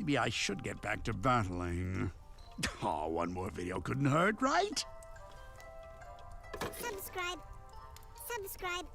Maybe I should get back to battling. Oh, one more video couldn't hurt, right? Subscribe. Subscribe.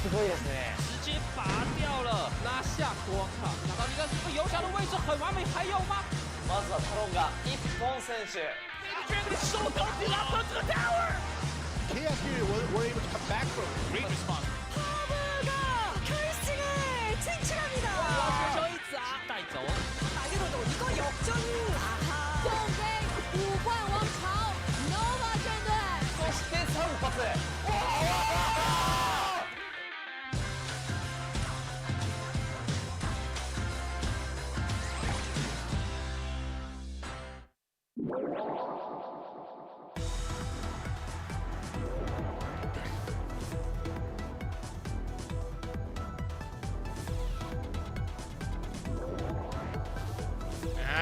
直接拔掉了，拉下光卡，拿到一个游侠的位置很完美，还有吗？まずはタロンが一本選手。收到第二分这个 tower。Chaos here were able to come back from great response. 파브가 결승에 진출합니다. 球球一砸带走。 나게로도 이거 역전. 아하. 东北五冠王朝 NOVA 战队。そして3発。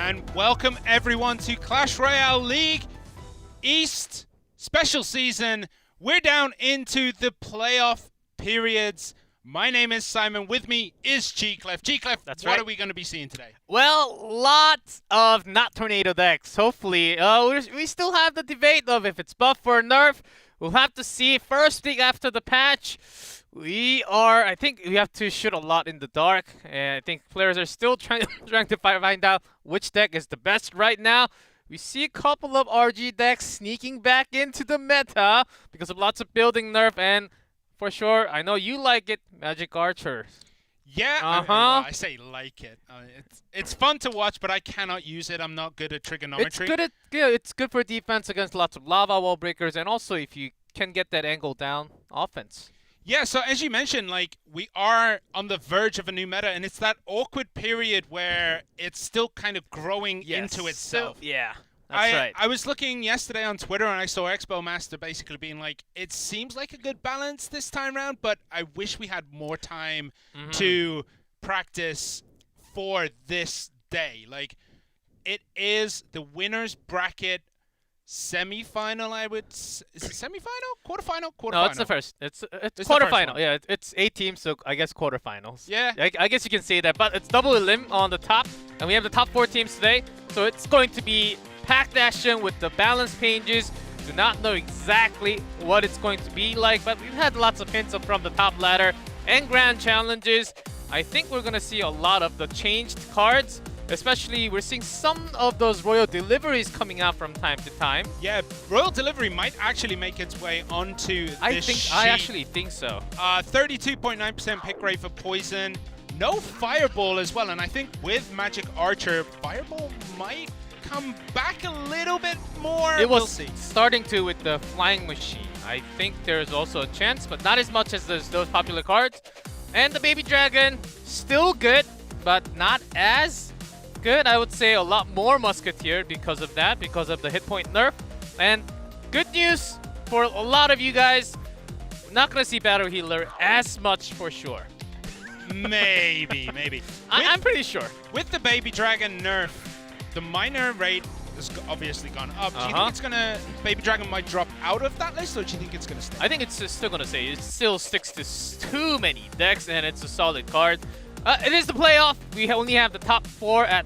And welcome everyone to Clash Royale League East special season. We're down into the playoff periods. My name is Simon. With me is G-Clef. G-Clef, That's what right. are we going to be seeing today? Well, lots of not tornado decks. Hopefully, we still have the debate of if it's buff or nerf. We'll have to see. First week after the patch, I think we have to shoot a lot in the dark, and I think players are still trying to find out which deck is the best right now. We see a couple of RG decks sneaking back into the meta because of lots of building nerf, and for sure, I know you like it, Magic Archer. Yeah, Uh-huh. I say like it. It's fun to watch, but I cannot use it. I'm not good at trigonometry. It's good for defense against lots of lava wall breakers, and also if you can get that angle down, offense. Yeah, so as you mentioned, like, we are on the verge of a new meta, and it's that awkward period where it's still kind of growing into itself. Yeah, that's right. I was looking yesterday on Twitter, and I saw Expo Master basically being like, it seems like a good balance this time round, but I wish we had more time to practice for this day. Like, it is the winner's bracket semi-final, is it semi-final? Quarterfinal? Quarterfinal. No, it's the first. It's the first quarterfinal. one. Yeah, it's 8 teams, so I guess quarterfinals. Yeah. I guess you can say that, but it's double elim on the top, and we have the top 4 teams today, so it's going to be packed action with the balance pages. Do not know exactly what it's going to be like, but we've had lots of hints from the top ladder and grand challenges. I think we're gonna see a lot of the changed cards. Especially, we're seeing some of those Royal deliveries coming out from time to time. Yeah, Royal Delivery might actually make its way onto this sheet. I actually think so. 32.9% pick rate for Poison. No Fireball as well, and I think with Magic Archer, Fireball might come back a little bit more. We'll see. Starting to with the Flying Machine. I think there's also a chance, but not as much as those popular cards. And the Baby Dragon, still good, but not as good. I would say a lot more Musketeer because of that, because of the hit point nerf. And good news for a lot of you guys, we're not going to see Battle Healer as much for sure. Maybe. I'm pretty sure. With the Baby Dragon nerf, the minor rate has obviously gone up. Do you think it's gonna Baby Dragon might drop out of that list, or do you think it's gonna stay? I think it's still going to stay. It still sticks to too many decks, and it's a solid card. It is the playoff. We only have the top 4 at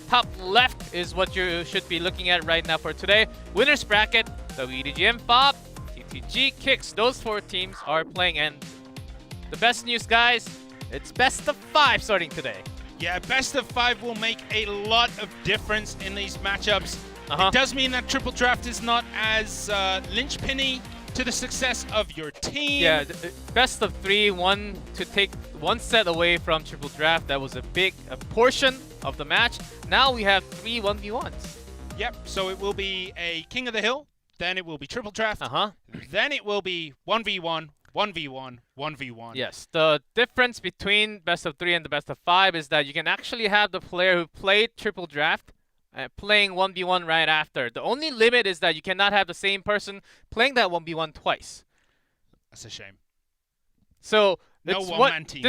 top left is what you should be looking at right now for today. Winner's bracket, the WDGM FOB, TTG, Kicks. Those 4 teams are playing, and the best news, guys, it's best of 5 starting today. Yeah, best of 5 will make a lot of difference in these matchups. It does mean that triple draft is not as linchpinny to the success of your team. Yeah, best of 3, one to take one set away from triple draft. That was a big portion of the match. Now we have 3 1v1s. Yep, so it will be a King of the Hill, then it will be triple draft, then it will be 1v1, 1v1, 1v1. Yes, the difference between best of 3 and the best of 5 is that you can actually have the player who played triple draft playing 1v1 right after. The only limit is that you cannot have the same person playing that 1v1 twice. That's a shame. So no it's one-man team.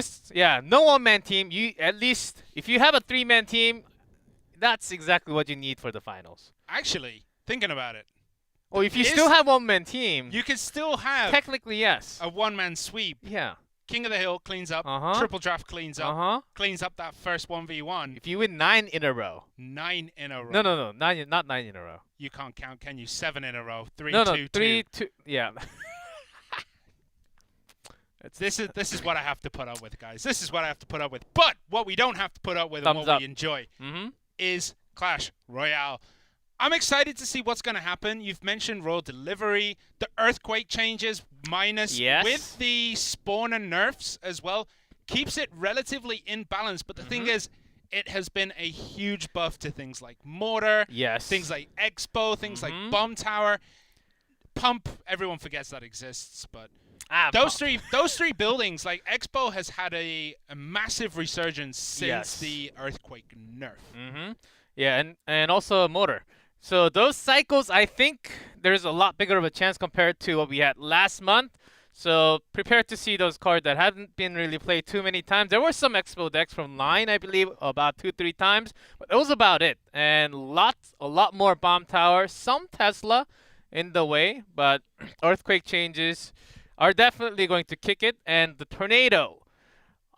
No one-man team. You at least if you have a 3-man team, that's exactly what you need for the finals. Actually, thinking about it. Or if you still have one-man team, you can still have technically yes. a one-man sweep. Yeah. King of the Hill cleans up, triple draft cleans up, cleans up that first 1v1. If you win 9 in a row. 9 in a row. No, not 9 in a row. You can't count, can you? 7 in a row. 3, no, 2, 3, 2. 2. Yeah. This is what I have to put up with, guys. This is what I have to put up with. But what we don't have to put up with and what we enjoy is Clash Royale. I'm excited to see what's going to happen. You've mentioned Royal Delivery, the Earthquake changes minus with the spawner nerfs as well. Keeps it relatively in balance. But the thing is, it has been a huge buff to things like Mortar, things like Expo, things like Bomb Tower. Pump, everyone forgets that exists, but those three buildings, like Expo has had a massive resurgence since the Earthquake nerf. Yeah, and also Mortar. So those cycles, I think there's a lot bigger of a chance compared to what we had last month. So prepare to see those cards that haven't been really played too many times. There were some Expo decks from Line, I believe, about 2-3 times, but that was about it. And a lot more Bomb Tower, some Tesla in the way, but Earthquake changes are definitely going to kick it. And the Tornado,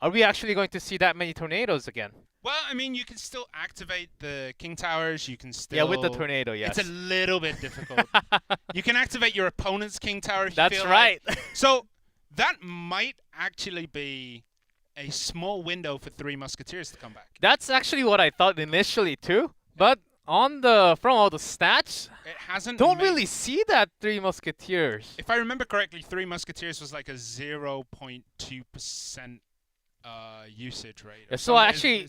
are we actually going to see that many tornadoes again? Well, I mean, you can still activate the King Towers. You can still... Yeah, with the Tornado, yes. It's a little bit difficult. You can activate your opponent's King Tower if you That's feel right. like. So that might actually be a small window for 3 Musketeers to come back. That's actually what I thought initially too. But from all the stats, it hasn't. Don't really see that 3 Musketeers. If I remember correctly, 3 Musketeers was like a 0.2% usage rate. So actually,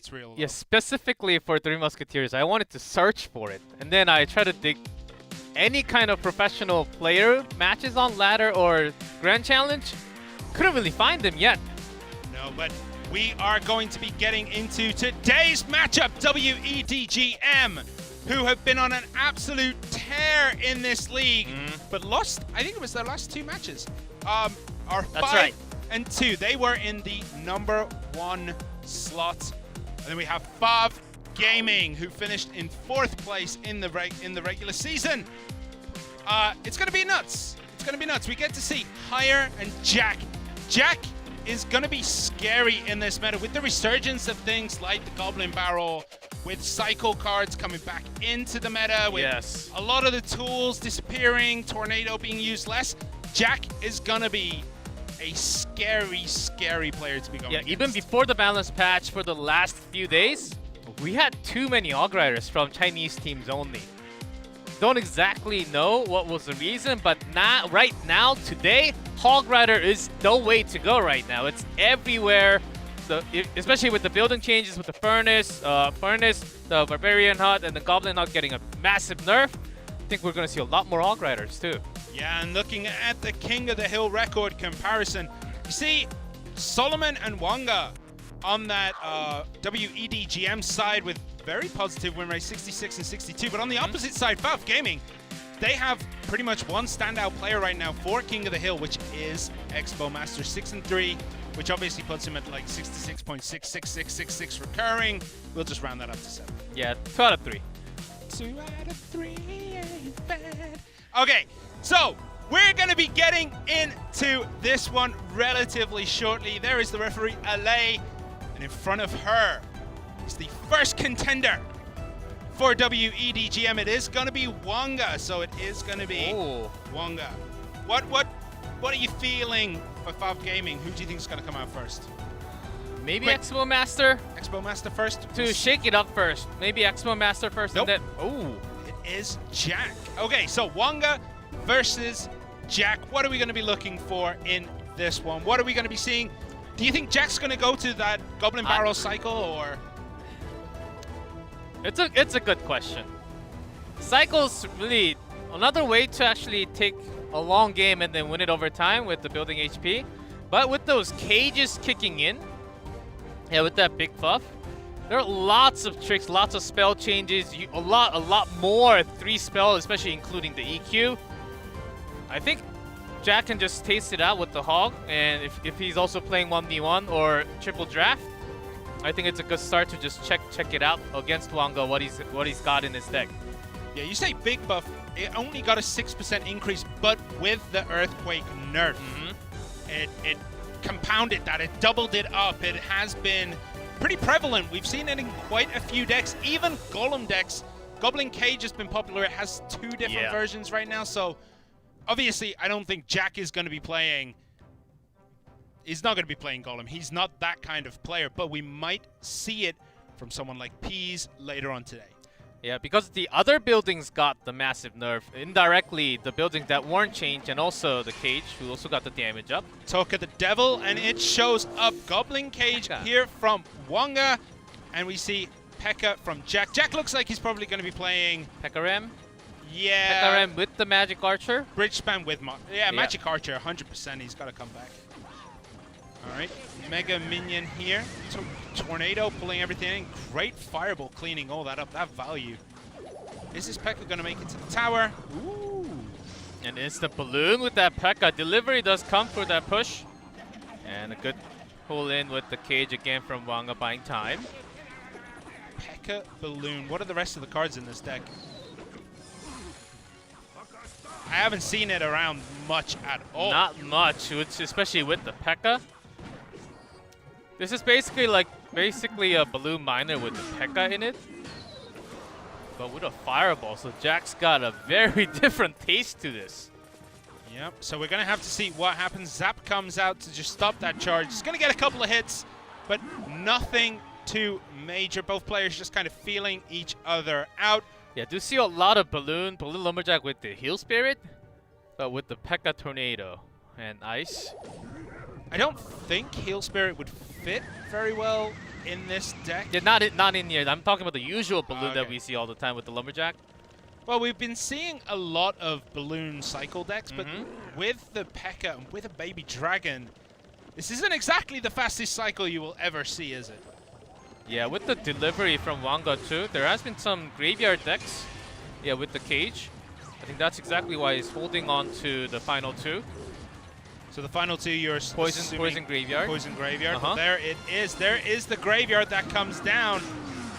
specifically for 3 Musketeers, I wanted to search for it, and then I tried to dig any kind of professional player matches on ladder or Grand Challenge. Couldn't really find them yet. No, but we are going to be getting into today's matchup. WEDGM, who have been on an absolute tear in this league, but lost. I think it was their last 2 matches. Are 5-2. They were in the number 1 slot. And then we have Fav Gaming, who finished in 4th place in the regular season. It's going to be nuts. It's going to be nuts. We get to see Hire and Jack. Jack is going to be scary in this meta with the resurgence of things like the Goblin Barrel, with cycle cards coming back into the meta, with a lot of the tools disappearing, Tornado being used less. Jack is going to be a scary, scary player to be going against. Even before the balance patch for the last few days, we had too many Hog Riders from Chinese teams only. Don't exactly know what was the reason, but right now, today, Hog Rider is the way to go right now. It's everywhere, especially with the building changes with the Furnace, the Barbarian Hut, and the Goblin Hut getting a massive nerf. I think we're going to see a lot more Hog Riders too. Yeah, and looking at the King of the Hill record comparison, you see Solomon and Wanga on that WEDGM side with very positive win rate, 66 and 62. But on the opposite side, Fav Gaming, they have pretty much one standout player right now for King of the Hill, which is Expo Master, 6-3, which obviously puts him at like 66.66666 recurring. We'll just round that up to 7. Yeah, 2 out of 3. 2 out of 3 ain't bad. Okay, so we're going to be getting into this one relatively shortly. There is the referee, Alay, and in front of her is the first contender for WEDGM. It is going to be Wanga, so it is going to be Wanga. What are you feeling for Fav Gaming? Who do you think is going to come out first? Maybe Quick. Expo Master Expo Master first. to shake it up first. Maybe Expo Master first Nope. and then... Ooh. It is Jack. Okay, so Wonga versus Jack. What are we going to be looking for in this one? What are we going to be seeing? Do you think Jack's going to go to that Goblin Barrel cycle, or? It's a good question. Cycles really another way to actually take a long game and then win it over time with the building HP. But with those cages kicking in, yeah, with that big buff, there are lots of tricks, lots of spell changes, a lot more 3 spell, especially including the EQ. I think Jack can just taste it out with the Hog, and if he's also playing 1v1 or triple draft, I think it's a good start to just check it out against Wonga what he's got in his deck. Yeah, you say big buff. It only got a 6% increase, but with the Earthquake nerf, it compounded that. It doubled it up. It has been pretty prevalent. We've seen it in quite a few decks, even Golem decks. Goblin Cage has been popular. It has 2 different versions right now, so obviously I don't think Jack is going to be playing. He's not going to be playing Golem. He's not that kind of player, but we might see it from someone like Peas later on today. Yeah, because the other buildings got the massive nerf. Indirectly, the buildings that weren't changed, and also the cage, who also got the damage up. Toka the Devil, and it shows up. Goblin Cage here from Wonga, and we see Pekka from Jack. Jack looks like he's probably going to be playing... Pekarem? Yeah. Pekarem with the Magic Archer? Bridge spam with... Magic Archer, 100%. He's got to come back. All right, Mega Minion here. Tornado pulling everything in. Great Fireball cleaning all that up. That value. Is this Pekka going to make it to the tower? Ooh. An instant balloon with that Pekka. Delivery does come for that push. And a good pull in with the cage again from Wonga buying time. Pekka Balloon. What are the rest of the cards in this deck? I haven't seen it around much at all. Not much, especially with the Pekka. This is basically a Balloon Miner with the Pekka in it, but with a Fireball. So Jack's got a very different taste to this. Yep, so we're going to have to see what happens. Zap comes out to just stop that charge. He's going to get a couple of hits, but nothing too major. Both players just kind of feeling each other out. Yeah, I do see a lot of Balloon Lumberjack with the Heal Spirit, but with the Pekka Tornado and Ice. I don't think Heal Spirit would fit very well in this deck. Yeah, not in here. I'm talking about the usual Balloon that we see all the time with the Lumberjack. Well, we've been seeing a lot of Balloon cycle decks, but with the Pekka and with a Baby Dragon, this isn't exactly the fastest cycle you will ever see, is it? Yeah, with the delivery from Wonga too, there has been some graveyard decks. Yeah, with the cage. I think that's exactly why he's holding on to the final 2. So the final 2, you're Poison Graveyard. Poison Graveyard. There it is. There is the Graveyard that comes down.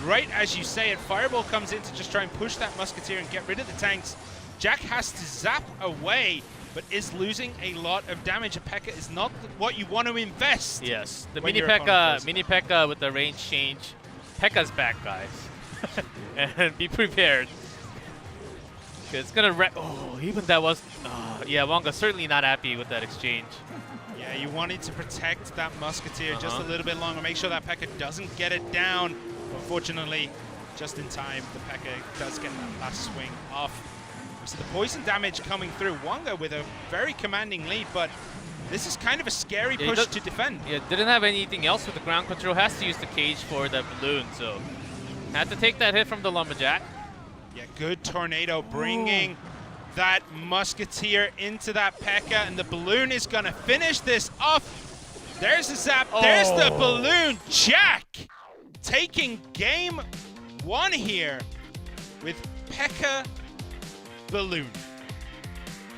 Right as you say it, Fireball comes in to just try and push that Musketeer and get rid of the tanks. Jack has to zap away, but is losing a lot of damage. A Pekka is not what you want to invest. Yes, the mini Pekka with the range change. Pekka's back, guys. And be prepared. It's gonna even that was... yeah, Wonga certainly not happy with that exchange. Yeah, you wanted to protect that Musketeer just a little bit longer. Make sure that Pekka doesn't get it down. Unfortunately, just in time, the Pekka does get that last swing off. We see the poison damage coming through. Wonga with a very commanding lead, but this is kind of a scary push to defend. Yeah, didn't have anything else with the ground control. Has to use the cage for the balloon, so had to take that hit from the Lumberjack. Yeah, good Tornado bringing that Musketeer into that Pekka, and the balloon is going to finish this off. There's the zap. There's the balloon. Jack taking game 1 here with Pekka Balloon.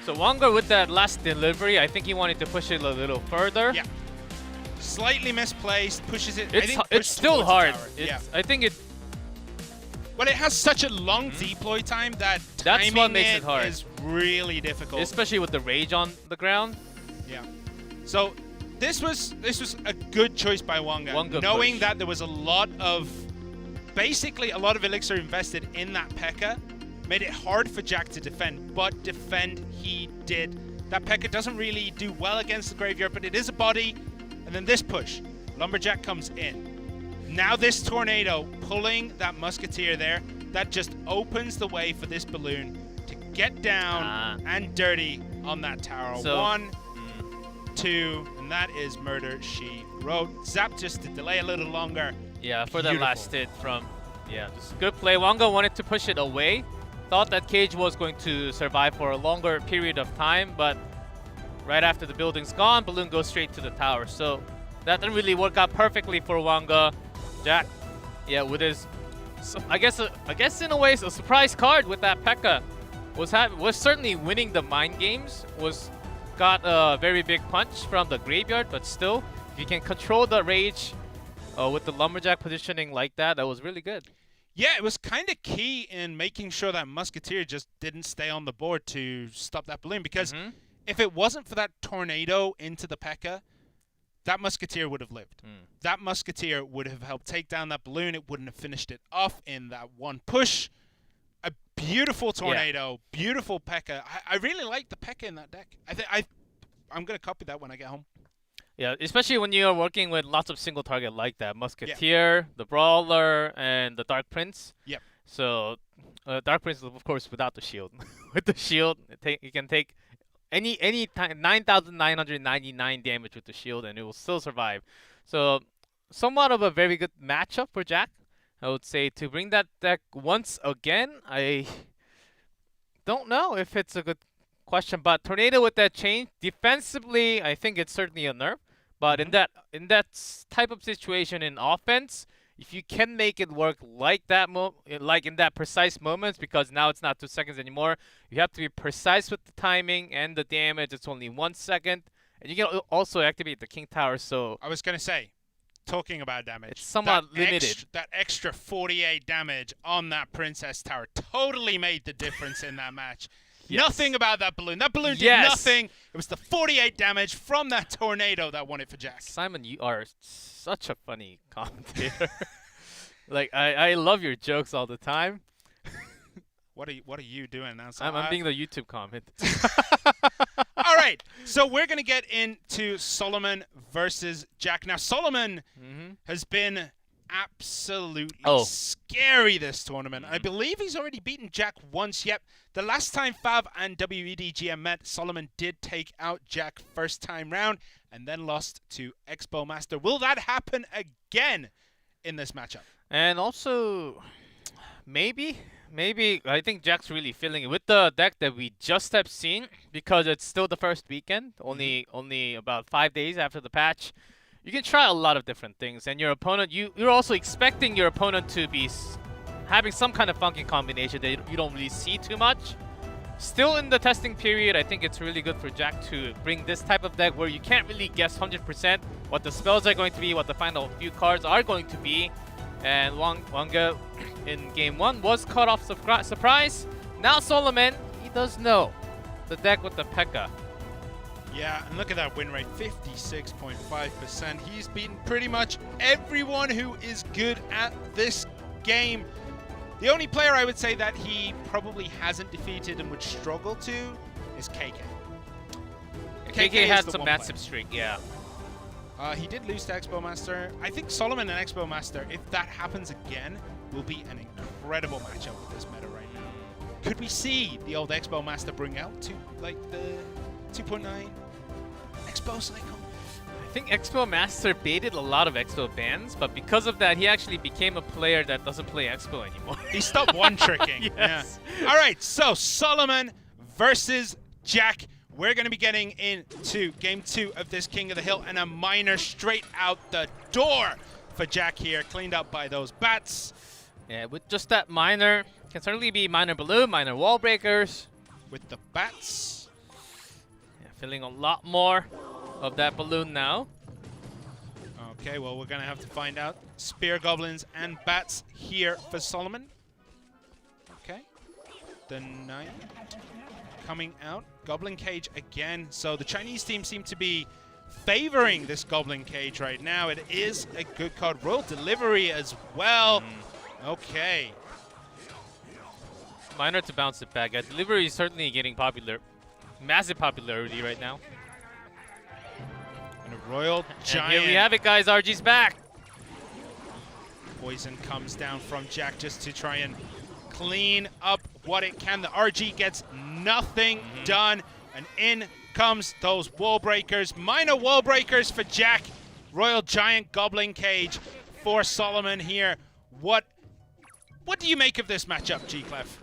So Wonga with that last delivery, I think he wanted to push it a little further. Yeah. Slightly misplaced, pushes it. It's still hard. Yeah. I think it... Well, it has such a long deploy time that that's what makes it hard. Is really difficult. Especially with the rage on the ground. Yeah. So this was a good choice by Wonga, knowing that there was basically a lot of elixir invested in that Pekka, made it hard for Jack to defend, but defend he did. That Pekka doesn't really do well against the graveyard, but it is a body, and then this push. Lumberjack comes in. Now this tornado pulling that Musketeer there, that just opens the way for this balloon to get down and dirty on that tower. So, 1, 2, and that is murder she wrote. Zap just to delay a little longer. Yeah, for that Beautiful. last hit from, just good play. Wanga wanted to push it away. Thought that cage was going to survive for a longer period of time, but right after the building's gone, balloon goes straight to the tower. So that didn't really work out perfectly for Wanga. Jack, with his, I guess in a way, a surprise card with that P.E.K.K.A. was certainly winning the mind games. Got a very big punch from the graveyard, but still, if you can control the rage with the Lumberjack positioning like that, that was really good. Yeah, it was kind of key in making sure that Musketeer just didn't stay on the board to stop that balloon, because if it wasn't for that tornado into the P.E.K.K.A., that Musketeer would have lived. That Musketeer would have helped take down that balloon. It wouldn't have finished it off in that one push. A beautiful tornado, beautiful P.E.K.K.A. I really like the P.E.K.K.A. in that deck. I'm going to copy that when I get home. Yeah, especially when you're working with lots of single target like that. Musketeer, the Brawler, and the Dark Prince. Yep. So, Dark Prince, of course, without the shield. With the shield, you can take any time 9,999 damage with the shield, and it will still survive. So, somewhat of a very good matchup for Jack, I would say. To bring that deck once again, I don't know if it's a good question. But Tornado with that change, defensively, I think it's certainly a nerf. But in that type of situation in offense, if you can make it work like that, like in that precise moments, because now it's not 2 seconds anymore, you have to be precise with the timing and the damage. It's only 1 second, and you can also activate the King Tower. So I was going to say, talking about damage, it's somewhat limited. That extra 48 damage on that Princess Tower totally made the difference in that match. Yes. Nothing about that balloon. That balloon did nothing. It was the 48 damage from that tornado that won it for Jack. Simon, you are such a funny commentator. Like, I love your jokes all the time. What are you doing now? I'm being the YouTube comment. All right, so we're going to get into Solomon versus Jack. Now, Solomon has been absolutely scary this tournament. I believe he's already beaten Jack once. Yep, the last time Fav and WEDGM met, Solomon did take out Jack first time round and then lost to Expo Master. Will that happen again in this matchup? And also, maybe I think Jack's really feeling it with the deck that we just have seen, because it's still the first weekend, only about 5 days after the patch. You can try a lot of different things, and your opponent, you're also expecting your opponent to be having some kind of funky combination that you don't really see too much. Still in the testing period, I think it's really good for Jack to bring this type of deck where you can't really guess 100% what the spells are going to be, what the final few cards are going to be. And Wanga in game 1 was caught off surprise. Now Solomon, he does know the deck with the P.E.K.K.A. Yeah, and look at that win rate, 56.5%. He's beaten pretty much everyone who is good at this game. The only player I would say that he probably hasn't defeated and would struggle to is KK. KK had some massive streak, yeah. He did lose to Expo Master. I think Solomon and Expo Master, if that happens again, will be an incredible matchup with this meta right now. Could we see the old Expo Master bring out the 2.9 Expo cycle? I think Expo Master baited a lot of Expo bans, but because of that, he actually became a player that doesn't play Expo anymore. He stopped one-tricking. Yes. Yeah. All right, so Solomon versus Jack. We're going to be getting into game 2 of this King of the Hill, and a miner straight out the door for Jack here, cleaned up by those bats. Yeah, with just that miner, can certainly be miner balloon, miner wall breakers. With the bats. Yeah, feeling a lot more of that balloon now. Okay, well, we're going to have to find out. Spear goblins and bats here for Solomon. Okay. The 9 coming out. Goblin cage again. So the Chinese team seem to be favoring this goblin cage right now. It is a good card. Royal delivery as well. Okay. Miner to bounce it back. Delivery is certainly getting popular. Massive popularity right now. Gonna Royal And Giant. here we have it, guys. RG's back. Poison comes down from Jack just to try and clean up what it can. The RG gets nothing done, and in comes those wall breakers. Minor wall breakers for Jack. Royal Giant Goblin Cage for Solomon here. What do you make of this matchup, G-Clef?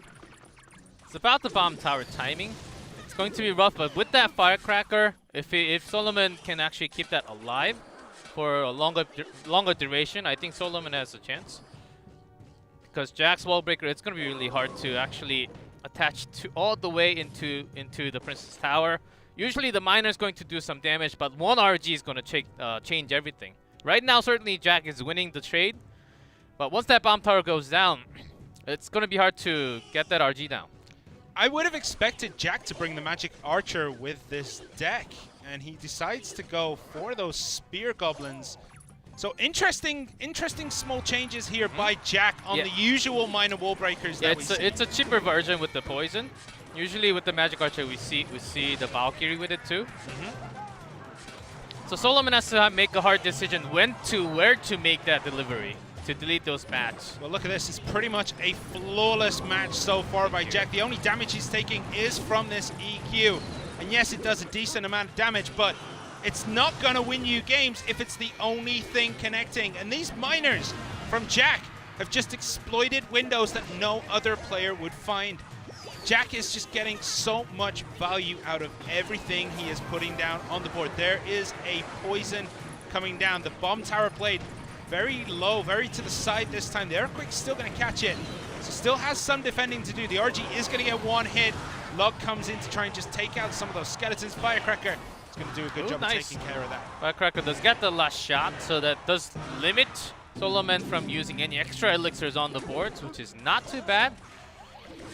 It's about the bomb tower timing. It's going to be rough, but with that firecracker, if Solomon can actually keep that alive for a longer duration, I think Solomon has a chance. Because Jack's wall breaker, it's going to be really hard to actually attach to all the way into the Princess Tower. Usually the miner is going to do some damage, but one RG is going to change everything. Right now, certainly Jack is winning the trade, but once that bomb tower goes down, it's going to be hard to get that RG down. I would have expected Jack to bring the Magic Archer with this deck, and he decides to go for those Spear Goblins. So interesting small changes here by Jack on the usual minor wall breakers that we see. It's a cheaper version with the poison. Usually with the Magic Archer, we see the Valkyrie with it too. So Solomon has to make a hard decision where to make that delivery to delete those bats. Well, look at this. It's pretty much a flawless match so far by Jack. The only damage he's taking is from this EQ. And yes, it does a decent amount of damage, but it's not going to win you games if it's the only thing connecting. And these miners from Jack have just exploited windows that no other player would find. Jack is just getting so much value out of everything he is putting down on the board. There is a poison coming down. The bomb tower blade very low, very to the side this time. The Earthquake's still going to catch it. So still has some defending to do. The RG is going to get one hit. Log comes in to try and just take out some of those skeletons. Firecracker is going to do a good job of taking care of that. Firecracker does get the last shot, so that does limit Solomon from using any extra elixirs on the boards, which is not too bad.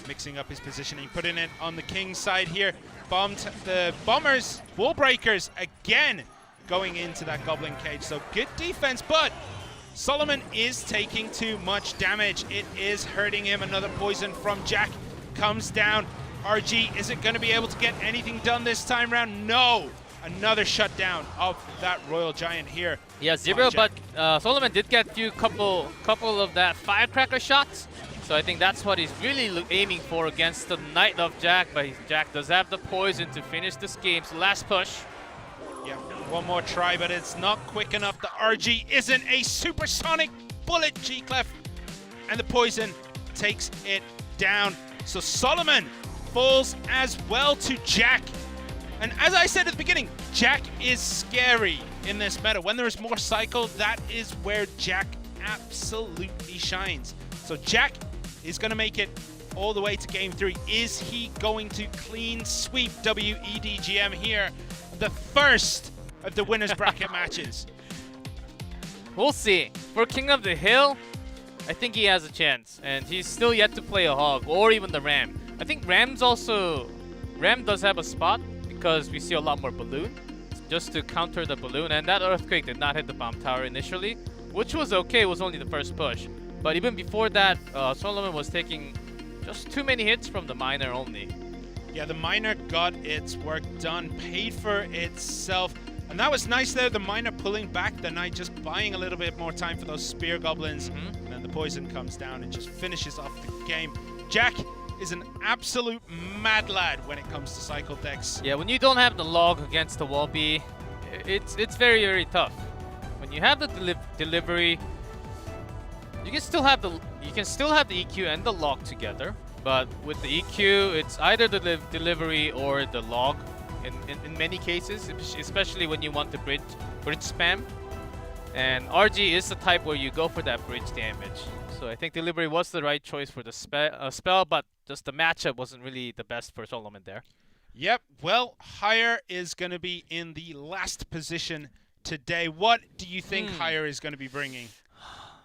Mixing up his positioning, putting it on the King's side here. The Bombers, wall breakers again going into that Goblin Cage. So good defense, but Solomon is taking too much damage. It is hurting him. Another poison from Jack comes down. RG isn't going to be able to get anything done this time around. No! Another shutdown of that Royal Giant here. Yeah, zero, but Solomon did get a couple of that Firecracker shots. So I think that's what he's really aiming for against the Knight of Jack. But Jack does have the poison to finish this game. So last push. Yeah, one more try, but it's not quick enough. The RG isn't a supersonic bullet, G-Clef. And the poison takes it down. So Solomon falls as well to Jack. And as I said at the beginning, Jack is scary in this meta. When there is more cycle, that is where Jack absolutely shines. So Jack is going to make it all the way to game 3. Is he going to clean sweep WEDGM here? The first of the winners bracket matches. We'll see. For King of the Hill, I think he has a chance. And he's still yet to play a Hog or even the Ram. I think Ram does have a spot because we see a lot more Balloon just to counter the Balloon. And that Earthquake did not hit the bomb tower initially, which was okay. It was only the first push. But even before that, Solomon was taking just too many hits from the miner only. Yeah, the miner got its work done, paid for itself. And that was nice there, the miner pulling back the Knight, just buying a little bit more time for those Spear Goblins. And then the poison comes down and just finishes off the game. Jack is an absolute mad lad when it comes to cycle decks. Yeah, when you don't have the log against the wall B, it's very, very tough. When you have the delivery, you can still have the EQ and the log together. But with the EQ, it's either the delivery or the log in many cases, especially when you want the bridge spam. And RG is the type where you go for that bridge damage. So I think delivery was the right choice for the spell, but just the matchup wasn't really the best for Solomon there. Yep, well, Higher is going to be in the last position today. What do you think Higher is going to be bringing?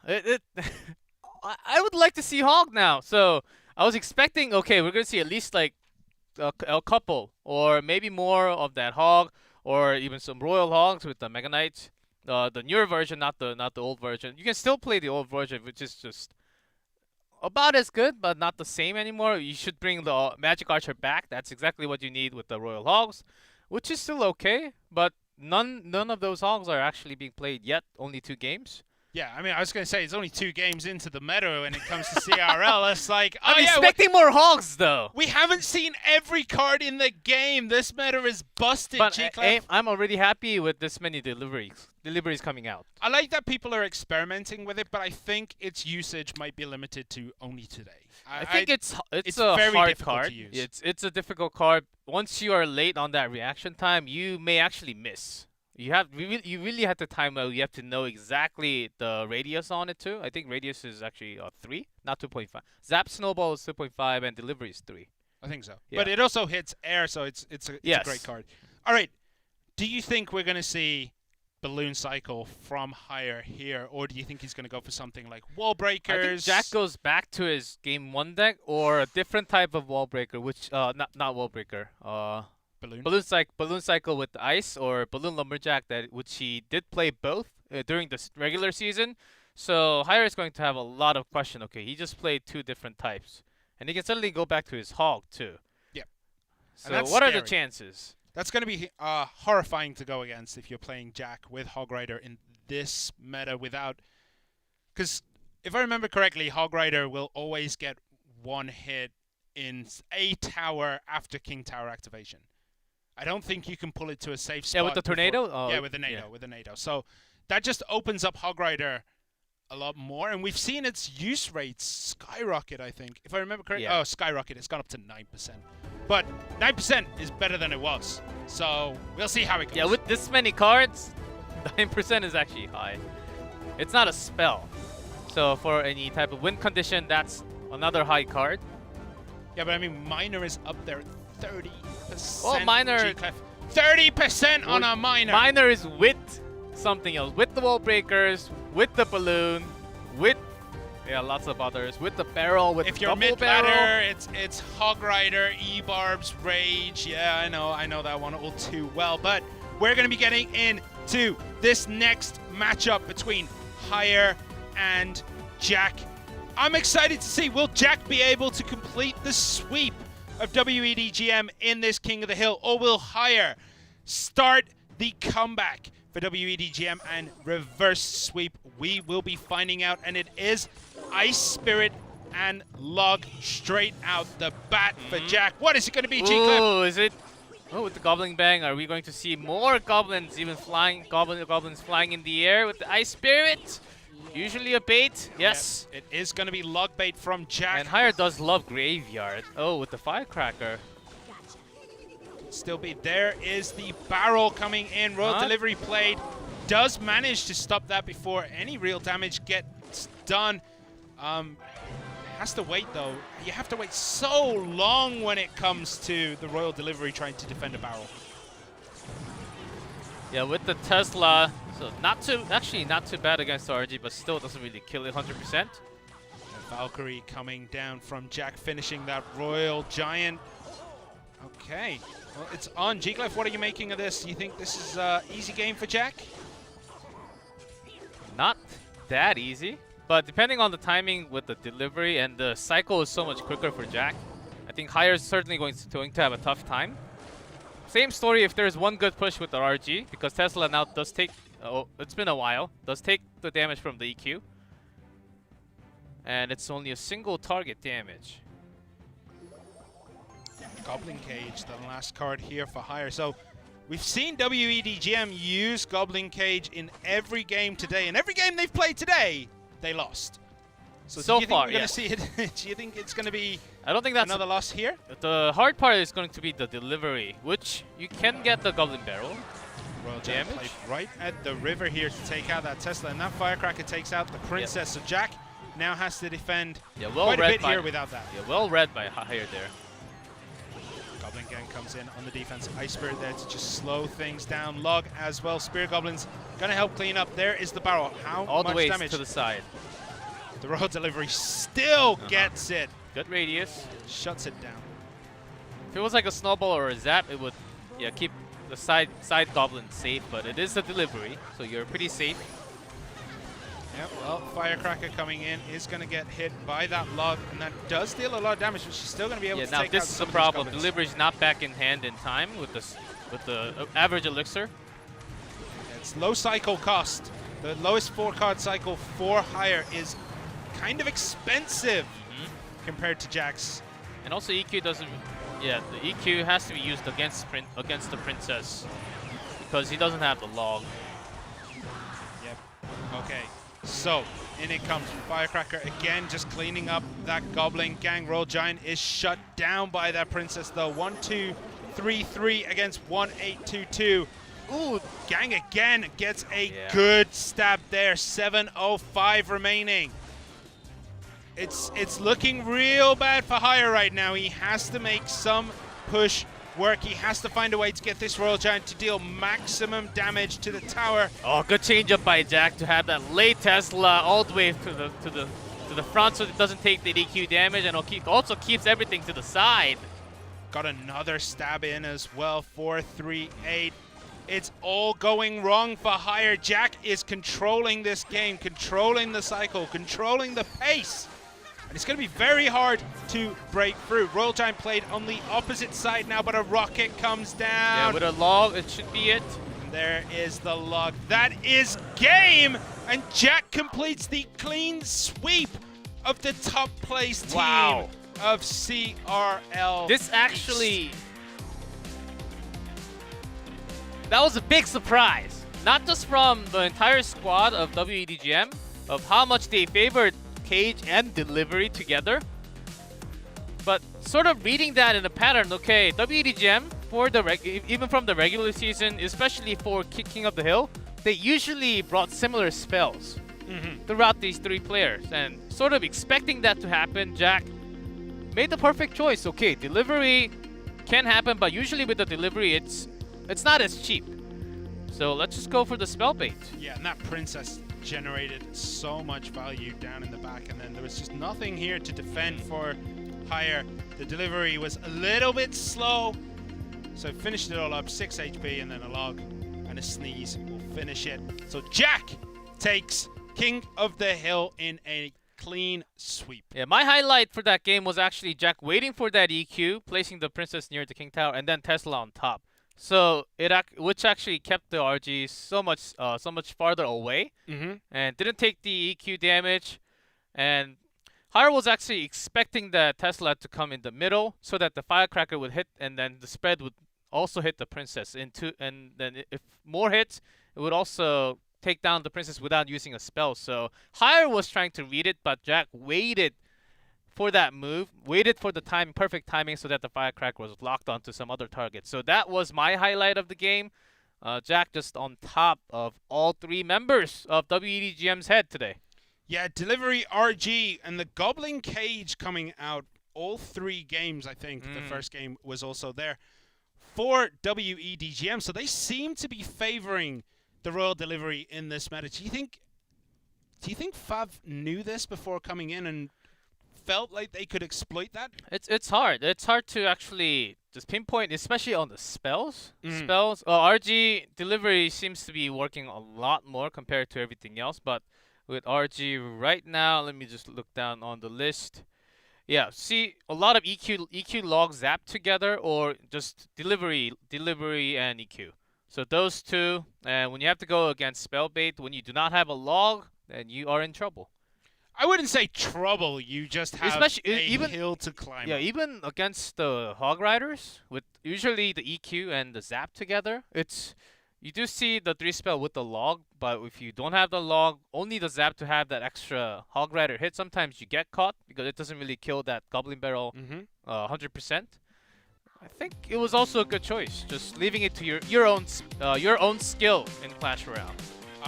I would like to see Hog now. So I was expecting, okay, we're going to see at least like a couple or maybe more of that Hog or even some Royal Hogs with the Mega Knight. The newer version, not the old version. You can still play the old version, which is just about as good, but not the same anymore. You should bring the Magic Archer back. That's exactly what you need with the Royal Hogs, which is still okay. But none of those hogs are actually being played yet. Only 2 games. Yeah, I mean, I was going to say, it's only 2 games into the meta when it comes to CRL. It's like, oh I'm yeah, expecting more hogs though. we haven't seen every card in the game. This meta is busted, But G-Clef. I'm already happy with this many deliveries coming out. I like that people are experimenting with it, but I think its usage might be limited to only today. I think it's it's a very hard difficult card. to use. It's a difficult card. Once you are late on that reaction time, you may actually miss. You really have to time out. You have to know exactly the radius on it too. I think radius is actually 3, not 2.5. Zap snowball is 2.5 and delivery is 3. I think so. Yeah. But it also hits air, so it's a great card. All right. Do you think we're going to see Balloon Cycle from higher here, or do you think he's going to go for something like Wall Breakers? I think Jack goes back to his game 1 deck or a different type of wall breaker, which not wall breaker. Balloon cycle with the ice or balloon lumberjack, which he did play both during the regular season. So higher is going to have a lot of question. Okay, he just played 2 different types, and he can suddenly go back to his hog too. Yep. So that's what are scary. the chances? That's going to be horrifying to go against if you're playing Jack with Hog Rider in this meta without... Because if I remember correctly, Hog Rider will always get 1 hit in a tower after King Tower activation. I don't think you can pull it to a safe spot. Yeah, with the tornado? Yeah, with the NATO, with the NATO. So that just opens up Hog Rider a lot more, and we've seen its use rates skyrocket, I think. If I remember correctly, Yeah. oh, skyrocket, it's gone up to 9%. But 9% is better than it was. So we'll see how it goes. Yeah, with this many cards, 9% is actually high. It's not a spell. So for any type of win condition, that's another high card. Yeah, but I mean, Miner is up there at 30%. Well, Miner... 30% on a Miner! Miner is with something else. With the wall breakers, with the balloon, with... Yeah, lots of others. With the barrel, with if the you're double mid-ladder, barrel. it's Hog Rider, E-Barbs, Rage. Yeah, I know that one all too well. But we're going to be getting into this next matchup between Higher and Jack. I'm excited to see, will Jack be able to complete the sweep of WEDGM in this King of the Hill, or will Higher start the comeback for WEDGM and reverse sweep? We will be finding out, and it is Ice Spirit and Log straight out the bat for Jack. What is it going to be, G-Clip? Oh, is it? Oh, with the Goblin Bang, are we going to see more goblins even flying? Goblins flying in the air with the Ice Spirit? Usually a bait, yes. Yep, it is going to be Log bait from Jack. And Higher does love Graveyard. Oh, with the Firecracker. Still be there is the barrel coming in. Royal Delivery played. Does manage to stop that before any real damage gets done. Has to wait though. You have to wait so long when it comes to the Royal Delivery trying to defend a barrel. Yeah, with the Tesla, so not too bad against RG, but still doesn't really kill it 100%. And Valkyrie coming down from Jack, finishing that Royal Giant. Okay, well, it's on. G-Glyph, what are you making of this? You think this is an easy game for Jack? Not that easy, but depending on the timing with the delivery, and the cycle is so much quicker for Jack, I think Higher is certainly going to have a tough time. Same story if there's one good push with the RG, because Tesla now does take, oh, it's been a while, does take the damage from the EQ. And it's only a single target damage. Goblin Cage, the last card here for Higher. So we've seen WEDGM use Goblin Cage in every game today. And every game they've played today, they lost. So do you think we're going to see it? Do you think it's going to be I don't think that's another loss here? The hard part is going to be the delivery, which you can get the Goblin Barrel. Royal Giant played right at the river here to take out that Tesla. And that Firecracker takes out the Princess. So Jack now has to defend quite a bit here without that. Yeah, well read by Higher there. Goblin Gang comes in on the defense. Ice Spirit there to just slow things down. Log as well. Spirit Goblins going to help clean up. There is the barrel. How All much the way damage? to the side. The Royal Delivery still gets it. Good radius. Shuts it down. If it was like a snowball or a zap, it would keep the side goblin safe, but it is a delivery, so you're pretty safe. Yep, well, Firecracker coming in is going to get hit by that Log, and that does deal a lot of damage, but she's still going to be able to now take out this is some the of these problem. goblins. Delivery is not back in hand in time with the average elixir. It's low cycle cost. The lowest 4-card cycle for Hire is kind of expensive compared to Jack's. And also EQ doesn't. Yeah, the EQ has to be used against the princess because he doesn't have the log. Yep. Okay. So in it comes Firecracker again, just cleaning up that Goblin gang. Royal Giant is shut down by that princess though. 1-2-3-3 against 1-8-2-2. Ooh, gang again gets a good stab there. 7:05 remaining. It's looking real bad for Hire right now. He has to make some push work. He has to find a way to get this Royal Giant to deal maximum damage to the tower. Oh, good change up by Jack to have that late Tesla all the way to the front so it doesn't take the DQ damage, and also keeps everything to the side. Got another stab in as well. 4-3-8. It's all going wrong for Hire. Jack is controlling this game, controlling the cycle, controlling the pace. And it's going to be very hard to break through. Royal Giant played on the opposite side now, but a rocket comes down. Yeah, with a log, it should be it. And there is the log. That is game! And Jack completes the clean sweep of the top place team of CRL. This actually... That was a big surprise. Not just from the entire squad of WEDGM, of how much they favored Cage and Delivery together, but sort of reading that in a pattern. Okay, WEDGM for even from the regular season, especially for King of the Hill, they usually brought similar spells throughout these three players, and sort of expecting that to happen, Jack made the perfect choice. Okay, Delivery can happen, but usually with the Delivery, it's not as cheap. So let's just go for the spell bait. Yeah, and that princess generated so much value down in the back, and then there was just nothing here to defend for Hire. The delivery was a little bit slow, so finished it all up. 6 HP and then a log and a sneeze will finish it. So Jack takes King of the Hill in a clean sweep. Yeah, my highlight for that game was actually Jack waiting for that EQ, placing the princess near the King Tower, and then Tesla on top. So which actually kept the RG so much farther away, and didn't take the EQ damage. And Hire was actually expecting the Tesla to come in the middle so that the Firecracker would hit, and then the spread would also hit the princess into. And then if more hits, it would also take down the princess without using a spell. So Hire was trying to read it, but Jack waited for that move, waited for the perfect timing so that the Firecracker was locked onto some other target. So that was my highlight of the game. Jack just on top of all three members of WEDGM's head today. Yeah, Delivery, RG, and the Goblin Cage coming out all three games, I think. The first game was also there for WEDGM. So they seem to be favoring the Royal Delivery in this meta. Do you think Fav knew this before coming in and felt like they could exploit that? It's hard. It's hard to actually just pinpoint, especially on the spells. Spells. RG Delivery seems to be working a lot more compared to everything else. But with RG right now, let me just look down on the list. Yeah, see a lot of EQ log zap together, or just delivery and EQ. So those two, and when you have to go against spell bait, when you do not have a log, then you are in trouble. I wouldn't say trouble. You just have a hill to climb. Yeah, even against the Hog Riders, with usually the EQ and the Zap together, you do see the 3 spell with the log, but if you don't have the log, only the Zap to have that extra Hog Rider hit, sometimes you get caught because it doesn't really kill that Goblin Barrel 100%. I think it was also a good choice, just leaving it to your own skill in Clash Royale.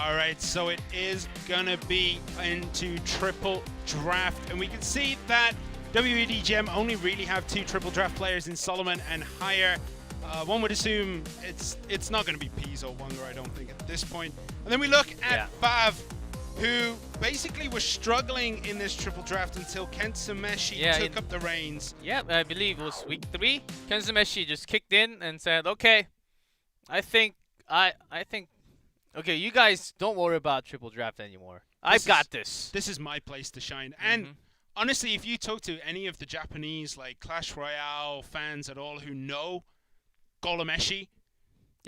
All right, so it is gonna be into triple draft, and we can see that WEDGM only really have 2 triple draft players in Solomon and Hire. One would assume it's not gonna be Peas or Wonder, I don't think, at this point. And then we look at Fav, who basically was struggling in this triple draft until Kent Sumeshi took up the reins. Yeah, I believe it was week 3. Kent Sumeshi just kicked in and said, "Okay, I think." Okay, you guys don't worry about triple draft anymore. I've got this. This is my place to shine. And honestly, if you talk to any of the Japanese like Clash Royale fans at all who know Golomeshi,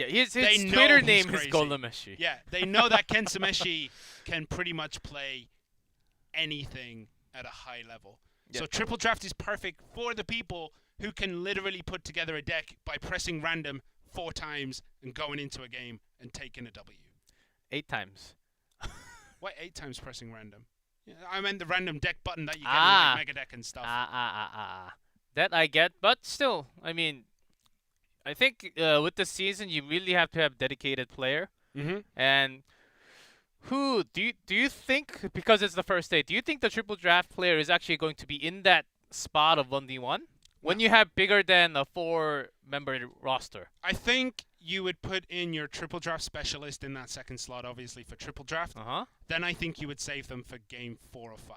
Yeah, his They know Twitter he's name is crazy. Golomeshi. Yeah, they know that Kensumeshi can pretty much play anything at a high level. So triple draft is perfect for the people who can literally put together a deck by pressing random 4 times and going into a game and taking a W. 8 times. What 8 times pressing random? Yeah, I meant the random deck button that you get in like Mega Deck and stuff. That I get, but still, I mean, I think with the season you really have to have dedicated player. And who do you think, because it's the first day, do you think the triple draft player is actually going to be in that spot of 1v1 when you have bigger than a 4-member roster? I think you would put in your triple draft specialist in that second slot, obviously, for triple draft. Then I think you would save them for game 4 or 5.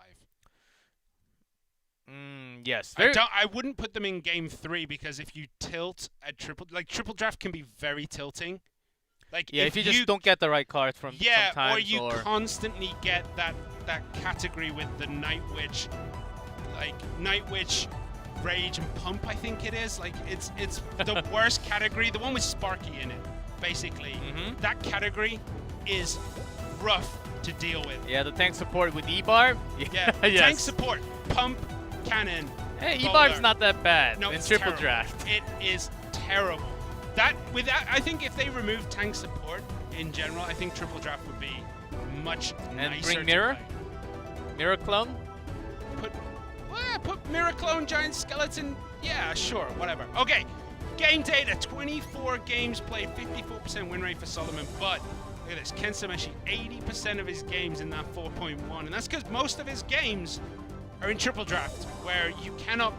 Yes. I wouldn't put them in game 3 because if you tilt at triple draft can be very tilting. Like if you just don't get the right card from sometimes, or you constantly get that category with the Night Witch, like Night Witch, Rage and Pump, I think it is. Like it's the worst category, the one with Sparky in it, basically. That category is rough to deal with. Yeah, the tank support with E-Bar. Yeah, tank support, Pump, Cannon. Hey, E-Bar's not that bad no, in it's triple terrible. draft. It is terrible. I think if they remove tank support in general, I think triple draft would be much nicer. And bring Mirror? Mirror Clone? Put Mirror Clone, Giant Skeleton. Yeah, sure, whatever. Okay, game data: 24 games played, 54% win rate for Solomon. But look at this, Kensumeshi, 80% of his games in that 4.1, and that's because most of his games are in triple draft, where you cannot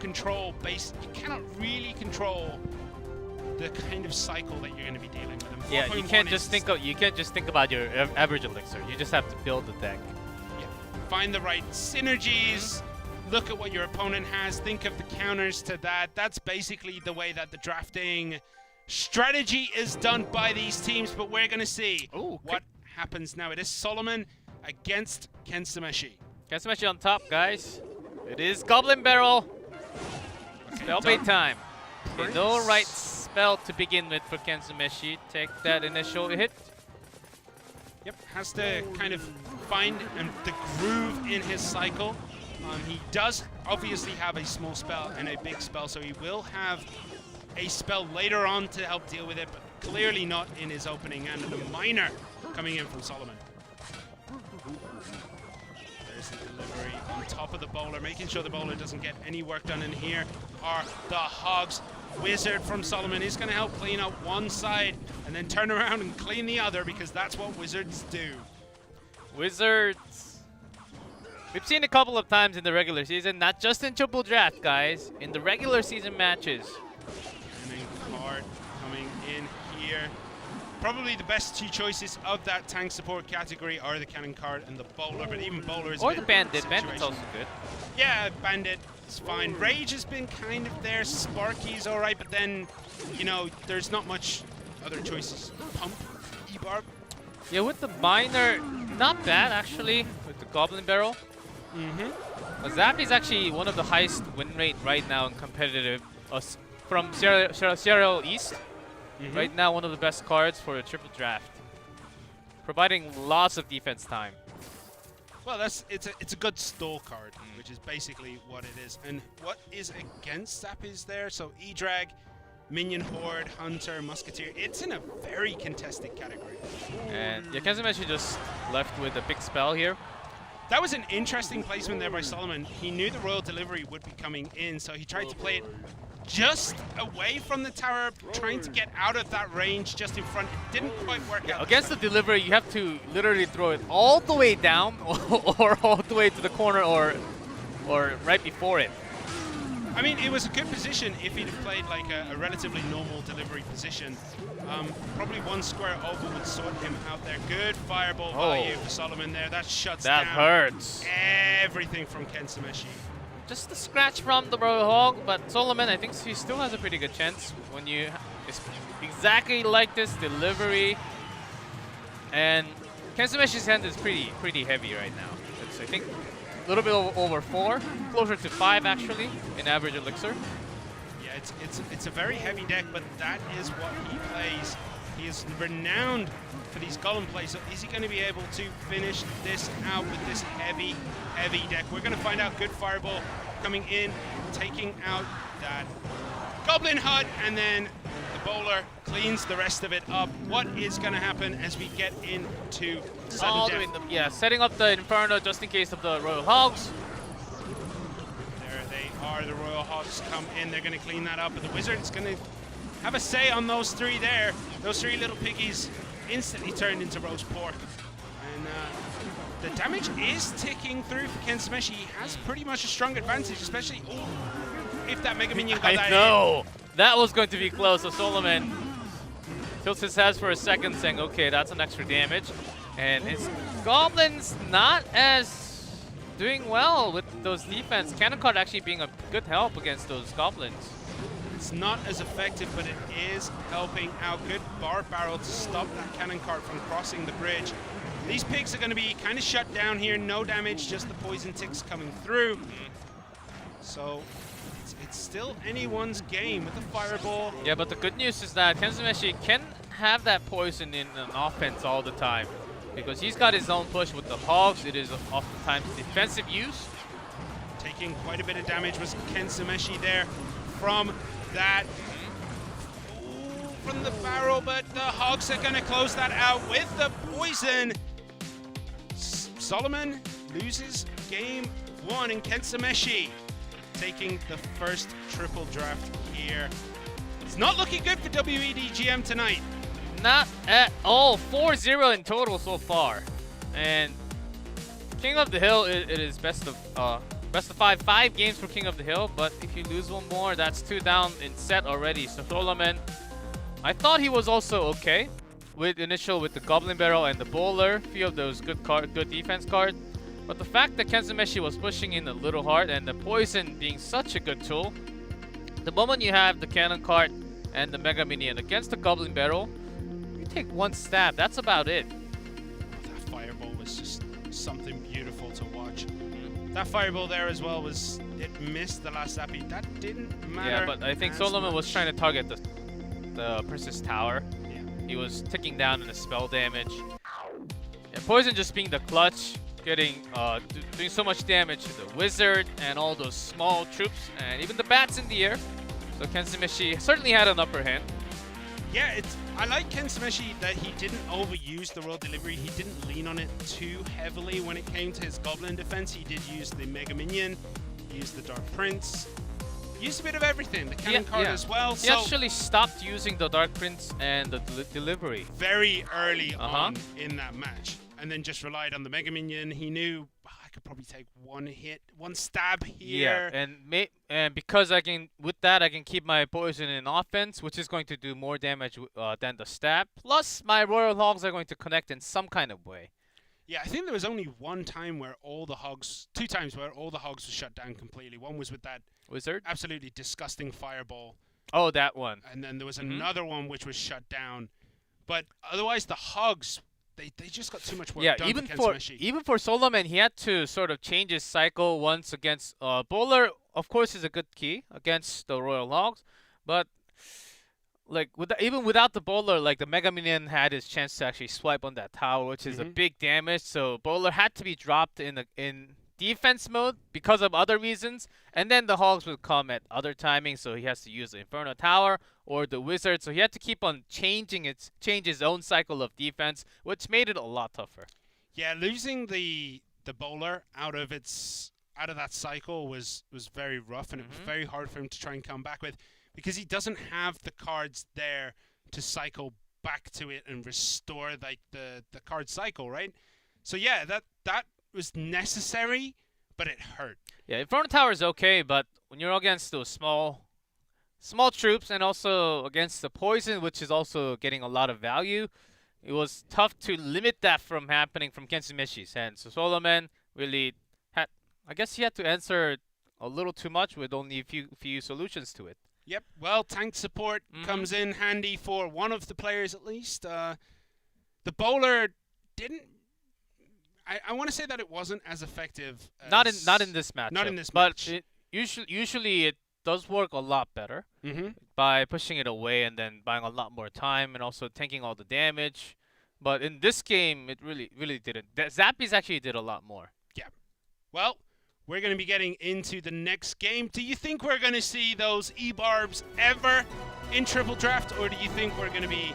really control the kind of cycle that you're going to be dealing with. And Yeah, you can't just think about your average elixir. You just have to build the deck. Yeah, find the right synergies. Look at what your opponent has. Think of the counters to that. That's basically the way that the drafting strategy is done by these teams. But we're going to see what happens now. It is Solomon against Kensumeshi. Kensumeshi on top, guys. It is Goblin Barrel. Spellbait time. Okay, no right spell to begin with for Kensumeshi. Take that initial hit. Yep, has to kind of find the groove in his cycle. He does obviously have a small spell and a big spell, so he will have a spell later on to help deal with it, but clearly not in his opening. And the minor coming in from Solomon. There's the delivery on top of the bowler, making sure the bowler doesn't get any work done. And here are the Hogs. Wizard from Solomon is going to help clean up one side and then turn around and clean the other, because that's what Wizards do. Wizards. We've seen a couple of times in the regular season, not just in triple draft, guys. In the regular season matches. And then card coming in here. Probably the best 2 choices of that tank support category are the cannon card and the bowler, but even bowler is or a the bit bandit. Bandit's also good. Yeah, bandit is fine. Rage has been kind of there. Sparky's all right, but then, you know, there's not much other choices. Pump, E-Barb. Yeah, with the minor, not bad actually with the Goblin Barrel. Zap is actually one of the highest win rate right now in competitive from Serial East. Right now, one of the best cards for a triple draft, providing lots of defense time. Well, it's a good stall card, which is basically what it is. And what is against Zap is there? So E-Drag, Minion Horde, Hunter, Musketeer. It's in a very contested category. And yeah, Kensumeshi just left with a big spell here. That was an interesting placement there by Solomon. He knew the Royal Delivery would be coming in, so he tried to play it just away from the tower, trying to get out of that range just in front. It didn't quite work out. Against the Delivery, you have to literally throw it all the way down or all the way to the corner or right before it. I mean, it was a good position if he'd played like a relatively normal delivery position. Probably one square over would sort him out there. Good fireball value for Solomon there. That shuts down. That hurts. Everything from Kensumeshi. Just a scratch from the Royal Hog, but Solomon, I think he still has a pretty good chance when you exactly like this delivery. And Kensumeshi's hand is pretty heavy right now. It's, I think, a little bit over 4, closer to 5 actually in average elixir. Yeah, it's a very heavy deck, but that is what he plays. He is renowned for these golem plays, so is he going to be able to finish this out with this heavy, heavy deck? We're going to find out. Good fireball coming in, taking out that goblin hut, and then the bowler cleans the rest of it up. What is going to happen as we get into sudden death? Yeah, setting up the Inferno just in case of the Royal Hogs. There they are. The Royal Hogs come in. They're going to clean that up, but the Wizard's going to have a say on those three there. Those three little piggies instantly turned into roast pork. And the damage is ticking through for Kensumeshi. He has pretty much a strong advantage, especially if that Mega Minion got that I know. That was going to be close. So Solomon tilts his head for a second, saying, okay, that's an extra damage. And his Goblins not as doing well with those defense. Cannon Cart actually being a good help against those Goblins. It's not as effective, but it is helping out. Good bar barrel to stop that cannon cart from crossing the bridge. These pigs are going to be kind of shut down here. No damage, just the poison ticks coming through. So it's still anyone's game with the fireball. Yeah, but the good news is that Kensumeshi can have that poison in an offense all the time, because he's got his own push with the Hogs. It is oftentimes defensive use. Taking quite a bit of damage was Kensumeshi there from that. Ooh, from the barrel, but the Hogs are going to close that out with the poison. Solomon loses game 1, and Kensumeshi taking the first triple draft here. It's not looking good for WEDGM tonight. Not at all. 4-0 in total so far. And King of the Hill, it is best of 5 games for King of the Hill, but if you lose one more, that's 2 down in set already. So Solomon, I thought he was also okay with the Goblin Barrel and the Bowler, few of those good defense cards. But the fact that Kensumeshi was pushing in a little hard and the Poison being such a good tool, the moment you have the Cannon Cart and the Mega Minion against the Goblin Barrel, you take one stab, that's about it. That fireball was just something beautiful to watch. That fireball there as well it missed the last zappy. That didn't matter. Yeah, but I think Solomon was trying to target the Princess Tower. Yeah. He was ticking down in the spell damage. Yeah, Poison just being the clutch, getting doing so much damage to the Wizard and all those small troops and even the bats in the air. So Kensumeshi certainly had an upper hand. Yeah, I like Kensumeshi that he didn't overuse the Royal Delivery. He didn't lean on it too heavily when it came to his Goblin defense. He did use the Mega Minion, he used the Dark Prince, used a bit of everything, the Cannon Cart as well. He actually stopped using the Dark Prince and the delivery very early on in that match, and then just relied on the Mega Minion. He knew I could probably take one hit, one stab here. Yeah, and because I can keep my Poison in offense, which is going to do more damage than the stab. Plus, my Royal Hogs are going to connect in some kind of way. Yeah, I think there was only two times where all the Hogs were shut down completely. One was with that Wizard, absolutely disgusting fireball. Oh, that one. And then there was another one which was shut down. But otherwise, the Hogs, they just got too much work done. Even for Solomon, he had to sort of change his cycle once against Bowler. Of course, is a good key against the Royal Hogs, but like even without the Bowler, like the Mega Minion had his chance to actually swipe on that tower, which is a big damage. So Bowler had to be dropped in defense mode because of other reasons, and then the Hogs would come at other timings, so he has to use the Inferno Tower or the Wizard. So he had to keep on change his own cycle of defense, which made it a lot tougher. Yeah, losing the Bowler out of that cycle was very rough, and it was very hard for him to try and come back with, because he doesn't have the cards there to cycle back to it and restore like the card cycle, right? So yeah, that was necessary, but it hurt. Yeah, Inferno Tower is okay, but when you're against those small troops and also against the Poison, which is also getting a lot of value, it was tough to limit that from happening from Kensumeshi's hand. So Solomon really had, I guess he had to answer a little too much with only a few solutions to it. Yep. Well, tank support comes in handy for one of the players at least. The Bowler didn't. I want to say that it wasn't as effective. Not in this match. Not in this match. But usually does work a lot better Mm-hmm. by pushing it away and then buying a lot more time and also tanking all the damage. But in this game, it really didn't. Zappies actually did a lot more. Well, we're going to be getting into the next game. Do you think we're going to see those E-Barbs ever in Triple Draft, or do you think we're going to be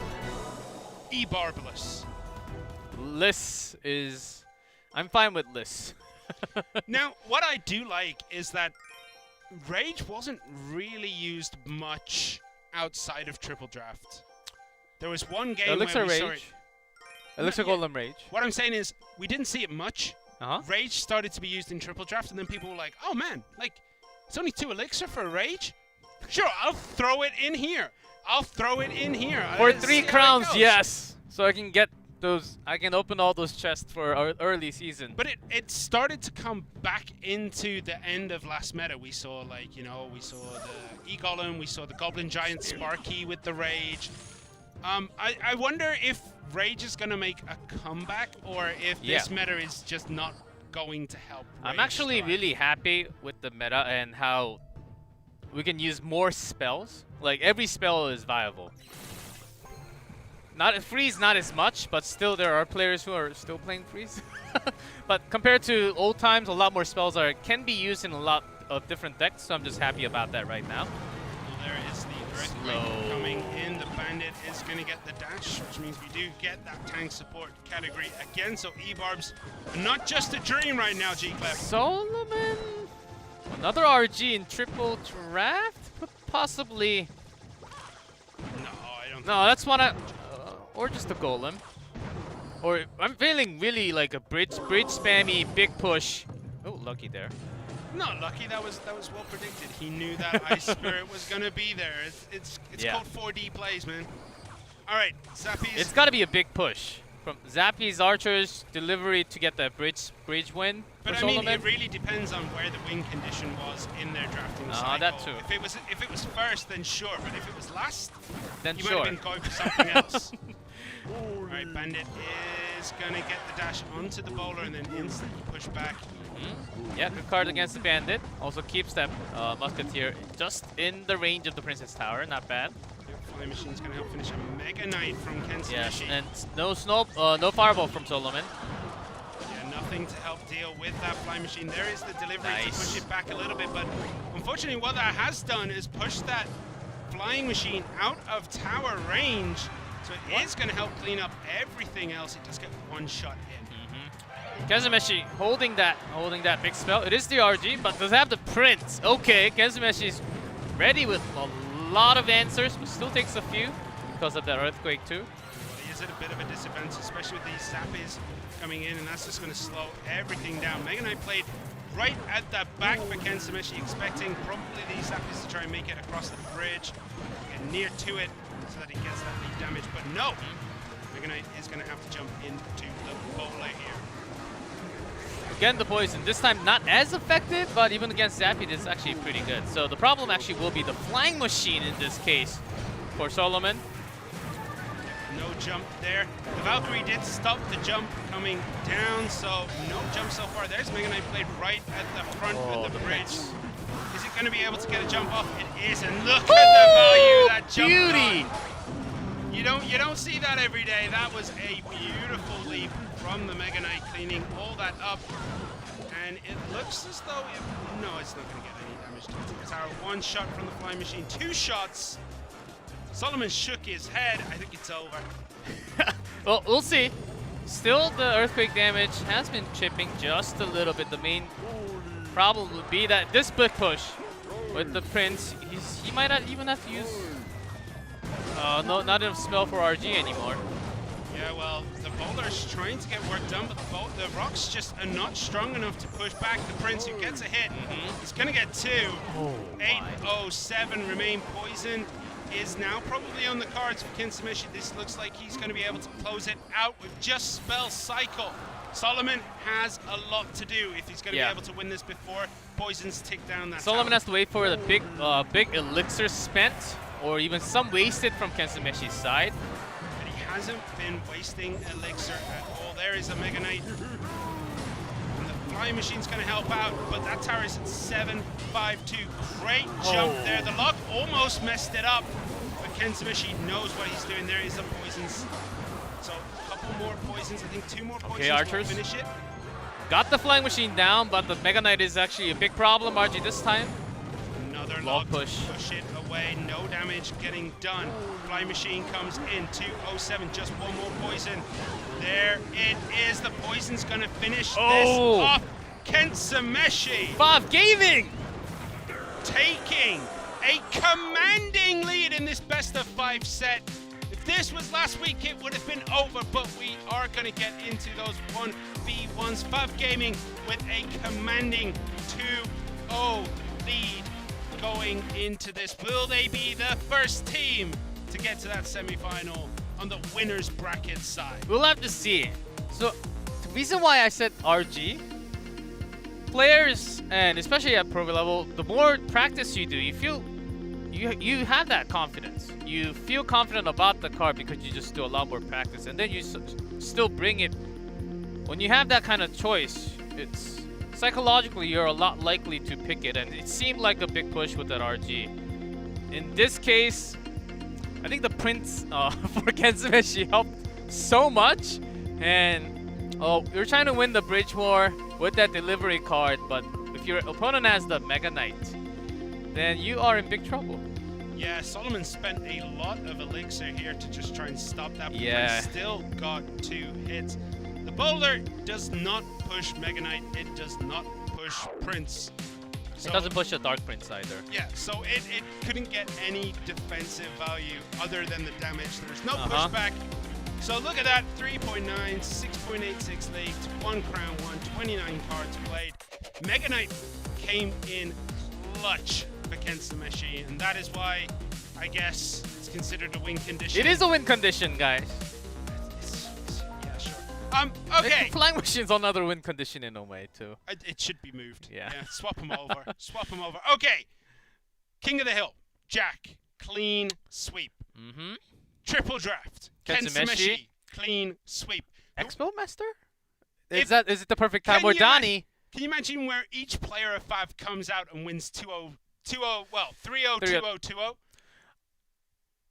E-Barbless? Liss is... I'm fine with Liss. Now, what I do like is that Rage wasn't really used much outside of Triple Draft. There was one game Elixir where we saw it. Rage. Elixir Golem Rage. What I'm saying is, we didn't see it much. Uh-huh. Rage started to be used in Triple Draft, and then people were like, oh man, like, it's only 2 Elixir for a Rage? Sure, I'll throw it in here. I'll throw it in here. For Let's 3 see how it crowns, goes." yes! So I can get those, I can open all those chests for our early season. But it started to come back into the end of last meta. We saw, like, you know, we saw the E-Golem, we saw the Goblin Giant Sparky with the Rage. I wonder if Rage is going to make a comeback, or if this meta is just not going to help Rage I'm actually thrive. really happy with the meta and how we can use more spells. Like, every spell is viable. Freeze not as much, but still there are players who are still playing Freeze. But compared to old times, a lot more spells can be used in a lot of different decks, so I'm just happy about that right now. Well, there is the Earthquake coming in. The Bandit is going to get the dash, which means we do get that tank support category again. So E-Barbs are not just a dream right now, G-Clef. Solomon, another RG in Triple Draft? Possibly. No, I don't. No, that's one. Or just a Golem. Or I'm feeling really like a bridge spammy big push. Oh, lucky there. Not lucky. That was well predicted. He knew that Ice Spirit was going to be there. It's called 4D plays, man. All right, Zappies. It's got to be a big push from Zappies Archers delivery to get the bridge win. But for I mean, Solomon. it really depends on where the win condition was in their drafting cycle. that too. If it was first, then sure. But if it was last, Then you sure. might have been going for something else. All right, Bandit is gonna get the dash onto the bowler and then instantly push back. Yeah, good card against the Bandit. Also keeps that Musketeer just in the range of the Princess Tower. Not bad. Flying Machine's gonna help finish a Mega Knight from Ken's Yes, Machine. and no Fireball from Solomon. Yeah, nothing to help deal with that Flying Machine. There is the delivery to Nice. push it back a little bit, but unfortunately what that has done is push that Flying Machine out of tower range. So it is going to help clean up everything else. It does get one shot in. Kenzumeshi holding that big spell. It is the RG, but does have the Prince. Okay, Kenzumeshi's ready with a lot of answers, but still takes a few because of that Earthquake too. Well, he is at a bit of a disadvantage, especially with these Zappies coming in, and that's just going to slow everything down. Mega Knight played right at the back for Kenzumeshi, expecting probably these Zappies to try and make it across the bridge, get near to it, so that he gets that lead damage, but no! Mega Knight is going to have to jump into the bowler here. Again, the poison. This time not as effective, but even against Zappy, this is actually pretty good. So the problem actually will be the Flying Machine in this case for Solomon. No jump there. The Valkyrie did stop the jump coming down, so no jump so far. There's Mega Knight played right at the front with the bridge. Is it going to be able to get a jump off? It is, and look at the value of that jump. Beauty! You don't see that every day. That was a beautiful leap from the Mega Knight, cleaning all that up. And it looks as though no, it's not going to get any damage to it. It's our one shot from the Flying Machine. 2 shots. Solomon shook his head. I think it's over. Well, we'll see. Still, the Earthquake damage has been chipping just a little bit. The main problem would be that this big push with the Prince, he might not even have to use no, not enough spell for RG anymore. Yeah, well, the bowler's trying to get work done, but the rocks just are not strong enough to push back the Prince, who gets a hit. He's going to get 2. 807 remain poisoned. Is now probably on the cards for Kenzumeshi. This looks like he's going to be able to close it out with just spell cycle. Solomon has a lot to do if he's going to be able to win this before poisons tick down that Solomon tower. has to wait for the big elixir spent, or even some wasted from Kenzumeshi's side. But he hasn't been wasting elixir at all. There is a Mega Knight. And the Flying Machine's going to help out, but that tower is at 752. Great jump there. The lock almost messed it up, but Kenzamashi knows what he's doing. There is some poisons. So a couple more poisons. I think 2 more poisons will Archers. finish it. Got the Flying Machine down, but the Mega Knight is actually a big problem, RG, this time. Another Log log push. push it away. No damage getting done. Flying Machine comes in 207. Just 1 more poison. There it is. The poison's gonna finish this off. Kenzamashi 5 gaming! taking a commanding lead in this best of 5 set. If this was last week, it would have been over, but we are going to get into those 1v1s. Fav Gaming with a commanding 2-0 lead going into this. Will they be the first team to get to that semi-final on the winner's bracket side? We'll have to see. So, the reason why I said RG, players, and especially at pro level, the more practice you do, you feel you have that confidence. You feel confident about the card because you just do a lot more practice, and then you still bring it. When you have that kind of choice, it's psychologically you're a lot likely to pick it, and it seemed like a big push with that RG. In this case, I think the Prince for Kenzamashi helped so much, and you're trying to win the bridge war with that delivery card, but if your opponent has the Mega Knight, then you are in big trouble. Yeah, Solomon spent a lot of elixir here to just try and stop that. Yeah. But still got 2 hits. The bowler does not push Mega Knight. It does not push Prince. So, It doesn't push the Dark Prince either. yeah, so it couldn't get any defensive value other than the damage. There's no pushback. So look at that, 3.9, 6.86 leagues, 1 crown won, 29 cards played. Mega Knight came in clutch for Kenzamashi, and that is why I guess it's considered a win condition. It is a win condition, guys. Yeah, sure. Okay. Flying Machine's another win condition in a way, too. It should be moved. Yeah. Swap them over. Swap them over. Okay. King of the Hill. Jack. Clean sweep. Mm-hmm. Triple draft. Kenzamashi. Clean sweep. Expo Master? If- Is it the perfect time where Donnie? Can you imagine where each player of 5 comes out and wins 2-0, 2-0, well, 3-0, 2-0, 2-0?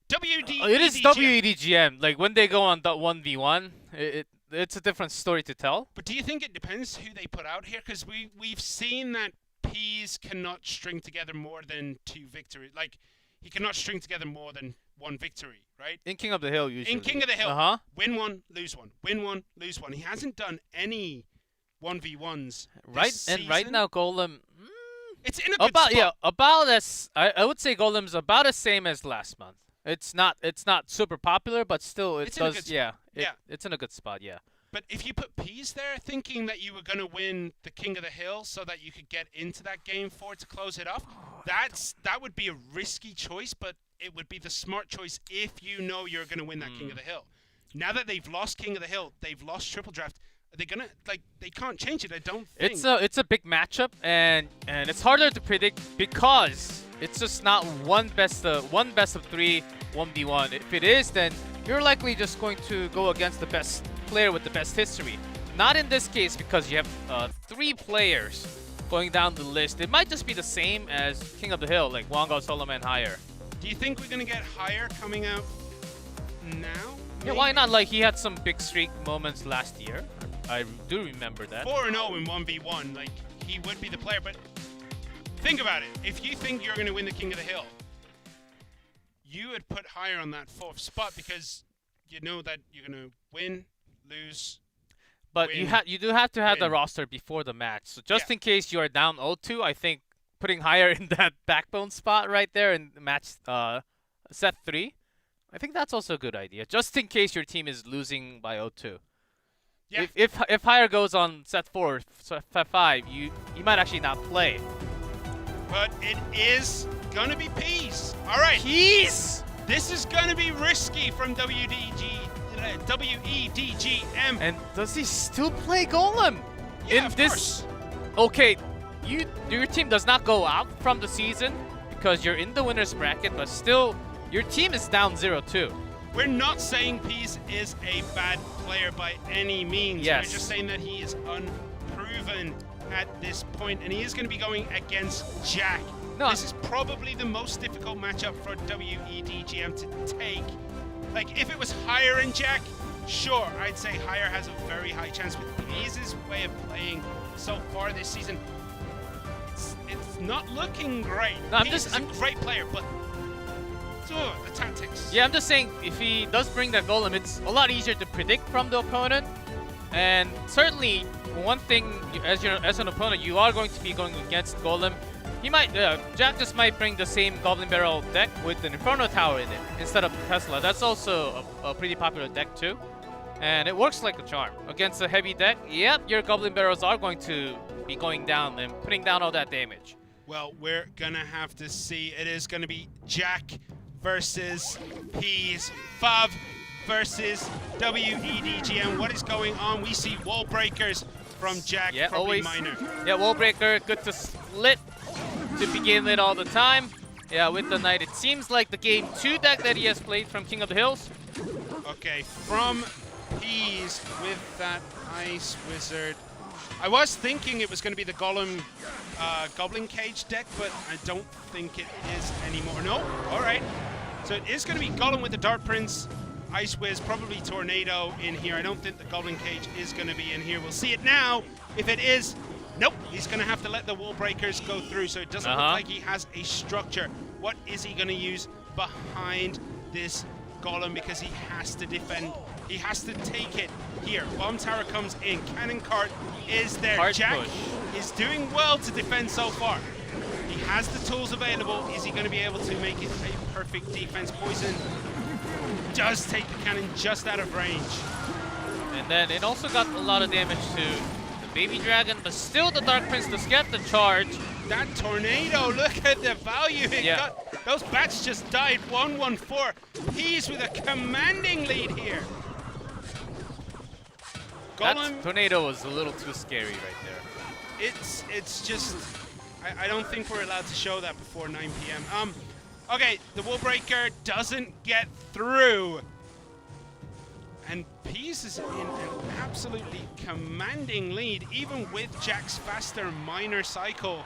WD. It is WEDGM. Like when they go on the 1v1, it's a different story to tell. But do you think it depends who they put out here? Because we've seen that Peas cannot string together more than 2 victories. Like, he cannot string together more than 1 victory, right? In King of the Hill, usually. In King of the Hill, Uh-huh. win 1, lose 1. Win 1, lose 1. He hasn't done any 1v1s Right, this and right season. now Golem. It's in a good spot. About as I would say Golem's about the same as last month. It's not super popular, but still It's in a good spot. It's in a good spot, yeah. But if you put Peas there, thinking that you were going to win the King of the Hill so that you could get into that game 4 to close it off, that would be a risky choice, but it would be the smart choice if you know you're going to win that King of the Hill. Now that they've lost King of the Hill, they've lost Triple Draft. Are they gonna they can't change it? I don't think. It's a big matchup, and it's harder to predict because it's just not one best of 3 1v1. If it is, then you're likely just going to go against the best player with the best history. Not in this case because you have 3 players going down the list. It might just be the same as King of the Hill, like Wongo, Solomon, Higher. Do you think we're gonna get Higher coming out now? Yeah, why not? Like he had some big streak moments last year. I do remember that. 4-0 in 1v1, like he would be the player. But think about it. If you think you're gonna win the King of the Hill, you would put Higher on that 4th spot because you know that you're gonna win, lose. But win, you do have to have the win. roster before the match. So just Yeah. in case you are down 0-2, I think putting Higher in that backbone spot right there in match set 3, I think that's also a good idea. Just in case your team is losing by 0-2. Yeah. If Higher goes on set 4, set 5, you might actually not play. But it is gonna be Peas. All right. Peas. This is gonna be risky from WEDGM. And does he still play Golem? Yeah, in of this course. Okay, your team does not go out from the season because you're in the winner's bracket, but still your team is down 0-2. We're not saying Peas is a bad player by any means. Yes. We're just saying that he is unproven at this point, and he is going to be going against Jack. No. This is probably the most difficult matchup for WEDGM to take. Like, if it was Higher and Jack, sure, I'd say Higher has a very high chance. With Peas' way of playing so far this season, it's not looking great. No, I'm Peas is a great player, but the tactics. Yeah, I'm just saying, if he does bring that golem, it's a lot easier to predict from the opponent. And certainly, one thing, as an opponent, you are going to be going against golem. He might, Jack just might bring the same Goblin Barrel deck with an Inferno Tower in it instead of Tesla. That's also a pretty popular deck too. And it works like a charm. Against a heavy deck, yep, your Goblin Barrels are going to be going down and putting down all that damage. Well, we're gonna have to see. It is gonna be Jack versus Peas. Fav versus WEDGM. What is going on? We see wall breakers from Jack, yeah, probably always. minor. Yeah, wall breaker, good to split, to begin it all the time. Yeah, with the Knight, it seems like the game 2 deck that he has played from King of the Hills. Okay, from Peas with that Ice Wizard. I was thinking it was going to be the Golem Goblin Cage deck, but I don't think it is anymore. No, all right. So it is going to be Golem with the Dart Prince, Ice Wiz, probably Tornado in here. I don't think the Goblin Cage is going to be in here. We'll see it now. If it is, nope, he's going to have to let the wall breakers go through, so it doesn't look like he has a structure. What is he going to use behind this Golem? Because he has to defend. He has to take it here. Bomb Tower comes in. Cannon Cart is there. Hard Jack push. is doing well to defend so far. He has the tools available. Is he going to be able to make it a perfect defense? Poison does take the cannon just out of range. And then it also got a lot of damage to the Baby Dragon, but still the Dark Prince does get the charge. That Tornado, look at the value it got. Those bats just died. 1-1-4. Peas with a commanding lead here. That Golem, Tornado was a little too scary right there. it's just, I don't think we're allowed to show that before 9 p.m. Okay, the wall breaker doesn't get through. And Peas is in an absolutely commanding lead, even with Jack's faster minor cycle.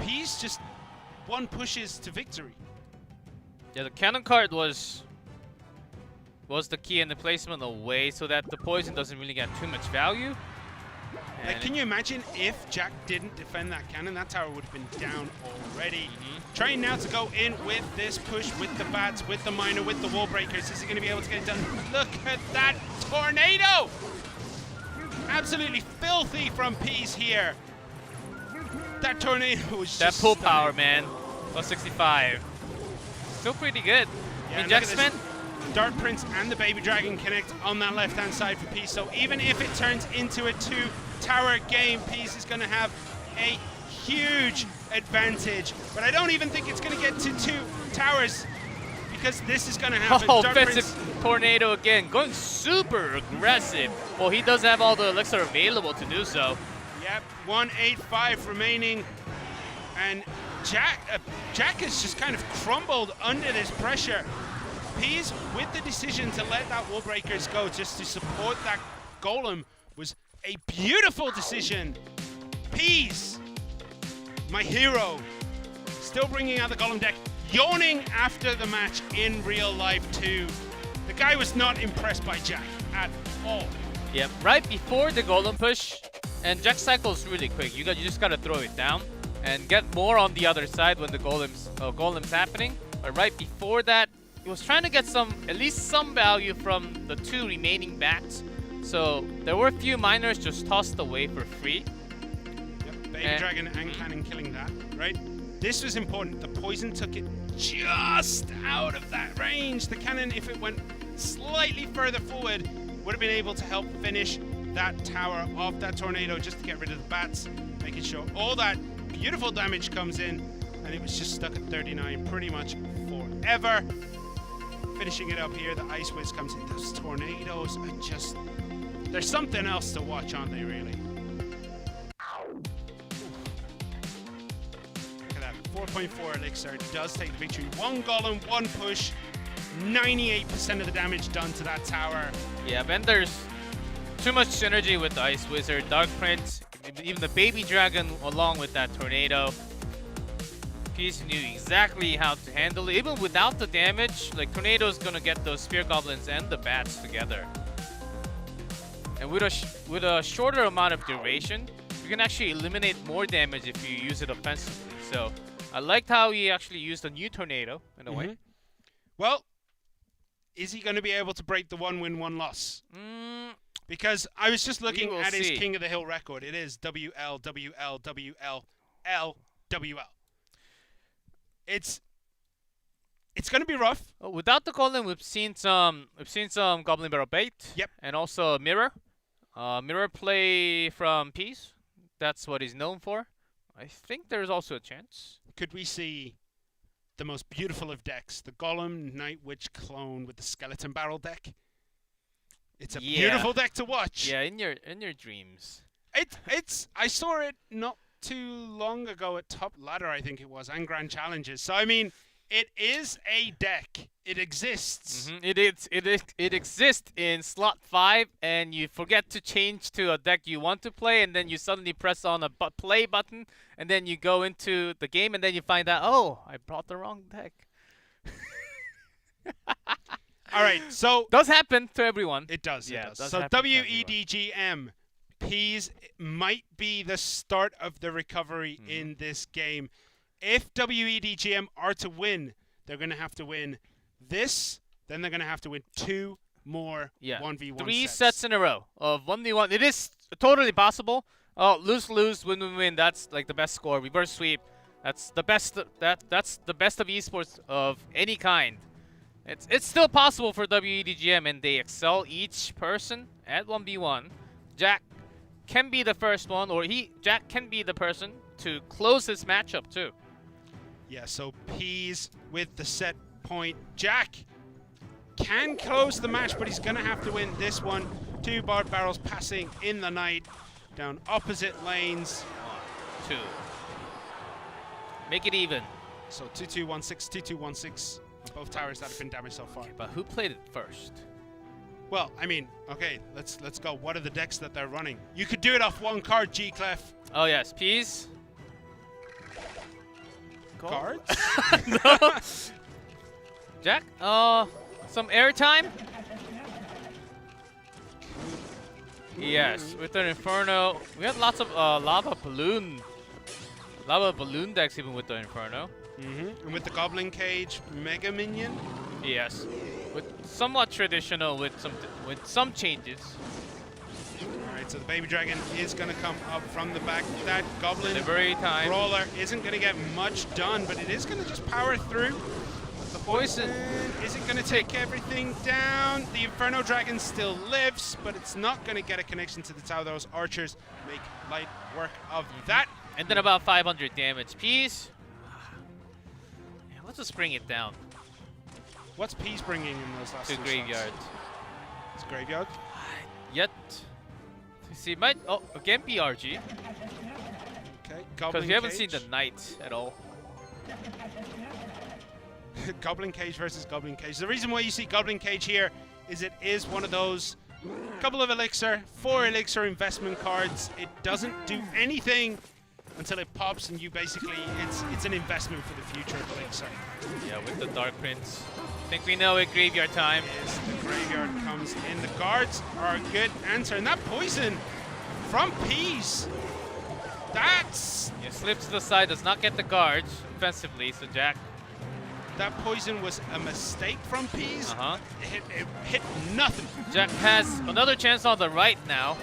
Peas just one pushes to victory. Yeah, the cannon card was the key in the placement away so that the poison doesn't really get too much value. Like, can you imagine if Jack didn't defend that cannon? That tower would have been down already. Trying now to go in with this push, with the bats, with the miner, with the wall breakers. Is he going to be able to get it done? Look at that Tornado! Absolutely filthy from Peas here. That Tornado was that just pull stunning. power, man. Plus 65. Still pretty good. Yeah, I mean, look Jack's at spin. this. Dart Prince and the Baby Dragon connect on that left-hand side for Peas. So even if it turns into a 2-tower game, Peas is going to have a huge advantage. But I don't even think it's going to get to 2 towers because this is going to happen. Oh, Dart offensive Prince, Tornado again, going super aggressive. Well, he does have all the elixir available to do so. yep, 185 remaining. And Jack has just kind of crumbled under this pressure. Peas, with the decision to let that wall breakers go just to support that golem, was a beautiful decision. Peas, my hero, still bringing out the golem deck, yawning after the match in real life too. The guy was not impressed by Jack at all. Yep, right before the golem push, and Jack's cycle is really quick. You just gotta throw it down and get more on the other side when the golem's happening. But right before that, he was trying to get at least some value from the 2 remaining bats. So there were a few miners just tossed away for free. Yep, Baby Dragon and Cannon killing that, right? This was important. The poison took it just out of that range. The cannon, if it went slightly further forward, would have been able to help finish that tower off that Tornado just to get rid of the bats, making sure all that beautiful damage comes in, and it was just stuck at 39 pretty much forever. Finishing it up here, the Ice Wiz comes in. Those Tornadoes are just, there's something else to watch, aren't they, really? Look at that, 4.4 elixir does take the victory. 1 golem, 1 push, 98% of the damage done to that tower. Yeah, and there's too much synergy with the Ice Wizard. Dark Prince, even the baby dragon along with that tornado. Peace knew exactly how to handle it. Even without the damage, like Tornado's gonna get those spear goblins and the bats together. And with a shorter amount of duration, you can actually eliminate more damage if you use it offensively. So I liked how he actually used a new tornado in a way. Well, is he going to be able to break the 1-win, 1-loss? Because I was just looking at his King of the Hill record. It is WL, WL, WL, L, WL. It's going to be rough. Without the golem, we've seen some goblin barrel bait. Yep. And also mirror. Mirror play from Peace. That's what he's known for. I think there's also a chance. Could we see the most beautiful of decks, the Golem Night Witch clone with the skeleton barrel deck? It's a beautiful deck to watch. Yeah, in your dreams. I saw it not too long ago at Top Ladder, I think it was, and Grand Challenges. So I mean, it is a deck. It exists. It exists in slot 5, and you forget to change to a deck you want to play, and then you suddenly press on a play button, and then you go into the game, and then you find out, oh, I brought the wrong deck. All right, so does happen to everyone. It does. Yeah, it does. does So happen to WEDGM, Peas might be the start of the recovery in this game. If WEDGM are to win, they're going to have to win this, then they're going to have to win 2 more 1v1 3 sets in a row of 1v1. It is totally possible. Oh, lose, win. That's like the best score. Reverse sweep. That's the best. That's the best of esports of any kind. It's still possible for WEDGM, and they excel each person at 1v1. Jack can be the first one, or Jack can be the person to close this matchup too. Yeah, so Peas with the set point. Jack can close the match, but he's going to have to win this one. 2 barbed barrels passing in the night down opposite lanes. 1, 2. Make it even. So 2-2-1-6, 2-2-1-6 on both towers that have been damaged so far. Okay, but who played it first? Well, I mean, okay, let's go. What are the decks that they're running? You could do it off 1 card, G-Clef. Oh yes, Peas. Cards? No. Jack? Some airtime? Yes, with an Inferno. We had lots of lava balloon decks even with the Inferno. And with the Goblin Cage Mega Minion? Yes. With somewhat traditional with some changes. Alright, so the Baby Dragon is going to come up from the back. That Goblin Delivery time. Brawler isn't going to get much done, but it is going to just power through. The Poison isn't going to take everything down. The Inferno Dragon still lives, but it's not going to get a connection to the tower. Those archers make light work of that. And then about 500 damage. Peas. Yeah, let's just bring it down. What's Peas bringing in those last 2 to graveyard. shots? It's graveyard. Yet. See, might again be RG. Okay, Because we haven't seen the knight at all. Goblin Cage versus Goblin Cage. The reason why you see Goblin Cage here is it is one of those couple of elixir, 4 elixir investment cards. It doesn't do anything until it pops, and you basically it's an investment for the future of elixir. Yeah, with the Dark Prince. I think we know it. Graveyard time. Yes, the graveyard comes in. The guards are a good answer, and that poison from Peas. That's Slip to the side, does not get the guards offensively, so Jack. That poison was a mistake from Peas. It hit nothing. Jack has another chance on the right now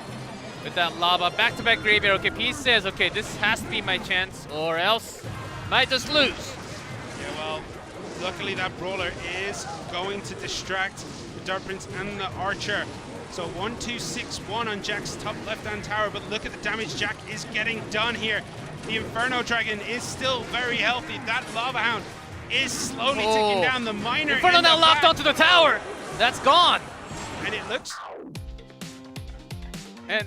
with that lava. Back-to-back graveyard. Okay, Peas says, okay, this has to be my chance, or else might just lose. Yeah, well, luckily that brawler is going to distract the Dark Prince and the Archer. So 1-2-6-1 on Jack's top left-hand tower, but look at the damage Jack is getting done here. The Inferno Dragon is still very healthy. That Lava Hound is slowly ticking down. The Miner Inferno now locked onto the tower. That's gone. And it looks... And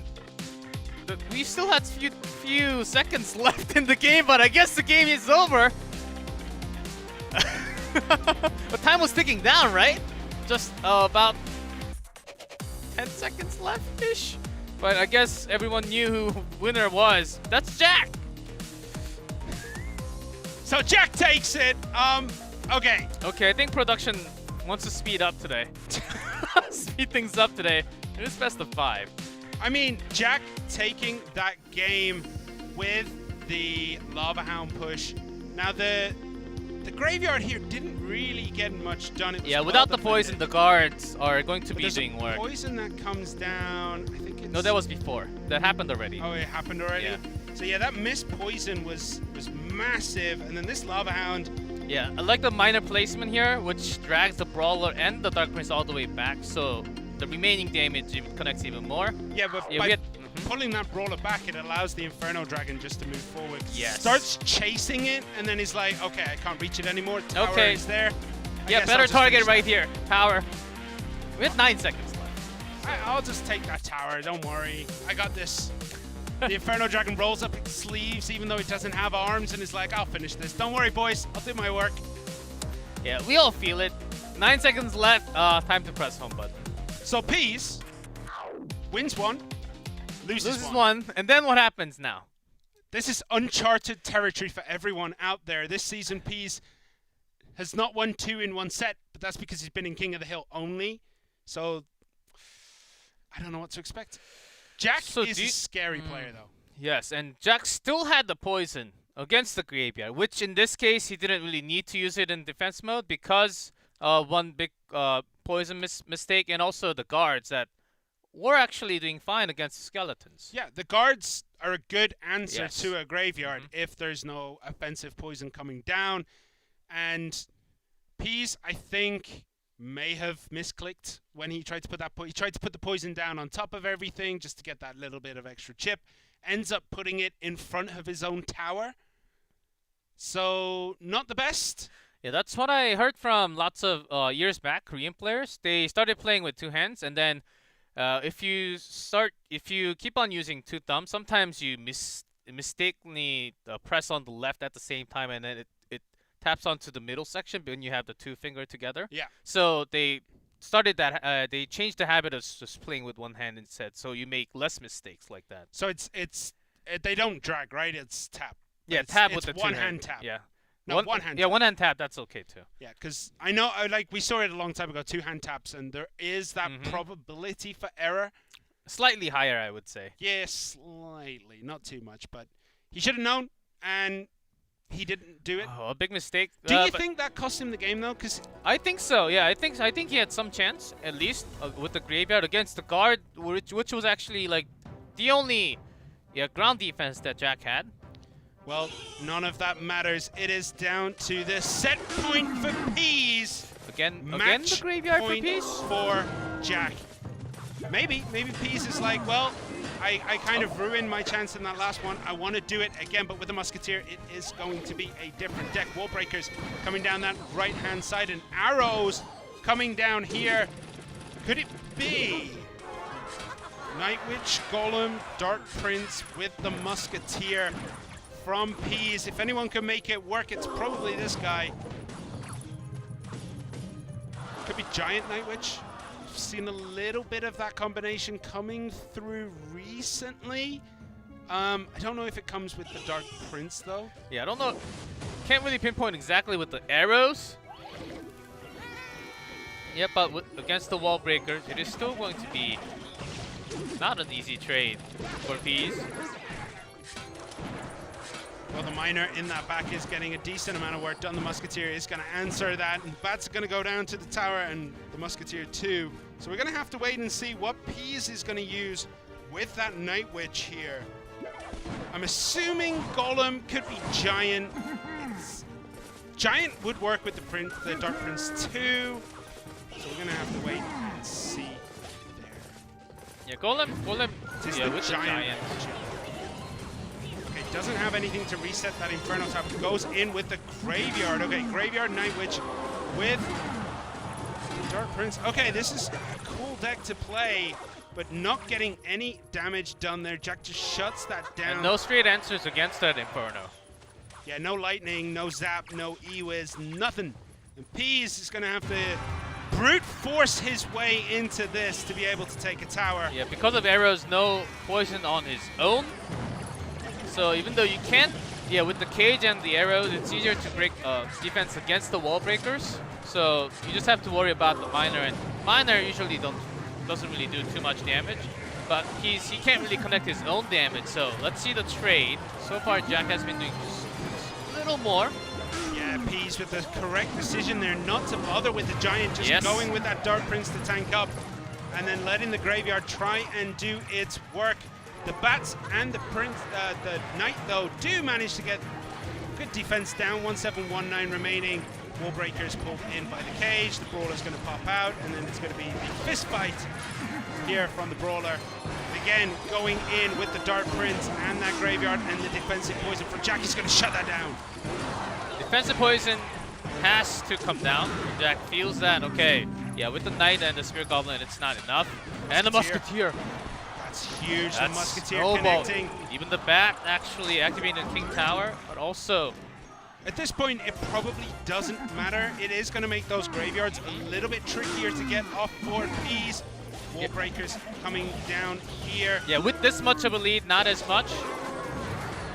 we still had few seconds left in the game, but I guess the game is over. But time was ticking down, right? Just about 10 seconds left-ish. But I guess everyone knew who winner was. That's Jack. So Jack takes it. Okay. Okay, I think production wants to speed up today. Speed things up today. It is best of 5. I mean, Jack taking that game with the Lava Hound push. Now the graveyard here didn't really get much done. It was Yeah, well without the defended. poison, the guards are going to But be there's doing a work. poison that comes down. I think it's... No, that was before. That happened already. Oh, it happened already? Yeah. So yeah, that missed poison was massive, and then this Lava Hound... Yeah, I like the minor placement here, which drags the Brawler and the Dark Prince all the way back, so the remaining damage connects even more. Yeah, but Yeah, by we had- pulling that Brawler back, it allows the Inferno Dragon just to move forward. Yes. Starts chasing it, and then he's like, okay, I can't reach it anymore. Tower Okay. is there. I Yeah, guess better I'll just target finish right that. here. Power. We have 9 seconds left. I'll just take that tower, don't worry. I got this. The Inferno Dragon rolls up its sleeves, even though it doesn't have arms, and is like, I'll finish this. Don't worry, boys. I'll do my work. Yeah, we all feel it. 9 seconds left. Time to press home button. So Peas wins one, loses one. And then what happens now? This is uncharted territory for everyone out there. This season, Peas has not won 2 in one set, but that's because he's been in King of the Hill only. So I don't know what to expect. Jack So is a scary player, though. Yes, and Jack still had the poison against the graveyard, which in this case he didn't really need to use it in defense mode because one big poison mistake, and also the guards that were actually doing fine against the skeletons. Yeah, the guards are a good answer Yes. to a graveyard if there's no offensive poison coming down. And Peas, I think, may have misclicked when he tried to put that he tried to put the poison down on top of everything just to get that little bit of extra chip. Ends up putting it in front of his own tower. So, not the best. Yeah, that's what I heard from lots of years back, Korean players. They started playing with 2 hands, and then if you keep on using 2 thumbs, sometimes you mistakenly press on the left at the same time, and then it taps onto the middle section when you have the 2 finger together. Yeah. So they started that. They changed the habit of just playing with 1 hand instead, so you make less mistakes like that. So they don't drag, right? It's tap. Yeah, It's- tap it's with the 2 one hand. hand tap. Yeah. No, one hand Yeah, tap. 1 hand tap. That's okay too. Yeah, because I know, we saw it a long time ago, 2 hand taps, and there is that probability for error. Slightly higher, I would say. Yeah, slightly, not too much, but he should have known, and he didn't do it. Oh, a big mistake. Do you but think that cost him the game though? Because I think so. Yeah, I think he had some chance at least with the graveyard against the guard, which was actually like the only ground defense that Jack had. well, none of that matters. It is down to the set point for Peas. Again Match the graveyard for point Peace. for Jack. Maybe Peas is like, well, I kind of ruined my chance in that last one. I want to do it again, but with the Musketeer, it is going to be a different deck. Wall breakers coming down that right-hand side, and arrows coming down here. Could it be Night Witch, Golem, Dark Prince with the Musketeer from Peas? If anyone can make it work, it's probably this guy. Could be Giant Night Witch. I've seen a little bit of that combination coming through recently. I don't know if it comes with the Dark Prince though. Yeah, I don't know. Can't really pinpoint exactly with the arrows. Yeah, but against the wall breakers, it is still going to be not an easy trade for Peas. Well, the Miner in that back is getting a decent amount of work done. The Musketeer is going to answer that, and Bat's going to go down to the tower, and the Musketeer too. So we're going to have to wait and see what Peas is going to use with that Night Witch here. I'm assuming Golem could be Giant. Giant would work with the Dark Prince too. So we're going to have to wait and see there. Yeah, Golem, This is yeah, the with Giant. the Giant. Okay, doesn't have anything to reset that Inferno Tap. Goes in with the Graveyard. Okay, Graveyard Night Witch with Dark Prince. Okay, this is a cool deck to play, but not getting any damage done there. Jack just shuts that down. And no straight answers against that Inferno. Yeah, no lightning, no zap, no E-Wiz, nothing. And Peas is going to have to brute force his way into this to be able to take a tower. Yeah, because of arrows, no poison on his own. So even though you can't, yeah, with the cage and the arrows, it's easier to break defense against the wall breakers. So you just have to worry about the miner, and miner usually doesn't really do too much damage. But he can't really connect his own damage. So let's see the trade. So far, Jack has been doing a little more. Yeah, Peas with the correct decision there not to bother with the Giant, just going with that Dark Prince to tank up, and then letting the Graveyard try and do its work. The Bats and the Prince, the Knight though, do manage to get good defense down. 1719 remaining. Wall breakers pulled in by the cage. The Brawler's going to pop out, and then it's going to be the fist fight here from the Brawler. Again, going in with the Dark Prince and that Graveyard, and the defensive poison for Jack. He's going to shut that down. Defensive poison has to come down. Jack feels that, okay, yeah, with the Knight and the Spirit Goblin, it's not enough. And the Musketeer. That's huge. That's the Musketeer snowball. connecting. Even the Bat actually activating the King Tower, but also... At this point, it probably doesn't matter. It is going to make those Graveyards a little bit trickier to get off for Peas. Wall breakers coming down here. Yeah, with this much of a lead, not as much.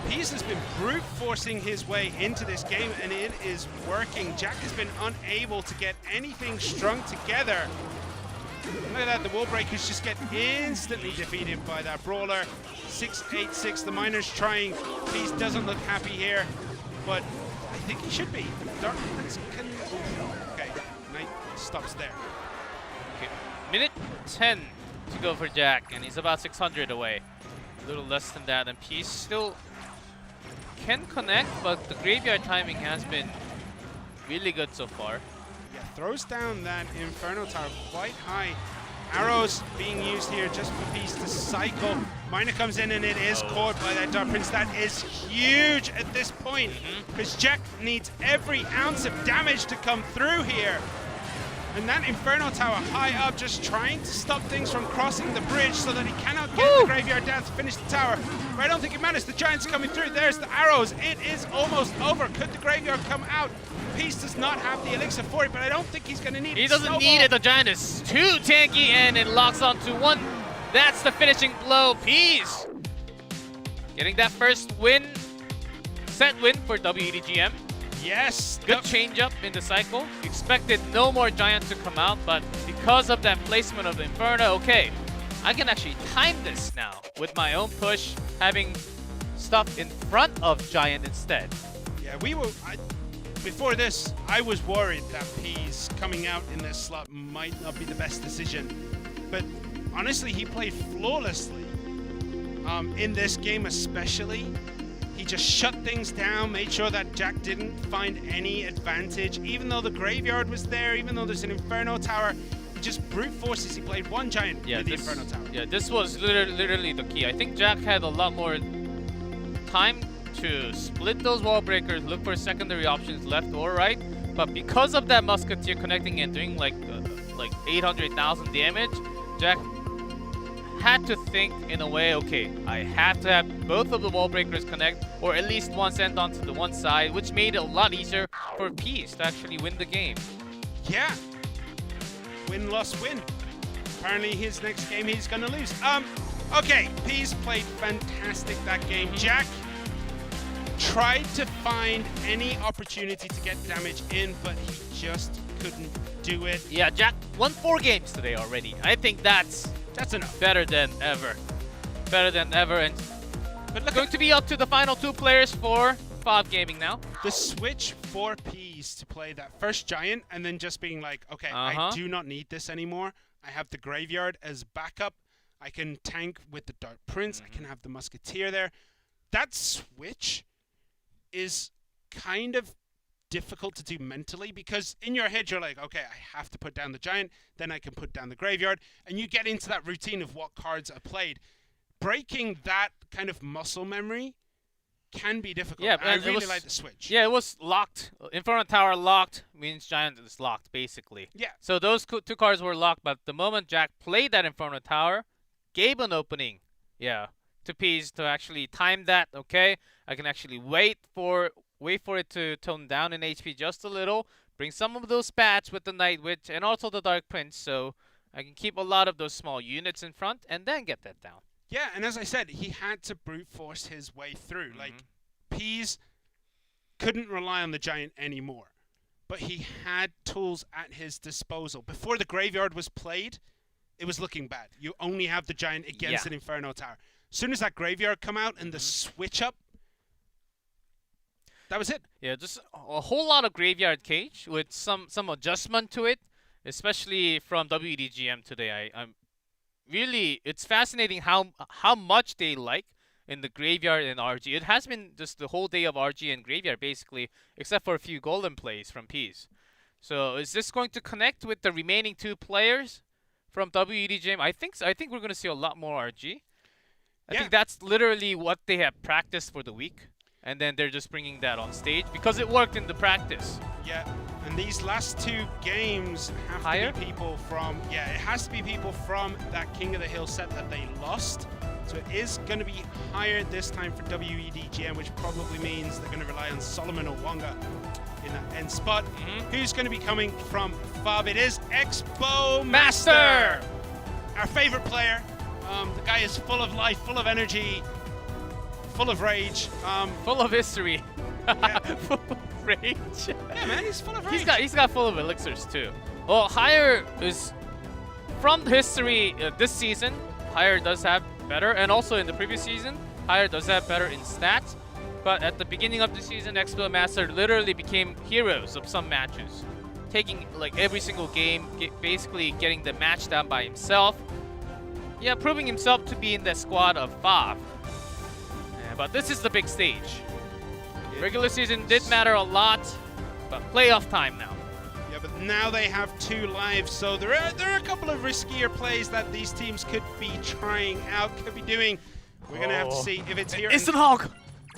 Peas has been brute forcing his way into this game, and it is working. Jack has been unable to get anything strung together. Look at that, the Wall Breakers just get instantly defeated by that Brawler. 686, the Miner's trying. Peas doesn't look happy here, but I think he should be. Dark Prince can... Okay, Knight stops there. Okay. Minute 10 to go for Jack, and he's about 600 away. A little less than that, and Peas still can connect, but the Graveyard timing has been really good so far. Yeah, throws down that Inferno Tower quite high. Arrows being used here just for Peas to cycle. Miner comes in and it is caught by that Dark Prince. That is huge at this point, because Jack needs every ounce of damage to come through here. And that Inferno Tower high up, just trying to stop things from crossing the bridge so that he cannot get the Graveyard down to finish the tower. But I don't think it matters. The Giant's coming through. There's the arrows. It is almost over. Could the Graveyard come out? Peas does not have the elixir for it, but I don't think he's going to need it. He doesn't need it. The Giant is too tanky, and it locks onto one. That's the finishing blow. Peas getting that first win, set win for WEDGM. Yes. Good change-up in the cycle. Expected no more Giant to come out, but because of that placement of the Inferno, okay, I can actually time this now with my own push, having stuff in front of Giant instead. Yeah, before this, I was worried that Peas coming out in this slot might not be the best decision. But honestly, he played flawlessly in this game especially. He just shut things down, made sure that Jack didn't find any advantage. Even though the Graveyard was there, even though there's an Inferno Tower, he just brute forces. He played one Giant with the Inferno Tower. Yeah, this was literally the key. I think Jack had a lot more time to split those wall breakers, look for secondary options left or right. But because of that Musketeer connecting and doing like 800,000 damage, Jack had to think in a way, okay, I have to have both of the wall breakers connect, or at least one sent onto the one side, which made it a lot easier for Peas to actually win the game. Yeah. Win, loss, win. Apparently his next game he's gonna lose. Okay, Peas played fantastic that game. Jack tried to find any opportunity to get damage in, but he just couldn't do it. Yeah, Jack won 4 games today already. I think that's enough. Better than ever. Better than ever. And but going to be up to the final 2 players for FOB Gaming now. The switch for Peas to play that first Giant and then just being like, okay, I do not need this anymore. I have the Graveyard as backup. I can tank with the Dark Prince. I can have the Musketeer there. That switch is kind of difficult to do mentally, because in your head you're like, okay, I have to put down the Giant, then I can put down the Graveyard, and you get into that routine of what cards are played. Breaking that kind of muscle memory can be difficult. Yeah, I really like the switch. Yeah, it was locked. Inferno Tower locked means Giant is locked, basically. Yeah. So those 2 cards were locked, but the moment Jack played that Inferno Tower, gave an opening, to Peas to actually time that. Okay, I can actually wait for it to tone down in HP just a little, bring some of those bats with the Night Witch and also the Dark Prince, so I can keep a lot of those small units in front and then get that down. Yeah, and as I said, he had to brute force his way through. Like, Peas couldn't rely on the Giant anymore, but he had tools at his disposal. Before the Graveyard was played, it was looking bad. You only have the Giant against an Inferno Tower. As soon as that Graveyard come out and the switch up, that was it. Yeah, just a whole lot of Graveyard Cage with some adjustment to it, especially from WEDGM today. I'm really, it's fascinating how much they like in the Graveyard and RG. It has been just the whole day of RG and Graveyard basically, except for a few golden plays from Peas. So is this going to connect with the remaining 2 players from WEDGM? I think so. I think we're going to see a lot more RG. I think that's literally what they have practiced for the week. And then they're just bringing that on stage because it worked in the practice. Yeah, and these last 2 games have to be people from, it has to be people from that King of the Hill set that they lost. So it is going to be higher this time for WEDGM, which probably means they're going to rely on Solomon Owonga in that end spot. Who's going to be coming from FOB? It is Expo Master! Our favorite player. The guy is full of life, full of energy, full of rage. Full of history. Full of rage. Yeah, man, he's full of rage. He's got full of elixirs too. Well, Higher is from history this season. Higher does have better, and also in the previous season, Higher does have better in stats. But at the beginning of the season, Expo Master literally became heroes of some matches, taking like every single game, basically getting the match down by himself. Yeah, proving himself to be in the squad of FOB. But this is the big stage. Regular season did matter a lot, but playoff time now. Yeah, but now they have 2 lives, so there are a couple of riskier plays that these teams could be trying out, could be doing. We're going to have to see if it's here. Instant Hog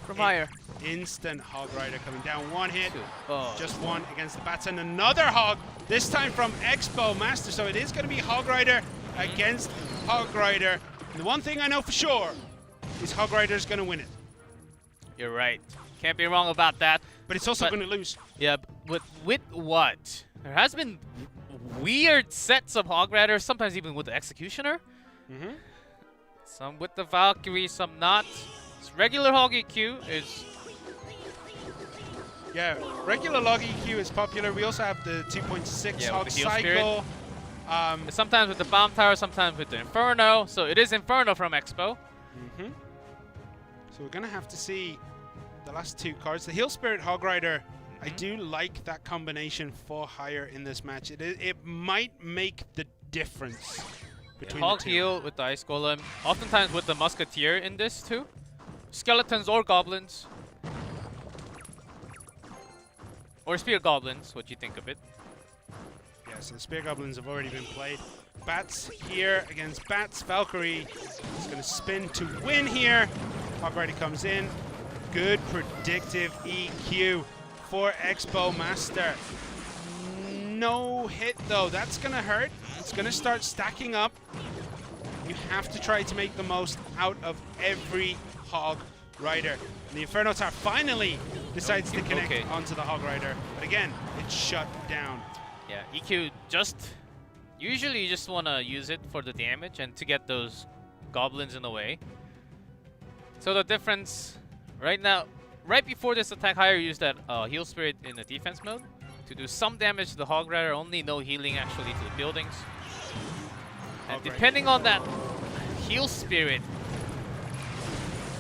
from Higher. Instant Hog Rider coming down. 1 hit, just 1 against the bats, and another Hog, this time from Expo Master. So it is going to be Hog Rider against Hog Rider. And the one thing I know for sure is Hog Rider's going to win it. You're right. Can't be wrong about that. But it's also going to lose. Yeah, with what? There has been weird sets of Hog Riders, sometimes even with the Executioner. Some with the Valkyrie, some not. It's regular Hog EQ is... Yeah, regular Log EQ is popular. We also have the 2.6 Hog Cycle. Sometimes with the Bomb Tower, sometimes with the Inferno. So it is Inferno from Expo. So we're going to have to see the last 2 cards. The Heal Spirit Hog Rider, I do like that combination for Higher in this match. It might make the difference between Hog the 2. Heal with the Ice Golem. Oftentimes with the Musketeer in this too. Skeletons or Goblins. Or Spear Goblins, what you think of it. Yeah, so the Spear Goblins have already been played. Bats here against Bats. Valkyrie is going to spin to win here. Hog Rider comes in. Good predictive EQ for Expo Master. No hit though. That's going to hurt. It's going to start stacking up. You have to try to make the most out of every Hog Rider. And the Inferno Tower finally decides to connect onto the Hog Rider. But again, it's shut down. Yeah, EQ usually you just want to use it for the damage and to get those goblins in the way. So the difference right now, right before this attack, Higher used that Heal Spirit in the defense mode to do some damage to the Hog Rider, only no healing actually to the buildings. And depending on that Heal Spirit,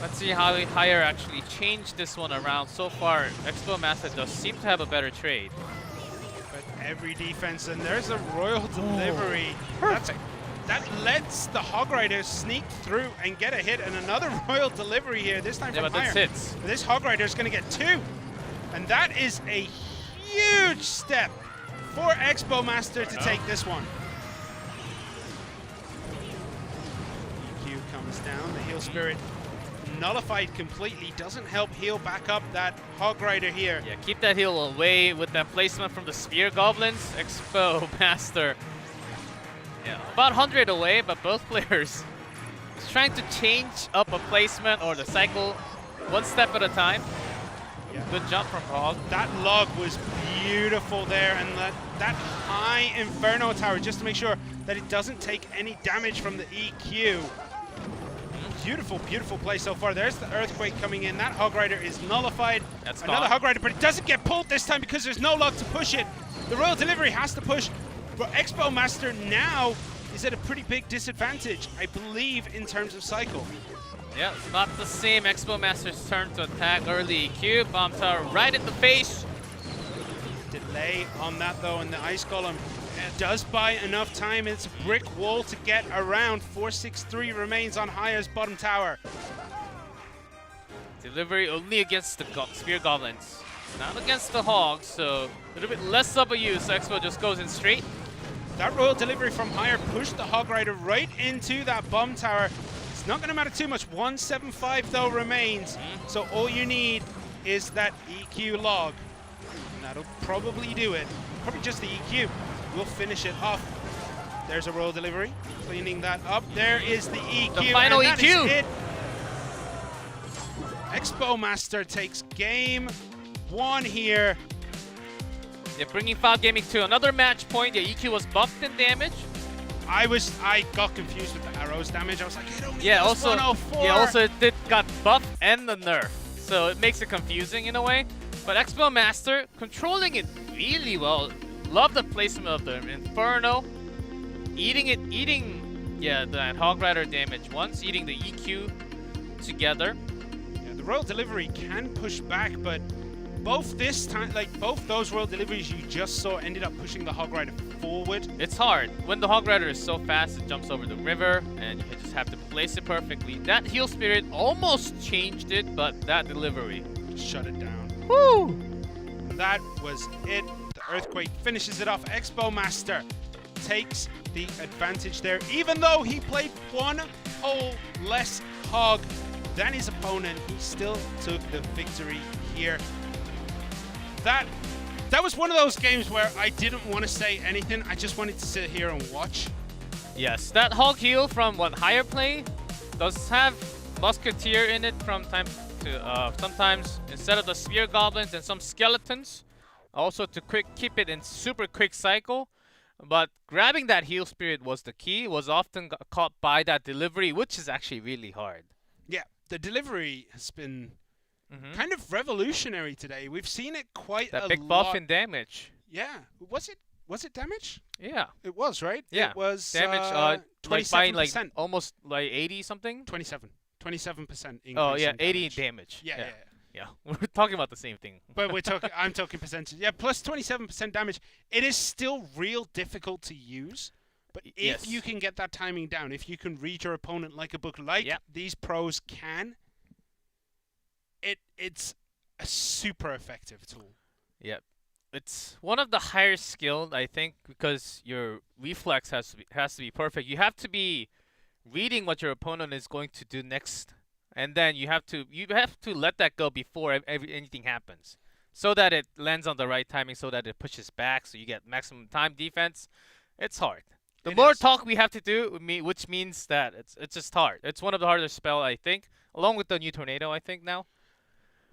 let's see how Higher actually changed this one around. So far, Expo Master does seem to have a better trade. Every defense, and there's a Royal Delivery. Perfect. That lets the Hog Rider sneak through and get a hit, and another Royal Delivery here, this time from Higher. But that's hits. This Hog Rider is going to get 2, and that is a huge step for Expo Master to take this one. EQ comes down, the Heal Spirit nullified completely, doesn't help heal back up that Hog Rider here. Yeah, keep that heal away with that placement from the Spear Goblins. Expo Master. Yeah, about 100 away, but both players is trying to change up a placement or the cycle one step at a time. Yeah. Good jump from Hog. That log was beautiful there, and that high Inferno Tower, just to make sure that it doesn't take any damage from the EQ. Beautiful, beautiful play so far. There's the Earthquake coming in. That Hog Rider is nullified. That's another gone. Hog Rider, but it doesn't get pulled this time because there's no log to push it. The Royal Delivery has to push, but Expo Master now is at a pretty big disadvantage, I believe, in terms of cycle. Yeah, it's not the same. Expo Master's turn to attack early EQ. Bomb Tower right in the face. Delay on that though, and the Ice Golem does buy enough time. It's a brick wall to get around. 463 remains on Haya's bottom tower. Delivery only against the Spear Goblins, not against the Hogs, so a little bit less of a use. Expo just goes in straight. That Royal Delivery from Haya pushed the Hog Rider right into that bomb tower. It's not going to matter too much. 175 though remains, so all you need is that EQ log. And that'll probably do it. Probably just the EQ. We'll finish it off. There's a Royal Delivery, cleaning that up. There is the EQ. The final and that EQ. is it. Expo Master takes game 1 here. They're bringing Foul Gaming to another match point. The EQ was buffed in damage. I got confused with the arrows damage. I was like, it only does also 104. yeah, also it got buffed and the nerf, so it makes it confusing in a way. But Expo Master controlling it really well. Love the placement of the Inferno, eating that Hog Rider damage once, eating the EQ together. Yeah, the Royal Delivery can push back, but both this time, both those Royal Deliveries you just saw ended up pushing the Hog Rider forward. It's hard when the Hog Rider is so fast. It jumps over the river, and you just have to place it perfectly. That Heal Spirit almost changed it, but that delivery Shut it down. woo! That was it. The Earthquake finishes it off. Expo Master takes the advantage there, even though he played one hole less Hog than his opponent. He still took the victory here. That was one of those games where I didn't want to say anything. I just wanted to sit here and watch. Yes, that Hog Heal from Higher Play does have Musketeer in it from time to sometimes instead of the Spear Goblins and some Skeletons. Also to keep it in super quick cycle. But grabbing that Heal Spirit was the key. Was often caught by that delivery, which is actually really hard. Yeah, the delivery has been kind of revolutionary today. We've seen it quite a lot. That big buff in damage. Yeah. Was it damage? Yeah. It was, right? Yeah. It was damage 27%. Almost 80 something. 27% increase. Oh yeah, in 80 damage. in damage. Yeah. We're talking about the same thing. But I'm talking percentage. Yeah, plus 27% damage. It is still real difficult to use. But if you can get that timing down, if you can read your opponent like a book, these pros can, it's a super effective tool. Yep. It's one of the higher skilled, I think, because your reflex has to be perfect. You have to be reading what your opponent is going to do next, and then you have to let that go before anything happens, so that it lands on the right timing, so that it pushes back, so you get maximum time defense. It's hard. The more talk we have to do, which means that it's just hard. It's one of the hardest spell, I think, along with the new Tornado, I think now.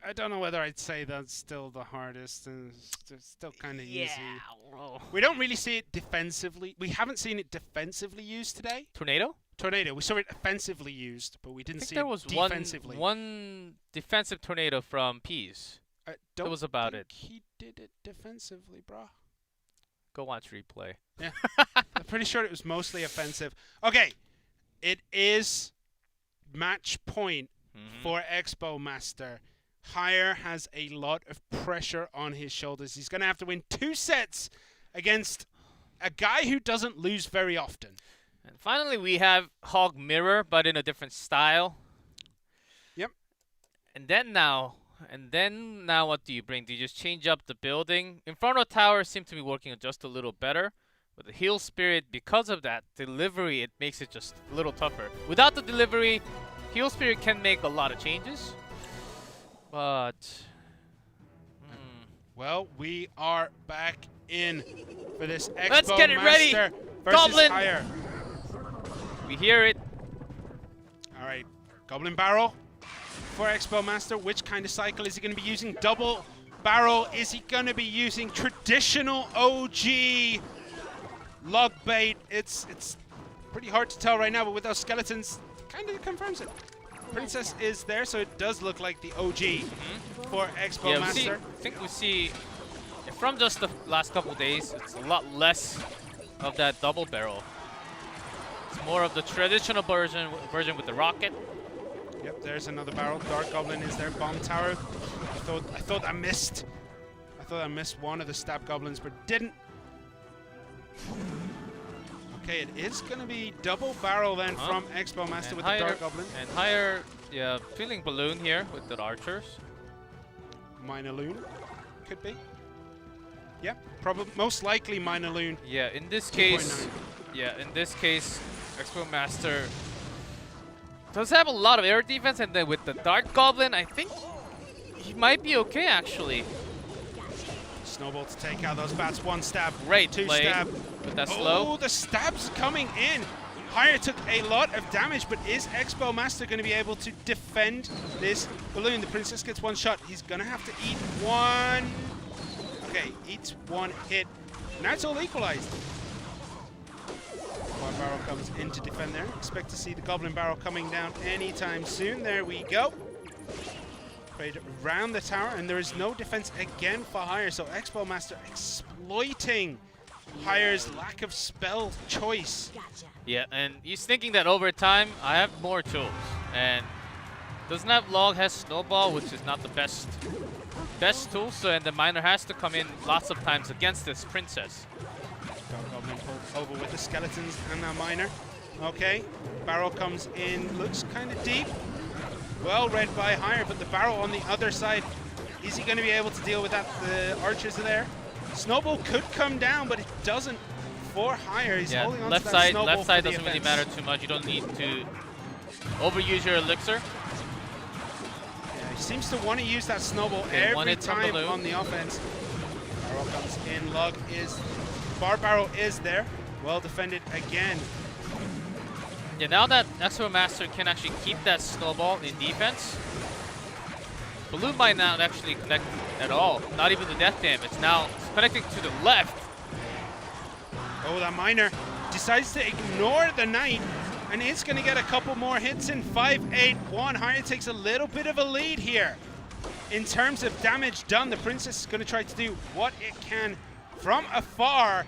I don't know whether I'd say that's still the hardest. It's still kind of easy. Well. We don't really see it defensively. We haven't seen it defensively used today. Tornado? We saw it offensively used, but we didn't see there it was defensively. one defensive Tornado from Peas. That was about it. He did it defensively, bro. Go watch replay. Yeah. I'm pretty sure it was mostly offensive. Okay. It is match point for Expo Master. Higher has a lot of pressure on his shoulders. He's going to have to win 2 sets against a guy who doesn't lose very often. And finally, we have Hog Mirror, but in a different style. Yep. And then now, what do you bring? Do you just change up the building? Inferno Tower seems to be working just a little better. But the Heal Spirit, because of that delivery, it makes it just a little tougher. Without the delivery, Heal Spirit can make a lot of changes. But well, we are back in for this Expo let's get it ready. Master versus Goblin. Higher. We hear it. All right, Goblin Barrel for Expo Master. Which kind of cycle is he going to be using? Double barrel. Is he going to be using traditional OG log bait? It's pretty hard to tell right now, but with those skeletons, kind of confirms it. Princess is there, so it does look like the OG for Expo Master. I think we see from just the last couple days, it's a lot less of that double barrel. It's more of the traditional version with the rocket. Yep, there's another barrel. Dark Goblin is there. Bomb Tower. I thought I missed. I thought I missed one of the stab goblins, but didn't. Okay, it is going to be double barrel then from Expo Master with the Dark Goblin. And higher, yeah, feeling balloon here with the archers. Minor Loon, could be. Yeah, probably, most likely Minor Loon. Yeah, in this case, Expo Master does have a lot of air defense, and then with the Dark Goblin, I think he might be okay actually. Snowball to take out those bats. One stab. Great two play stab. With that slow. Oh, the stabs coming in. Higher took a lot of damage, but is Expo Master going to be able to defend this balloon? The Princess gets one shot. He's going to have to eat one. Okay, eats one hit. Now it's all equalized. One barrel comes in to defend there. Expect to see the Goblin barrel coming down anytime soon. There we go. Trade around the tower, and there is no defense again for Higher, so Expo Master exploiting Higher's lack of spell choice. Yeah, and he's thinking that over time, I have more tools, and doesn't have log, has snowball, which is not the best tool, so and the miner has to come in lots of times against this princess. Dark Goblin pulled over with the skeletons and that miner. Okay, barrel comes in, looks kind of deep. Well read by Higher, but the barrel on the other side, is he going to be able to deal with that? The archers are there. Snowball could come down, but it doesn't for Higher. He's holding on to that snowball. Left side doesn't really matter too much. You don't need to overuse your elixir. Yeah, he seems to want to use that snowball every time on the offense. Barrel comes in. Bar barrel is there. Well defended again. Yeah, now that Expo Master can actually keep that snowball in defense, balloon might not actually connect at all. Not even the death damage. Now it's connecting to the left. Oh, that miner decides to ignore the knight, and it's going to get a couple more hits in. 5-8-1. Higher takes a little bit of a lead here. In terms of damage done, the Princess is going to try to do what it can from afar.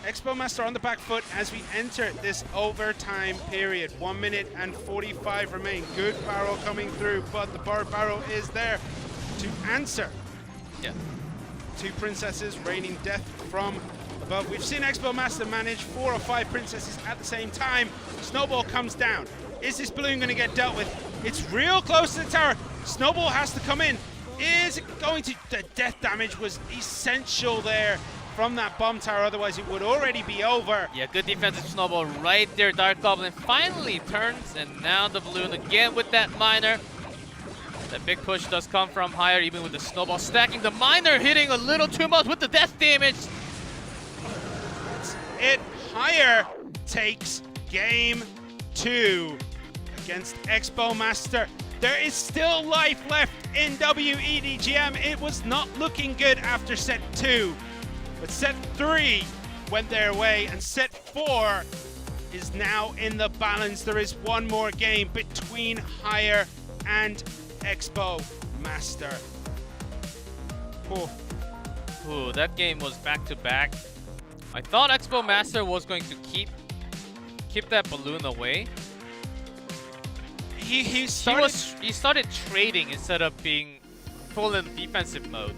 Expo Master on the back foot as we enter this overtime period. 1 minute and 45 remain. Good barrel coming through, but the bar barrel is there to answer. Yeah. Two princesses raining death from above. We've seen Expo Master manage 4 or 5 princesses at the same time. Snowball comes down. Is this balloon going to get dealt with? It's real close to the tower. Snowball has to come in. Is it going to? The death damage was essential there from that bomb tower, otherwise it would already be over. Yeah, good defensive snowball right there. Dark Goblin finally turns, and now the balloon again with that miner. That big push does come from Higher, even with the snowball stacking. The miner hitting a little too much with the death damage. It Higher takes game 2 against Expo Master. There is still life left in WEDGM. It was not looking good after set 2. But set 3 went their way, and set 4 is now in the balance. There is one more game between Higher and Expo Master. Ooh, that game was back-to-back. I thought Expo Master was going to keep that balloon away. He started trading instead of being full in defensive mode.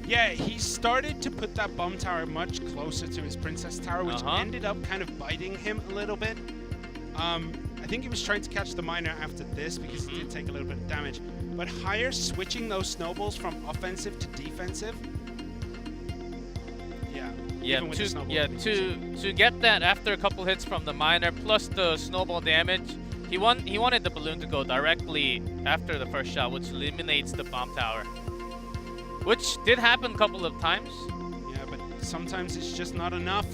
Yeah, he started to put that bomb tower much closer to his princess tower, which ended up kind of biting him a little bit. I think he was trying to catch the miner after this because he did take a little bit of damage. But Higher switching those snowballs from offensive to defensive. Yeah, to get that after a couple hits from the miner plus the snowball damage, he wanted the balloon to go directly after the first shot, which eliminates the bomb tower. Which did happen a couple of times. Yeah, but sometimes it's just not enough.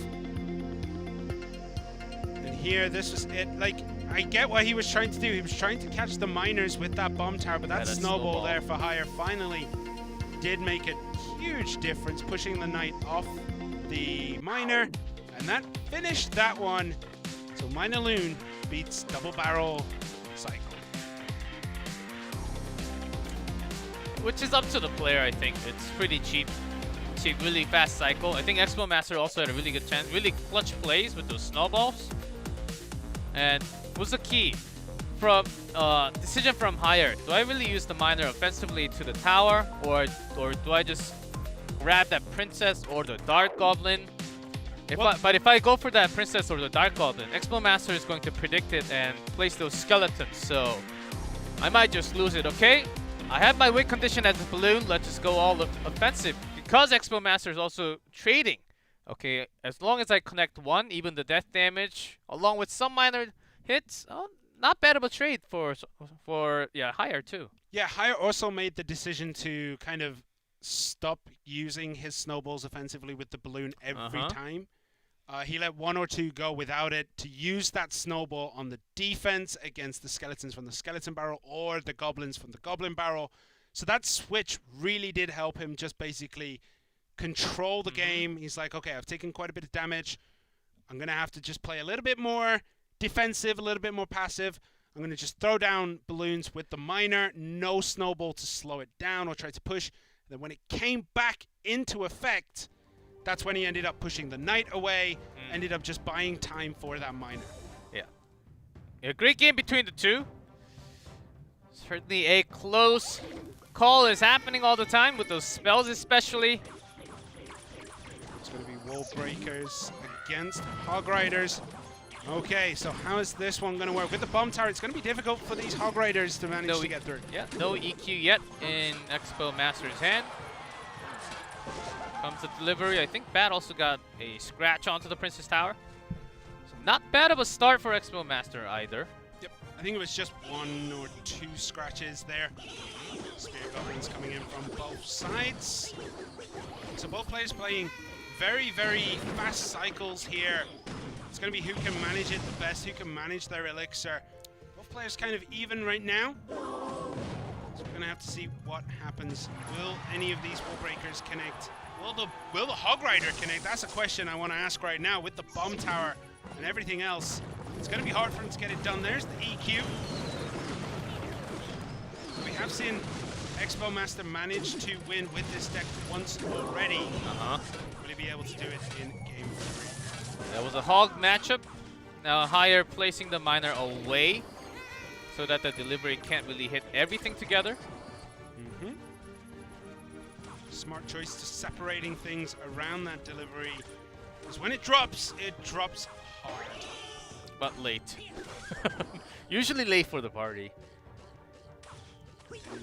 And here, this was it. Like, I get what he was trying to do. He was trying to catch the miners with that bomb tower, but that snowball there for Higher finally did make a huge difference, pushing the knight off the miner, and that finished that one. So Miner Loon beats Double Barrel Cycle. Which is up to the player, I think. It's pretty cheap. Really fast cycle. I think Expo Master also had a really good chance. Really clutch plays with those snowballs. And what's the key? From decision from higher. Do I really use the miner offensively to the tower, or do I just grab that princess or the Dark Goblin? But if I go for that princess or the Dark Goblin, Expo Master is going to predict it and place those skeletons. So I might just lose it. Okay, I have my win condition as a balloon. Let's just go all offensive. Because Expo Master is also trading, okay, as long as I connect one, even the death damage, along with some minor hits, not bad of a trade for Higher too. Yeah, Higher also made the decision to kind of stop using his snowballs offensively with the balloon every time. He let one or two go without it to use that snowball on the defense against the skeletons from the skeleton barrel or the goblins from the goblin barrel. So that switch really did help him just basically control the game. He's like, okay, I've taken quite a bit of damage. I'm going to have to just play a little bit more defensive, a little bit more passive. I'm going to just throw down balloons with the miner, no snowball to slow it down or try to push. And then when it came back into effect, that's when he ended up pushing the knight away, ended up just buying time for that miner. Yeah. A great game between the two. Certainly a close call is happening all the time with those spells especially. It's going to be wall breakers against hog riders. Okay, so how is this one going to work? With the bomb tower, it's going to be difficult for these hog riders to manage to get through. Yeah, no EQ yet in Expo Master's hand. Comes the delivery. I think Bat also got a scratch onto the Princess Tower. So not bad of a start for Expo Master either. Yep, I think it was just one or two scratches there. Spear Goblins coming in from both sides. So both players playing very, very fast cycles here. It's going to be who can manage it the best, who can manage their elixir. Both players kind of even right now. So we're going to have to see what happens. Will any of these wall breakers connect? Will the Hog Rider connect? That's a question I want to ask right now with the bomb tower and everything else. It's going to be hard for him to get it done. There's the EQ. We have seen Expo Master manage to win with this deck once already. Will he be able to do it in game 3? That was a hog matchup. Now Higher placing the miner away so that the delivery can't really hit everything together. Smart choice to separating things around that delivery. Because when it drops hard. But late. Usually late for the party.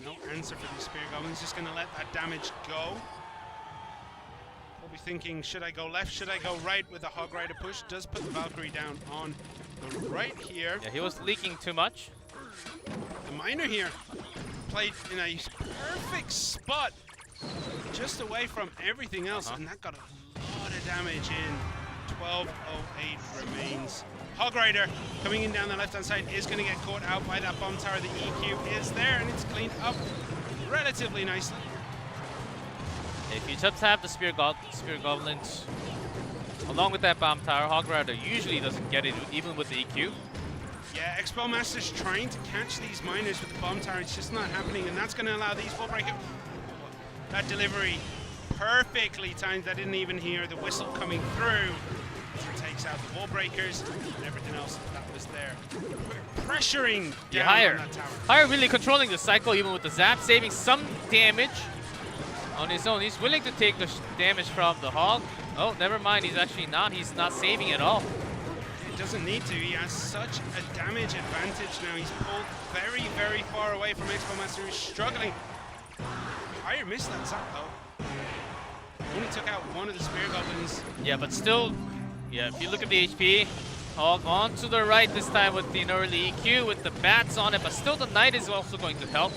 No answer for the Spear Goblins. Just going to let that damage go. Probably thinking, should I go left? Should I go right with the Hog Rider push? Does put the Valkyrie down on the right here. Yeah, he was leaking too much. The miner here played in a perfect spot, just away from everything else, and that got a lot of damage in. 12:08 remains. Hog Rider coming in down the left-hand side is going to get caught out by that bomb tower. The EQ is there, and it's cleaned up relatively nicely. If you just have the Spear Goblins along with that bomb tower, Hog Rider usually doesn't get it even with the EQ. Yeah, Expo Master's trying to catch these miners with the bomb tower. It's just not happening, and that's going to allow these wall breakers. That delivery perfectly timed. I didn't even hear the whistle coming through. It takes out the wall breakers and everything else that was there. Pressuring down on that tower. Higher really controlling the cycle even with the zap, saving some damage on his own. He's willing to take the damage from the hog. Oh, never mind. He's actually not. He's not saving at all. It doesn't need to. He has such a damage advantage now. He's pulled very, very far away from Expo Master, who's struggling. Higher missed that zap though. Only took out one of the Spear Goblins. Yeah, but still, yeah, if you look at the HP, Hog on to the right this time with the early EQ with the bats on it, but still the Knight is also going to help.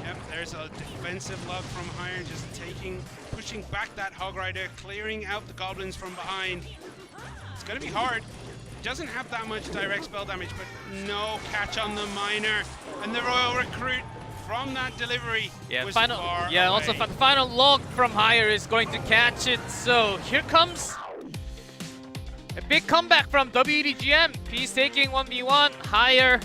Yep, there's a defensive log from Higher, just pushing back that Hog Rider, clearing out the Goblins from behind. It's going to be hard. Doesn't have that much direct spell damage, but no catch on the Miner. And the Royal Recruit from that delivery Yeah, was final. far Yeah, away. also the final log from Higher is going to catch it. So here comes a big comeback from WEDGM. He's taking 1v1. Higher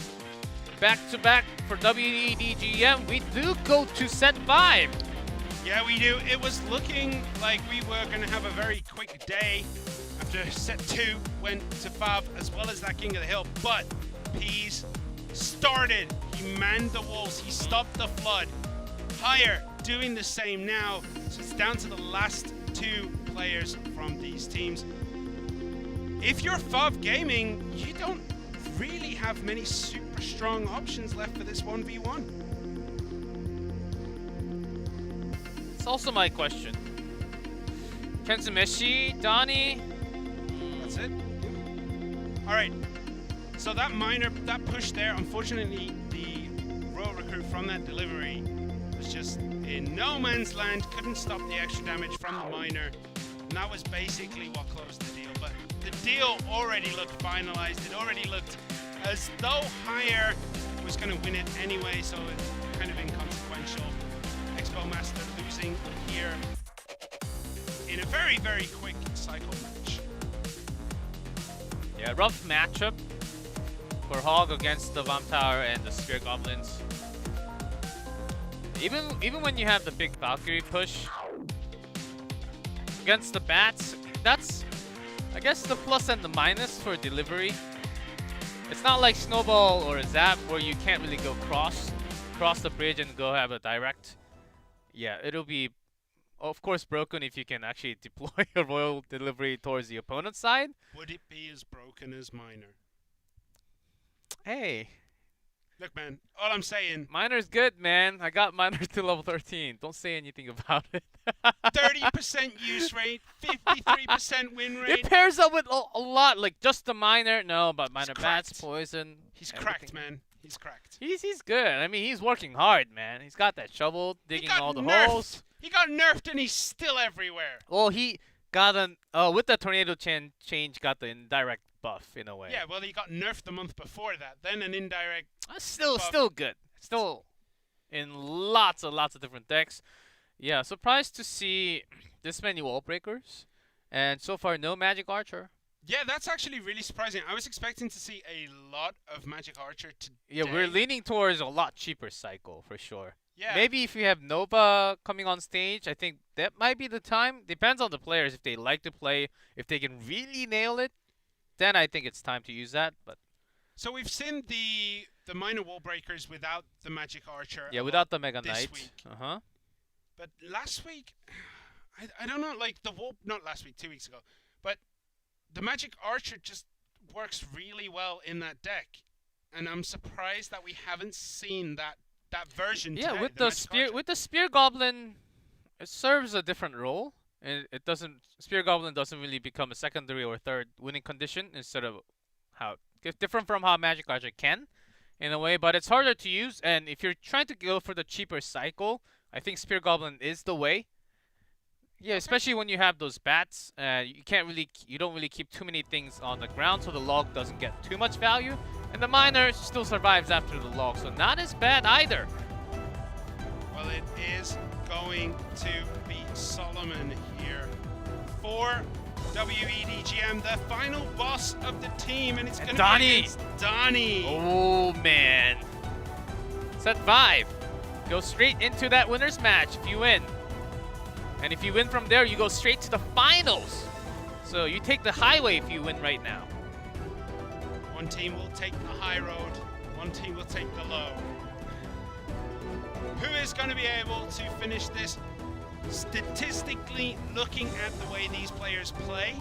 back to back for WEDGM. We do go to set 5. Yeah, we do. It was looking like we were going to have a very quick day after set 2 went to Fav, as well as that King of the Hill. But Peas started. He manned the walls. He stopped the flood. Higher doing the same now. So it's down to the last 2 players from these teams. If you're Fav Gaming, you don't really have many super strong options left for this 1v1. It's also my question. Kenzumeshi, Donnie. That's it. All right. So that miner, that push there, unfortunately, the Royal recruit from that delivery was just in no man's land, couldn't stop the extra damage from the miner. And that was basically what closed the deal. But the deal already looked finalized. It already looked as though Higher was going to win it anyway, so it's kind of inconsequential. Expo Master losing here in a very, very quick cycle match. Yeah, rough matchup for Hog against the Bomb Tower and the Spear Goblins. Even when you have the big Valkyrie push against the Bats, that's, I guess, the plus and the minus for delivery. It's not like Snowball or Zap where you can't really go cross the bridge and go have a direct. Yeah, it'll be, of course, broken if you can actually deploy a Royal delivery towards the opponent's side. Would it be as broken as Miner? Hey, Look, man, all I'm saying, Miner's good, man. I got Miner to level 13. Don't say anything about it. 30% use rate, 53% win It rate. pairs up with a lot, like just the Miner. No, but Miner Bats, cracked. Poison. He's everything. cracked, man. He's cracked. He's good. I mean, he's working hard, man. He's got that shovel, digging got all the nerfed. holes. He got nerfed and he's still everywhere. Well, he got an with the tornado change, got the indirect buff in a way. Yeah, well, he got nerfed the month before that. Then an indirect. Still buff. good. Still in lots of different decks. Yeah, surprised to see this many wall breakers, and so far no Magic Archer. Yeah, that's actually really surprising. I was expecting to see a lot of Magic Archer today. Yeah, we're leaning towards a lot cheaper cycle for sure. Yeah. Maybe if you have Nova coming on stage, I think that might be the time. Depends on the players if they like to play, if they can really nail it. Then I think it's time to use that. But So we've seen the minor wall breakers without the Magic Archer. yeah, a without lot the Mega this Knight. week. But last week, I don't know, like the wall, not last week, 2 weeks ago, but the Magic Archer just works really well in that deck. And I'm surprised that we haven't seen that version Yeah, today, with Magic Archer. the Spear Goblin, it serves a different role. And it doesn't, Spear Goblin doesn't really become a secondary or third winning condition instead of how it's different from how Magic Archer can in a way, but it's harder to use. And if you're trying to go for the cheaper cycle, I think Spear Goblin is the way. Yeah, especially when you have those bats, you don't really keep too many things on the ground, so the log doesn't get too much value, and the miner still survives after the log, so not as bad either. Well, it is going to be Solomon here for WEDGM, the final boss of the team, and it's going to be Donnie. against Donnie. Oh man. Set 5. Go straight into that winner's match if you win. And if you win from there, you go straight to the finals. So you take the highway if you win right now. One team will take the high road, one team will take the low. Who is going to be able to finish this? Statistically, looking at the way these players play,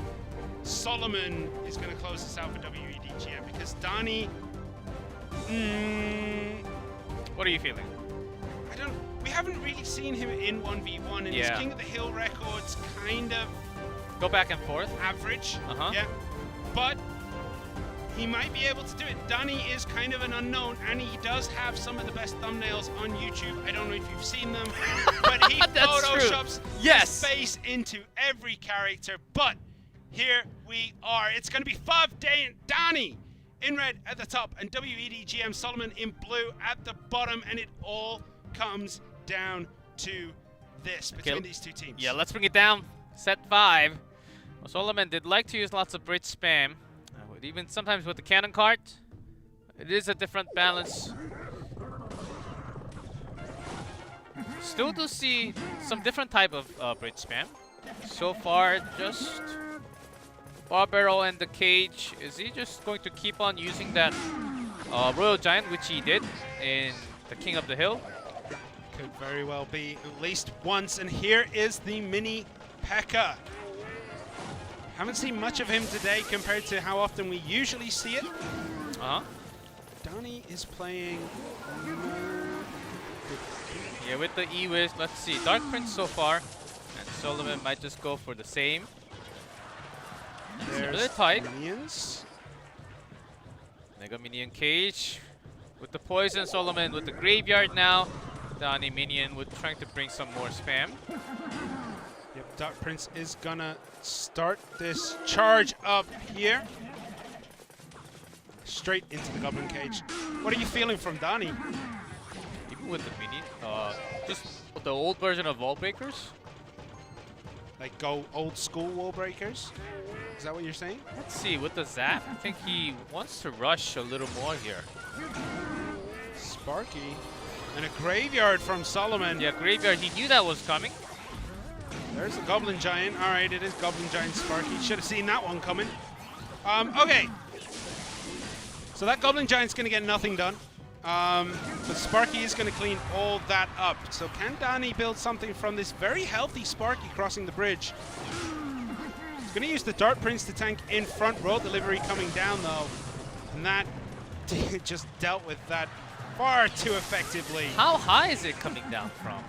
Solomon is going to close this out for WEDGM because Donnie, What are you feeling? we haven't really seen him in 1v1, and his King of the Hill record's kind of Go back and forth. average. Uh-huh. Yeah, but he might be able to do it. Donnie is kind of an unknown, and he does have some of the best thumbnails on YouTube. I don't know if you've seen them, but he That's photoshops true. Yes. his face into every character. But here we are. It's going to be Fav Day and Donnie in red at the top, and WEDGM Solomon in blue at the bottom, and it all comes down to this between these two teams. Yeah, let's bring it down. Set 5. Well, Solomon did like to use lots of bridge spam. Even sometimes with the cannon cart. It is a different balance. Still do see some different type of bridge spam. So far, just Bar Barrel and the cage. Is he just going to keep on using that Royal Giant, which he did in the King of the Hill? Could very well be at least once. And here is the mini P.E.K.K.A. Haven't seen much of him today compared to how often we usually see it. Donnie is playing. Yeah, with the E-Wiz, let's see. Dark Prince so far. And Solomon might just go for the same. There's really tight. Minions. Mega Minion Cage. With the poison, Solomon with the graveyard now. Donnie Minion with trying to bring some more spam. Yep, Dark Prince is gonna start this charge up here. Straight into the Goblin Cage. What are you feeling from Donnie? Even with the Minion, just the old version of Wall Breakers. Like go old school wall breakers? Is that what you're saying? Let's see, with the Zap, I think he wants to rush a little more here. Sparky. And a graveyard from Solomon. Yeah, graveyard, he knew that was coming. There's the Goblin Giant. All right, it is Goblin Giant Sparky. Should have seen that one coming. Okay. So that Goblin Giant's going to get nothing done. But Sparky is going to clean all that up. So can Donnie build something from this very healthy Sparky crossing the bridge? He's going to use the Dark Prince to tank in front. Royal Delivery coming down, though. And that just dealt with that far too effectively. How high is it coming down from?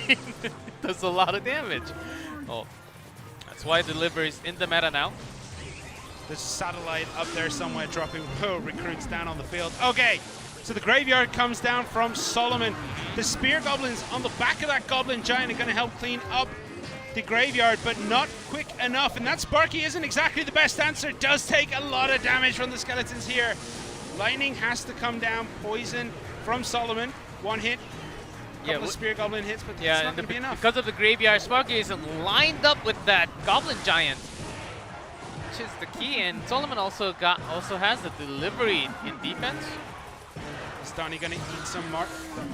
It does a lot of damage. Oh, that's why Delivery's in the meta now. There's a satellite up there somewhere dropping recruits down on the field. Okay, so the graveyard comes down from Solomon. The Spear Goblins on the back of that Goblin Giant are going to help clean up the graveyard, but not quick enough. And that Sparky isn't exactly the best answer. Does take a lot of damage from the skeletons here. Lightning has to come down. Poison from Solomon. One hit. Couple of Spear Goblin hits, but it's not going to be enough. Because of the graveyard, Sparky isn't lined up with that Goblin Giant, which is the key. And Solomon also has the delivery in defense. Is Donnie going to eat some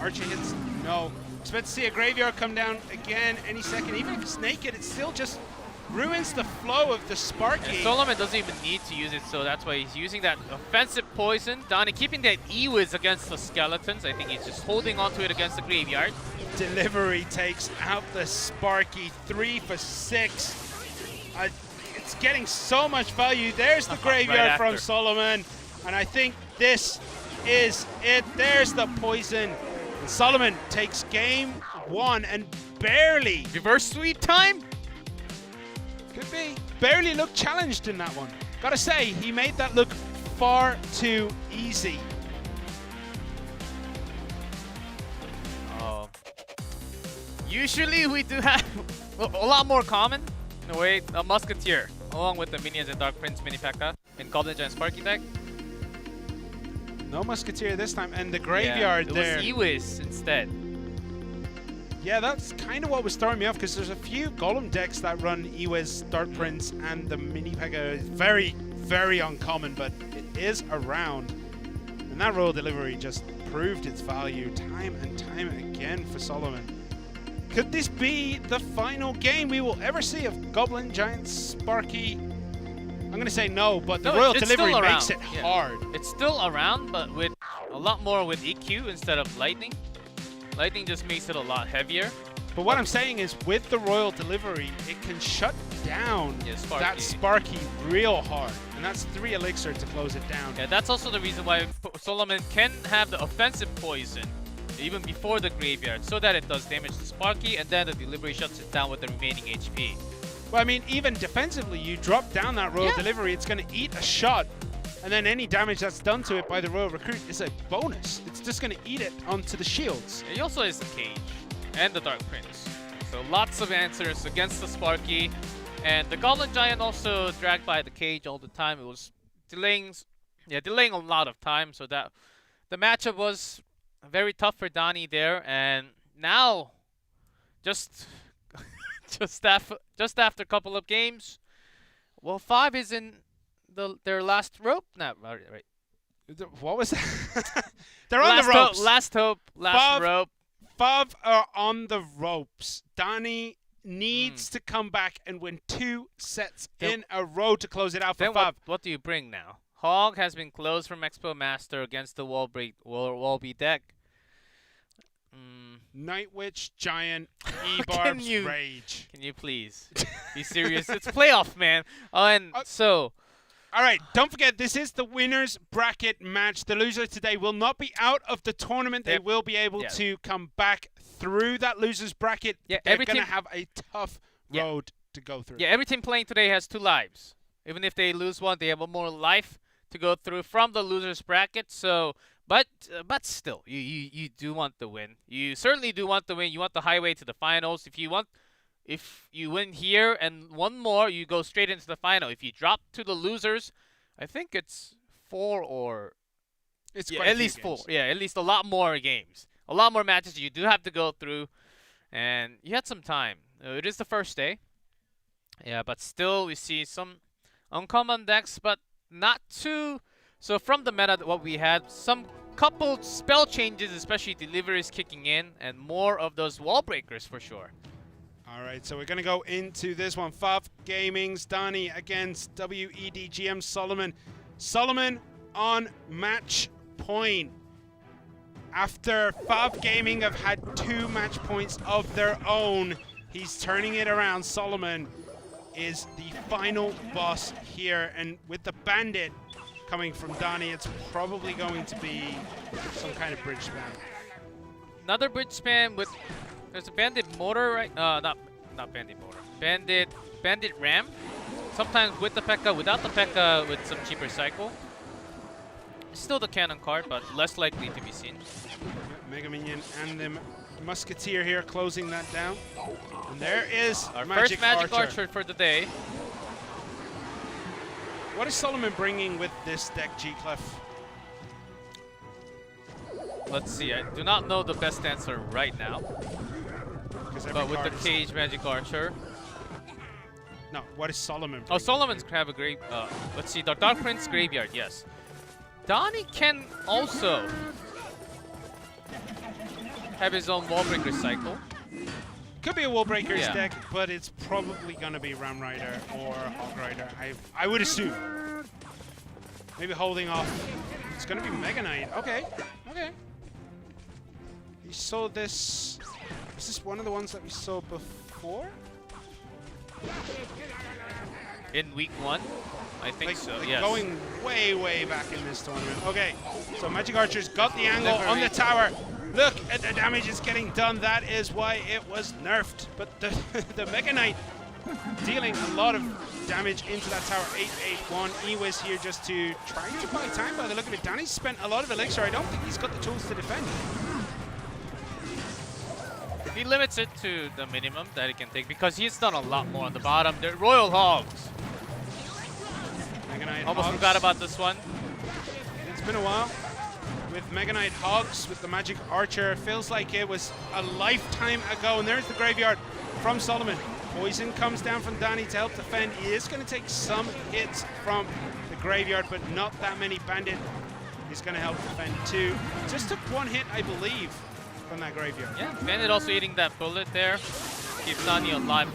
archer hits? No. Expect to see a graveyard come down again any second. Even if it's naked, it still just ruins the flow of the Sparky. And Solomon doesn't even need to use it, so that's why he's using that offensive poison. Donnie keeping that E-Wiz against the skeletons. I think he's just holding on to it against the graveyard. Delivery takes out the Sparky. 3 for 6. It's getting so much value. There's the graveyard from Solomon. And I think this is it. There's the poison. And Solomon takes game 1 and barely. Reverse sweep time? Could be. Barely looked challenged in that one. Gotta say, he made that look far too easy. Usually we do have a lot more common. In a way, a Musketeer, along with the Minions and Dark Prince mini P.E.K.K.A. in Goblin Giant Sparky deck. No Musketeer this time, and the graveyard there. It was E-Wiz instead. Yeah, that's kind of what was throwing me off, because there's a few Golem decks that run E-Wiz, Dark Prince, and the mini P.E.K.K.A. is very, very uncommon, but it is around. And that Royal Delivery just proved its value time and time again for Solomon. Could this be the final game we will ever see of Goblin Giant Sparky? I'm going to say no, but the Royal Delivery makes it hard. It's still around, but with a lot more with EQ instead of Lightning. Lightning just makes it a lot heavier. But what I'm saying is, with the Royal Delivery, it can shut down that Sparky real hard. And that's 3 Elixir to close it down. Yeah, that's also the reason why Solomon can have the offensive poison even before the graveyard, so that it does damage to Sparky, and then the Delivery shuts it down with the remaining HP. Well, I mean, even defensively, you drop down that Royal Delivery, it's going to eat a shot, and then any damage that's done to it by the Royal Recruit is a bonus. It's just going to eat it onto the shields. He also has the Cage and the Dark Prince. So lots of answers against the Sparky. And the Goblin Giant also dragged by the Cage all the time. It was delaying a lot of time, so that the matchup was very tough for Donnie there, and now, just after a couple of games, well, 5 is in their last rope now. Right. What was that? They're on the ropes. Last rope. Fav are on the ropes. Donnie needs to come back and win 2 sets in a row to close it out for Then Fav. what do you bring now? Hog has been closed from Expo Master against the Wallby deck. Night Witch, Giant, Can E-Barb's you- Rage. Can you please be serious? It's playoff, man. And so, All right, don't forget, this is the winner's bracket match. The loser today will not be out of the tournament. They will be able to come back through that loser's bracket. Yeah, They're every going to team- have a tough road to go through. yeah, every team playing today has 2 lives. Even if they lose one, they have one more life to go through from the loser's bracket. So, but still, you do want the win. You certainly do want the win. You want the highway to the finals. If you win here and one more, you go straight into the final. If you drop to the losers, I think it's 4 or It's yeah, quite a at few least games. 4. Yeah, at least a lot more games. A lot more matches you do have to go through. And you had some time. It is the first day. Yeah, but still we see some uncommon decks, but not too. So from the meta, what we had, some couple spell changes, especially deliveries kicking in, and more of those wall breakers for sure. All right, so we're going to go into this one. Fav Gaming's Donnie against WEDGM Solomon. Solomon on match point. After Fav Gaming have had 2 match points of their own, he's turning it around. Solomon is the final boss here, and with the Bandit coming from Donnie, it's probably going to be some kind of bridge spam. Another bridge spam with there's a Bandit motor, right? Not Bandit motor. Bandit ram. Sometimes with the P.E.K.K.A, without the P.E.K.K.A, with some cheaper cycle. Still the cannon card, but less likely to be seen. Mega Minion and the Musketeer here closing that down. And there is Our Magic first Magic Archer. Archer for the day. What is Solomon bringing with this deck, G-Clef? Let's see. I do not know the best answer right now. But with the Cage Magic Archer. No, what is Solomon bringing? Oh, Solomon's have a great. Let's see. The Dark Prince Graveyard, yes. Donnie can also have his own Wallbreaker cycle. Could be a Wall Breakers Yeah. deck, but it's probably going to be Ram Rider or Hog Rider. I would assume. Maybe holding off. It's going to be Mega Knight. Okay. We saw this. Is this one of the ones that we saw before? In week 1, I think so. Like Yes. going way back in this tournament. Okay, so Magic Archer's got the angle on the tower. Look at the damage it's getting done. That is why it was nerfed. But the Mega Knight dealing a lot of damage into that tower. 881. Ewiz here just to try to buy time by the look of it. Danny's spent a lot of elixir. I don't think he's got the tools to defend. He limits it to the minimum that he can take because he's done a lot more on the bottom. The Royal Hogs. Mega Knight Almost Hogs. forgot about this one. It's been a while. With Mega Knight Hogs, with the Magic Archer, feels like it was a lifetime ago. And there's the graveyard from Solomon. Poison comes down from Danny to help defend. He is going to take some hits from the graveyard, but not that many. Bandit is going to help defend too. Just took 1 hit, I believe, from that graveyard. Yeah, Bandit also eating that bullet there. Keeps Donnie alive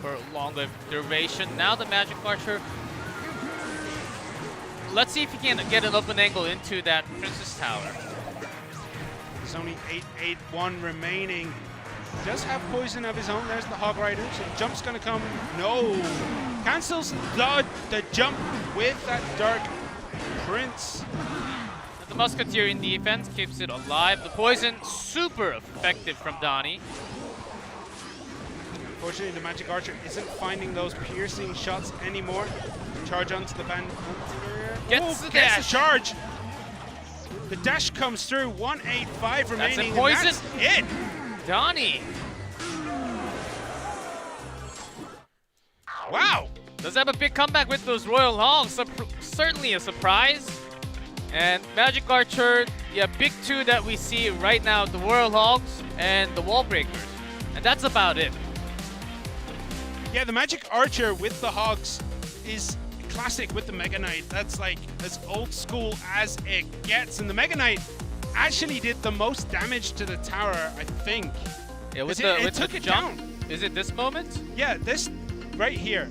for longer duration. Now the Magic Archer. Let's see if he can get an open angle into that Princess Tower. There's only 881 remaining. He does have poison of his own. There's the Hog Rider. So the jump's going to come. No. Cancels the jump with that Dark Prince. And the Musketeer in defense keeps it alive. The poison super effective from Donnie. Unfortunately, the Magic Archer isn't finding those piercing shots anymore. Charge onto the band. Gets the Gets dash. the charge. The dash comes through. 185 remaining. That's a and poison. That's it. Donnie. Wow. Does have a big comeback with those Royal Hogs. Certainly a surprise. And Magic Archer yeah, big two that we see right now, the Royal Hogs and the Wall Breakers. And that's about it. Yeah, the Magic Archer with the Hogs is classic with the Mega Knight. That's like as old school as it gets. And the Mega Knight actually did the most damage to the tower, I think. Yeah, with it the took it jump. down. Is it this moment? Yeah, this right here.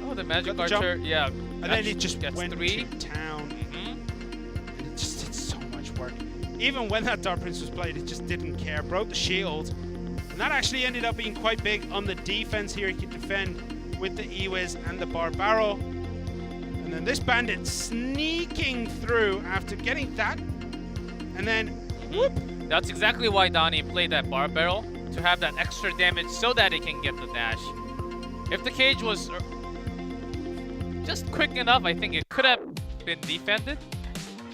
Oh, the Magic Got the Archer, jump. yeah. And then it just gets went 3. to town. Mhm. And it just did so much work. Even when that Dark Prince was played, it just didn't care. Broke the shield. And that actually ended up being quite big on the defense here. He could defend with the Ewiz and the Barbaro. And then this Bandit sneaking through after getting that. And then, whoop. That's exactly why Donnie played that bar barrel, to have that extra damage so that it can get the dash. If the cage was just quick enough, I think it could have been defended.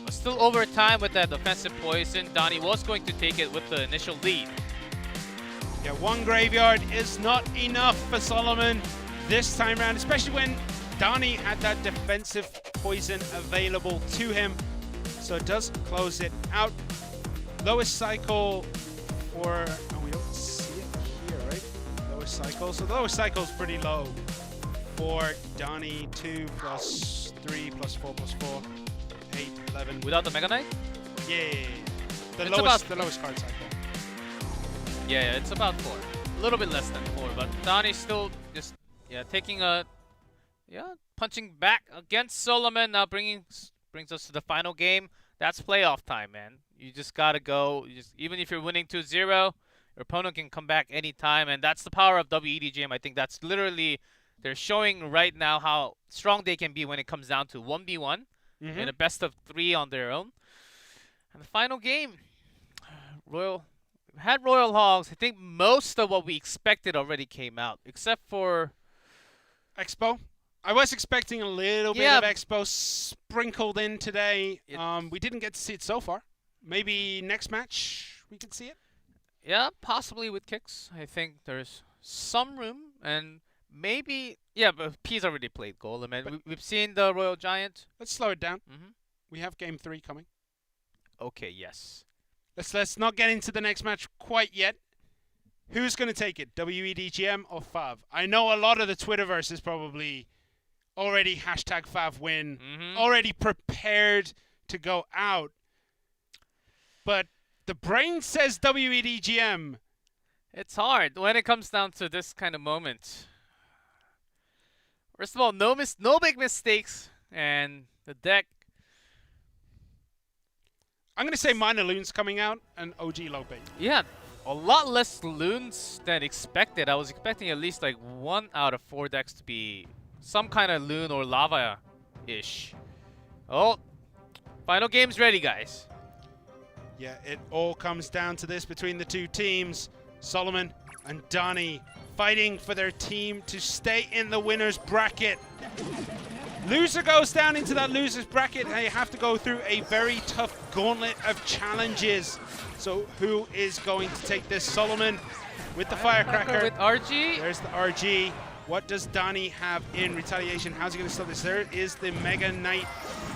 But still over time with that defensive poison, Donnie was going to take it with the initial lead. Yeah, one graveyard is not enough for Solomon this time round, especially when Donnie had that defensive poison available to him. So it does close it out. Lowest cycle for, oh, we don't see it here, right? Lowest cycle. So the lowest cycle is pretty low for Donnie. 2 plus 3 plus 4 plus 4, 8, 11. Without the Mega Knight? Yeah. The It's lowest card cycle. Yeah, it's about 4. A little bit less than 4, but Donnie's still just taking a punching back against Solomon. Now brings us to the final game. That's playoff time, man. You just gotta go. Even if you're winning 2-0, your opponent can come back anytime, and that's the power of WEDGM. I think that's literally, they're showing right now how strong they can be when it comes down to 1v1 and a best of 3 on their own. And the final game, had Royal Hogs. I think most of what we expected already came out, except for Expo. I was expecting a little bit of Expo sprinkled in today. We didn't get to see it so far. Maybe next match we can see it. Yeah, possibly with kicks. I think there's some room, and maybe but P's already played Golem, and we've seen the Royal Giant. Let's slow it down. We have game 3 coming. Okay, yes. Let's not get into the next match quite yet. Who's going to take it, WEDGM or Fav? I know a lot of the Twitterverse is probably already hashtag Fav win, already prepared to go out. But the brain says WEDGM. It's hard when it comes down to this kind of moment. First of all, no big mistakes, and the deck. I'm going to say minor loons coming out and OG Lope. Yeah, a lot less loons than expected. I was expecting at least like 1 out of 4 decks to be some kind of loon or lava-ish. Oh, final game's ready, guys. Yeah, it all comes down to this between the two teams. Solomon and Donnie fighting for their team to stay in the winner's bracket. Loser goes down into that loser's bracket, and they have to go through a very tough gauntlet of challenges. So who is going to take this? Solomon with the Firecracker. With RG. There's the RG. What does Donnie have in retaliation? How's he going to stop this? There is the Mega Knight.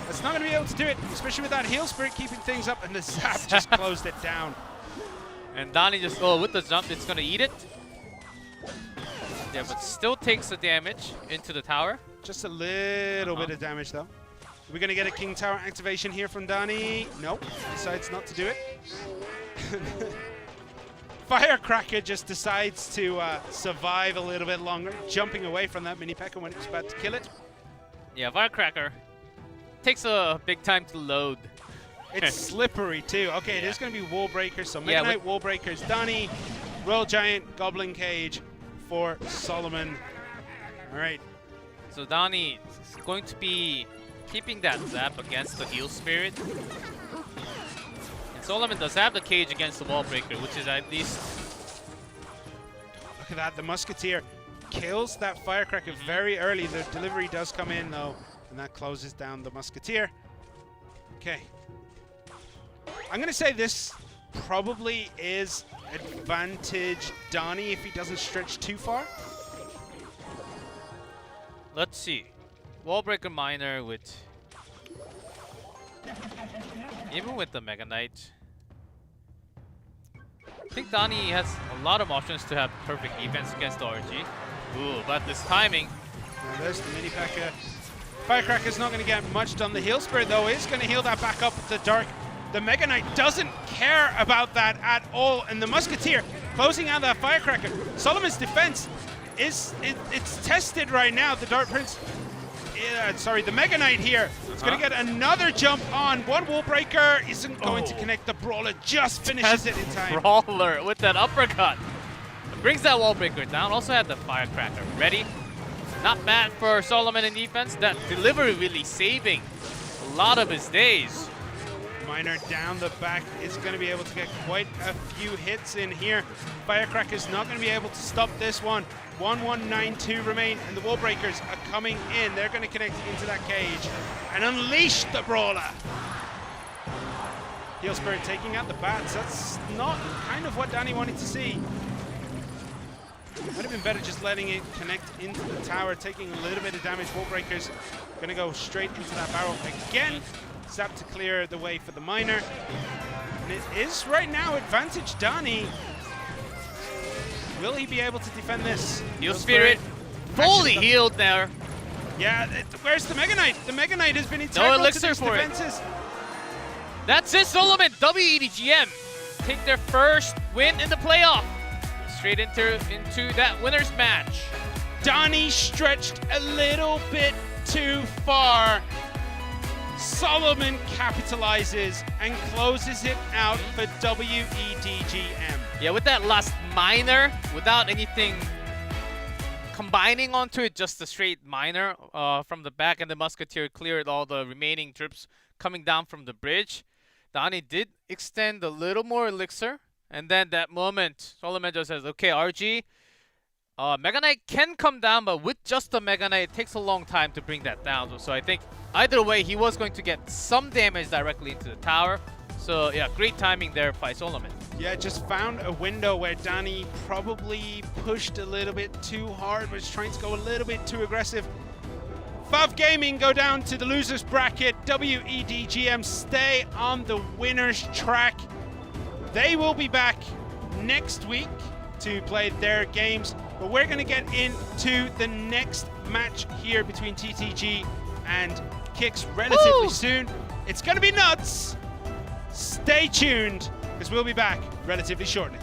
That's not going to be able to do it, especially with that Heal Spirit keeping things up, and the Zap just closed it down. And Donnie just, with the jump, it's going to eat it. Yeah, but still takes the damage into the tower. Just a little bit of damage, though. We're going to get a King Tower activation here from Donnie. Nope, decides not to do it. Firecracker just decides to survive a little bit longer, jumping away from that mini P.E.K.K.A when it was about to kill it. Yeah, Firecracker takes a big time to load. It's slippery, too. Okay, it is going to be Wall Breakers, so Mega Knight, Wall Breakers, Donnie, Royal Giant, Goblin Cage for Solomon. All right. So Donnie is going to be keeping that Zap against the Heal Spirit. And Solomon does have the cage against the Wall Breaker, which is at least... Look at that, the Musketeer kills that Firecracker very early. The delivery does come in, though, and that closes down the Musketeer. Okay. I'm going to say this probably is advantage Donnie if he doesn't stretch too far. Let's see. Wallbreaker Miner with Even with the Mega Knight, I think Donnie has a lot of options to have perfect defense against the RG. Ooh, but this timing. Now there's the mini P.E.K.K.A. Firecracker's not going to get much done. The heal spirit though is going to heal that back up to Dark. The Mega Knight doesn't care about that at all, and the Musketeer closing out that Firecracker. Solomon's defense it's tested right now. The Dark Prince, the Mega Knight here is going to get another jump on. One wall breaker isn't going to connect. The Brawler just finishes it in time. Brawler with that uppercut. Brings that wall breaker down. Also had the Firecracker ready. Not bad for Solomon in defense. That delivery really saving a lot of his days. Miner down the back is going to be able to get quite a few hits in here. Firecracker's not going to be able to stop this one. 1192 remain, and the wall breakers are coming in. They're going to connect into that cage and unleash the Brawler. Heal Spirit taking out the bats. That's not kind of what Danny wanted to see. Might have been better just letting it connect into the tower, taking a little bit of damage. Wall breakers going to go straight into that barrel again. Zap to clear the way for the Miner. And it is right now advantage Danny. Will he be able to defend this? Heal Spirit fully healed there. Yeah, where's the Mega Knight? The Mega Knight has been integral to these defenses. That's it, Solomon. WEDGM take their first win in the playoff. Straight into that winner's match. Donnie stretched a little bit too far. Solomon capitalizes and closes it out for WEDGM. Yeah, with that last Miner, without anything combining onto it, just a straight Miner from the back, and the Musketeer cleared all the remaining troops coming down from the bridge. Donnie did extend a little more elixir. And then that moment, Solomon just says, okay, RG, Mega Knight can come down, but with just the Mega Knight, it takes a long time to bring that down. So I think either way, he was going to get some damage directly into the tower. So yeah, great timing there by Solomon. Yeah, just found a window where Danny probably pushed a little bit too hard, was trying to go a little bit too aggressive. Fav Gaming go down to the losers bracket. WEDGM stay on the winner's track. They will be back next week to play their games, but we're going to get into the next match here between TTG and Kicks relatively soon. It's going to be nuts. Stay tuned, because we'll be back relatively shortly.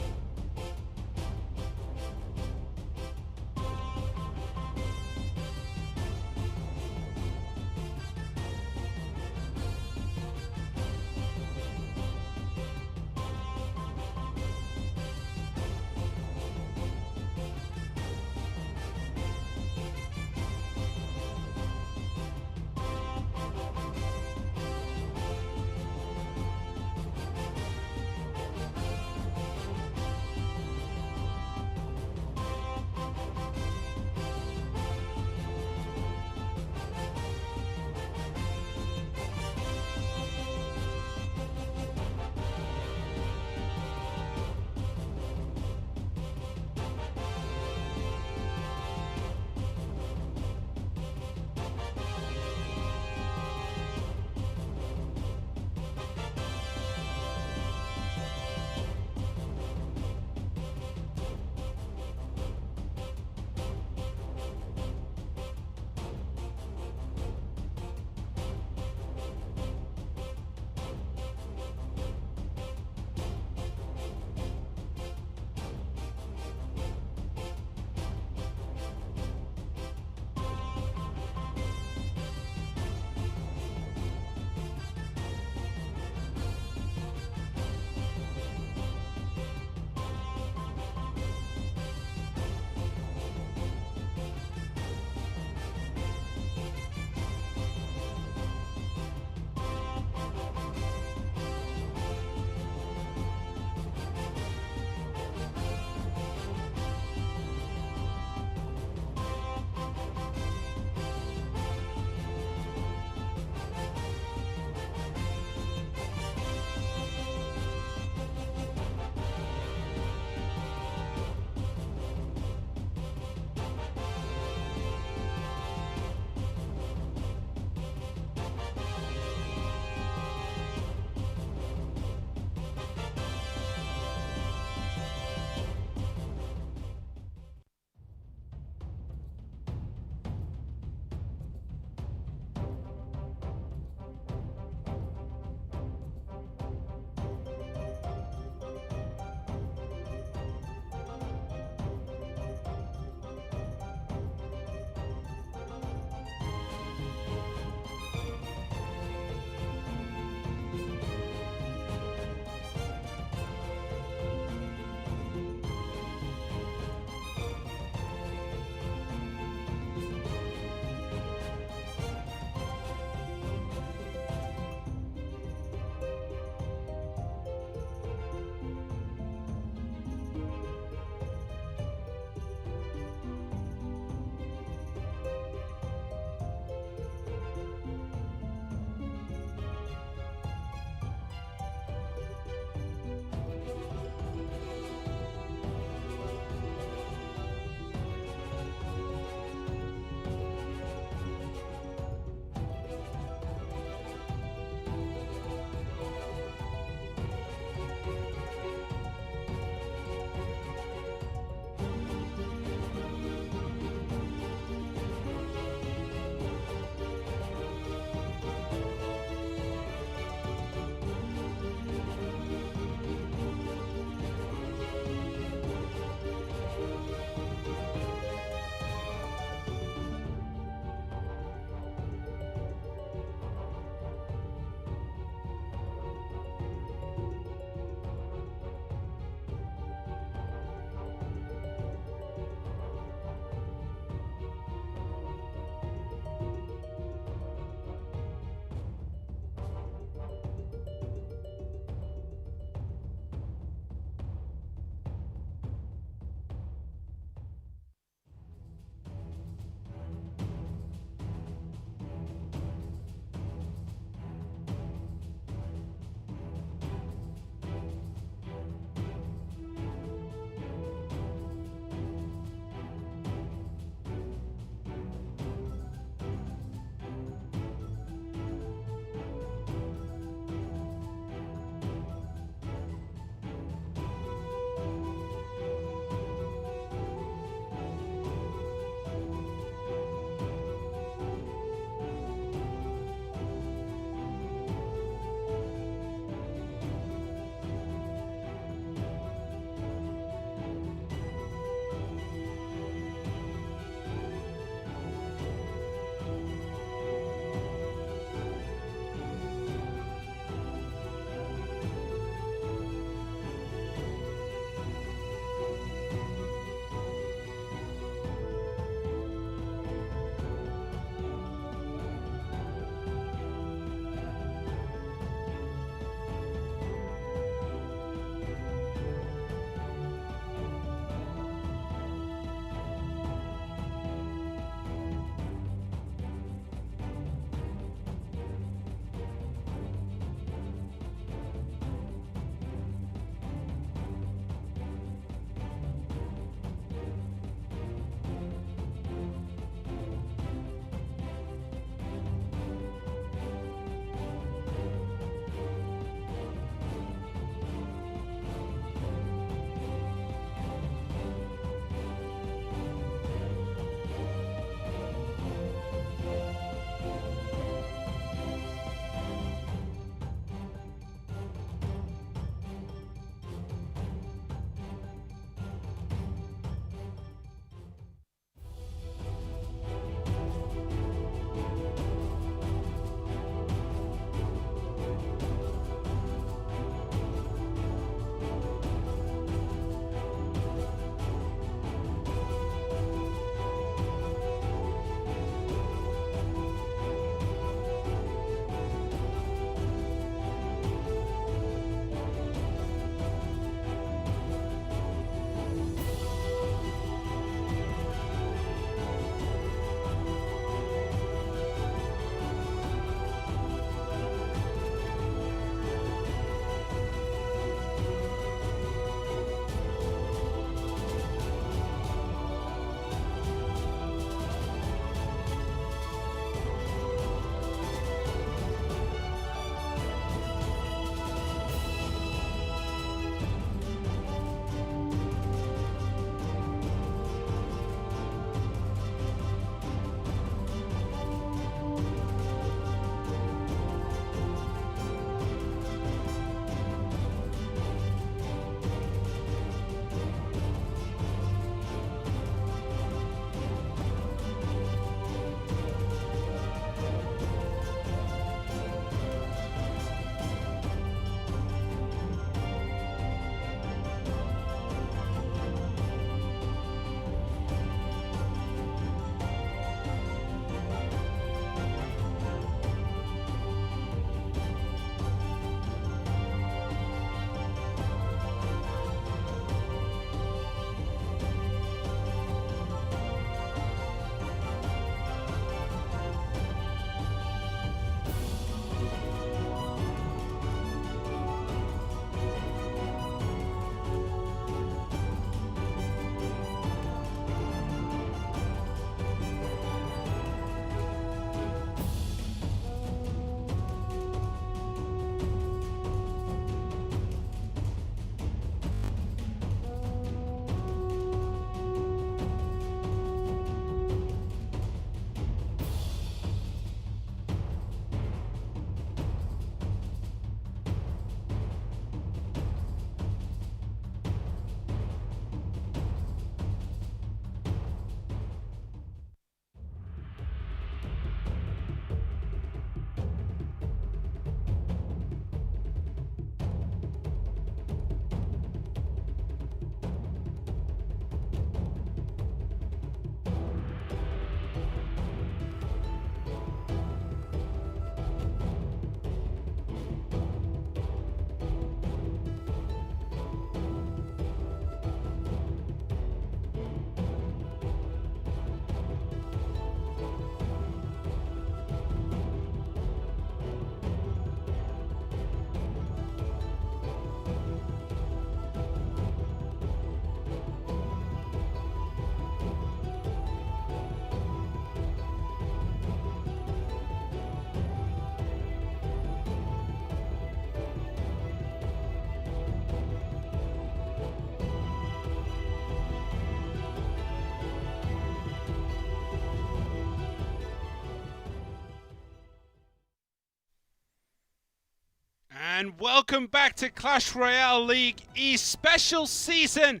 and welcome back to Clash Royale League East special season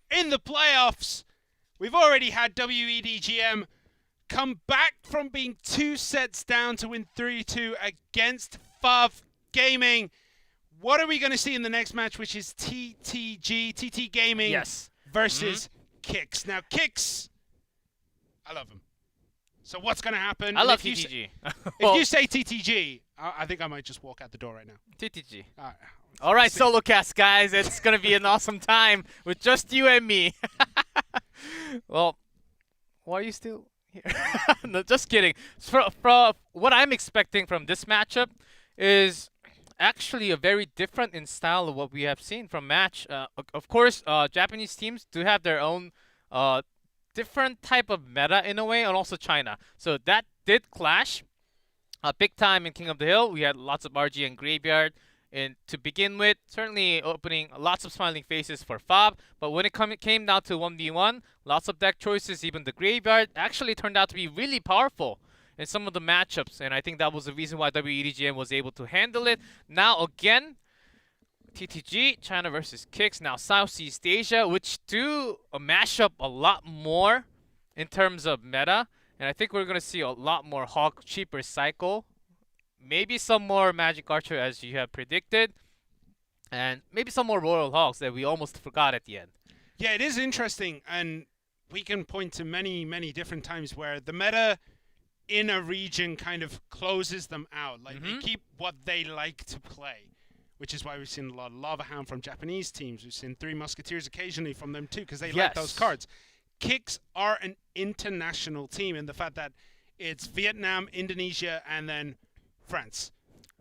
in the playoffs. We've already had WEDGM come back from being 2 sets down to win 3-2 against FAV Gaming. What are we going to see in the next match, which is TT Gaming versus Kicks? Now, Kicks, I love him. So what's going to happen? I love TTG. If you say TTG, I think I might just walk out the door right now. TTG. All All right, solo cast, guys. It's going to be an awesome time with just you and me. Well, why are you still here? No, just kidding. For what I'm expecting from this matchup is actually a very different in style of what we have seen from match. Of course, Japanese teams do have their own different type of meta in a way, and also China. So that did clash big time in King of the Hill. We had lots of RG and Graveyard. And to begin with, certainly opening lots of smiling faces for FAB. But when it came down to 1v1, lots of deck choices, even the Graveyard, actually turned out to be really powerful in some of the matchups. And I think that was the reason why WEDGM was able to handle it. Now again, TTG, China versus Kicks, now Southeast Asia, which do mash up a lot more in terms of meta. And I think we're going to see a lot more Hawk cheaper cycle. Maybe some more Magic Archer as you have predicted. And maybe some more Royal Hawks that we almost forgot at the end. Yeah, it is interesting. And we can point to many, many different times where the meta in a region kind of closes them out. Like they keep what they like to play. Which is why we've seen a lot of Lava Hound from Japanese teams. We've seen Three Musketeers occasionally from them too, because they like those cards. Kicks are an international team in the fact that it's Vietnam, Indonesia, and then France.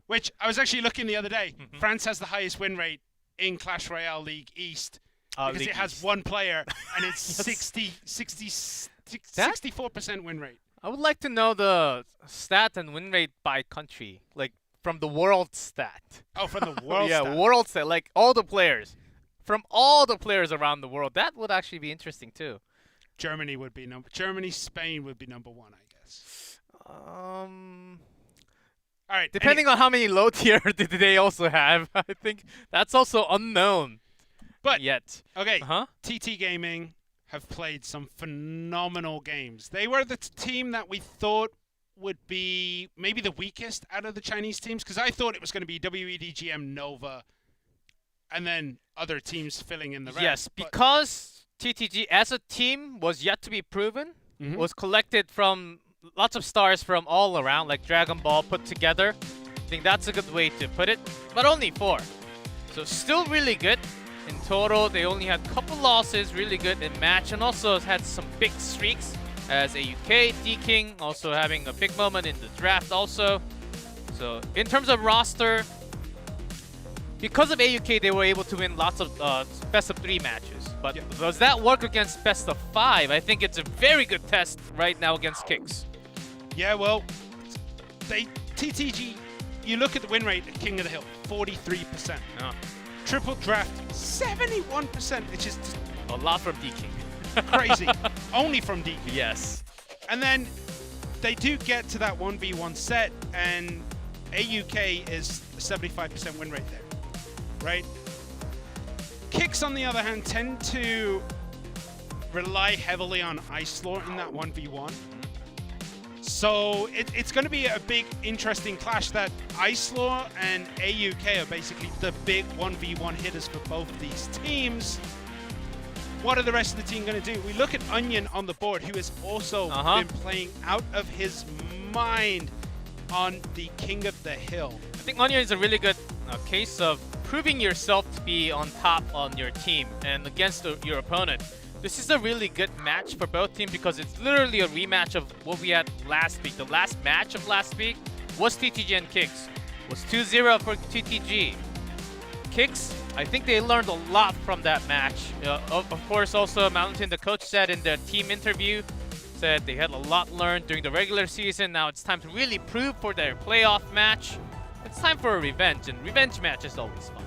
Which I was actually looking the other day. France has the highest win rate in Clash Royale League East. Because League it has East. One player, and it's 64% win rate. I would like to know the stat and win rate by country. Like, from the world stat. Oh, from the world stat. Yeah, world stat. Like, all the players. From all the players around the world. That would actually be interesting, too. Germany would be Germany, Spain would be number 1, I guess. All right. Depending on how many low tier did they also have, I think that's also unknown. But yet. Okay. TT Gaming have played some phenomenal games. They were the team that we thought would be maybe the weakest out of the Chinese teams, because I thought it was going to be WEDGM, Nova, and then other teams filling in the rest. Yes, because TTG as a team was yet to be proven, was collected from lots of stars from all around, like Dragon Ball put together. I think that's a good way to put it, but only 4. So still really good. In total, they only had a couple losses, really good in match, and also had some big streaks. As AUK, D-King also having a big moment in the draft also. So in terms of roster, because of AUK, they were able to win lots of best of 3 matches. But does that work against best of 5? I think it's a very good test right now against Kicks. Yeah, well, TTG, you look at the win rate at King of the Hill, 43%. Triple draft, 71%, which is just a lot from D-King. Crazy. Only from D-King. Yes. And then they do get to that 1v1 set, and AUK is a 75% win rate there, right? Kicks, on the other hand, tend to rely heavily on Ice Lore in that 1v1. So it's going to be a big, interesting clash that Ice Lore and AUK are basically the big 1v1 hitters for both of these teams. What are the rest of the team going to do? We look at Onion on the board, who has also been playing out of his mind on the King of the Hill. I think Onion is a really good case of proving yourself to be on top on your team and against your opponent. This is a really good match for both teams because it's literally a rematch of what we had last week. The last match of last week was TTG and Kicks. It was 2-0 for TTG. Kicks, I think they learned a lot from that match. Of course, also Mountain, the coach, said in their team interview, said they had a lot learned during the regular season. Now it's time to really prove for their playoff match. It's time for a revenge, and revenge match is always fun.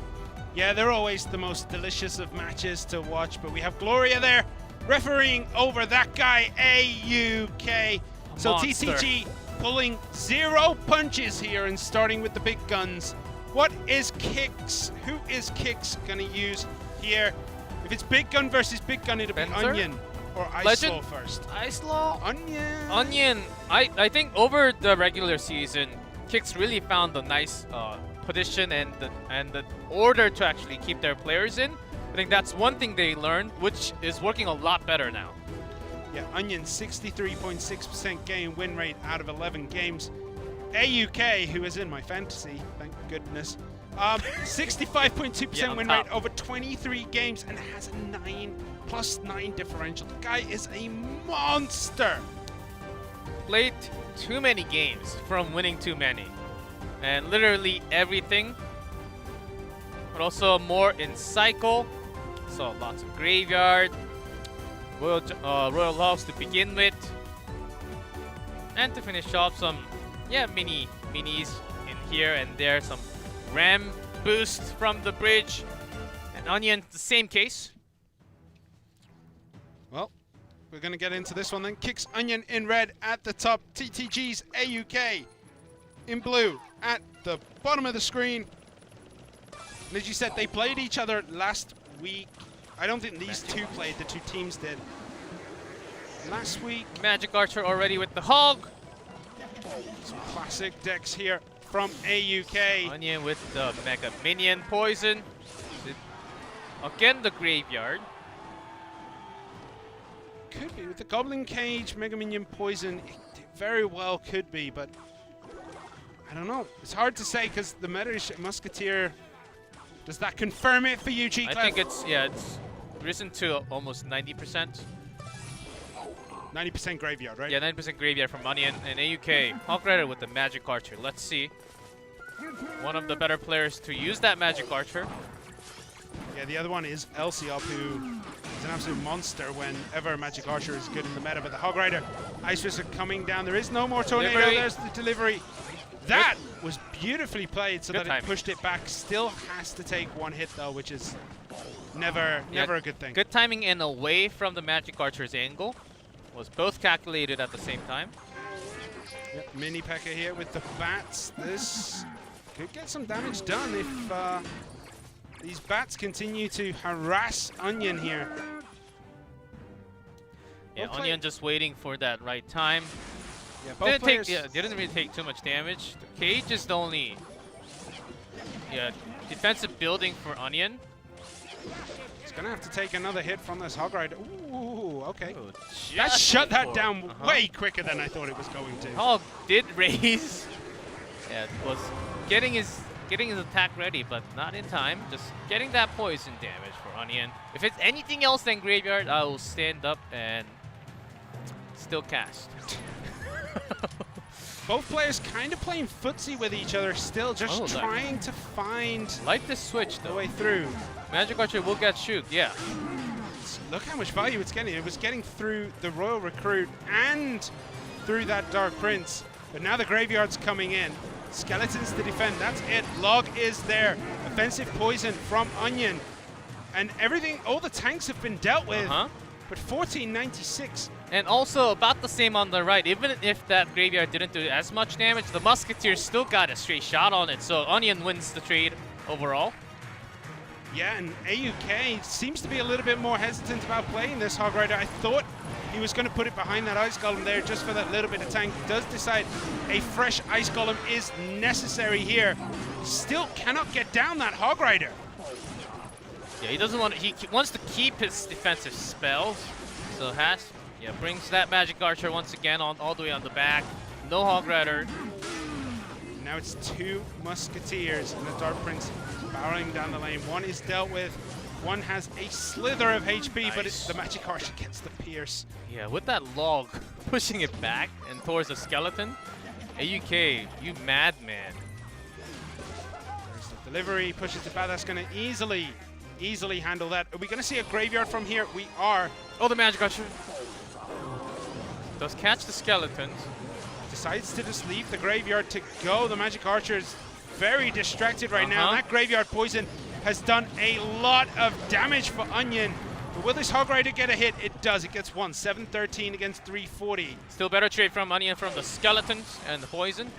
Yeah, they're always the most delicious of matches to watch, but we have Gloria there refereeing over that guy, AUK. So Monster. TTG pulling 0 punches here and starting with the big guns What is Kix? Who is Kix gonna use here? If it's Big Gun versus Big Gun, it'll be Spencer? Onion or Ice Legend? Law first. Ice Law? Onion. Onion. I think over the regular season, Kicks really found the nice position and the order to actually keep their players in. I think that's one thing they learned, which is working a lot better now. Yeah, Onion 63.6% game win rate out of 11 games. AUK, who is in my fantasy, thank goodness, 65.2% Yeah, on win top. rate over 23 games and has a +9 differential. The guy is a monster. Played too many games from winning too many. And literally everything. But also more in cycle. So lots of graveyard. Royal Hogs to begin with. And to finish off some minis in here and there. Some ram boost from the bridge. And Onion, the same case. Well, we're going to get into this one then. Kicks Onion in red at the top. TTG's AUK in blue at the bottom of the screen. And as you said, they played each other last week. I don't think these two played, the two teams did. Last week. Magic Archer already with the Hog. Some classic decks here from AUK. Onion with the Mega Minion Poison. Again, the Graveyard. Could be with the Goblin Cage, Mega Minion Poison. It very well could be, but I don't know. It's hard to say because the meta is Musketeer. Does that confirm it for you, G-Clef? I think it's risen to almost 90%. 90% Graveyard, right? Yeah, 90% Graveyard from Onion and AUK. Hog Rider with the Magic Archer. Let's see. One of the better players to use that Magic Archer. Yeah, the other one is Elsiop, who is an absolute monster whenever Magic Archer is good in the meta. But the Hog Rider, Ice Fist are coming down. There is no more Tornado. Delivery. There's the delivery. That was beautifully played so Good that timing. it pushed it back. Still has to take one hit, though, which is never a good thing. Good timing and away from the Magic Archer's angle. Was both calculated at the same time. Yep, Mini P.E.K.K.A here with the bats. This could get some damage done if these bats continue to harass Onion here. Yeah, Both Onion just waiting for that right time. Yeah, both players. Didn't really take too much damage. The cage is the only defensive building for Onion. He's gonna have to take another hit from this Hog Rider. Ooh, okay. Ooh, That just shut that before. down way quicker than I thought it was going to. Hog did raise. Yeah, was getting his attack ready, but not in time. Just getting that poison damage for Onion. If it's anything else than Graveyard, I will stand up and still cast. Both players kind of playing footsie with each other still, just trying to find Like this switch the though. way through. Magic Archer will get shoot, yeah. Look how much value it's getting. It was getting through the Royal Recruit and through that Dark Prince. But now the Graveyard's coming in. Skeletons to defend, that's it. Log is there. Offensive poison from Onion. And everything, all the tanks have been dealt with. But 1496. And also about the same on the right. Even if that Graveyard didn't do as much damage, the Musketeer still got a straight shot on it. So Onion wins the trade overall. Yeah, and AUK seems to be a little bit more hesitant about playing this Hog Rider. I thought he was going to put it behind that Ice Golem there just for that little bit of tank. Does decide a fresh Ice Golem is necessary here. Still cannot get down that Hog Rider. Yeah, he doesn't want. He wants to keep his defensive spells. So brings that Magic Archer once again on all the way on the back. No Hog Rider. Now it's two Musketeers and the Dark Prince barreling down the lane. One is dealt with. One has a slither of HP, but the Magic Archer gets the pierce. Yeah, with that log pushing it back and towards the skeleton. AUK, you madman. There's the delivery, pushes it back. That's going to easily handle that. Are we going to see a Graveyard from here? We are. Oh, the Magic Archer does catch the skeletons. Decides to just leave the Graveyard to go. The Magic Archer is very distracted right now. That Graveyard Poison has done a lot of damage for Onion. But will this Hog Rider get a hit? It does. It gets one. 713 against 340. Still better trade from Onion from the skeletons and the poison.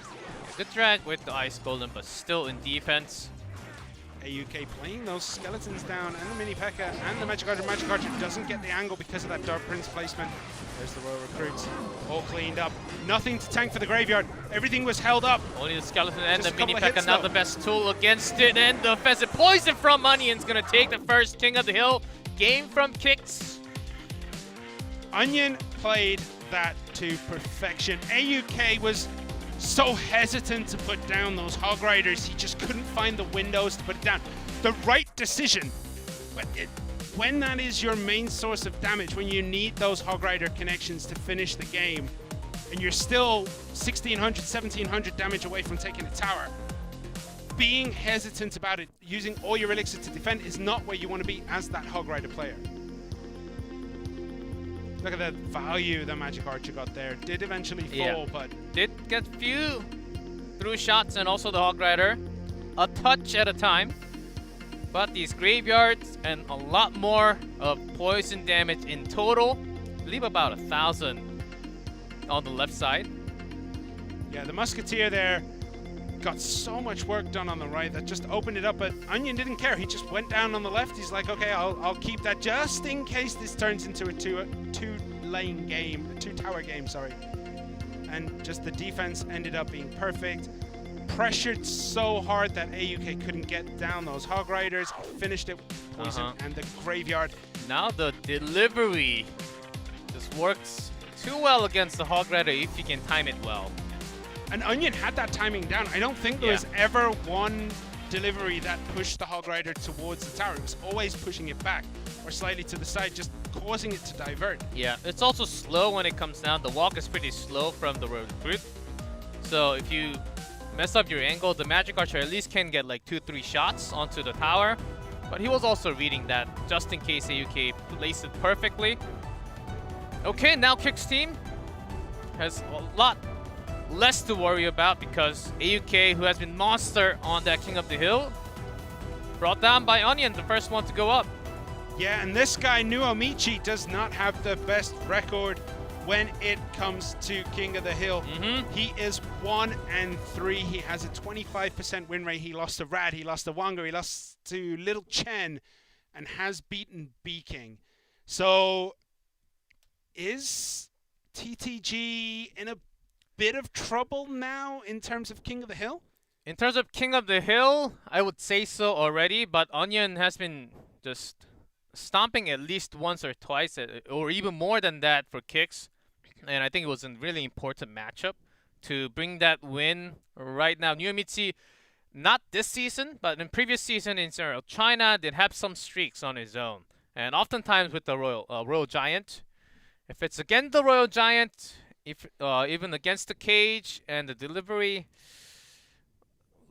Good drag with the Ice Golem, but still in defense. AUK playing those skeletons down, and the Mini P.E.K.K.A. and the Magic Archer. Magic Archer doesn't get the angle because of that Dark Prince placement. There's the Royal Recruits, all cleaned up. Nothing to tank for the graveyard. Everything was held up. Only the skeleton and Just the a Mini couple of P.E.K.K.A. hits, not though. the best tool against it, and the offensive poison from Onion's gonna take the first King of the Hill game from Kicks. Onion played that to perfection. AUK was so hesitant to put down those Hog Riders. He just couldn't find the windows to put it down. The right decision, but when that is your main source of damage, when you need those Hog Rider connections to finish the game, and you're still 1600, 1700 damage away from taking a tower, being hesitant about it, using all your elixir to defend is not where you want to be as that Hog Rider player. Look at the value that Magic Archer got there. Did eventually fall, but Did get few through shots and also the Hog Rider. A touch at a time. But these graveyards and a lot more of poison damage in total. I believe about 1,000 on the left side. yeah, the Musketeer there got so much work done on the right that just opened it up, but Onion didn't care. He just went down on the left. He's like, okay, I'll keep that just in case this turns into a two-lane game, a two-tower game, sorry. And just the defense ended up being perfect. Pressured so hard that AUK couldn't get down those Hog Riders. Finished it with poison and the graveyard. Now the delivery just works too well against the Hog Rider if you can time it well. And Onion had that timing down. I don't think there was ever one delivery that pushed the Hog Rider towards the tower. It was always pushing it back or slightly to the side, just causing it to divert. Yeah, it's also slow when it comes down. The walk is pretty slow from the Royal Recruit. So if you mess up your angle, the Magic Archer at least can get like 2-3 shots onto the tower. But he was also reading that just in case AUK placed it perfectly. Okay, now Kicks team has a lot less to worry about because AUK, who has been monster on that King of the Hill, brought down by Onion, the first one to go up. Yeah, and this guy, Nuomichi, does not have the best record when it comes to King of the Hill. He is 1-3. He has a 25% win rate. He lost to Rad, he lost to Wanga, he lost to Little Chen, and has beaten B-King. So, is TTG in a bit of trouble now in terms of King of the Hill? In terms of King of the Hill, I would say so already, but Onion has been just stomping at least once or twice, or even more than that for Kicks. And I think it was a really important matchup to bring that win right now. Nuomichi, not this season, but in previous season in China, did have some streaks on his own. And oftentimes with the Royal Giant, if it's against the Royal Giant, if even against the cage and the delivery,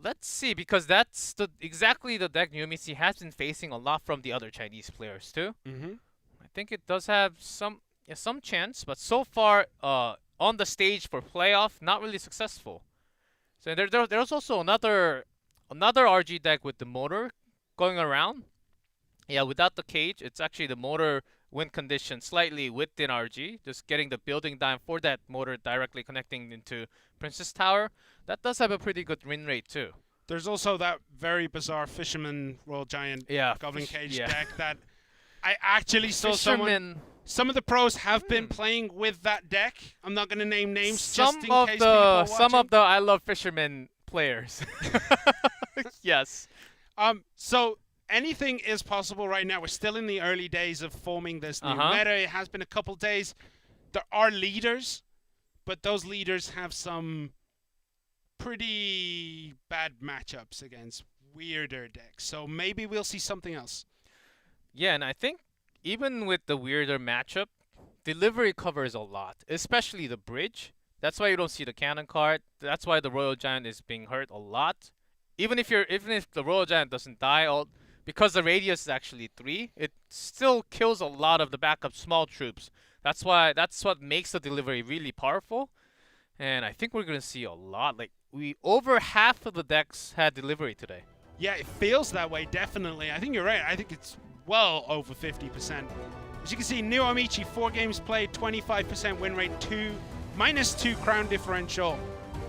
let's see, because that's exactly the deck Nuomichi has been facing a lot from the other Chinese players too. I think it does have some chance, but so far on the stage for playoff, not really successful. So there's also another RG deck with the motor going around. Yeah, without the cage, it's actually the motor win condition slightly within RG, just getting the building down for that motor directly connecting into Princess Tower. That does have a pretty good win rate too. There's also that very bizarre Fisherman Royal Giant Goblin Cage deck that I actually saw some of the pros have been playing with that deck. I'm not going to name names just in case people are watching. Some of the I Love Fisherman players. Yes. So anything is possible right now. We're still in the early days of forming this new meta. It has been a couple days. There are leaders, but those leaders have some pretty bad matchups against weirder decks. So maybe we'll see something else. Yeah, and I think even with the weirder matchup, delivery covers a lot, especially the bridge. That's why you don't see the cannon card. That's why the Royal Giant is being hurt a lot. Even if the Royal Giant doesn't die, because the radius is actually 3, it still kills a lot of the backup small troops. That's what makes the delivery really powerful. And I think we're gonna see a lot. Like over half of the decks had delivery today. Yeah, it feels that way, definitely. I think you're right. I think it's well over 50%. As you can see, Nuomichi, 4 games played, 25% win rate, -2 crown differential.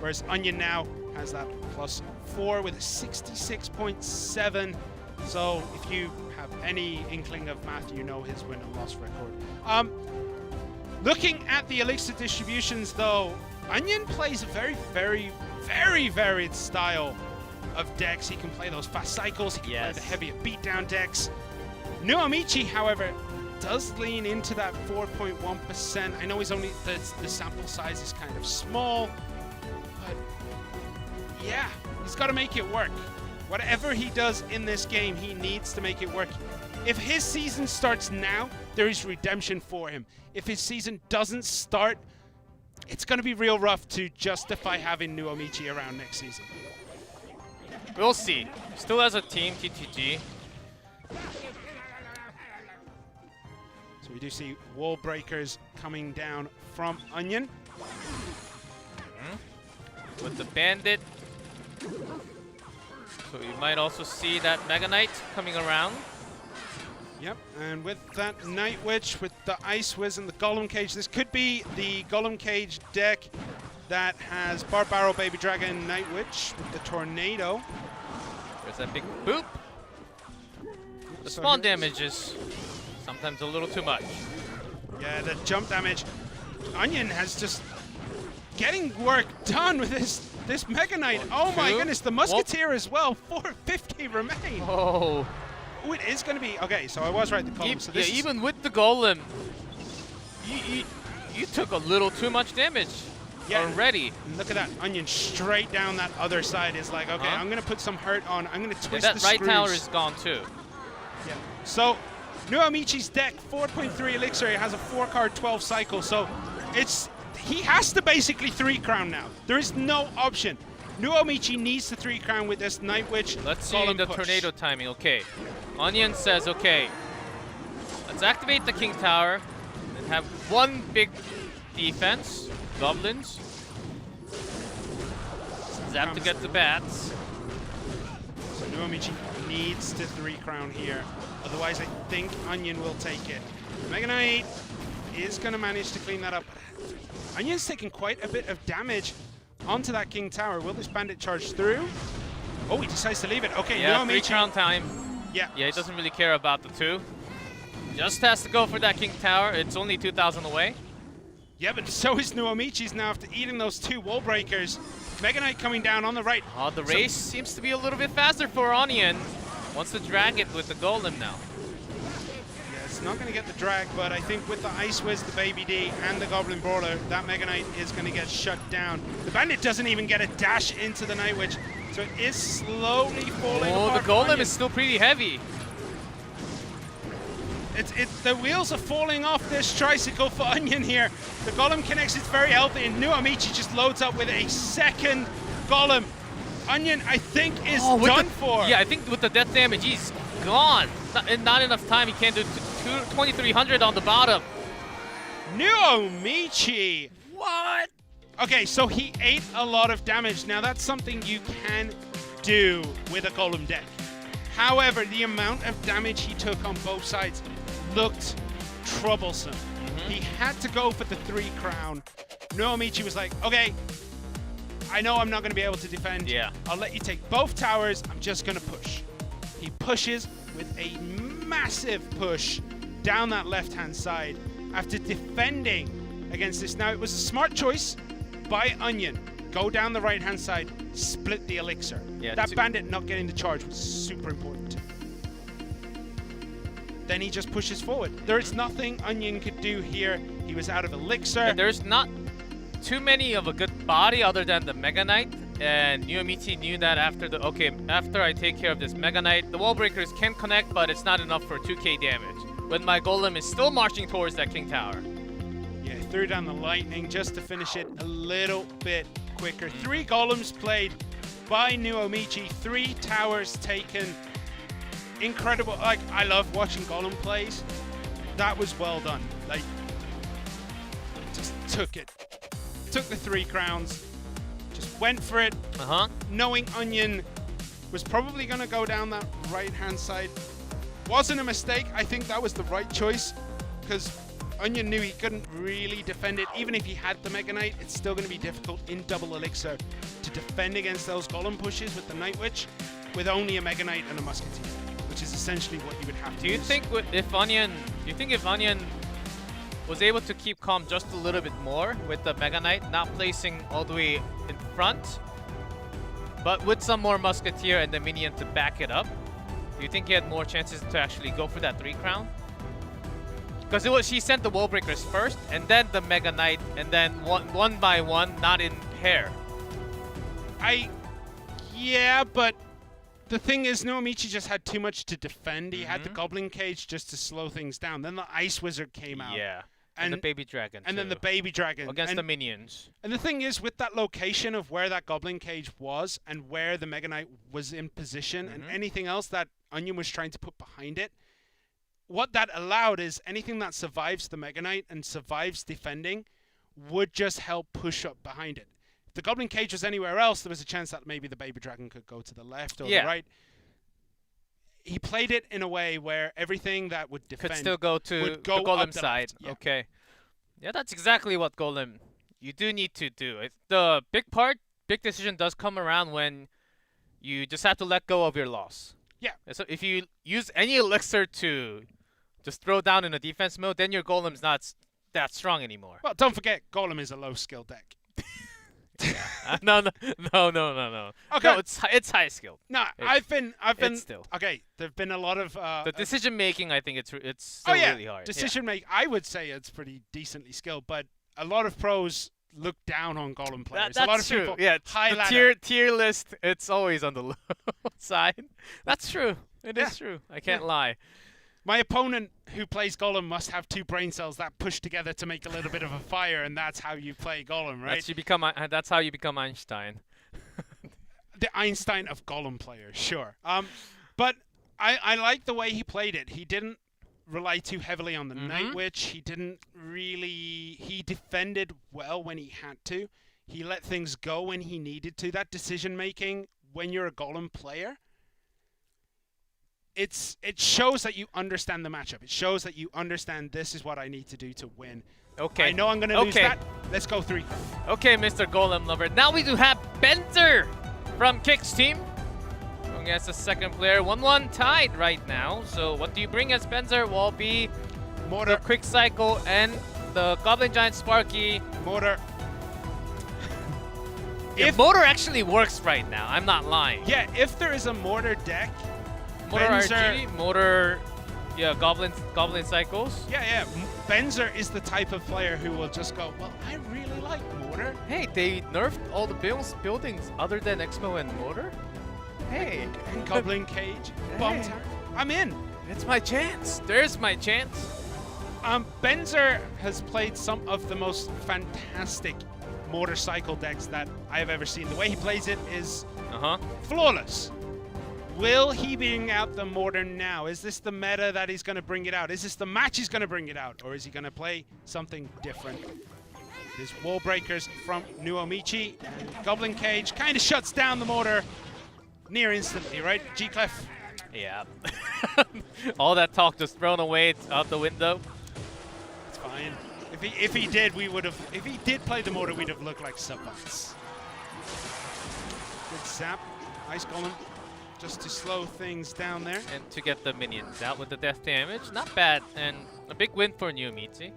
Whereas Onion now has that +4 with a 66.7. So if you have any inkling of math, you know his win and loss record. Looking at the elixir distributions, though, Onion plays a very, very, very varied style of decks. He can play those fast cycles, he can play the heavier beatdown decks. Nuomichi, however, does lean into that 4.1%. I know he's only, the sample size is kind of small, but yeah, he's got to make it work. Whatever he does in this game, he needs to make it work. If his season starts now, there is redemption for him. If his season doesn't start, it's going to be real rough to justify having Nuomichi around next season. We'll see. Still has a team, TTG. So we do see wall breakers coming down from Onion. With the Bandit. So you might also see that Mega Knight coming around. Yep, and with that Night Witch, with the Ice Wiz and the Golem Cage, this could be the Golem Cage deck that has Barbaro, Baby Dragon, Night Witch with the Tornado. There's that big boop. The spawn damage is sometimes a little too much. Yeah, the jump damage. Onion has just getting work done with this Mega Knight. Oh my goodness, the Musketeer as well. 450 remain. Oh. Ooh, it is going to be okay. So I was right. The column. So this even with the Golem, you took a little too much damage already. Look at that. Onion straight down that other side is like, okay, I'm going to put some hurt on. I'm going to twist that the right screws. tower is gone too. Yeah. So Nuomichi's deck, 4.3 elixir. It has a 4-card 12 cycle. So he has to basically 3-crown now. There is no option. Nuomichi needs to 3-crown with this Night Witch. Let's see the tornado timing. Okay. Onion says, okay, let's activate the King Tower and have one big defense. Goblins. Zap to get the bats. So Nuomichi needs to 3-crown here. Otherwise, I think Onion will take it. Mega Knight is going to manage to clean that up. Onion's taking quite a bit of damage onto that King Tower. Will this Bandit charge through? Oh, he decides to leave it. Okay, yeah, Nuomichi. 3-crown time. Yeah, he doesn't really care about the 2. Just has to go for that King Tower. It's only 2,000 away. Yeah, but so is Nuomichi's now after eating those 2 wall breakers. Mega Knight coming down on the right. Oh, the race seems to be a little bit faster for Onion. Wants to drag it with the Golem now. Yeah, it's not going to get the drag, but I think with the Ice Wiz, the Baby D, and the Goblin Brawler, that Mega Knight is going to get shut down. The Bandit doesn't even get a dash into the Night Witch, so it is slowly falling apart. Oh, the Golem is still pretty heavy. The wheels are falling off this tricycle for Onion here. The Golem connects, it's very healthy, and Nuomichi just loads up with a second Golem. Onion, I think, is done for. Yeah, I think with the death damage, he's gone. Not enough time. He can't do 2,300 on the bottom. Nuomichi! What? Okay, so he ate a lot of damage. Now, that's something you can do with a Golem deck. However, the amount of damage he took on both sides looked troublesome. He had to go for the 3-crown. Nuomichi was like, okay, I know I'm not going to be able to defend. Yeah. I'll let you take both towers. I'm just going to push. He pushes with a massive push down that left-hand side after defending against this. Now, it was a smart choice by Onion. Go down the right-hand side, split the elixir. Yeah, that Bandit not getting the charge was super important. Then he just pushes forward. There is nothing Onion could do here. He was out of elixir. And there's not too many of a good body other than the Mega Knight. And Nuomichi knew that after I take care of this Mega Knight, the wall breakers can connect, but it's not enough for 2k damage. When my Golem is still marching towards that King Tower. Yeah, he threw down the lightning just to finish it a little bit quicker. 3 Golems played by Nuomichi, 3 towers taken. Incredible. Like, I love watching Golem plays. That was well done. Like, just took it. Took the 3 crowns. Just went for it. Knowing Onion was probably going to go down that right-hand side. Wasn't a mistake. I think that was the right choice because Onion knew he couldn't really defend it. Even if he had the Mega Knight, it's still going to be difficult in double Elixir to defend against those Golem pushes with the Night Witch with only a Mega Knight and a Musketeer, which is essentially what you would have to Do you use. think if Onion was able to keep calm just a little bit more with the Mega Knight, not placing all the way in front, but with some more Musketeer and the Minion to back it up, do you think he had more chances to actually go for that 3 crown? Because he sent the Wall Breakers first, and then the Mega Knight, and then one by one, not in pair. Yeah, but the thing is, Noamichi just had too much to defend. He had the Goblin Cage just to slow things down. Then the Ice Wizard came out. Yeah. And the Baby Dragon. And then the Baby Dragon. Against the Minions. And the thing is, with that location of where that Goblin Cage was and where the Mega Knight was in position and anything else that Onion was trying to put behind it, what that allowed is anything that survives the Mega Knight and survives defending would just help push up behind it. If the Goblin Cage was anywhere else, there was a chance that maybe the Baby Dragon could go to the left or the right. He played it in a way where everything that would defend could still go to would go the Golem up the side. left. Yeah. Okay. Yeah, that's exactly what Golem you do need to do. The big decision does come around when you just have to let go of your loss. Yeah. So if you use any elixir to just throw down in a defense mode, then your Golem's not that strong anymore. Well, don't forget, Golem is a low skill deck. No. Okay. No, it's high skill. No, I've been still. Okay, there've been a lot of the decision making. I think it's still really hard. Decision make. I would say it's pretty decently skilled, but a lot of pros look down on Golem players. That's a lot of true. people Yeah, high the ladder. tier list. It's always on the low side. That's true. It is true. I can't lie. My opponent who plays Golem must have 2 brain cells that push together to make a little bit of a fire, and that's how you play Golem, right? That's how you become Einstein. The Einstein of Golem players, sure. But I like the way he played it. He didn't rely too heavily on the Night Witch. He defended well when he had to. He let things go when he needed to. That decision making when you're a Golem player, it shows that you understand the matchup. It shows that you understand this is what I need to do to win. Okay. I know I'm going to lose that. Let's go 3. Okay, Mr. Golem Lover. Now we do have Benzer from Kick's team. Going against the second player. 1-1 tied right now. So what do you bring as Benzer? Will be Mortar. the Quick Cycle and the Goblin Giant Sparky. Mortar. If Mortar actually works right now, I'm not lying. Yeah, if there is a Mortar deck, Mortar Benzer, RG, Mortar, Goblin Cycles. Yeah. Benzer is the type of player who will just go, well, I really like Mortar. Hey, they nerfed all the buildings other than Expo and Mortar? Hey. And Goblin Cage. Bomb Tower. I'm in. It's my chance. There's my chance. Benzer has played some of the most fantastic Mortar Cycle decks that I have ever seen. The way he plays it is flawless. Will he bring out the Mortar now? Is this the meta that he's going to bring it out? Is this the match he's going to bring it out? Or is he going to play something different? There's Wall Breakers from Nuomichi. Goblin Cage kind of shuts down the Mortar near instantly, right? G-Clef. Yeah. All that talk just thrown away out the window. It's fine. If he did, we would have. If he did play the Mortar, we'd have looked like savants. Good zap. Ice Golem. Just to slow things down there. And to get the minions out with the death damage. Not bad. And a big win for Nuomichi.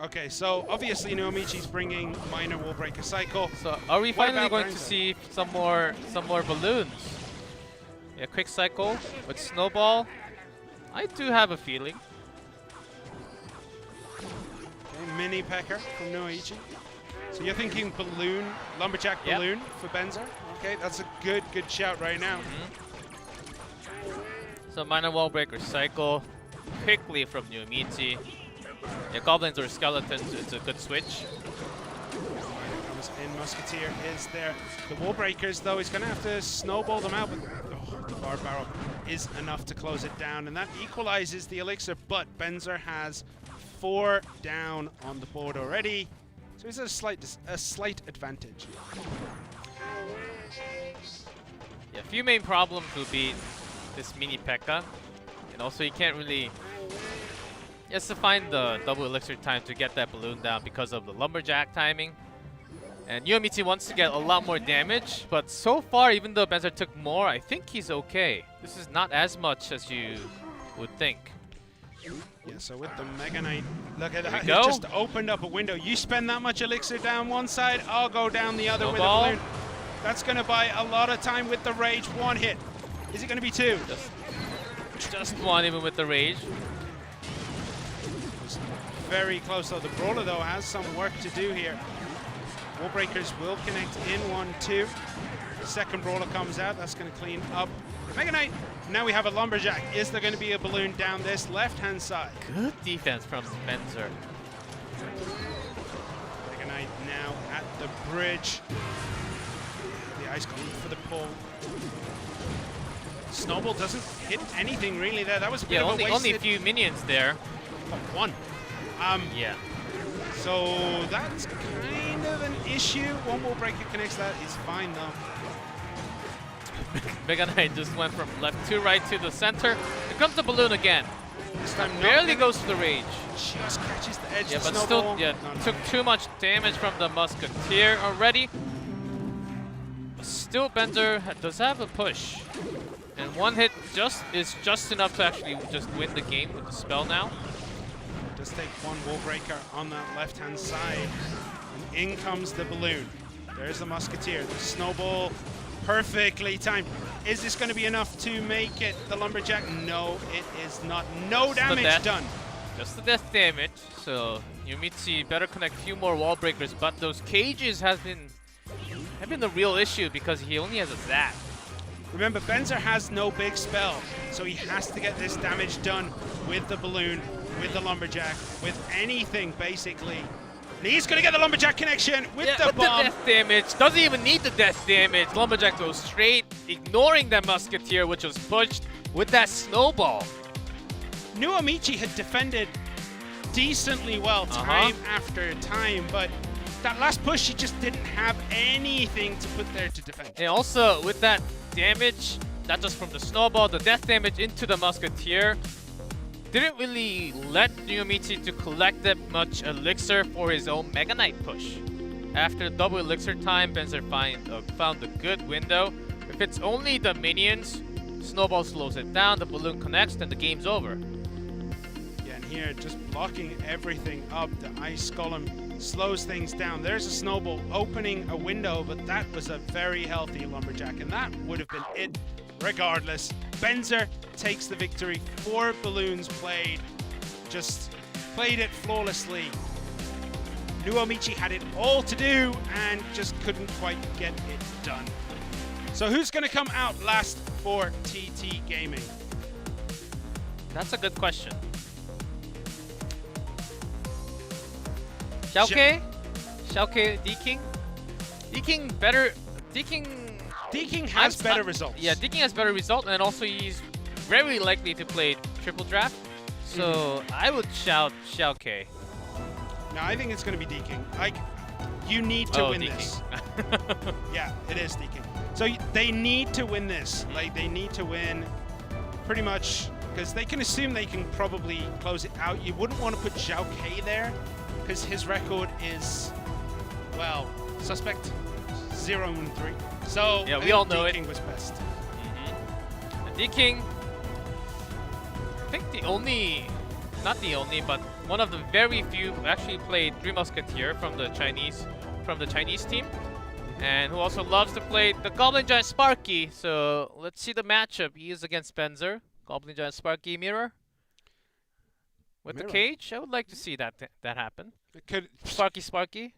Okay, so obviously Nuomichi's bringing minor Wall Breaker Cycle. So are we finally about going to Branson? see some more balloons? Yeah, Quick Cycle with Snowball. I do have a feeling. Okay, mini Pecker from Nuomichi. So you're thinking balloon, Lumberjack balloon for Benzer? Okay, that's a good shout right now. So minor Wall Breaker Cycle quickly from Nuomichi. Yeah, Goblins or Skeletons, it's a good switch. Comes in, Musketeer is there. The Wall Breakers, though, he's going to have to snowball them out, but the Bar Barrel is enough to close it down, and that equalizes the Elixir, but Benzer has 4 down on the board already, so he's at a slight advantage. Yeah, a few main problems will be this mini P.E.K.K.A. And also he can't really He has to find the double elixir time to get that balloon down because of the lumberjack timing. And Yomichi wants to get a lot more damage, but so far, even though Benzer took more, I think he's okay. This is not as much as you would think. Yeah, so with the Mega Knight, look at There that. we It go. just opened up a window. You spend that much elixir down one side, I'll go down the other Snowball. with a balloon. That's going to buy a lot of time with the Rage. One hit. Is it going to be two? Just one, even with the rage. Very close though. The Brawler though has some work to do here. Wall breakers will connect in 1-2. Second Brawler comes out. That's going to clean up Mega Knight. Now we have a Lumberjack. Is there going to be a balloon down this left-hand side? Good defense from Benzer. Mega Knight now at the bridge. The ice column for the pull. Snowball doesn't hit anything really there. That was a bit Yeah, of a wasted. only a few minions there. Oh, one. Yeah. So that's kind of an issue. One wall breaker connects that. He's fine though. Mega Knight just went from left to right to the center. Here comes the balloon again. This time Barely goes to the rage. Just catches the edge. Yeah, of but the still, snowball. yeah, No. took too much damage from the Musketeer already. Still, Benzer does have a push. And one hit is just enough to actually just win the game with the spell now. Just take one wall breaker on that left-hand side. And in comes the balloon. There's the Musketeer. The snowball perfectly timed. Is this going to be enough to make it the Lumberjack? No, it is not. No Just the damage death. done. Just the death damage. So Yumichi better connect a few more wall breakers, but those cages have been the real issue because he only has a zap. Remember, Benzer has no big spell, so he has to get this damage done with the balloon, with the Lumberjack, with anything, basically. And he's going to get the Lumberjack connection with the with bomb. the death damage. Doesn't even need the death damage. Lumberjack goes straight, ignoring that Musketeer, which was pushed with that snowball. Nuomichi had defended decently well time after time, but that last push, he just didn't have anything to put there to defend. And also, with that damage, not just from the snowball, the death damage into the Musketeer, didn't really let Nuomichi to collect that much elixir for his own Mega Knight push. After double elixir time, Benzer found a good window. If it's only the minions, snowball slows it down, the balloon connects, then the game's over. Yeah, and here, just blocking everything up, the ice golem slows things down. There's a snowball opening a window, but that was a very healthy Lumberjack, and that would have been it regardless. Benzer takes the victory. 4 balloons played. Just played it flawlessly. Nuomichi had it all to do and just couldn't quite get it done. So who's going to come out last for TT Gaming? That's a good question. Xiaoke? Xiaoke, D-King? D-King better... D-King has better results. Yeah, D-King has better result, and also he's very likely to play triple draft. So I would shout Xiaoke. No, I think it's going to be D-King. Like, you need to win D-King. this. Yeah, it is D-King. So they need to win this. Like, they need to win pretty much because they can assume they can probably close it out. You wouldn't want to put Zhao K there because his record is, well, suspect 0-3. So Yeah, I we think all know it. D-King was best. D-King, I think not the only, but one of the very few who actually played Three Musketeer from the Chinese team, and who also loves to play the Goblin Giant Sparky. So let's see the matchup. He is against Benzer, Goblin Giant Sparky mirror. With Mirror. the cage, I would like to see that happen. It could Sparky. Sparky.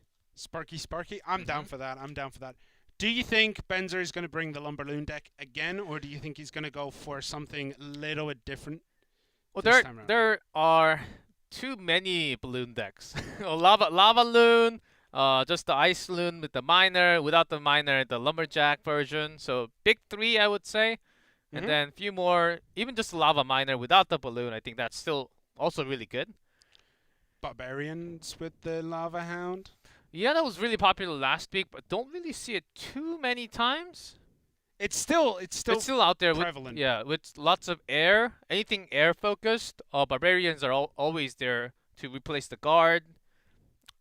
I'm down for that. I'm down for that. Do you think Benzer is going to bring the Lumberloon deck again, or do you think he's going to go for something a little bit different? Well, this time around? there are too many balloon decks. lava loon, just the ice loon with the miner, without the miner, the lumberjack version. So big 3, I would say, and then a few more. Even just the lava miner without the balloon, I think that's still also really good. Barbarians with the Lava Hound. Yeah, that was really popular last week, but don't really see it too many times. It's still out there prevalent. with lots of air. Anything air focused, barbarians are always there to replace the guard.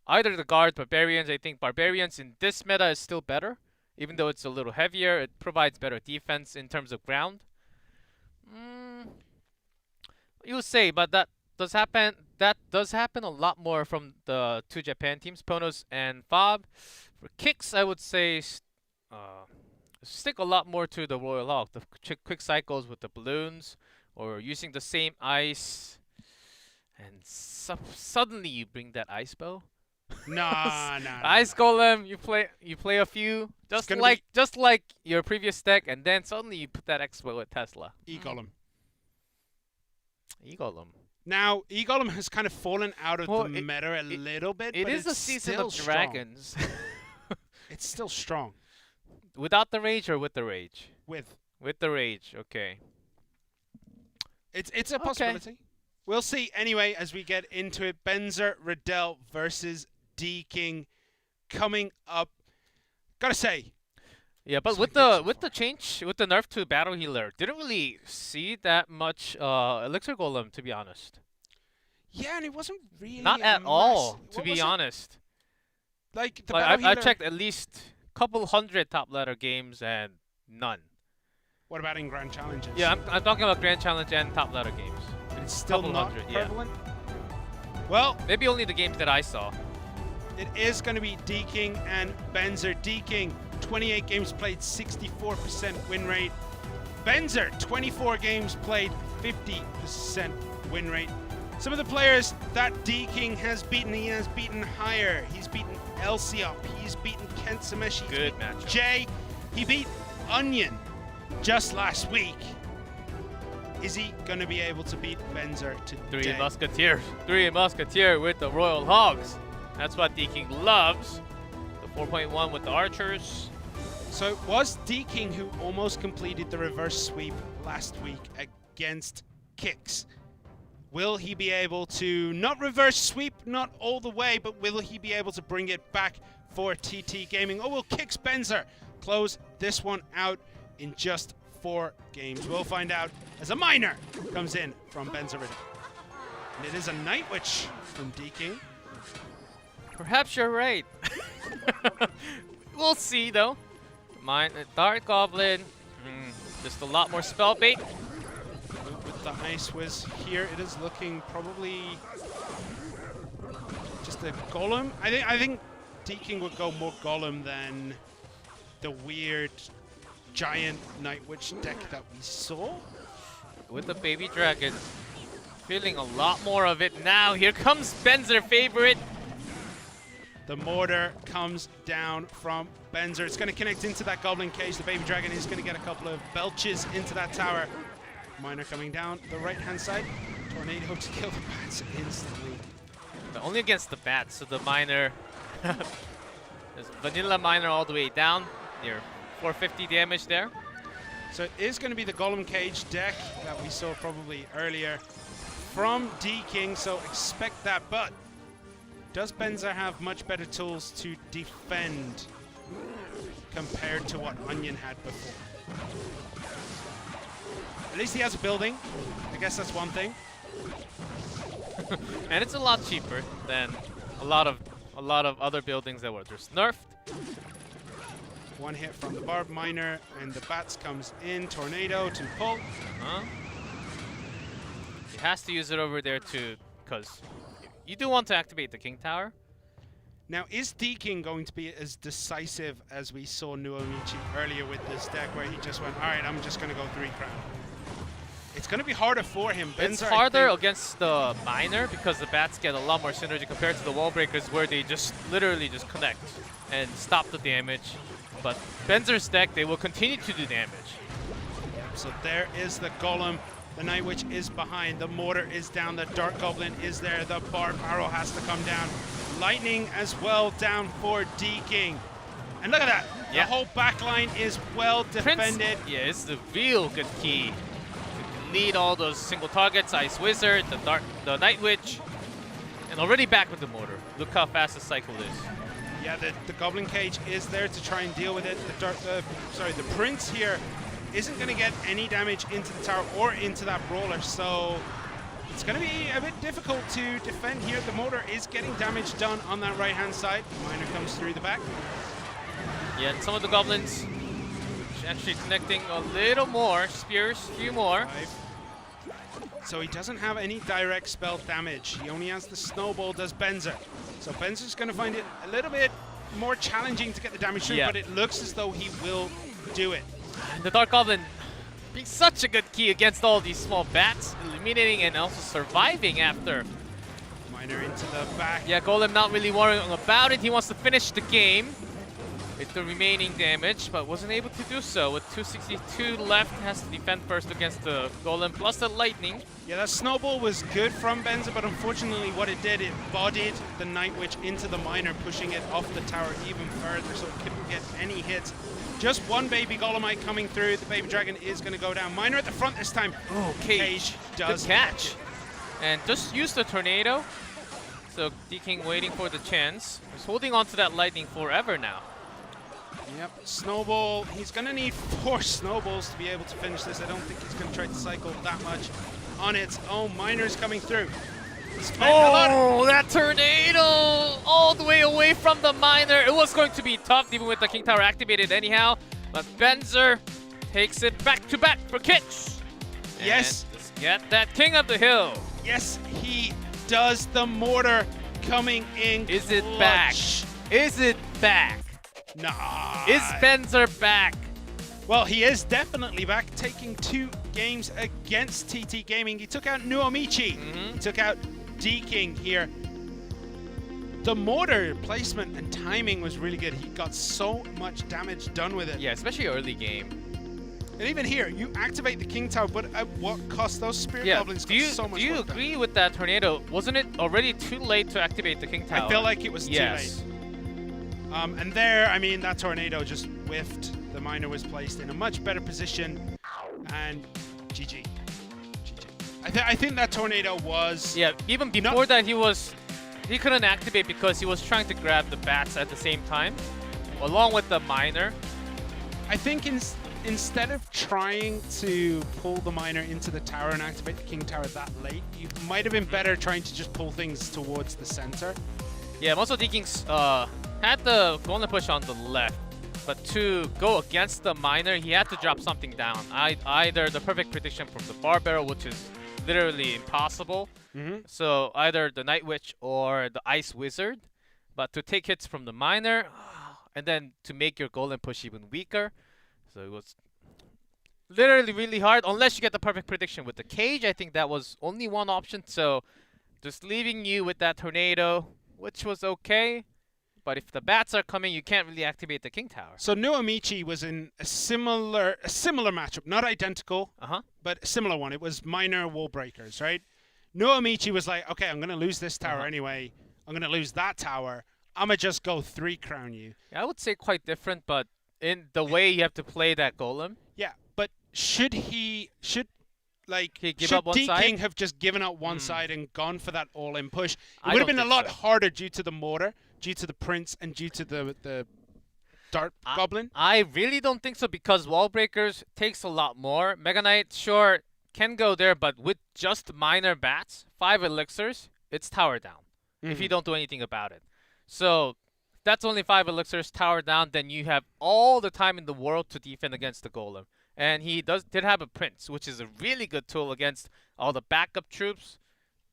Either the guard, barbarians. I think barbarians in this meta is still better, even though it's a little heavier. It provides better defense in terms of ground. You'll say, but that does happen. That does happen a lot more from the two Japan teams, Ponos and Fob. For kicks, I would say stick a lot more to the Royal Hawk, the quick cycles with the balloons, or using the same ice. And suddenly you bring that ice bow. Nah. Ice golem, you play a few, just like your previous deck, and then suddenly you put that X-bow with Tesla. E-Golem. E-Golem. Now, E-Golem has kind of fallen out of the meta a little bit, It but is it's a season still of strong. dragons. It's still strong. Without the rage or with the rage? With the rage, okay. It's a possibility. We'll see anyway as we get into it. Benzer Riddell versus D-King coming up. Gotta say. Yeah, but with the change, with the nerf to Battle Healer, didn't really see that much Elixir Golem, to be honest. Yeah, and it wasn't really Not at all, to be honest. Like, the like Battle I Healer... checked at least a couple hundred top ladder games and none. What about in Grand Challenges? Yeah, I'm talking about Grand Challenge and top ladder games. It's still couple not hundred, prevalent? Well, maybe only the games that I saw. It is going to be D-King and Benzer. D-King, 28 games played, 64% win rate. Benzer, 24 games played, 50% win rate. Some of the players that D-King has beaten, he has beaten higher. He's beaten Elsiop, he's beaten Kent Sameshi, Good matchup. Jay, he beat Onion just last week. Is he going to be able to beat Benzer today? Three Musketeer with the Royal Hogs. That's what D-King loves. The 4.1 with the Archers. So it was D-King who almost completed the reverse sweep last week against Kicks. Will he be able to not reverse sweep, not all the way, but will he be able to bring it back for TT Gaming? Or will Kicks Benzer close this one out in just 4 games? We'll find out as a minor comes in from Benzer Riddle. And it is a Night Witch from D-King. Perhaps you're right. We'll see, though. Dark Goblin. Just a lot more spell bait. With the Ice Whiz here, it is looking probably just a Golem. I think D-King would go more Golem than the weird giant Night Witch deck that we saw. With the Baby Dragon. Feeling a lot more of it now. Here comes Benzer favorite. The mortar comes down from Benzer. It's going to connect into that Goblin Cage. The Baby Dragon is going to get a couple of belches into that tower. Miner coming down the right-hand side. Tornado to kill the bats instantly. But only against the bats, so the Miner... There's Vanilla Miner all the way down. Near 450 damage there. So it is going to be the Golem Cage deck that we saw probably earlier from D-King, so expect that. But does Benzer have much better tools to defend compared to what Onion had before? At least he has a building. I guess that's one thing. And it's a lot cheaper than a lot of other buildings that were just nerfed. One hit from the Barb Miner, and the Bats comes in. Tornado to pull. He has to use it over there too, because you do want to activate the King Tower. Now, is D-King going to be as decisive as we saw Nuomichi earlier with this deck, where he just went, all right, I'm just going to go 3 crown? It's going to be harder for him. It's harder against the Miner because the Bats get a lot more synergy compared to the Wall Breakers, where they just literally just connect and stop the damage. But Benzer's deck, they will continue to do damage. So there is the Golem. The Night Witch is behind. The Mortar is down. The Dark Goblin is there. The Barb Arrow has to come down. Lightning as well down for D-King. And look at that. Yeah. The whole backline is well defended. Yeah, it's the real good key to lead all those single targets. Ice Wizard, the Night Witch, and already back with the Mortar. Look how fast the cycle is. Yeah, the Goblin Cage is there to try and deal with it. The Prince here isn't going to get any damage into the tower or into that Brawler, so it's going to be a bit difficult to defend here. The mortar is getting damage done on that right-hand side. Miner comes through the back. Yeah, and some of the goblins actually connecting a little more. Spears, a few more. 5. So he doesn't have any direct spell damage. He only has the snowball, does Benzer. So Benzer's going to find it a little bit more challenging to get the damage through, but it looks as though he will do it. The Dark Goblin being such a good key against all these small bats, eliminating and also surviving after. Miner into the back. Yeah, Golem not really worrying about it. He wants to finish the game with the remaining damage, but wasn't able to do so. With 262 left, has to defend first against the Golem plus the Lightning. Yeah, that snowball was good from Benzer, but unfortunately what it did, it bodied the Night Witch into the Miner, pushing it off the tower even further, so it couldn't get any hits. Just one baby Golemite coming through. The baby dragon is going to go down. Miner at the front this time. Oh, Cage does good catch. And just use the tornado. So D-King waiting for the chance. He's holding on to that lightning forever now. Yep, snowball. He's going to need 4 snowballs to be able to finish this. I don't think he's going to try to cycle that much on its own. Miner's coming through. Oh, that tornado all the way away from the Miner. It was going to be tough even with the King Tower activated anyhow. But Benzer takes it back to back for kicks. Yes. And let's get that King of the Hill. Yes, he does. The mortar coming in. Is it back? Is it back? Nah. Is Benzer back? Well, he is definitely back, taking 2 games against TT Gaming. He took out Nuomichi. He took out D-King here. The mortar placement and timing was really good. He got so much damage done with it. Yeah, especially early game. And even here, you activate the King Tower, but at what cost? Those Spirit Goblins got so much Do you work done. agree with that tornado? Wasn't it already too late to activate the King Tower? I feel like it was too late. And there, I mean, that tornado just whiffed. The Miner was placed in a much better position, and GG. I think that tornado was... Yeah, even before that, he couldn't activate because he was trying to grab the bats at the same time, along with the Miner. I think instead of trying to pull the Miner into the tower and activate the King Tower that late, you might have been better trying to just pull things towards the center. Yeah, also D-King's had the Golden Push on the left, but to go against the Miner, he had to drop something down. Either the perfect prediction from the Bar Barrel, which is literally impossible, so either the Night Witch or the Ice Wizard, but to take hits from the Miner, and then to make your Golden Push even weaker. So it was literally really hard, unless you get the perfect prediction with the Cage. I think that was only one option, so just leaving you with that tornado, which was okay. But if the bats are coming, you can't really activate the King Tower. So Nuomichi was in a similar matchup, not identical, but a similar one. It was Miner Wall Breakers, right? Nuomichi was like, okay, I'm going to lose this tower anyway. I'm going to lose that tower. I'm going to just go 3 crown you. Yeah, I would say quite different, but in the way you have to play that Golem. Yeah, but should he give should up one D-King side? have just given up one side and gone for that all-in push? It I would have don't been a think lot so. harder due to the mortar, due to the Prince, and due to the Dart Goblin. I really don't think so, because Wall Breakers takes a lot more. Mega Knight, sure, can go there, but with just Miner bats, 5 elixirs, it's tower down if you don't do anything about it. So that's only 5 elixirs, tower down, then you have all the time in the world to defend against the Golem. And he did have a Prince, which is a really good tool against all the backup troops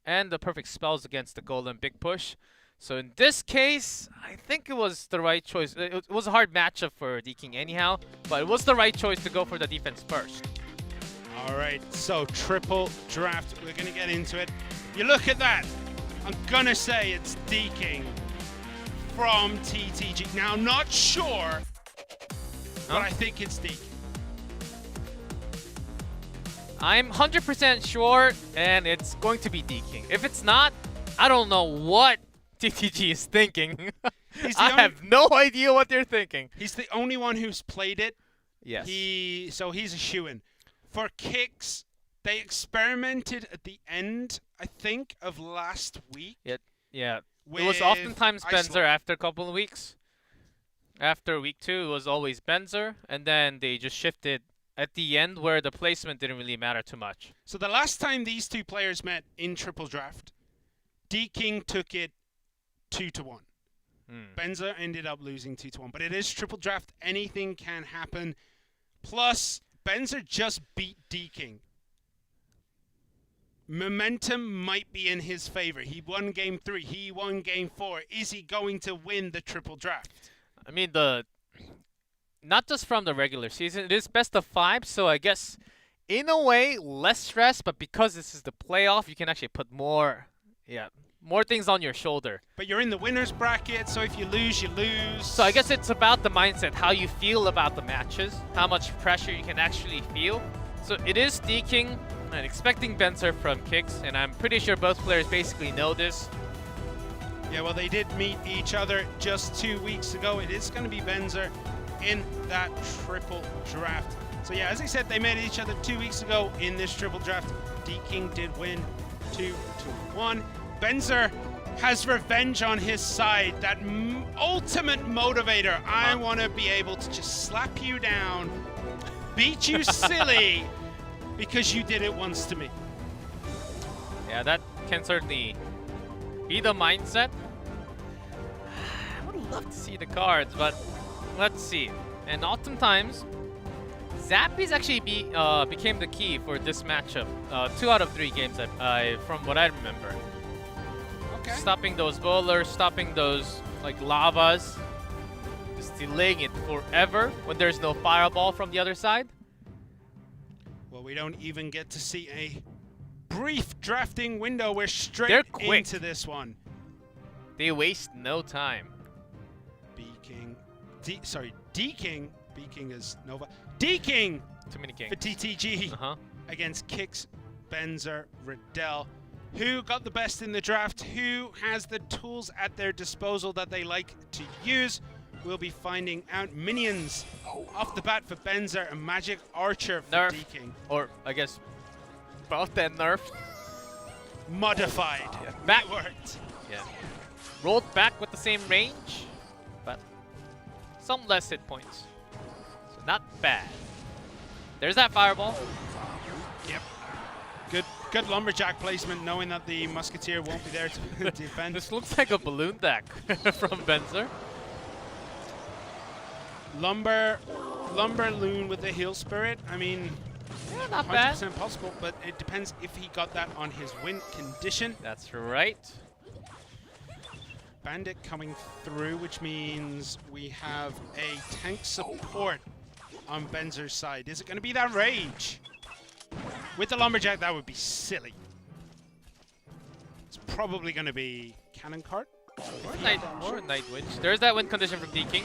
and the perfect spells against the Golem big push. So in this case, I think it was the right choice. It was a hard matchup for D-King anyhow, but it was the right choice to go for the defense first. All right, so triple draft. We're going to get into it. You look at that. I'm going to say it's D-King from TTG. Now, I'm not sure, but I think it's D-King. I'm 100% sure, and it's going to be D-King. If it's not, I don't know what TTG is thinking. I have no idea what they're thinking. He's the only one who's played it. Yes. So he's a shoo-in. For kicks, they experimented at the end, I think, of last week. Yeah. It was oftentimes Spencer after a couple of weeks. After week 2, it was always Benzer, and then they just shifted at the end where the placement didn't really matter too much. So the last time these two players met in Triple Draft, D-King took it 2-1. Benzer ended up losing 2-1. But it is Triple Draft. Anything can happen. Plus, Benzer just beat D-King. Momentum might be in his favor. He won game 3. He won game 4. Is he going to win the Triple Draft? I mean, not just from the regular season, it is best of 5, so I guess in a way less stress, but because this is the playoff, you can actually put more things on your shoulder. But you're in the winner's bracket, so if you lose, you lose. So I guess it's about the mindset, how you feel about the matches, how much pressure you can actually feel. So it is D-King and expecting Benzer from kicks, and I'm pretty sure both players basically know this. Yeah, well, they did meet each other just 2 weeks ago. It is going to be Benzer in that Triple Draft. So yeah, as I said, they met each other 2 weeks ago in this Triple Draft. D-King did win 2-1. Benzer has revenge on his side, that ultimate motivator. I want to be able to just slap you down, beat you silly, because you did it once to me. Yeah, that can certainly be the mindset. I would love to see the cards, but let's see. And oftentimes, Zappies actually became the key for this matchup. 2 out of 3 games, from what I remember. Okay. Stopping those bowlers, stopping those like lavas, just delaying it forever when there's no fireball from the other side. Well, we don't even get to see a brief drafting window. We're They're straight quick. into this one. They waste no time. B-King. D-King. B-King is Nova. D-King Too many for kings. TTG against Kicks, Benzer, Riddell. Who got the best in the draft? Who has the tools at their disposal that they like to use? We'll be finding out. Minions off the bat for Benzer, a Magic Archer for Nerf. D-King. Or I guess both then nerf. Modified. Yeah. Back. It worked. Yeah. Rolled back with the same range, but some less hit points. So not bad. There's that fireball. Yep. Good lumberjack placement, knowing that the musketeer won't be there to defend. This looks like a balloon deck from Benzer. Lumber loon with the heal spirit. I mean, Yeah, not bad. 100% possible, but it depends if he got that on his win condition. That's right. Bandit coming through, which means we have a tank support on Benzer's side. Is it going to be that Rage? With the lumberjack, that would be silly. It's probably going to be Cannon Cart. Or Night Witch. There's that win condition from D-King.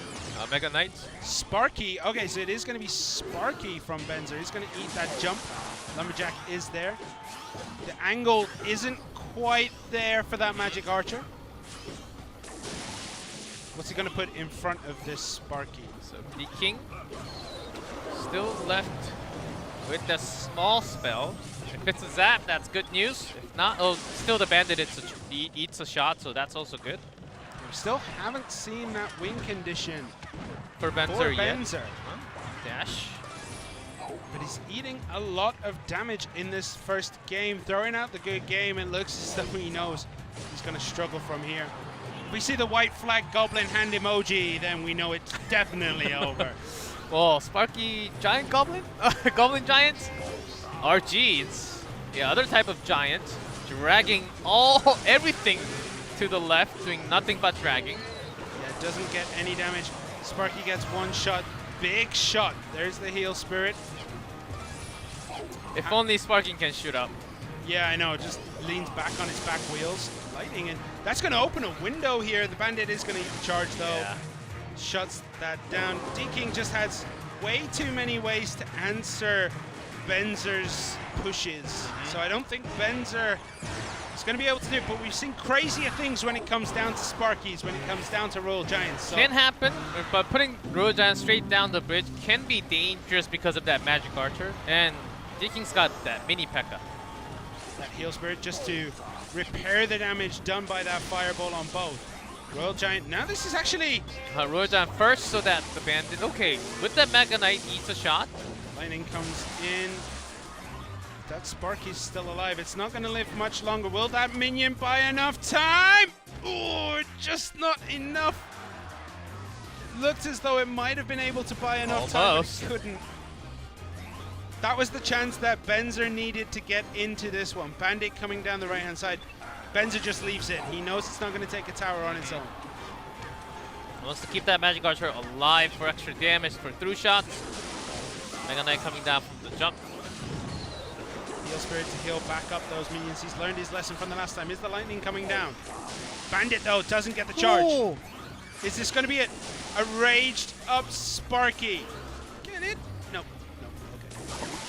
Mega Knight. Sparky. Okay, so it is going to be Sparky from Benzer. He's going to eat that jump. Lumberjack is there. The angle isn't quite there for that Magic Archer. What's he going to put in front of this Sparky? So D-King still left with the small spell. If it's a zap, that's good news. If not, oh, still the bandit eats a shot, so that's also good. We still haven't seen that win condition For Benzer for yet. Benzer. Dash. But he's eating a lot of damage in this first game. Throwing out the good game, it looks as though he knows he's going to struggle from here. If we see the white flag goblin hand emoji, then we know it's definitely over. Well, Sparky Giant Goblin? Goblin Giant? RG, it's the other type of giant, dragging everything to the left, doing nothing but dragging. Yeah, it doesn't get any damage. Sparky gets one shot, big shot. There's the heal spirit. If only Sparky can shoot up. Yeah, I know, just leans back on its back wheels. Lightning, and that's going to open a window here. The bandit is going to charge though. Yeah. Shuts that down. D-King just has way too many ways to answer Benzer's pushes. So I don't think Benzer is going to be able to do it, but we've seen crazier things when it comes down to Sparkies, when it comes down to Royal Giants. So Can happen, but putting Royal Giant straight down the bridge can be dangerous because of that Magic Archer. And D-King's got that mini P.E.K.K.A. that heal spirit just to repair the damage done by that fireball on both. Royal Giant. Now this is actually... Royal Giant first so that the Bandit... Okay, with that Mega Knight eats a shot. Lightning comes in. That Sparky's still alive. It's not going to live much longer. Will that minion buy enough time? Oh, just not enough. Looked as though it might have been able to buy enough time, but it couldn't. That was the chance that Benzer needed to get into this one. Bandit coming down the right-hand side. Benzer just leaves it. He knows it's not going to take a tower on its own. Wants to keep that Magic Archer alive for extra damage for through shots. Mega Knight coming down from the jump. Heal Spirit to heal back up those minions. He's learned his lesson from the last time. Is the lightning coming down? Bandit, though, doesn't get the charge. Oh. Is this going to be it? A raged up Sparky. Get it? No. No. Okay.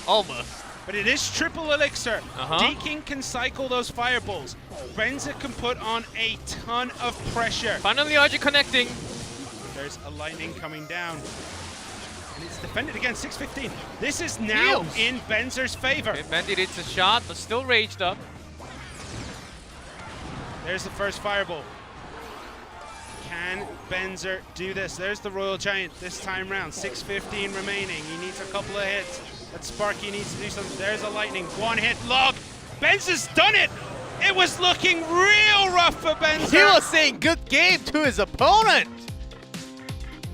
Almost. But it is triple elixir. Uh-huh. D-King can cycle those fireballs. Benzer can put on a ton of pressure. Finally, RG connecting. There's a lightning coming down. And it's defended again, 615. This is now Heals. in Benzer's favor. Okay, Bandit hits a shot, but still raged up. There's the first fireball. Can Benzer do this? There's the Royal Giant this time round. 615 remaining. He needs a couple of hits. But Sparky needs to do something. There's a lightning. One hit log. Benzer's done it. It was looking real rough for Benzer. He was saying good game to his opponent.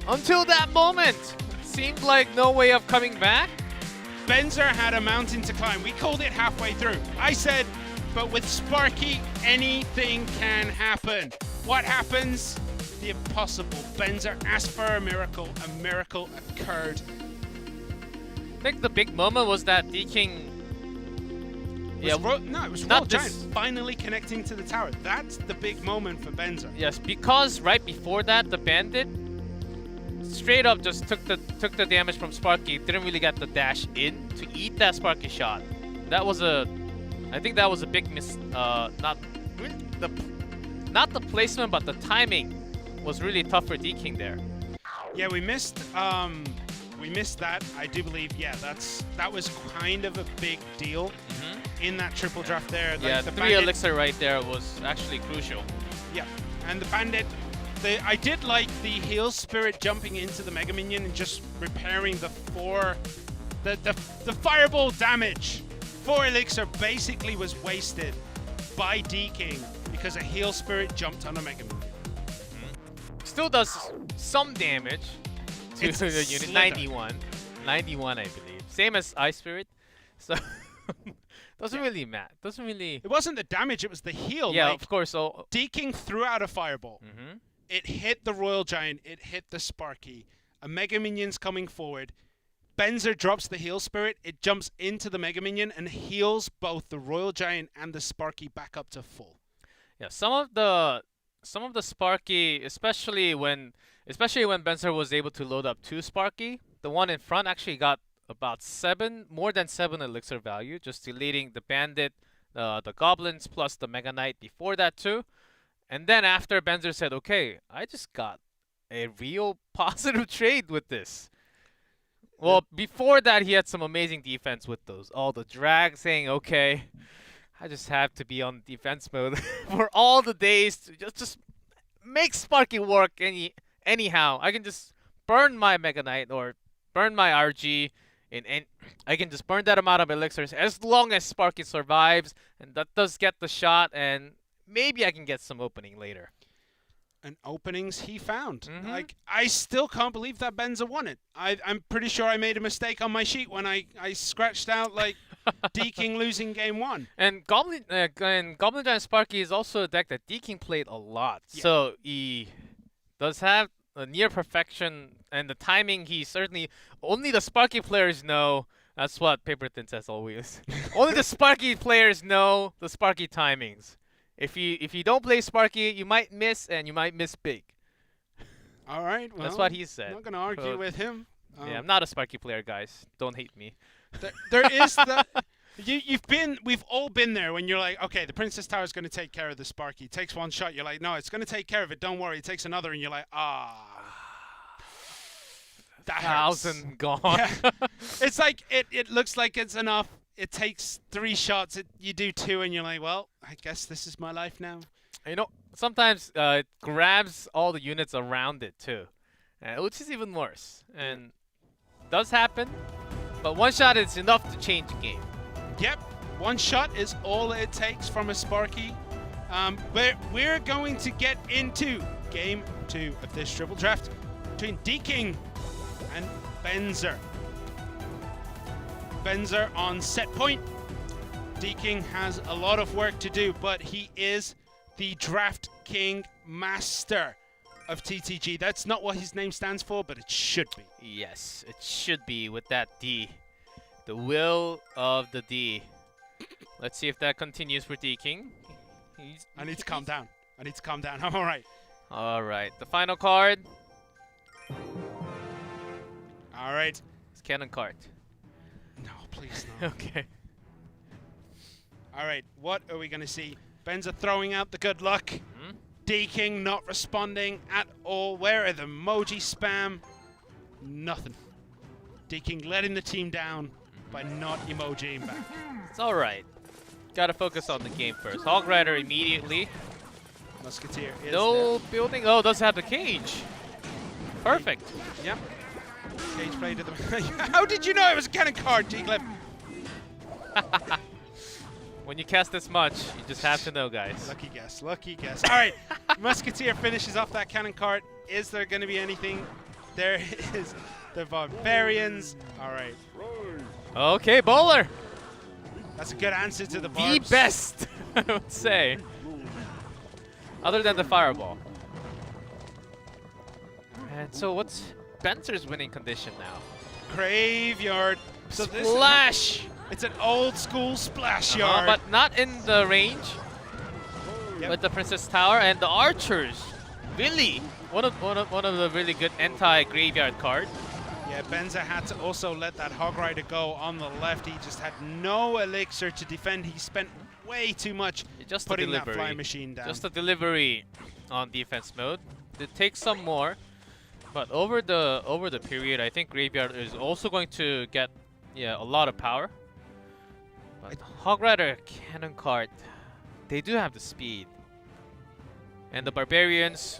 Until that moment. Seemed like no way of coming back. Benzer had a mountain to climb. We called it halfway through. I said, but with Sparky, anything can happen. What happens? The impossible. Benzer asked for a miracle occurred. I think the big moment was that D-King... No, it was not Royal Giant finally connecting to the tower. That's the big moment for Benzer. Yes, because right before that, the Bandit straight up just took the damage from Sparky. Didn't really get the dash in to eat that Sparky shot. That was I think that was a big miss. Not the placement, but the timing was really tough for D-King there. Yeah, we missed that. I do believe, yeah, that was kind of a big deal in that triple draft there. Like Yeah, the 3 Bandit, elixir right there was actually crucial. yeah, and the Bandit. I did like the heal spirit jumping into the Mega Minion and just repairing the fireball damage. 4 elixir basically was wasted by D-King because a heal spirit jumped on a Mega Minion. Still does some damage to It's a the unit. slither. 91 I believe. Same as Ice Spirit. So doesn't really matter. Doesn't really. It wasn't the damage, it was the heal. Yeah, like, of course. So D-King threw out a fireball. mhm. It hit the Royal Giant, it hit the Sparky. A Mega Minion's coming forward. Benzer drops the heal spirit, it jumps into the Mega Minion and heals both the Royal Giant and the Sparky back up to full. Yeah, some of the Sparky, especially when Benzer was able to load up 2 Sparky, the one in front actually got about more than 7 elixir value, just deleting the Bandit, the Goblins plus the Mega Knight before that too. And then after Benzer said, okay, I just got a real positive trade with this. Well, before that, he had some amazing defense with all the drag, saying, okay, I just have to be on defense mode for all the days to just make Sparky work anyhow. I can just burn my Mega Knight or burn my RG, and I can just burn that amount of elixirs as long as Sparky survives, and that does get the shot, and maybe I can get some opening later. And openings he found. Like, I still can't believe that Benzer won it. I'm pretty sure I made a mistake on my sheet when I scratched out, like, D-King losing game 1. And Goblin Giant Sparky is also a deck that D-King played a lot. Yeah. So he does have a near perfection, and the timing he certainly... Only the Sparky players know. That's what Paper Thin says always. Only the Sparky players know the Sparky timings. If you don't play Sparky, you might miss, and you might miss big. All right, well, That's what he said. I'm not going to argue with him. Yeah, I'm not a Sparky player, guys. Don't hate me. There is the... We've all been there when you're like, okay, the Princess Tower is going to take care of the Sparky. It takes one shot. You're like, no, it's going to take care of it. Don't worry. It takes another, and you're like, that hurts. 1,000 gone. Yeah. It's like, it looks like it's enough. It takes 3 shots. You do 2, and you're like, well, I guess this is my life now. You know, sometimes it grabs all the units around it too, which is even worse. And does happen, but one shot is enough to change the game. Yep, one shot is all it takes from a Sparky. But we're going to get into game 2 of this triple draft between D-King and Benzer. Benzer on set point. D-King has a lot of work to do, but he is the Draft King Master of TTG. That's not what his name stands for, but it should be. Yes, it should be with that D. The will of the D. Let's see if that continues for D-King. I need to calm down. I need to calm down. I'm all right. All right, the final card. All right. It's cannon card. No, please no. Okay. All right, what are we going to see? Benzer throwing out the good luck. D-King not responding at all. Where are the emoji spam? Nothing. D-King letting the team down by not emojiing back. It's all right. Gotta focus on the game first. Hog Rider immediately. Musketeer is No there. building. Oh, does have the cage. Perfect. Yep. Cage play to the... How did you know it was a cannon card, G-Cliff? When you cast this much, you just have to know, guys. Lucky guess, lucky guess. All right, Musketeer finishes off that cannon cart. Is there going to be anything? There is the Barbarians. All right. Okay, bowler. That's a good answer to the The Barbs. best, I would say. Other than the fireball. And so what's Benzer's winning condition now? Graveyard. So this Splash! it's an old school splash yard. But not in the range Yep. with the Princess Tower and the archers. Really, one of the really good anti-graveyard card. Yeah, Benza had to also let that Hog Rider go on the left. He just had no elixir to defend. He spent way too much Just putting the that delivery. fly machine down. Just the delivery on defense mode. It takes some more, but over the period, I think graveyard is also going to get a lot of power. But Hog Rider cannon cart, they do have the speed, and the barbarians.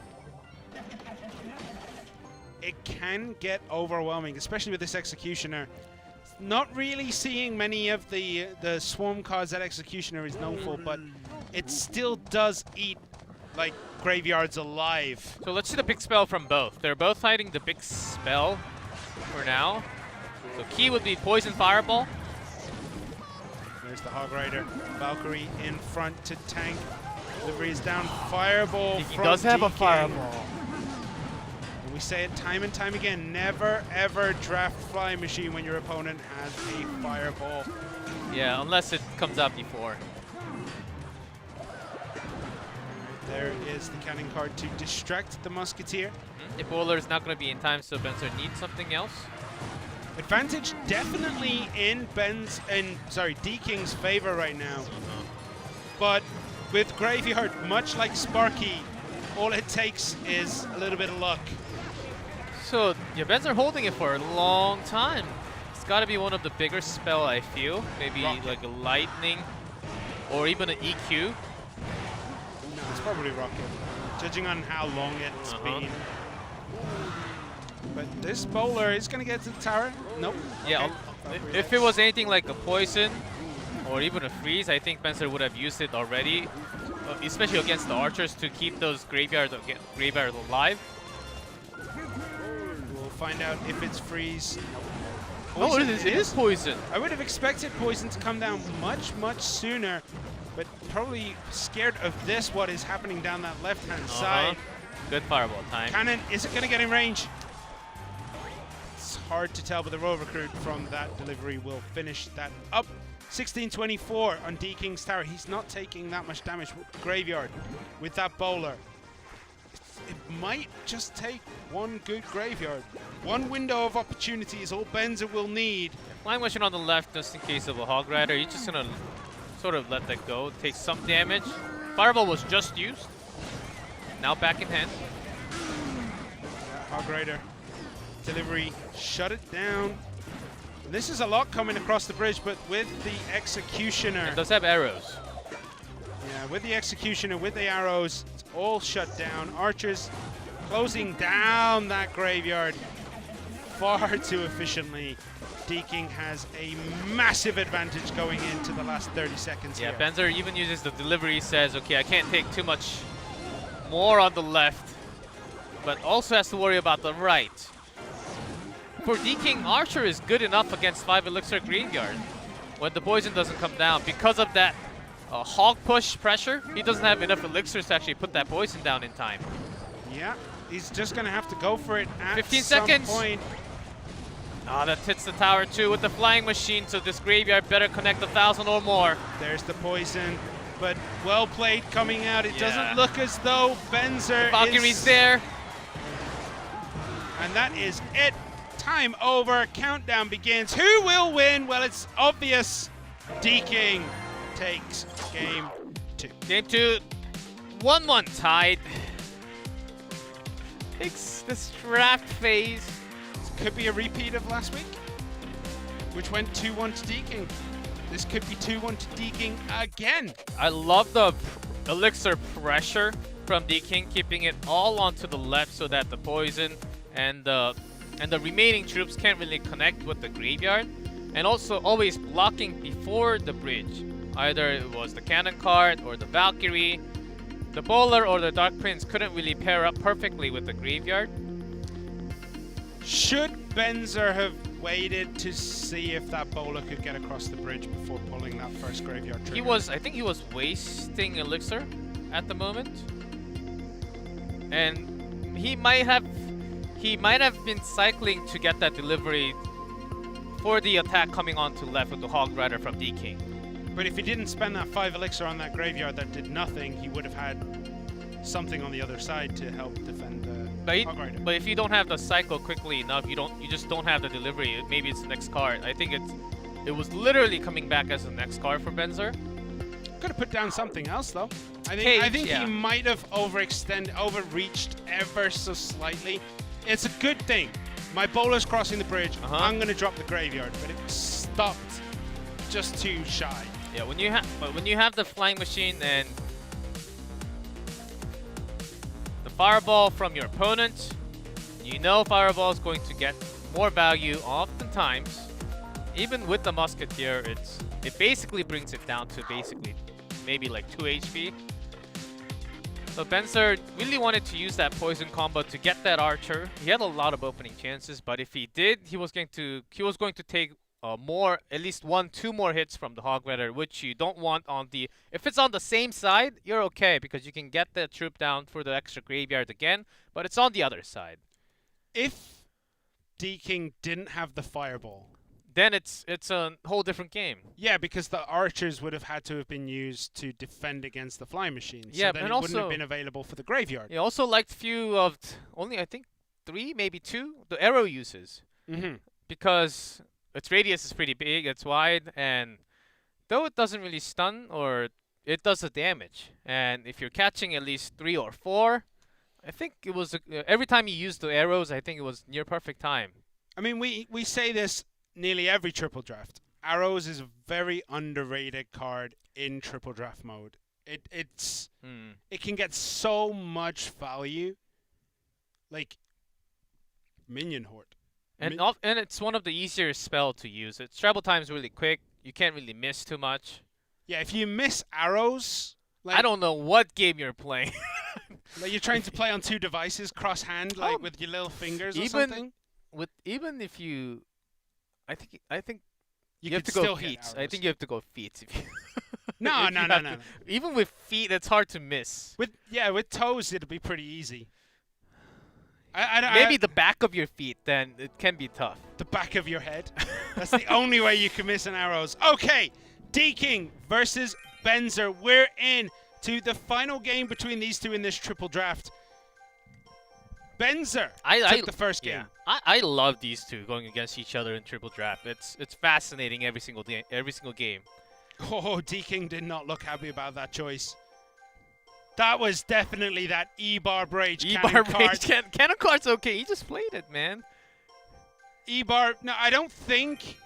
It can get overwhelming, especially with this Executioner. Not really seeing many of the swarm cards that Executioner is known for, but it still does eat like graveyards alive. So let's see the big spell from both. They're both fighting the big spell for now. So key would be Poison Fireball. There's the Hog Rider. Valkyrie in front to tank. Delivery is down. Fireball He from does have a DK. fireball. And we say it time and time again, never ever draft Fly Machine when your opponent has a fireball. Yeah, unless it comes out before. There is the cannon card to distract the Musketeer. The bowler is not going to be in time, so Benzer needs something else. Advantage definitely in D-King's favor right now. But with Graveyard, much like Sparky, all it takes is a little bit of luck. So, yeah, Benzer holding it for a long time. It's got to be one of the bigger spell, I feel. Maybe Rocket. like a lightning or even an EQ. No, it's probably Rocket, judging on how long it's been. But this bowler is going to get to the tower. Nope. Yeah, Okay. if it was anything like a poison or even a freeze, I think Benzer would have used it already, especially against the archers to keep those graveyards alive. We'll find out if it's freeze. Oh, Poison it is poison. I would have expected poison to come down much, much sooner, but probably scared of this, what is happening down that left-hand side. Good fireball time. Cannon, is it going to get in range? It's hard to tell, but the Royal Recruit from that delivery will finish that up. 1624 on D-King's tower. He's not taking that much damage with Graveyard with that bowler. It might just take one good Graveyard. One window of opportunity is all Benzer will need. Flying Machine on the left, just in case of a Hog Rider. You're just going to sort of let that go. Take some damage. Fireball was just used. Now back in hand. Hog Rider delivery, shut it down. This is a lot coming across the bridge, but with the Executioner. It does have arrows. Yeah, with the execution and with the arrows, it's all shut down. Archers closing down that graveyard far too efficiently. Deking has a massive advantage going into the last 30 seconds Yeah, here. Benzer even uses the delivery, says, okay, I can't take too much more on the left, but also has to worry about the right. For Deking, Archer is good enough against 5 Elixir Graveyard when the poison doesn't come down. Because of that hog push pressure, he doesn't have enough elixirs to actually put that poison down in time. Yeah, he's just going to have to go for it at 15 some seconds. point. Ah, that hits the tower too with the flying machine, so this graveyard better connect 1,000 or more. There's the poison, but well played coming out. It Yeah. doesn't look as though Benzer Valkyrie's is there. And that is it. Time over. Countdown begins. Who will win? Well, it's obvious. Deking takes game 2. Game 2, 1-1 tied. It's this draft phase. Could be a repeat of last week, which went 2-1 to Deking. This could be 2-1 to Deking again. I love the elixir pressure from Deking, keeping it all onto the left so that the poison and the remaining troops can't really connect with the graveyard, and also always blocking before the bridge. Either it was the cannon cart or the Valkyrie. The bowler or the Dark Prince couldn't really pair up perfectly with the graveyard. Should Benzer have waited to see if that bowler could get across the bridge before pulling that first graveyard trigger? I think he was wasting elixir at the moment, and he might have been cycling to get that delivery for the attack coming onto left with the Hog Rider from Deking. But if he didn't spend that 5 elixir on that graveyard that did nothing, he would have had something on the other side to help defend the Hog Rider. But if you don't have the cycle quickly enough, you just don't have the delivery. Maybe it's the next card. I think it was literally coming back as the next card for Benzer. Could have put down something else though. I think yeah. he might have overreached ever so slightly. It's a good thing. My bowler's crossing the bridge. I'm going to drop the graveyard, but it stopped just too shy. Yeah, when you have the flying machine and the fireball from your opponent, you know fireball is going to get more value oftentimes. Even with the musketeer, it basically brings it down to basically maybe like 2 HP. So Benzer really wanted to use that poison combo to get that archer. He had a lot of opening chances, but if he did, he was going to take at least 1-2 more hits from the Hog Rider, which you don't want on the. If it's on the same side, you're okay because you can get the troop down for the extra graveyard again. But it's on the other side. If Deking didn't have the fireball, then it's a whole different game. Yeah, because the archers would have had to have been used to defend against the flying machines. Yeah, so then and it also wouldn't have been available for the graveyard. He also liked few of only I think 3, maybe 2 the arrow uses because its radius is pretty big, it's wide, and though it doesn't really stun or it does the damage. And if you're catching at least 3 or 4, I think it was every time you used the arrows, I think it was near perfect time. I mean, we say this nearly every triple draft. Arrows is a very underrated card in triple draft mode. It can get so much value, like minion horde. And it's one of the easier spell to use. Its travel time is really quick. You can't really miss too much. Yeah, if you miss arrows, like, I don't know what game you're playing. Like you're trying to play on 2 devices, cross hand, like with your little fingers or something. Even if you, I think You have could to go still hit feet. I arrows. think you have to go feet. If you No. Even with feet, it's hard to miss. With toes, it'll be pretty easy. Maybe the back of your feet, then it can be tough. The back of your head. That's the only way you can miss an arrows. Okay, Deking versus Benzer. We're in to the final game between these two in this triple draft. Benzer took the first game. Yeah. I love these two going against each other in triple draft. It's fascinating every single game. Oh, Deking did not look happy about that choice. That was definitely that E-Barb Rage cannon card. Cannon card's okay. He just played it, man. E-Barb. No, I don't think.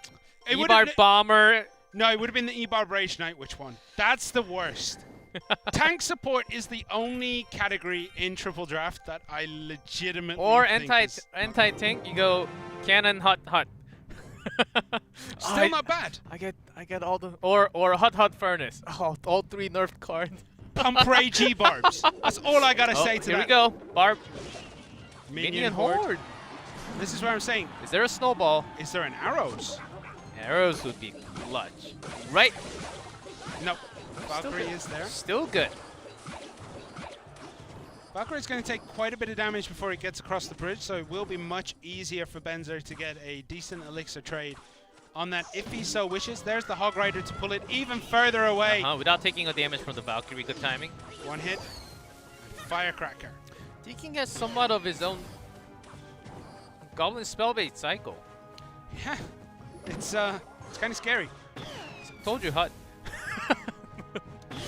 E-Barb Bomber. No, it would have been the E-Barb Rage Knight. Which one? That's the worst. Tank support is the only category in Triple Draft that I legitimately Or think is anti-tank, you go cannon hot. still not bad. I get all the or hot furnace. Oh, all 3 nerfed cards. Pump Ray G barbs. That's all I gotta say to here that. we go. Barb. Minion horde. This is what I'm saying. Is there a snowball? Is there an arrows? Arrows would be clutch. Right. No. Valkyrie is there. Still good. Valkyrie's going to take quite a bit of damage before he gets across the bridge, so it will be much easier for Benzer to get a decent elixir trade on that if he so wishes. There's the Hog Rider to pull it even further away. Without taking a damage from the Valkyrie. Good timing. One hit. Firecracker. Deking has somewhat of his own Goblin Spellbait cycle. Yeah. It's kind of scary. Told you, Hut.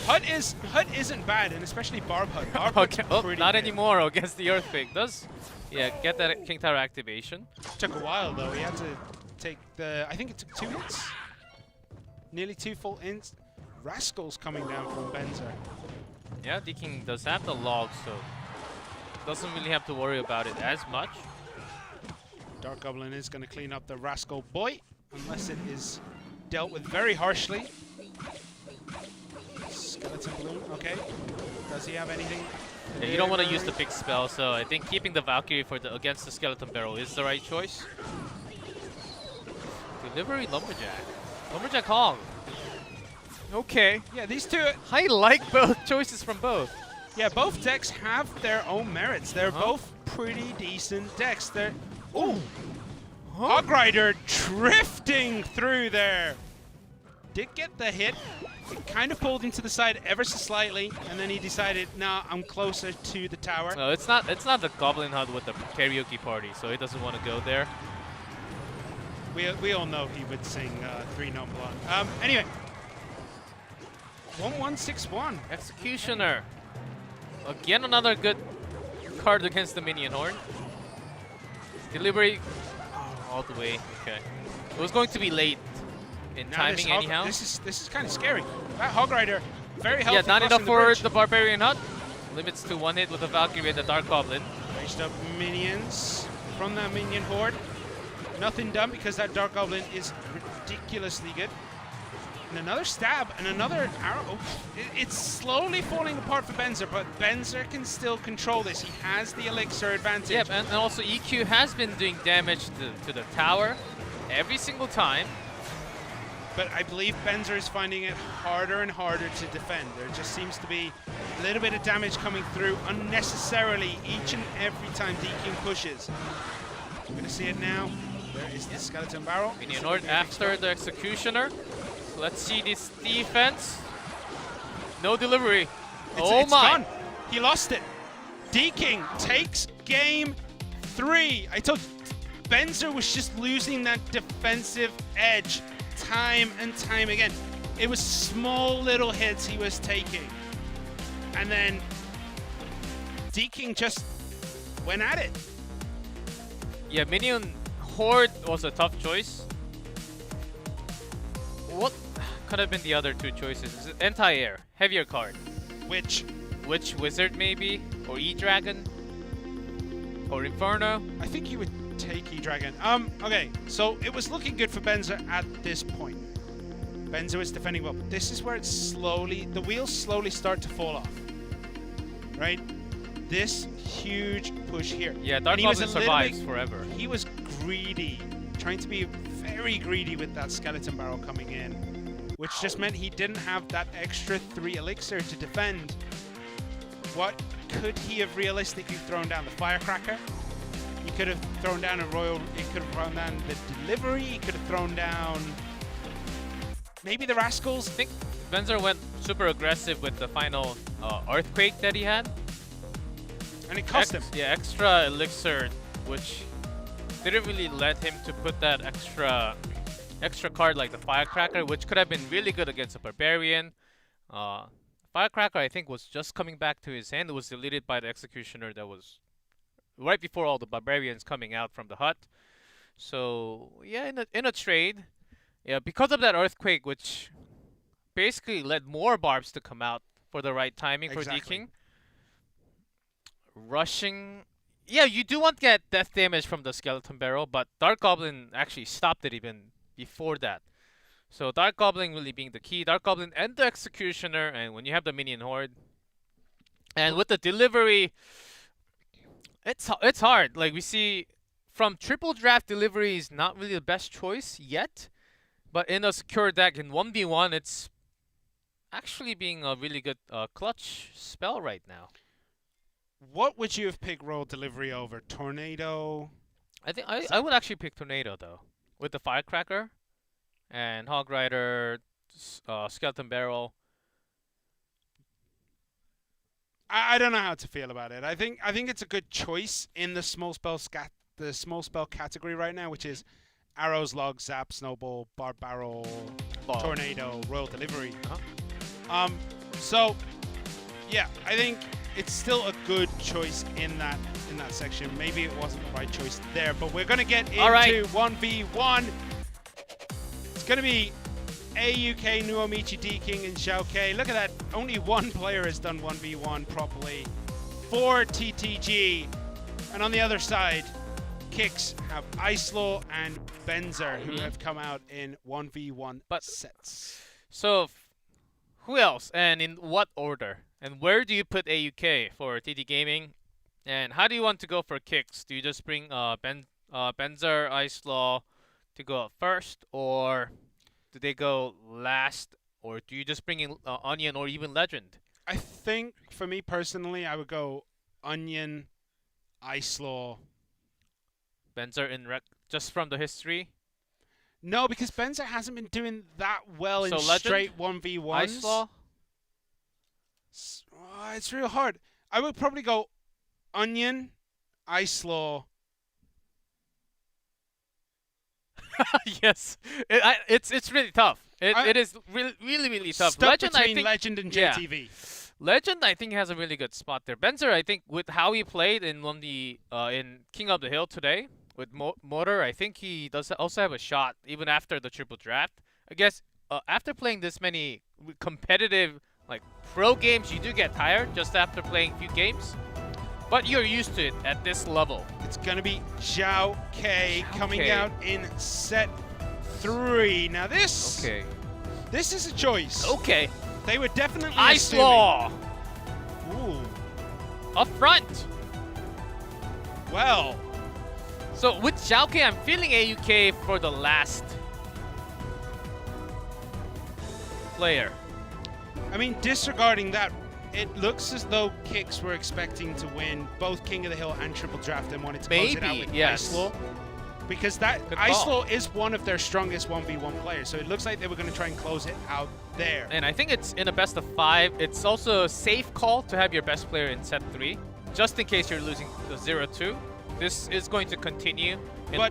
Hut isn't bad, and especially Barb Hut. Barb Hut's pretty not good. anymore against the Earthquake. Does get that King Tower activation. Took a while though. He had to take I think it took 2 hits. Nearly 2 full ints. Rascals coming down from Benzer. Yeah, Deking does have the log, so doesn't really have to worry about it as much. Dark Goblin is going to clean up the Rascal Boy, unless it is dealt with very harshly. Skeleton Balloon, okay. Does he have anything? Yeah, you don't want to use the big spell, so I think keeping the Valkyrie against the Skeleton Barrel is the right choice. Delivery Lumberjack. Lumberjack Hog. Okay. Yeah, these two. I like both choices from both. Yeah, both decks have their own merits. They're both pretty decent decks. They're. Ooh! Hog Rider drifting through there. Did get the hit. It kind of pulled him to the side ever so slightly, and then he decided, nah, I'm closer to the tower. No, it's not the Goblin Hut with the karaoke party, so he doesn't want to go there. We all know he would sing 3 No Blonde. Anyway. 1161. Executioner. Again, another good card against the Minion Horn. Delivery. Oh, all the way. Okay. It was going to be late in timing anyhow. This is kind of scary. That Hog Rider, very helpful. Yeah, not enough for bridge. the Barbarian Hut. Limits to 1 hit with the Valkyrie and the Dark Goblin. Raised up minions from that Minion Horde. Nothing done because that Dark Goblin is ridiculously good. And another stab and another arrow. Oh, it's slowly falling apart for Benzer, but Benzer can still control this. He has the elixir advantage. Yep, and also EQ has been doing damage to the tower every single time. But I believe Benzer is finding it harder and harder to defend. There just seems to be a little bit of damage coming through unnecessarily each and every time Deking pushes. We're going to see it now. There is the Skeleton Barrel. Minion Horde after the Executioner. Let's see this defense. No delivery. It's gone. He lost it. Deking takes game 3. I told you, Benzer was just losing that defensive edge time and time again. It was small little hits he was taking. And then Deking just went at it. Yeah, Minion Horde was a tough choice. What could have been the other 2 choices? Is it Anti-Air, heavier card. Which Wizard maybe? Or E-Dragon? Or Inferno? I think he would take E-Dragon. Okay, so it was looking good for Benzer at this point. Benzer was defending well, but this is where the wheels slowly start to fall off. Right? This huge push here. Yeah, Dark Goblin survives forever. He was greedy, trying to be very greedy with that Skeleton Barrel coming in, which just meant he didn't have that extra 3 elixir to defend. What could he have realistically thrown down? The Firecracker? He could have thrown down a Royal, he could have thrown down the Delivery, he could have thrown down maybe the Rascals. I think Benzer went super aggressive with the final Earthquake that he had. And it cost him. Yeah, extra elixir, which didn't really let him to put that extra card like the Firecracker, which could have been really good against a Barbarian. Firecracker, I think, was just coming back to his hand. It was deleted by the Executioner that was right before all the Barbarians coming out from the hut. So, yeah, in a trade, yeah, because of that Earthquake, which basically led more barbs to come out for the right timing for Exactly. deking. Rushing. Yeah, you do want to get death damage from the Skeleton Barrel, but Dark Goblin actually stopped it even before that. So Dark Goblin really being the key. Dark Goblin and the Executioner, and when you have the Minion Horde. And with the delivery, it's hard. Like we see from triple draft delivery is not really the best choice yet. But in a secure deck in 1v1, it's actually being a really good clutch spell right now. What would you have picked Royal Delivery over? Tornado? I think I would actually pick Tornado though, with the Firecracker, and Hog Rider, Skeleton Barrel. I don't know how to feel about it. I think it's a good choice in the small spell category right now, which is Arrows, Log, Zap, Snowball, Barb Barrel, Log. Tornado, Royal Delivery. Uh-huh. So yeah, I think it's still a good choice in that section. Maybe it wasn't the right choice there, but we're gonna get into 1v1. It's gonna be AUK, Nuomichi, D King, and Xiao K. Look at that. Only one player has done 1v1 properly for TTG. And on the other side, Kicks have Icelaw and Benzer, who have come out in 1v1 sets. So, who else, and in what order? And where do you put AUK for TT Gaming? And how do you want to go for Kicks? Do you just bring Benzer, Icelaw to go up first, or do they go last, or do you just bring in Onion or even Legend? I think, for me personally, I would go Onion, Icelaw. Benzer in just from the history? No, because Benzer hasn't been doing that well in Legend? straight 1v1s. Icelaw? It's real hard. I would probably go Onion, Icelaw. Yes, it's really tough. It is really tough. Stuck Legend, I between think, Legend and yeah. JTV. Legend, I think, has a really good spot there. Benzer, I think, with how he played in in King of the Hill today with Motor, I think he does also have a shot even after the triple draft. I guess after playing this many competitive like pro games, you do get tired just after playing a few games, but you're used to it at this level. It's gonna be Xiao K coming out in set 3. Now this is a choice. Okay. They were definitely Icelaw Ooh. up front. Well. So with Xiao K, I'm feeling AUK for the last player. I mean, disregarding that, it looks as though Kicks were expecting to win both King of the Hill and Triple Draft and wanted to close it out with Icelaw. Because Icelaw is one of their strongest 1v1 players, so it looks like they were going to try and close it out there. And I think it's in a best of 5. It's also a safe call to have your best player in set 3, just in case you're losing the 0-2. This is going to continue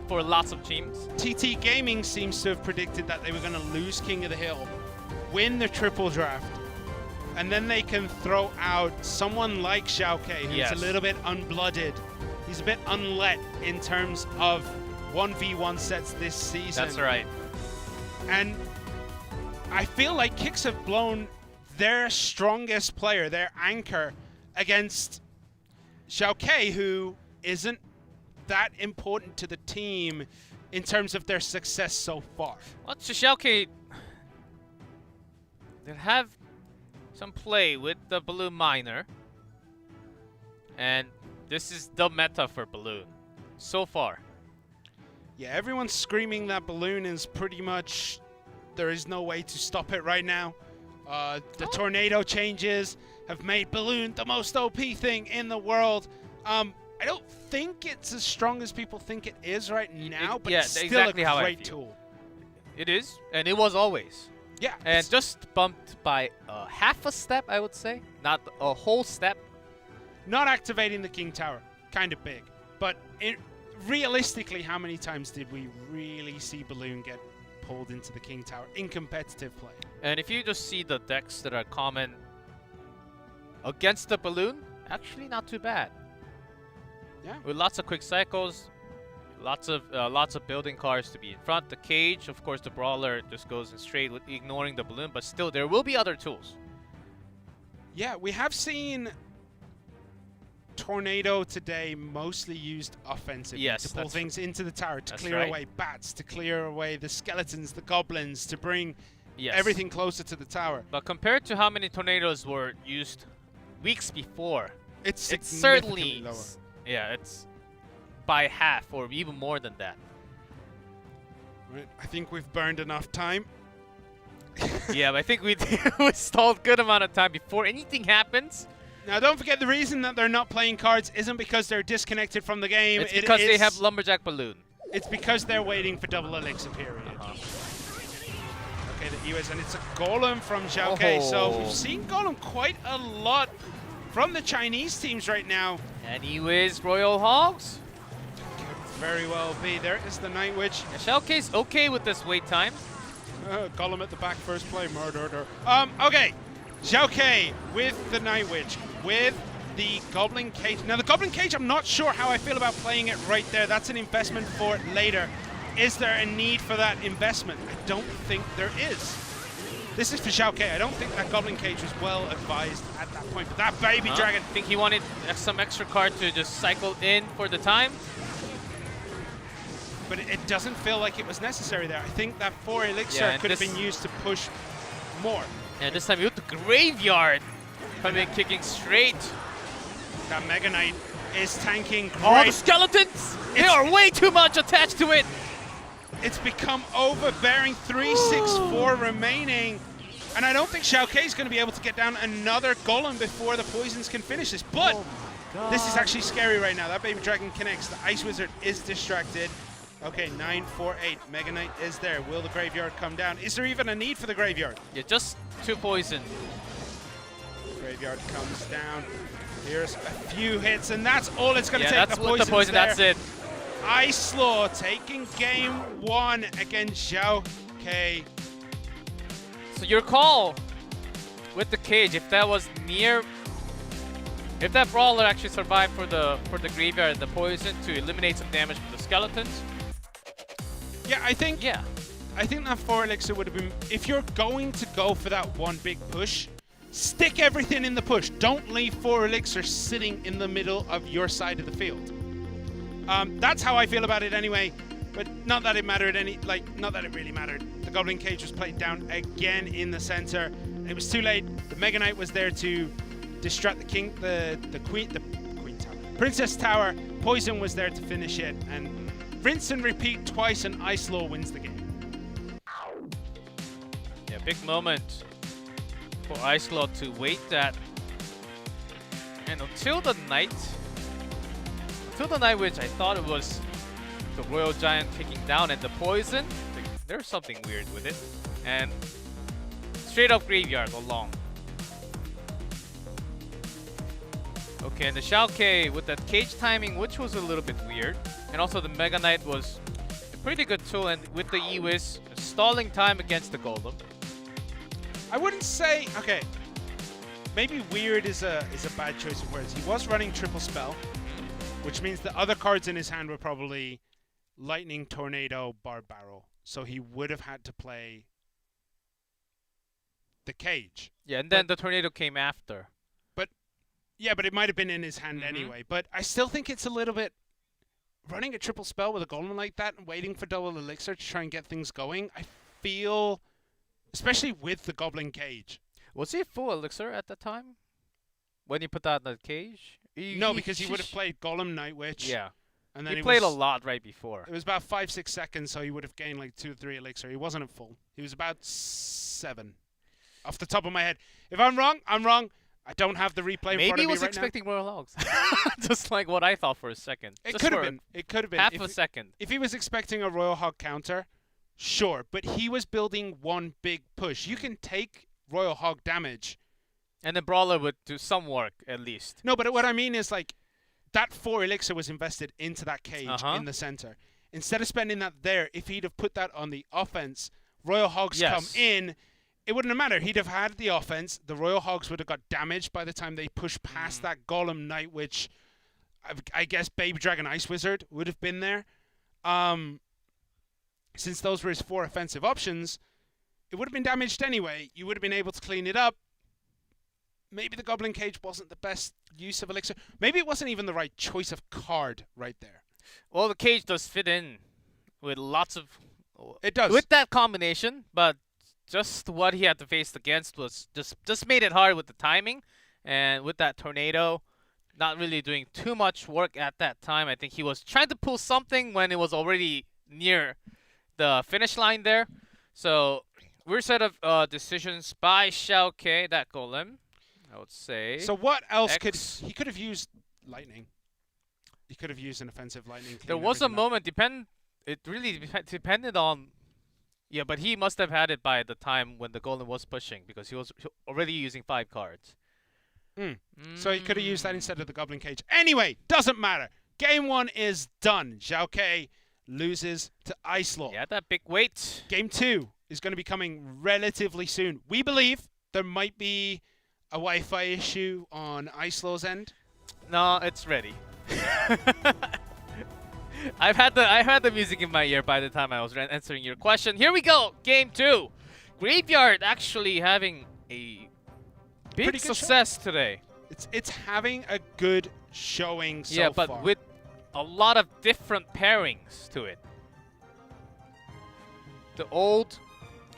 for lots of teams. TT Gaming seems to have predicted that they were going to lose King of the Hill, win the Triple Draft, and then they can throw out someone like Xiao K, who's a little bit unblooded. He's a bit unlet in terms of 1v1 sets this season. That's right. And I feel like Kicks have blown their strongest player, their anchor, against Xiao K, who isn't that important to the team in terms of their success so far. Well, Xiao K, they'll have some play with the Balloon Miner. And this is the meta for Balloon so far. Yeah, everyone's screaming that Balloon is pretty much, there is no way to stop it right now. The tornado changes have made Balloon the most OP thing in the world. I don't think it's as strong as people think it is right now, but it's still exactly a how great tool. It is, and it was always. Yeah. And just bumped by half a step, I would say. Not a whole step. Not activating the King Tower, kind of big. But realistically, how many times did we really see Balloon get pulled into the King Tower in competitive play? And if you just see the decks that are common against the Balloon, actually not too bad. Yeah. With lots of quick cycles, lots of building cards to be in front. The Cage, of course, the Brawler just goes in straight with ignoring the Balloon, but still there will be other tools. Yeah, we have seen Tornado today mostly used offensively Yes, to pull that's things into the tower, to that's clear right. away bats, to clear away the skeletons, the goblins, to bring Yes. everything closer to the tower. But compared to how many tornadoes were used weeks before, It's it's significantly certainly lower. yeah, it's by half or even more than that. Right, I think we've burned enough time. Yeah, but I think we stalled good amount of time before anything happens. Now, don't forget the reason that they're not playing cards isn't because they're disconnected from the game. It's because they is- have Lumberjack Balloon. It's because they're waiting for double elixir period. Okay, the EOS, and it's a Golem from Xiaoke. So Oh. we've seen Golem quite a lot from the Chinese teams right now. Anyways, Royal Hogs. Could very well be. There is the Night Witch. Yeah, Xiaoke's okay with this wait time. Golem at the back, first play, murder. Okay, Xiaoke with the Night Witch, with the Goblin Cage. Now, the Goblin Cage, I'm not sure how I feel about playing it right there. That's an investment for later. Is there a need for that investment? I don't think there is. This is for Xiaoke. I don't think that Goblin Cage was well advised at that point. But that Baby Dragon, I think he wanted some extra card to just cycle in for the time. but it doesn't feel like it was necessary there. I think that 4 elixir Yeah, and could have this- been used to push more. And this time, with the Graveyard coming in, kicking straight. That Mega Knight is tanking great. Oh, the skeletons! They It's- are way too much attached to it. It's become overbearing. 3/6/4 remaining. And I don't think Xiaoke is going to be able to get down another Golem before the poisons can finish this. But this is actually scary right now. That Baby Dragon connects. The Ice Wizard is distracted. Okay, 9/4/8. Mega Knight is there. Will the Graveyard come down? Is there even a need for the Graveyard? Yeah, just 2 poison. Graveyard comes down. Here's a few hits, and that's all it's going to Yeah, take. that's The with the poison. there. That's it. Ice Law taking game 1 against Xiaoke. So your call with the cage, if that was near, if that brawler actually survived for the graveyard and the poison to eliminate some damage from the skeletons, Yeah, I think yeah. that 4 elixir would have been, if you're going to go for that one big push, stick everything in the push. Don't leave 4 elixir sitting in the middle of your side of the field. That's how I feel about it anyway, but not that it mattered not that it really mattered. The Goblin Cage was played down again in the center. It was too late. The Mega Knight was there to distract the Queen Tower. Princess Tower. Poison was there to finish it, and rinse and repeat twice, and Ice Law wins the game. Yeah, big moment for Ice Law to wait that. And until the Night Witch, I thought it was the Royal Giant taking down, and the poison, there's something weird with it. And straight up Graveyard along. Okay, and the Xiaoke with that cage timing, which was a little bit weird. And also the Mega Knight was a pretty good tool, and with the Ewis, stalling time against the Golem. I wouldn't say, okay, maybe weird is a bad choice of words. He was running triple spell, which means the other cards in his hand were probably Lightning, Tornado, Barbarrel. So he would have had to play the cage. Yeah, and then the Tornado came after. Yeah, but it might have been in his hand anyway. But I still think it's a little bit running a triple spell with a Golem like that and waiting for double elixir to try and get things going. I feel, especially with the Goblin Cage. Was he full elixir at the time? When he put that in the cage? No, because he would have played Golem, Night Witch. Yeah. And then He played a lot right before. It was about 5-6 seconds, so he would have gained like 2 or 3 elixir. He wasn't at full. He was about 7, off the top of my head. If I'm wrong, I'm wrong. I don't have the replay in front Maybe of he me was right expecting Royal Hogs. Just like what I thought for a second. now. It Just could have for been. It could have been. half If a it- second. If he was expecting a Royal Hog counter, sure. But he was building one big push. You can take Royal Hog damage. And the Brawler would do some work, at least. No, but what I mean is like that 4 elixir was invested into that cage Uh-huh. in the center. Instead of spending that there, if he'd have put that on the offense, Royal Hogs Yes. come in, it wouldn't have mattered. He'd have had the offense. The Royal Hogs would have got damaged by the time they pushed past that Golem Knight, which I guess Baby Dragon Ice Wizard would have been there. Since those were his 4 offensive options, it would have been damaged anyway. You would have been able to clean it up. maybe the Goblin Cage wasn't the best use of Elixir. Maybe it wasn't even the right choice of card right there. Well, the cage does fit in with lots of... It does. With that combination, but just what he had to face against was just made it hard with the timing. And with that tornado, not really doing too much work at that time. I think he was trying to pull something when it was already near the finish line there. So, weird set of decisions by Xiao K, that golem, I would say. So what else X. he could have used lightning. He could have used an offensive lightning. There was a moment, it really depended on... Yeah, but he must have had it by the time when the golem was pushing, because he was already using 5 cards. So he could have used that instead of the Goblin Cage. Anyway, doesn't matter. Game 1 is done. Xiao K loses to Ice Law. Yeah, that big weight. Game 2 is going to be coming relatively soon. We believe there might be a Wi-Fi issue on Ice Law's end. No, it's ready. I've had the music in my ear by the time I was answering your question. Here we go. Game 2. Graveyard actually having a big success today. It's having a good showing so yeah, but far. with a lot of different pairings to it. The old,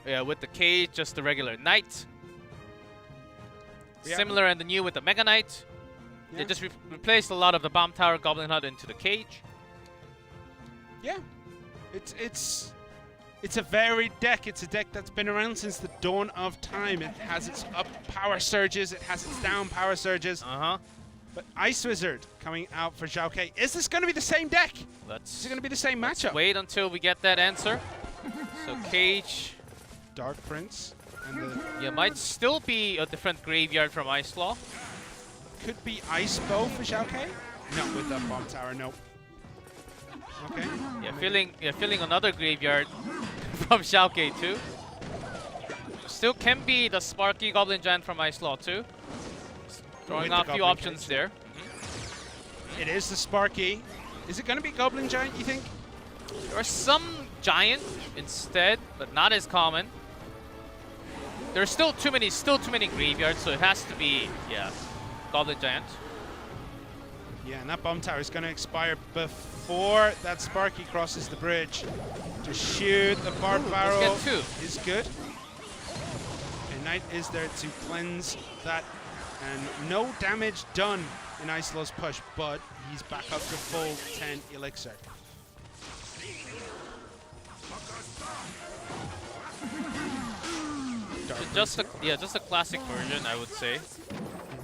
with the cage, just the regular knight. Yeah. Similar and the new with the Mega Knight. Yeah. They just replaced a lot of the Bomb Tower Goblin Hut into the cage. Yeah, it's a varied deck. It's a deck that's been around since the dawn of time. It has its up power surges. It has its down power surges. But Ice Wizard coming out for Xiao K. Is this going to be the same deck? Is it going to be the same matchup? Wait until we get that answer. So cage, Dark Prince, and the yeah, might still be a different graveyard from Ice Law. could be Ice Bow for Xiao K. No, with the Bomb Tower. No. Okay. Yeah, feeling another graveyard from Xiao K too. Still can be the Sparky Goblin Giant from Ice Law too. Throwing out a few options there. It is the Sparky. Is it going to be Goblin Giant, you think? There are some Giant instead, but not as common. There's still too many graveyards, so it has to be, yeah, Goblin Giant. Yeah, and that Bomb Tower is going to expire before that Sparky crosses the bridge. To shoot the Barb Barrel Let's get 2. is good. And Knight is there to cleanse that. And no damage done in Ice Law's push, but he's back up to full 10 Elixir. Just a classic version, I would say,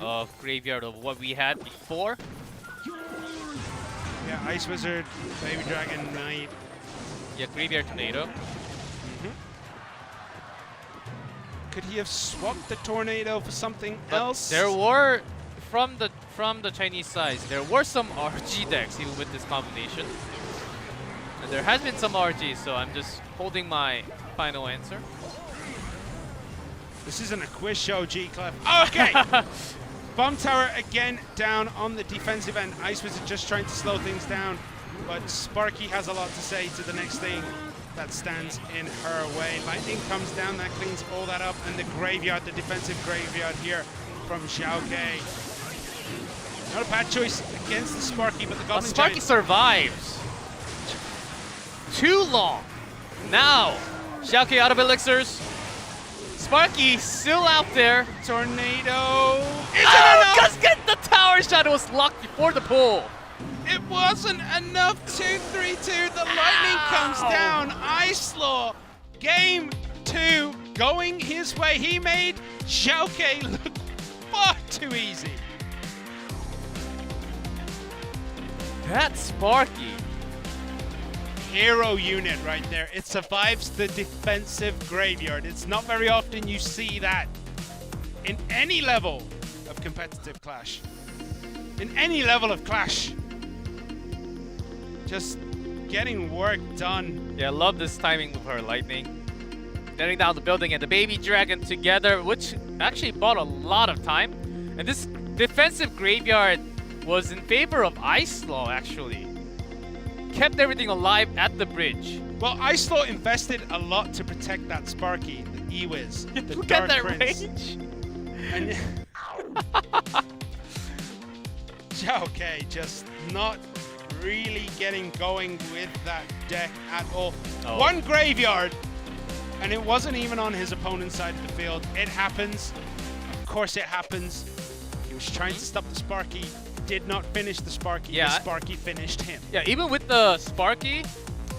of Graveyard of what we had before. Yeah, Ice Wizard, Baby Dragon, Knight. Yeah, Graveyard Tornado. Could he have swapped the Tornado for something else? There were, from the Chinese side, there were some RG decks even with this combination. And there has been some RG, so I'm just holding my final answer. This isn't a quiz show, G-Clef. Okay! Bomb Tower again down on the defensive end. Ice Wizard just trying to slow things down, but Sparky has a lot to say to the next thing that stands in her way. Lightning comes down, that cleans all that up, and the graveyard, the defensive graveyard here from Xiao K. Not a bad choice against the Sparky, but the Goblin Sparky Giant survives. Too long. Now, Xiao K out of elixirs. Sparky still out there. Tornado. Just get the tower shot. It was locked before the pull. It wasn't enough. 2-3-2. The lightning comes down. Ice Law. Game 2 going his way. He made Xiao K look far too easy. That's Sparky. Hero unit right there. It survives the defensive graveyard. It's not very often you see that in any level of competitive Clash. In any level of Clash. Just getting work done. Yeah, I love this timing with her lightning. Getting down the building and the baby dragon together, which actually bought a lot of time. And this defensive graveyard was in favor of Ice Law, actually. Kept everything alive at the bridge. Well, Ice Law invested a lot to protect that Sparky, the E-Wiz, the Look Dark at that Prince. range. And Okay, just not really getting going with that deck at all. Oh. One graveyard, and it wasn't even on his opponent's side of the field. It happens. Of course it happens. He was trying to stop the Sparky, did not finish the Sparky. Yeah. The Sparky finished him. Yeah, even with the Sparky,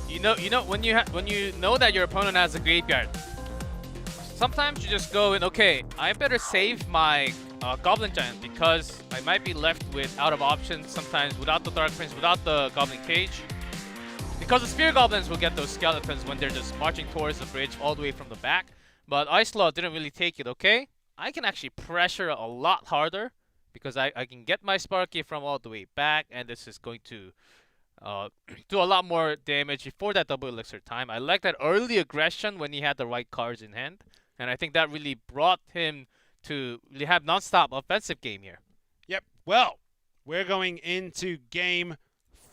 you know when you know that your opponent has a graveyard, sometimes you just go in, okay, I better save my Goblin Giant because I might be left with out of options sometimes without the Dark Prince, without the Goblin Cage. Because the Spear Goblins will get those skeletons when they're just marching towards the bridge all the way from the back. But Ice Law didn't really take it, okay? I can actually pressure a lot harder because I can get my Sparky from all the way back, and this is going to do a lot more damage before that double elixir time. I like that early aggression when he had the right cards in hand, and I think that really brought him to really have non-stop offensive game here. Yep. Well, we're going into game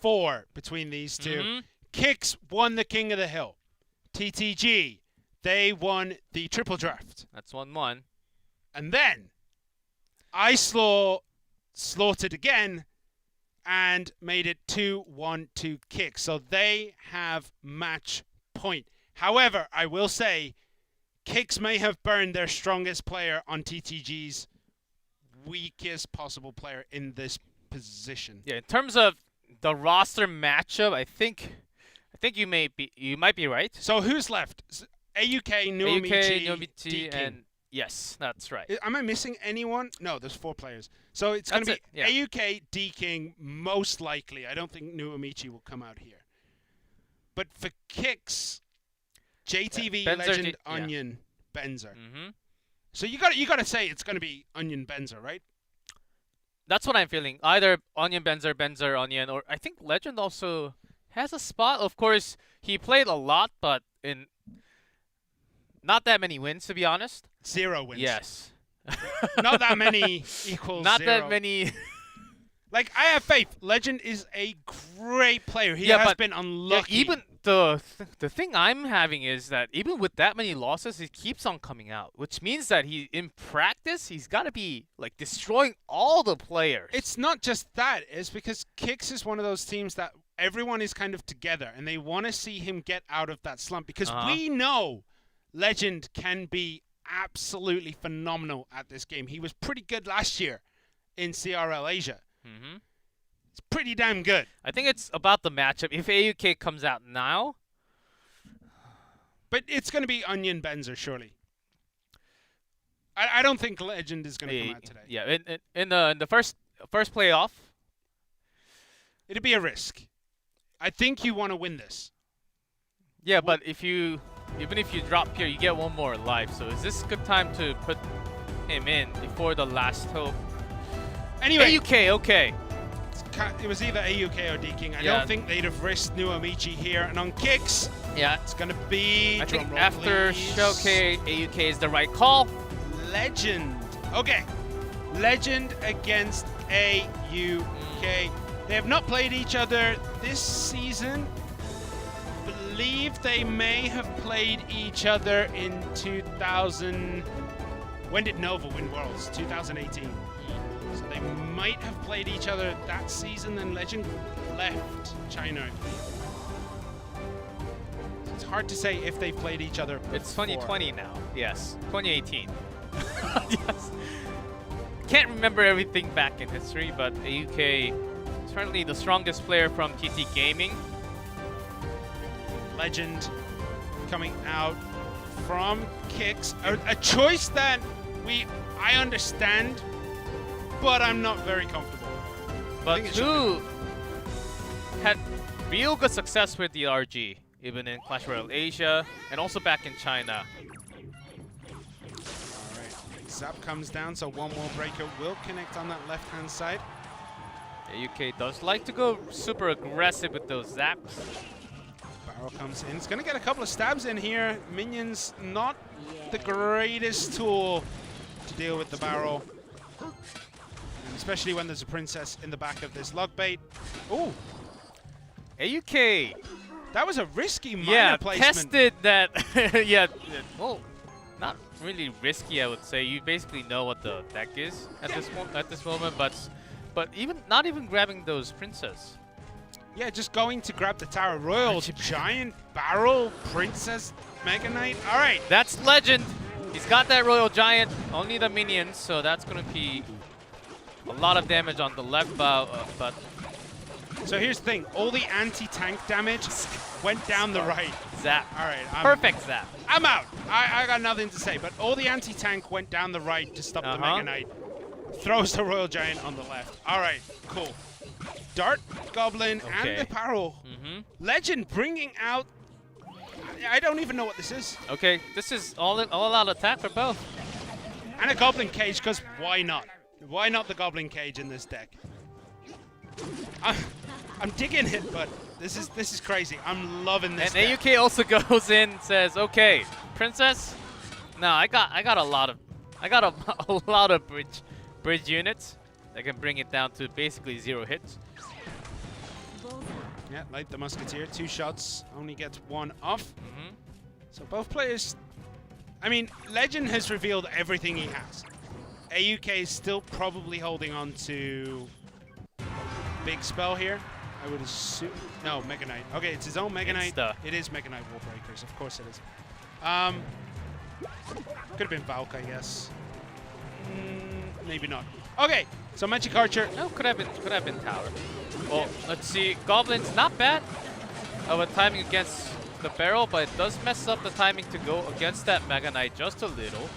4 between these two. Kicks won the King of the Hill. TTG, they won the triple draft. That's 1-1. And then Ice Law slaughtered again and made it 2-1 to Kick. So they have match point. However, I will say Kicks may have burned their strongest player on TTG's weakest possible player in this position. Yeah, in terms of the roster matchup, I think you might be right. So who's left? AUK, Nuamichi, D-King. and yes, that's right. Am I missing anyone? No, there's 4 players. So it's going to be yeah. AUK, D-King, most likely. I don't think Nuamichi will come out here. But for Kicks, JTV, Benzer, Legend, Onion, Benzer. Mm-hmm. So you got to say it's going to be Onion, Benzer, right? That's what I'm feeling. Either Onion, Benzer, Benzer, Onion, or I think Legend also has a spot. Of course, he played a lot, but in not that many wins, to be honest. 0 wins. Yes. Not that many equals Not 0. that many. Like, I have faith. Legend is a great player. He has been unlucky. Yeah, even the thing I'm having is that even with that many losses, he keeps on coming out, which means that in practice, he's got to be like destroying all the players. It's not just that. It's because Kicks is one of those teams that everyone is kind of together, and they want to see him get out of that slump because we know Legend can be absolutely phenomenal at this game. He was pretty good last year in CRL Asia. Mm-hmm. It's pretty damn good. I think it's about the matchup. If AUK comes out now, but it's going to be Onion Benzer, surely. I don't think Legend is going to come out today. Yeah, in the first playoff, it'd be a risk. I think you want to win this. Yeah, but even if you drop here, you get 1 more life. So is this a good time to put him in before the last hope? Anyway, AUK, okay. It was either AUK or D-King. I don't think they'd have risked Nuamichi here. And on Kicks, it's going to be... I think after Showcase, AUK is the right call. Legend. Okay. Legend against AUK. They have not played each other this season. Believe they may have played each other in 2000. When did Nova win Worlds? 2018. So they might have played each other that season, then Legend left China, I believe. So it's hard to say if they played each other before. It's 2020 now. Yes, 2018. Yes. Can't remember everything back in history, but AUK is currently the strongest player from TT Gaming. Legend coming out from Kicks. A choice that I understand, but I'm not very comfortable. But who had real good success with the RG, even in Clash Royale Asia, and also back in China. Alright, Zap comes down, so 1 more breaker will connect on that left-hand side. UK does like to go super aggressive with those zaps. Barrel comes in. It's going to get a couple of stabs in here. Minions not the greatest tool to deal with the barrel. And especially when there's a princess in the back of this log bait. Ooh. AUK. That was a risky minor placement. Tested that. Yeah. Well, not really risky, I would say. You basically know what the deck is at this moment, but even not even grabbing those princess. Yeah, just going to grab the tower. Royal Giant, Barrel, Princess, Mega Knight. All right. That's Legend. He's got that Royal Giant, only the minions, so that's going to be a lot of damage on the left bow, but... So here's the thing. All the anti-tank damage went down the right. Zap. All right. Perfect zap. I'm out. I got nothing to say, but all the anti-tank went down the right to stop the Mega Knight. Throws the Royal Giant on the left. All right, cool. Dart, Goblin, and the Barrel. Legend bringing out... I don't even know what this is. Okay, this is all-out attack for both. And a Goblin Cage, because why not? Why not the Goblin Cage in this deck? I'm digging it, but this is crazy. I'm loving this. And AUK also goes in, says, "Okay, Princess. No, I got a lot of bridge units that can bring it down to basically 0 hits." Yeah, like the Musketeer, 2 shots, only gets 1 off. So both players, I mean, Legend has revealed everything he has. AUK is still probably holding on to big spell here. I would assume. No, Mega Knight. Okay, it's his own Mega Knight. It is Mega Knight Wall Breakers. Of course it is. Could have been Valk, I guess. Maybe not. Okay, so Magic Archer. No, could have been Tower. Well, let's see. Goblin's not bad of a timing against the barrel, but it does mess up the timing to go against that Mega Knight just a little.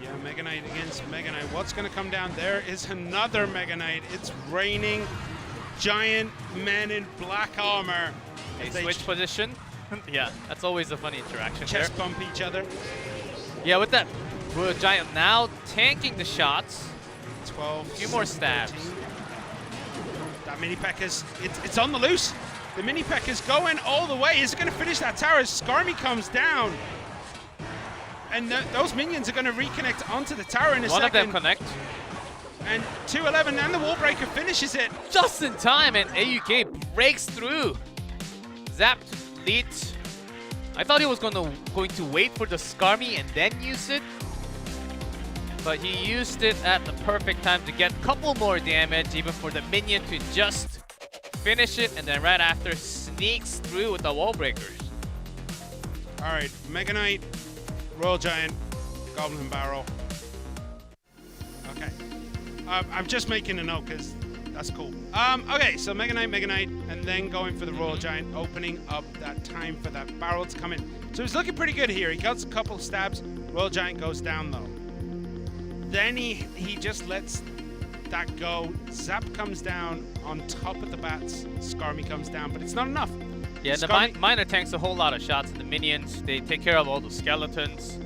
Yeah, Mega Knight against Mega Knight. What's going to come down? There is another Mega Knight. It's raining giant men in black armor. They switch position. Yeah, that's always a funny interaction. Chest bump each other. Yeah, with that Royal Giant now tanking the shots. 12. A few more stabs. 13. That mini Pekka's, it's on the loose. The mini Pekka's going all the way. Is it going to finish that tower as Skarmy comes down? And those minions are going to reconnect onto the tower in a second. One of them connect. And 211 and the wall breaker finishes it. Just in time, and AUK breaks through. Zap leads. I thought he was going to wait for the Skarmy and then use it. But he used it at the perfect time to get a couple more damage, even for the minion to just finish it, and then right after sneaks through with the wall breakers. All right, Mega Knight, Royal Giant, Goblin Barrel. Okay. I'm just making a note because that's cool. Okay, so Mega Knight, and then going for the Royal Giant, opening up that time for that barrel to come in. So he's looking pretty good here. He gets a couple stabs. Royal Giant goes down though. Then he just lets that go. Zap comes down on top of the bats. Skarmy comes down, but it's not enough. Yeah, the miner tanks a whole lot of shots. The minions, they take care of all the skeletons.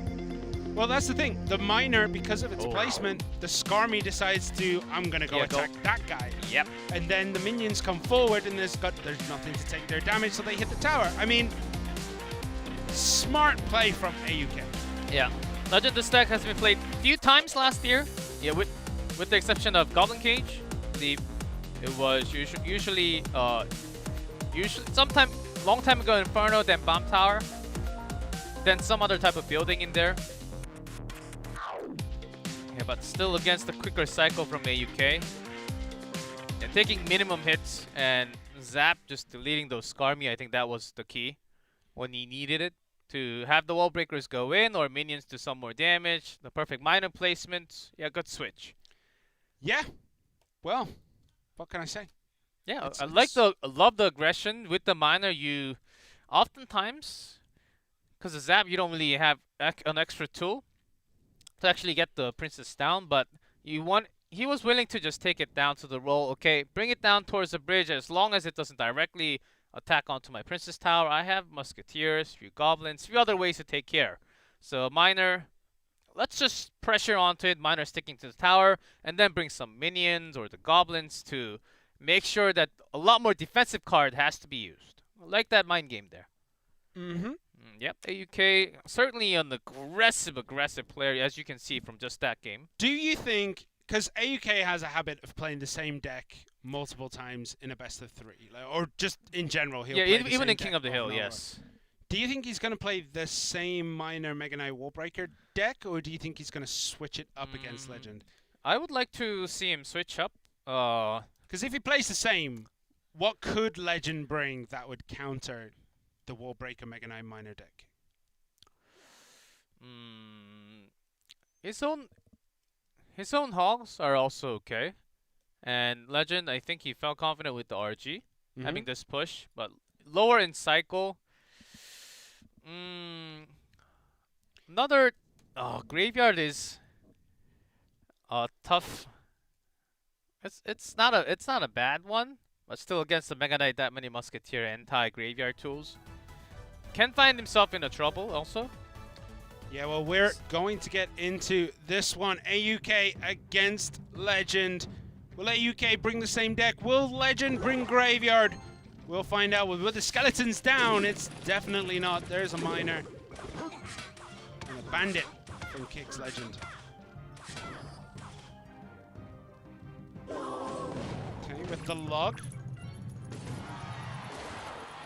Well, that's the thing. The miner, because of its placement, the Skarmy decides to, I'm going to go attack that guy. Yep. And then the minions come forward, and there's nothing to take their damage, so they hit the tower. I mean, smart play from AUK. Yeah. Legend, this deck has been played a few times last year. Yeah, with the exception of Goblin Cage. I believe it was usually sometime long time ago Inferno, then Bomb Tower, then some other type of building in there. Yeah, but still against the quicker cycle from AUK. And taking minimum hits and Zap just deleting those Skarmy, I think that was the key when he needed it. To have the wall breakers go in or minions do some more damage. The perfect miner placement. Yeah, good switch. Yeah. Well, what can I say? Yeah, I love the aggression with the miner. You oftentimes, because of Zap, you don't really have an extra tool to actually get the princess down, but he was willing to just take it down to the roll. Okay, bring it down towards the bridge as long as it doesn't directly attack onto my princess tower. I have musketeers, few goblins, few other ways to take care. So miner, let's just pressure onto it. Miner sticking to the tower, and then bring some minions or the goblins to make sure that a lot more defensive card has to be used. I like that mind game there. Yep, AUK certainly an aggressive player, as you can see from just that game. Do you think, because AUK has a habit of playing the same deck multiple times in a best of 3, or just in general, he'll play the even same in King deck of the Hill, over and over. yes. Do you think he's going to play the same Miner Mega Knight Wallbreaker deck, or do you think he's going to switch it up against Legend? I would like to see him switch up. Because if he plays the same, what could Legend bring that would counter the Wallbreaker Mega Knight Miner deck? His own hogs are also okay. And Legend, I think he felt confident with the RG, having this push, but lower in cycle. Another graveyard is tough. It's not a bad one, but still against the Mega Knight, that many Musketeer anti-graveyard tools, can find himself in a trouble also. Yeah, well, we're going to get into this one. AUK against Legend. Will AUK bring the same deck? Will Legend bring Graveyard? We'll find out. With the skeletons down, it's definitely not. There's a Miner. And a Bandit from Kicks Legend. Okay, with the log.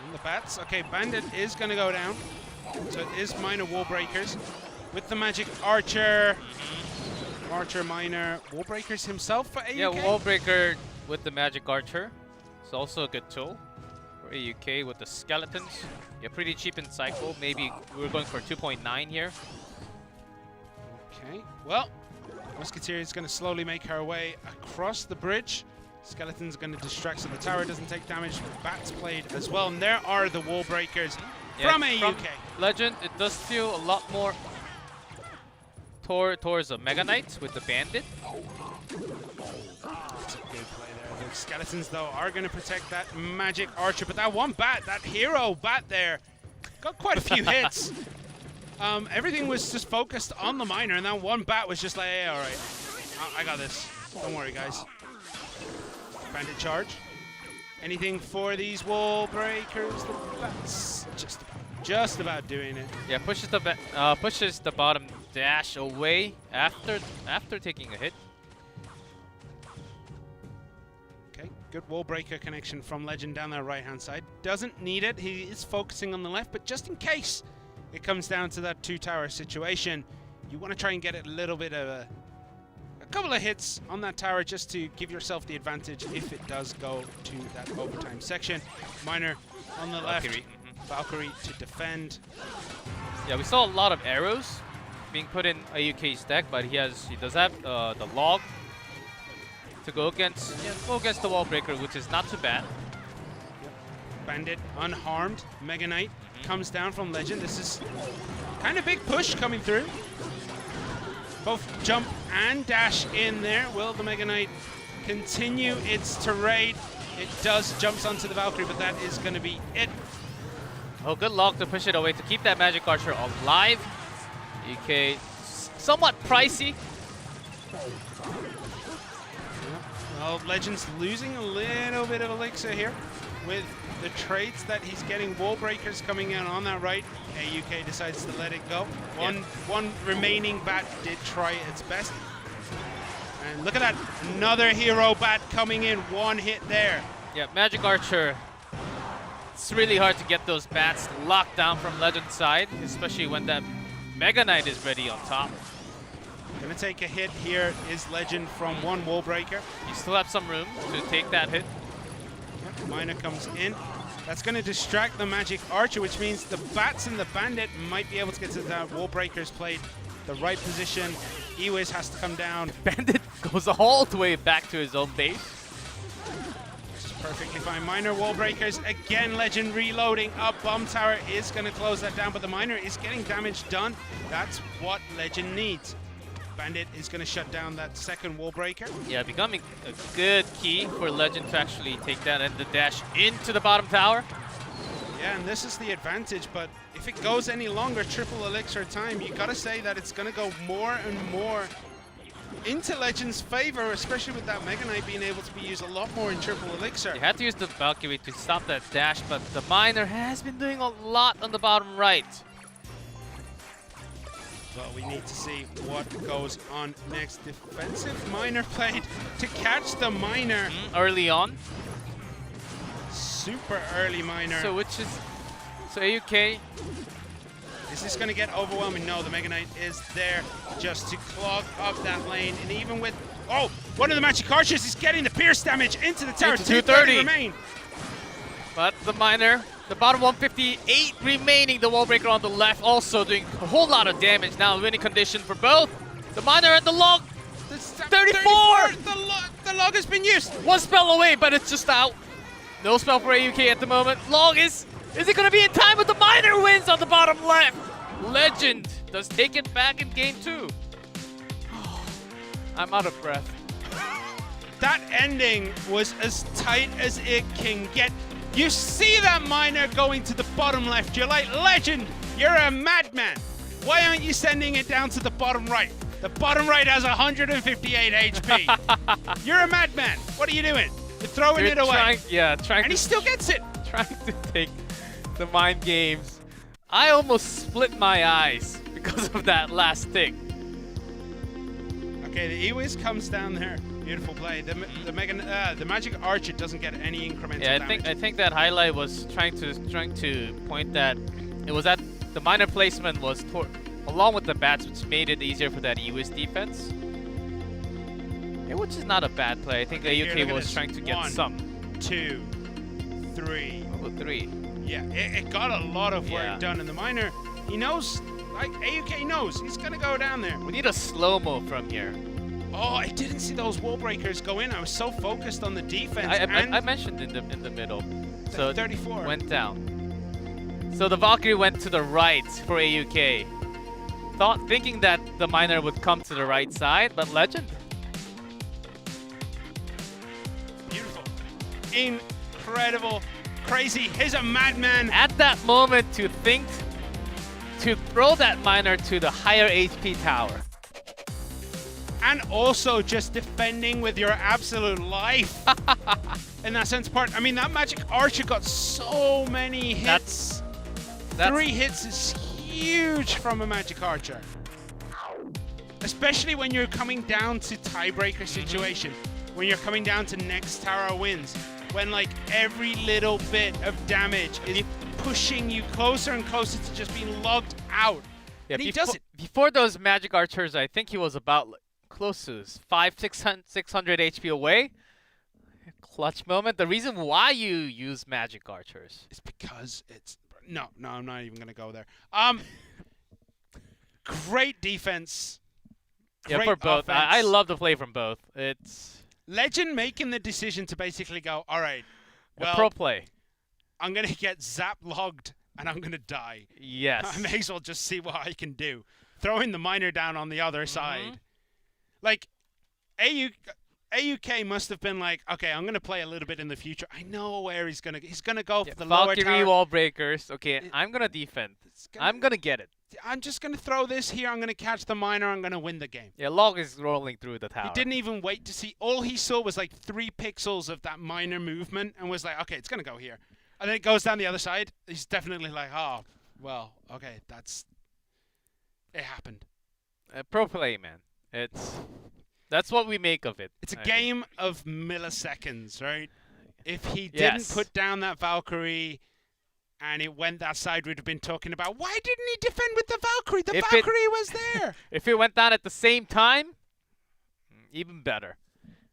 And the bats. Okay, Bandit is going to go down. So it is Miner Wallbreakers. With the Magic Archer. Archer, Miner, Wallbreakers himself for AUK? Yeah, Wallbreaker with the Magic Archer. It's also a good tool for AUK with the skeletons. Yeah, pretty cheap in cycle. Maybe we're going for 2.9 here. Okay, well, Musketeer is going to slowly make her way across the bridge. Skeleton's going to distract so the tower doesn't take damage. Bats played as well, and there are the Wallbreakers from AUK. From Legend, it does feel a lot more towards a Mega Knight with the Bandit. That's a good play there. The skeletons, though, are going to protect that Magic Archer, but that one bat, that hero bat there, got quite a few hits. Everything was just focused on the Miner, and that one bat was just like, hey, all right, I got this. Don't worry, guys. Bandit charge. Anything for these Wallbreakers? The bats just about doing it. Yeah, pushes the bottom dash away after taking a hit. Okay, good Wallbreaker connection from Legend down their right-hand side. Doesn't need it. He is focusing on the left, but just in case it comes down to that two-tower situation, you want to try and get a little bit of a couple of hits on that tower just to give yourself the advantage if it does go to that overtime section. Miner on the left. Valkyrie to defend. Yeah, we saw a lot of arrows being put in AUK's deck, but he does have the log to go against the Wallbreaker, which is not too bad. Yep. Bandit unharmed. Mega Knight comes down from Legend. This is kind of big push coming through. Both jump and dash in there. Will the Mega Knight continue its tirade? It does, jumps onto the Valkyrie, but that is going to be it. Oh, good log to push it away to keep that Magic Archer alive. EK, somewhat pricey. Well, Legend's losing a little bit of elixir here with the trades that he's getting. Wallbreakers coming in on that right. AUK decides to let it go. One remaining bat did try its best. And look at that, another hero bat coming in, one hit there. Yeah, Magic Archer. It's really hard to get those bats locked down from Legend's side, especially when that Mega Knight is ready on top. Gonna take a hit here is Legend from one Wallbreaker. You still have some room to take that hit. Yep, Miner comes in. That's gonna distract the Magic Archer, which means the bats and the Bandit might be able to get to that. Wallbreaker's played the right position. Ewiz has to come down. Bandit goes all the way back to his own base. Perfectly fine. Miner Wallbreakers again. Legend reloading up. Bomb Tower is going to close that down, but the Miner is getting damage done. That's what Legend needs. Bandit is going to shut down that second Wallbreaker. Yeah, becoming a good key for Legend to actually take that and the dash into the bottom tower. Yeah, and this is the advantage, but if it goes any longer, triple elixir time, you got to say that it's going to go more and more into Legend's favor, especially with that Mega Knight being able to be used a lot more in triple elixir. You had to use the Valkyrie to stop that dash, but the Miner has been doing a lot on the bottom right. Well, we need to see what goes on next. Defensive Miner played to catch the Miner. Early on. Super early Miner. So which is So AUK. Is this going to get overwhelming? No, the Mega Knight is there just to clog up that lane. And even with... Oh, one of the Magic Archers is getting the pierce damage into the tower. Into 230 230 remain. But the miner, the bottom 158 remaining, the wall breaker on the left also doing a whole lot of damage. Now winning condition for both. The miner and the log. 34! The log has been used. One spell away, but it's just out. No spell for AUK at the moment. Log is it going to be in time with the miner wins on the bottom left? Legend does take it back in game 2. I'm out of breath. That ending was as tight as it can get. You see that miner going to the bottom left. You're like, Legend, you're a madman. Why aren't you sending it down to the bottom right? The bottom right has 158 HP. You're a madman. What are you doing? You're throwing it away. Trying and he still gets it. Trying to take the mind games. I almost split my eyes because of that last tick. Okay, the E-Wiz comes down there. Beautiful play. The Magic Archer doesn't get any incremental damage. I think that highlight was trying to point that it was that the miner placement was along with the bats, which made it easier for that E-Wiz defense. Yeah, which is not a bad play. I think AUK was trying to get 1, 2, 3. Oh, 3. Yeah, it got a lot of work done, and the miner, he knows, like AUK knows, he's gonna go down there. We need a slow-mo from here. Oh, I didn't see those wall breakers go in. I was so focused on the defense. I mentioned in the middle. So 34 went down. So the Valkyrie went to the right for AUK. Thinking that the miner would come to the right side, but Legend. Beautiful. Incredible. Crazy. He's a madman. At that moment to throw that miner to the higher HP tower. And also just defending with your absolute life. In that sense part. I mean, that Magic Archer got so many hits. 3 hits is huge from a Magic Archer. Especially when you're coming down to tiebreaker situation. When you're coming down to next tower wins. When like every little bit of damage is pushing you closer and closer to just being logged out. Yeah, and he does it. Before those Magic Archers, I think he was about close to 600 HP away. Clutch moment. The reason why you use Magic Archers is because it's no, I'm not even gonna go there. Great defense. Yeah, great for both. offense. I love the play from both. It's Legend making the decision to basically go, all right, well, a pro play. I'm gonna get zap logged and I'm gonna die. Yes. I may as well just see what I can do. Throwing the miner down on the other side. Like, AUK must have been like, okay, I'm gonna play a little bit in the future. I know where he's gonna go for the lower Valkyrie tower. wall breakers. Okay, I'm gonna defend. I'm gonna get it. I'm just gonna throw this here. I'm gonna catch the miner. I'm gonna win the game. Yeah, Log is rolling through the tower. He didn't even wait to see. All he saw was like 3 pixels of that miner movement and was like, okay, it's gonna go here. And then it goes down the other side. He's definitely like, oh, well, okay, it happened. Pro play, man. That's what we make of it. It's a game of milliseconds, right? If he didn't put down that Valkyrie and it went that side, we'd have been talking about, why didn't he defend with the Valkyrie? The Valkyrie was there. If it went down at the same time, even better.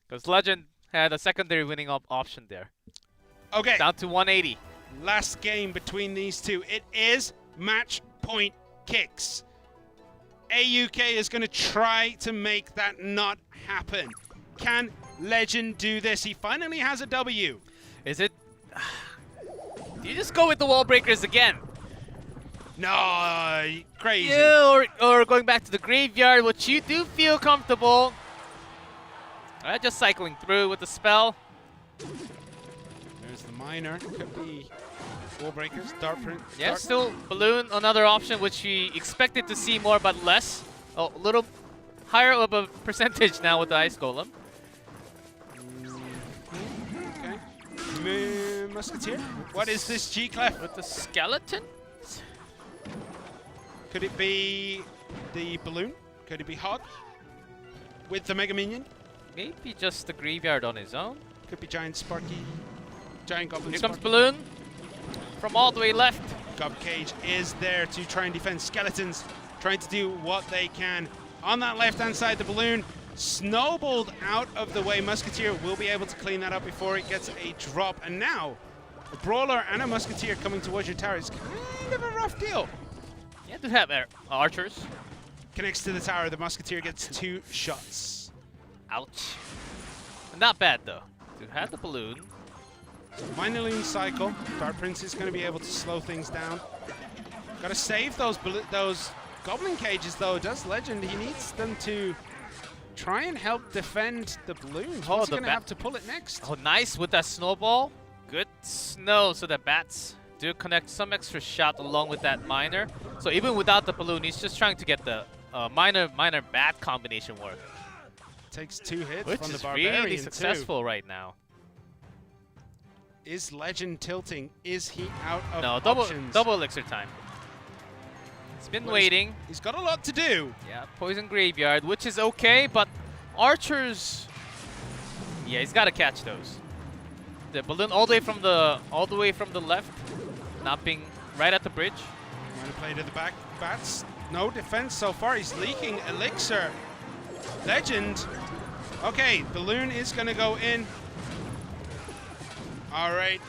Because Legend had a secondary winning option there. Okay. Down to 180. Last game between these two. It is match point kicks. AUK is going to try to make that not happen. Can Legend do this? He finally has a W. Is it? Do you just go with the wall breakers again? No, crazy. Yeah, or going back to the graveyard, which you do feel comfortable. Just cycling through with the spell. There's the miner. Could be wall breakers, dart print. Yeah, still balloon, another option which we expected to see more but less. A little higher of a percentage now with the ice golem. Okay. Musketeer. What is this G-Clef? With the skeleton? Could it be the balloon? Could it be Hog? With the Mega Minion? Maybe just the graveyard on his own. Could be Giant Sparky. Giant Goblin Here Sparky. comes balloon. From all the way left. Gob Cage is there to try and defend. Skeletons trying to do what they can. On that left-hand side, the balloon snowballed out of the way. Musketeer will be able to clean that up before it gets a drop. And now, a Brawler and a Musketeer coming towards your tower is kind of a rough deal. Yeah, to have archers. Connects to the tower. The Musketeer gets 2 shots. Ouch. Not bad, though. To have the balloon. Minor Loon cycle. Dark Prince is going to be able to slow things down. Got to save those Goblin cages, though. Does Legend. He needs them to try and help defend the balloons. Oh, What's he going to have to pull it next? Oh, nice with that snowball. Good snow, so the bats do connect some extra shot along with that miner. So even without the balloon, he's just trying to get the minor bat combination work. Takes 2 hits Which from the is Barbarian, really successful right now. Is Legend tilting? Is he out of No, options? double elixir time. He's been waiting. He's got a lot to do. Yeah, poison graveyard, which is okay, but archers. Yeah, he's got to catch those. The balloon all the way from the left, napping right at the bridge. Trying to play to the back. Bats. No defense so far. He's leaking elixir. Legend. Okay, balloon is going to go in. All right.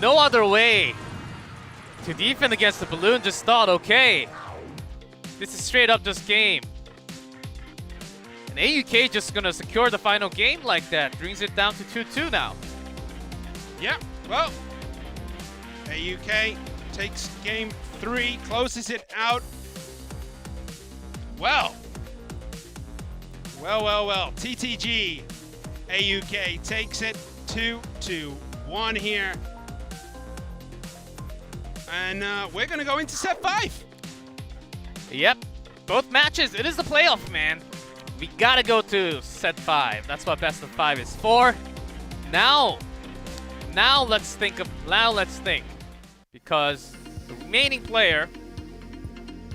No other way to defend against the balloon. Just thought, okay, this is straight up just game. And AUK just gonna secure the final game like that. Brings it down to 2-2 now. Yeah, well, AUK takes game 3, closes it out. Well. TTG, AUK takes it 2-1 here. And we're going to go into set 5. Yep, both matches. It is the playoff, man. We gotta go to set 5. That's what best of 5 is for. Now let's think. Because the remaining player,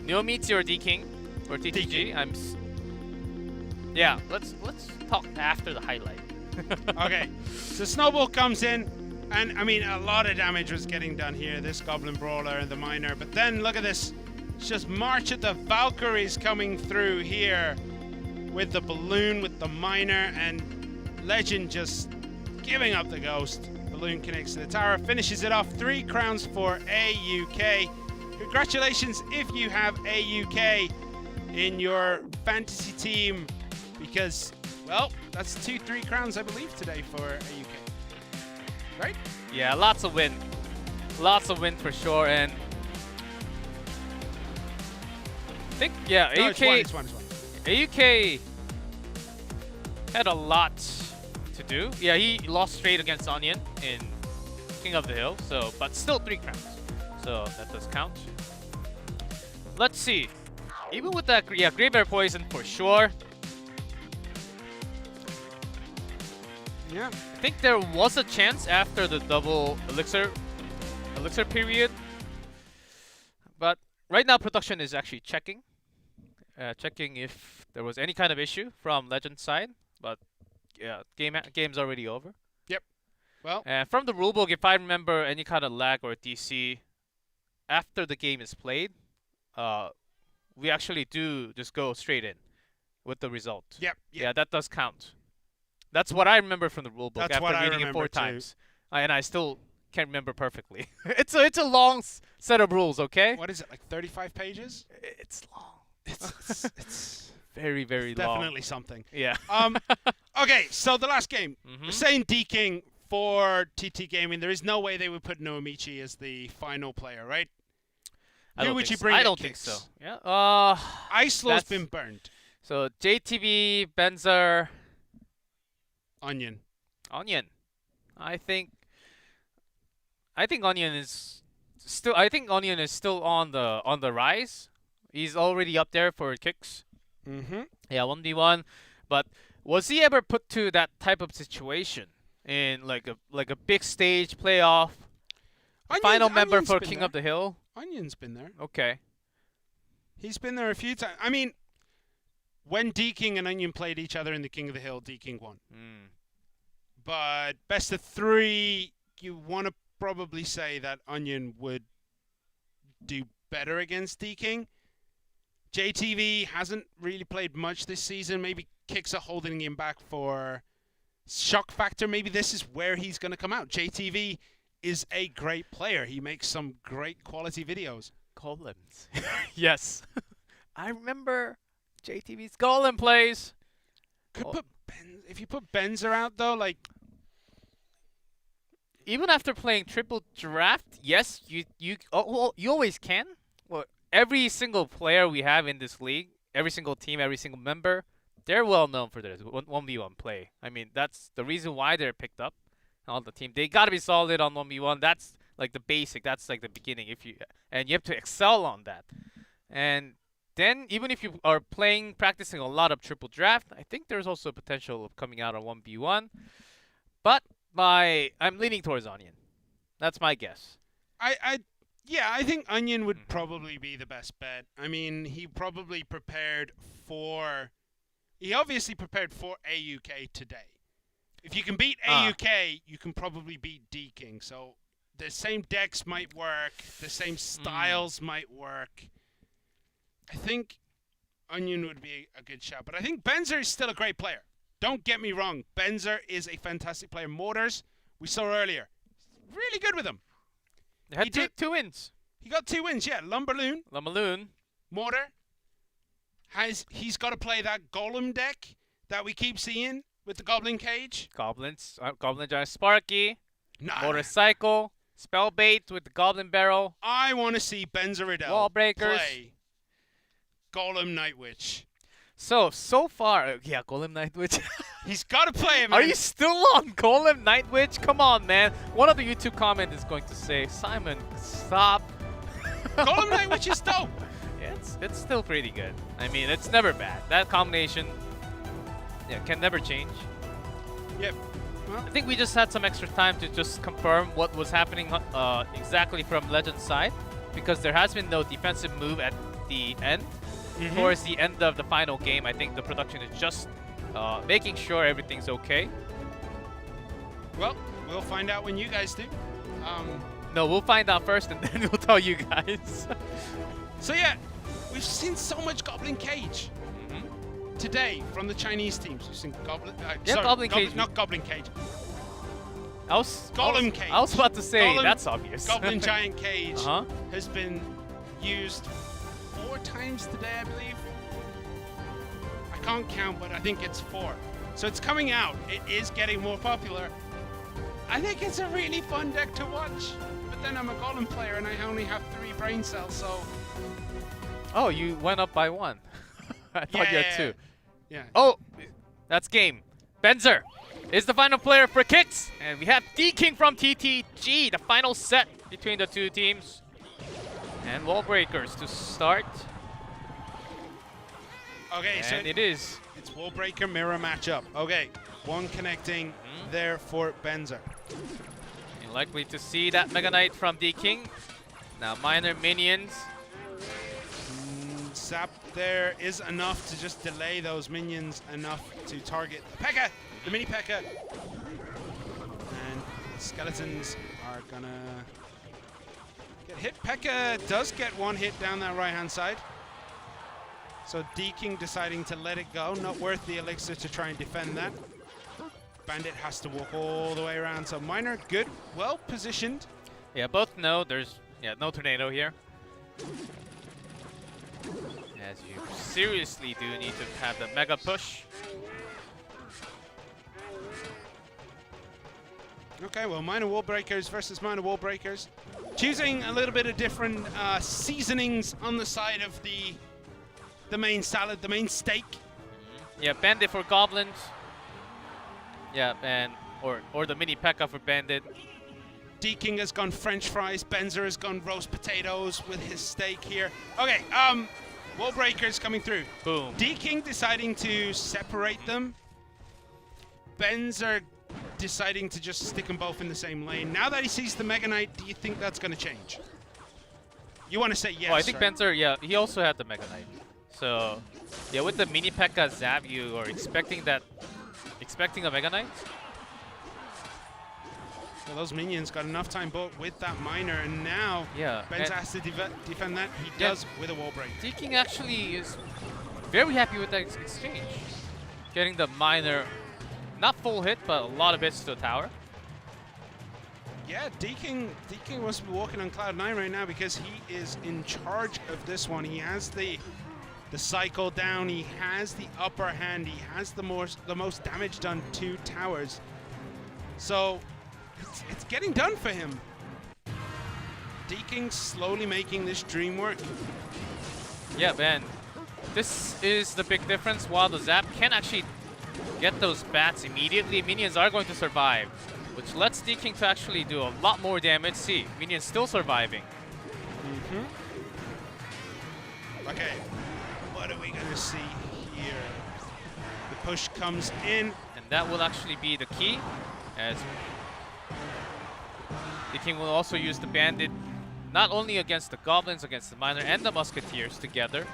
Neo Meteor D King or TTG. Yeah, let's talk after the highlight. Okay, so Snowball comes in, and I mean, a lot of damage was getting done here. This Goblin Brawler and the Miner, but then look at this. It's just March of the Valkyries coming through here with the balloon, with the Miner, and Legend just giving up the ghost. Balloon connects to the tower, finishes it off. 3 crowns for AUK. Congratulations if you have AUK in your fantasy team, because, well, that's 3 crowns, I believe, today for AUK. Right? Yeah, lots of win for sure, and I think No, AUK. it's one. AUK had a lot to do. Yeah, he lost straight against Onion in King of the Hill, so but still 3 crowns, so that does count. Let's see. Even with that, yeah, Graveyard Poison for sure. Yeah. I think there was a chance after the double elixir period, but right now production is actually checking if there was any kind of issue from Legend's side. But yeah, game's already over. Yep. Well, And from the rulebook, if I remember any kind of lag or DC after the game is played, we actually do just go straight in with the result. Yep. Yeah, that does count. That's what I remember from the rulebook That's after what I reading it remember 4 too. times. And I still can't remember perfectly. It's a long set of rules, okay? What is it, like 35 pages? It's long. It's Very, very long. definitely something. Yeah. Okay, so the last game. Mhm. We're saying D King for TT Gaming. There is no way they would put Noamichi as the final player, right? Who would you bring? I at don't think Kicks? so. Yeah. Icelaw's That's- been burned. So JTB, Benzer, Onion. Onion. I think Onion is still. I think Onion is still on the rise. He's already up there for kicks. Mm-hmm. Yeah, 1v1. But was he ever put to that type of situation in like a big stage playoff? Final member for King of the Hill. Onion's been there. Okay. He's been there a few times. I mean, when D King and Onion played each other in the King of the Hill, D King won. But best of 3, you want to probably say that Onion would do better against D-King. JTV hasn't really played much this season. Maybe Kicks are holding him back for shock factor. Maybe this is where he's going to come out. JTV is a great player. He makes some great quality videos. Golems. Yes. I remember JTV's Golem plays. Could put if you put Benzer out though, like even after playing triple draft, yes, you always can. Well, every single player we have in this league, every single team, every single member, they're well known for their 1v1 play. I mean, that's the reason why they're picked up on the team. They got to be solid on 1v1. That's like the basic. That's like the beginning. You have to excel on that. And then even if you are practicing a lot of triple draft, I think there's also potential of coming out on 1v1. But I'm leaning towards Onion. That's my guess. I think Onion would probably be the best bet. I mean, he obviously prepared for AUK today. If you can beat AUK, you can probably beat D-King. So the same decks might work, the same styles might work. I think Onion would be a good shot. But I think Benzer is still a great player. Don't get me wrong. Benzer is a fantastic player. Mortars, we saw earlier. Really good with him. He had two wins. He got 2 wins, yeah. Lumberloon. Mortar. He's got to play that Golem deck that we keep seeing with the Goblin Cage. Goblin Giant Sparky. Nah. Motorcycle. Spellbait with the Goblin Barrel. I want to see Benzer Riddell Wall Breakers. play Golem Night Witch. So far, yeah, Golem Night Witch. He's got to play him. Are you still on Golem Night Witch? Come on, man. One of the YouTube comment is going to say, Simon, stop. Golem Night Witch is dope. Yeah, it's still pretty good. I mean, it's never bad. That combination, can never change. Yep. Well, I think we just had some extra time to just confirm what was happening exactly from Legend's side, because there has been no defensive move at the end. Towards the end of the final game, I think the production is just making sure everything's okay. Well, we'll find out when you guys do. No, we'll find out first and then we'll tell you guys. So yeah, we've seen so much Goblin Cage today from the Chinese teams. We've seen Goblin Cage. Not Goblin Cage. Golem Cage. I was about to say, that's obvious. Goblin Giant Cage has been used 4 times today, I believe. I can't count, but I think it's 4. So it's coming out. It is getting more popular. I think it's a really fun deck to watch. But then I'm a Golem player and I only have 3 brain cells, so... Oh, you went up by 1. I thought you had 2. Yeah. Oh, that's game. Benzer is the final player for Kicks. And we have D-King from TTG, the final set between the two teams. And Wall Breakers to start. Okay, and so it is. It's Wall Breaker mirror matchup. Okay, 1 connecting there for Benzer. You're likely to see that Mega Knight from D-King. Now minor minions. Zap there is enough to just delay those minions enough to target the P.E.K.K.A, the mini P.E.K.K.A. And skeletons are gonna get hit. P.E.K.K.A does get 1 hit down that right-hand side. So D-King deciding to let it go. Not worth the elixir to try and defend that. Bandit has to walk all the way around. So Miner, good, well positioned. Yeah, both know there's no tornado here. As you seriously do need to have the mega push. Okay, well, Minor Wall Breakers versus Minor Wall Breakers. Choosing a little bit of different seasonings on the side of the main salad, the main steak. Yeah, Bandit for goblins. Yeah, and or the mini P.E.K.K.A for Bandit. D-King has gone French fries. Benzer has gone roast potatoes with his steak here. Okay, Wall Breakers coming through. Boom. D-King deciding to separate them. Benzer deciding to just stick them both in the same lane. Now that he sees the Mega Knight, do you think that's going to change? You want to say yes? Oh, I think right? Benzer, yeah, he also had the Mega Knight. So, yeah, with the mini P.E.K.K.A zap, you are expecting a Mega Knight. So those minions got enough time both with that miner, and now Benza has to defend that. He does with a wall break. DKing actually is very happy with that exchange. Getting the miner, not full hit, but a lot of hits to the tower. Yeah, DKing must be walking on cloud 9 right now because he is in charge of this one. He has the cycle down. He has the upper hand. He has the most damage done to towers. So it's getting done for him. DKing slowly making this dream work. Yeah, man. This is the big difference. While the Zap can actually get those bats immediately, minions are going to survive, which lets DKing to actually do a lot more damage. See, minions still surviving. Okay, what are we gonna see here? The push comes in. And that will actually be the key, as DKing will also use the bandit not only against the goblins, against the miner and the musketeers together.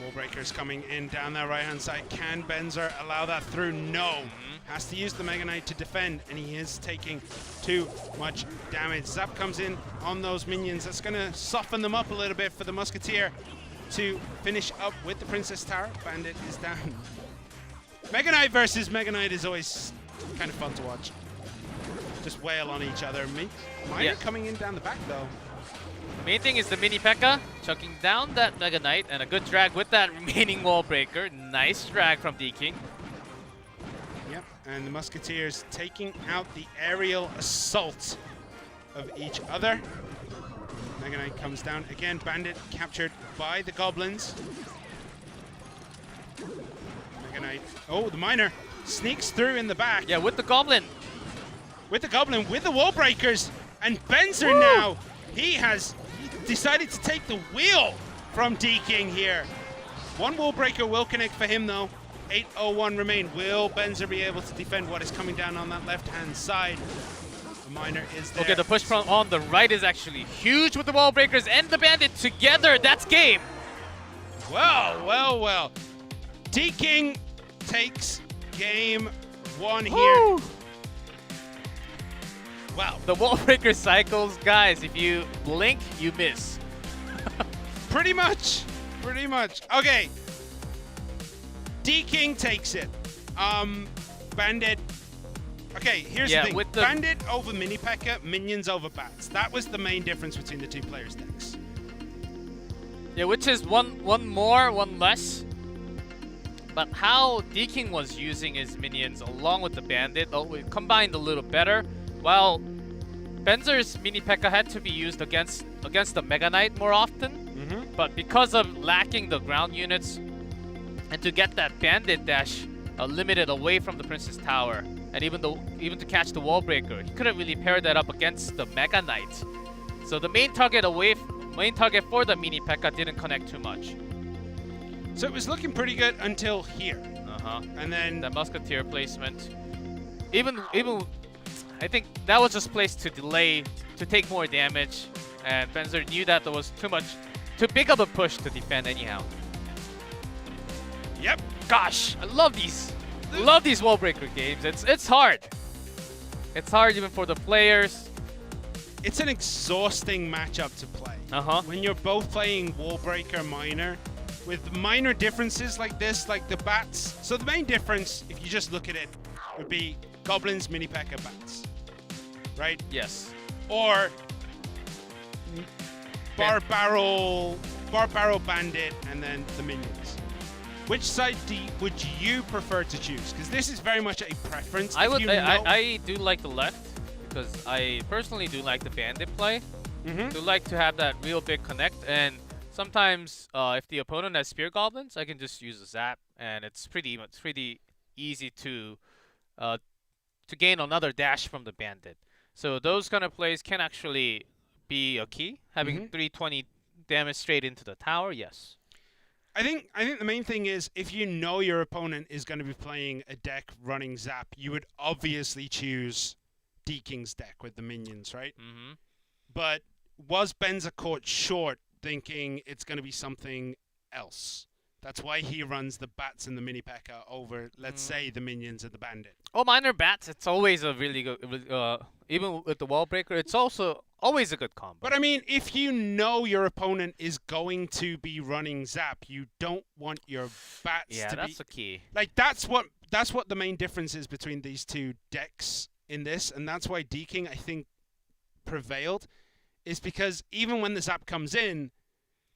Wallbreakers coming in down that right-hand side. Can Benzer allow that through? No. Has to use the Mega Knight to defend, and he is taking too much damage. Zap comes in on those minions. That's going to soften them up a little bit for the Musketeer to finish up with the Princess Tower. Bandit is down. Mega Knight versus Mega Knight is always kind of fun to watch. Just wail on each other. Miner coming in down the back, though. The main thing is the mini P.E.K.K.A. chucking down that Mega Knight, and a good drag with that remaining wall breaker. Nice drag from DKing. Yep, and the Musketeers taking out the aerial assault of each other. Mega Knight comes down again. Bandit captured by the goblins. Mega Knight. Oh, the miner sneaks through in the back. Yeah, with the goblin. With the wall breakers, and Benzer now. He decided to take the wheel from DKing here. One wall breaker will connect for him though. 8:01 remain. Will Benzer be able to defend what is coming down on that left-hand side? The miner is there. Okay, the push from on the right is actually huge with the wall breakers and the bandit together. That's game. Well. DKing takes game 1 here. Woo! Wow. The wall breaker cycles, guys, if you blink, you miss. Pretty much. Okay. DKing takes it. Bandit. Okay, here's the thing. With the Bandit over mini P.E.K.K.A, minions over bats. That was the main difference between the two players' decks. Yeah, which is one more, one less. But how DKing was using his minions along with the bandit, it combined a little better. While Benzer's mini P.E.K.K.A had to be used against the Mega Knight more often, but because of lacking the ground units and to get that bandit dash limited away from the Princess Tower, and even to catch the wall breaker, he couldn't really pair that up against the Mega Knight. So the main target for the mini P.E.K.K.A didn't connect too much. So it was looking pretty good until here. And then the musketeer placement, even I think that was just placed to delay, to take more damage, and Benzer knew that there was too big of a push to defend anyhow. Yep. Gosh, I love these wall breaker games. It's hard. It's hard even for the players. It's an exhausting matchup to play. When you're both playing wall breaker miner, with minor differences like this, like the bats. So the main difference, if you just look at it, would be goblins, mini P.E.K.K.A bats. Right? Yes. Or bar barrel bandit, and then the minions. Which side would you prefer to choose? Because this is very much a preference. I do like the left, because I personally do like the bandit play. Do like to have that real big connect, and sometimes if the opponent has spear goblins, I can just use a zap, and it's pretty easy to gain another dash from the bandit. So those kind of plays can actually be a key. Having 320 damage straight into the tower, yes. I think the main thing is, if you know your opponent is going to be playing a deck running Zap, you would obviously choose DKing's deck with the minions, right? But was Benza caught short thinking it's going to be something else? That's why he runs the bats and the mini P.E.K.K.A. over, let's say, the minions and the bandit. Oh, minor bats, it's always a really good, even with the wall breaker, it's also always a good combo. But I mean, if you know your opponent is going to be running Zap, you don't want your bats to be... Yeah, that's the key. Like, that's what the main difference is between these two decks in this, and that's why D-King, I think, prevailed, is because even when the Zap comes in,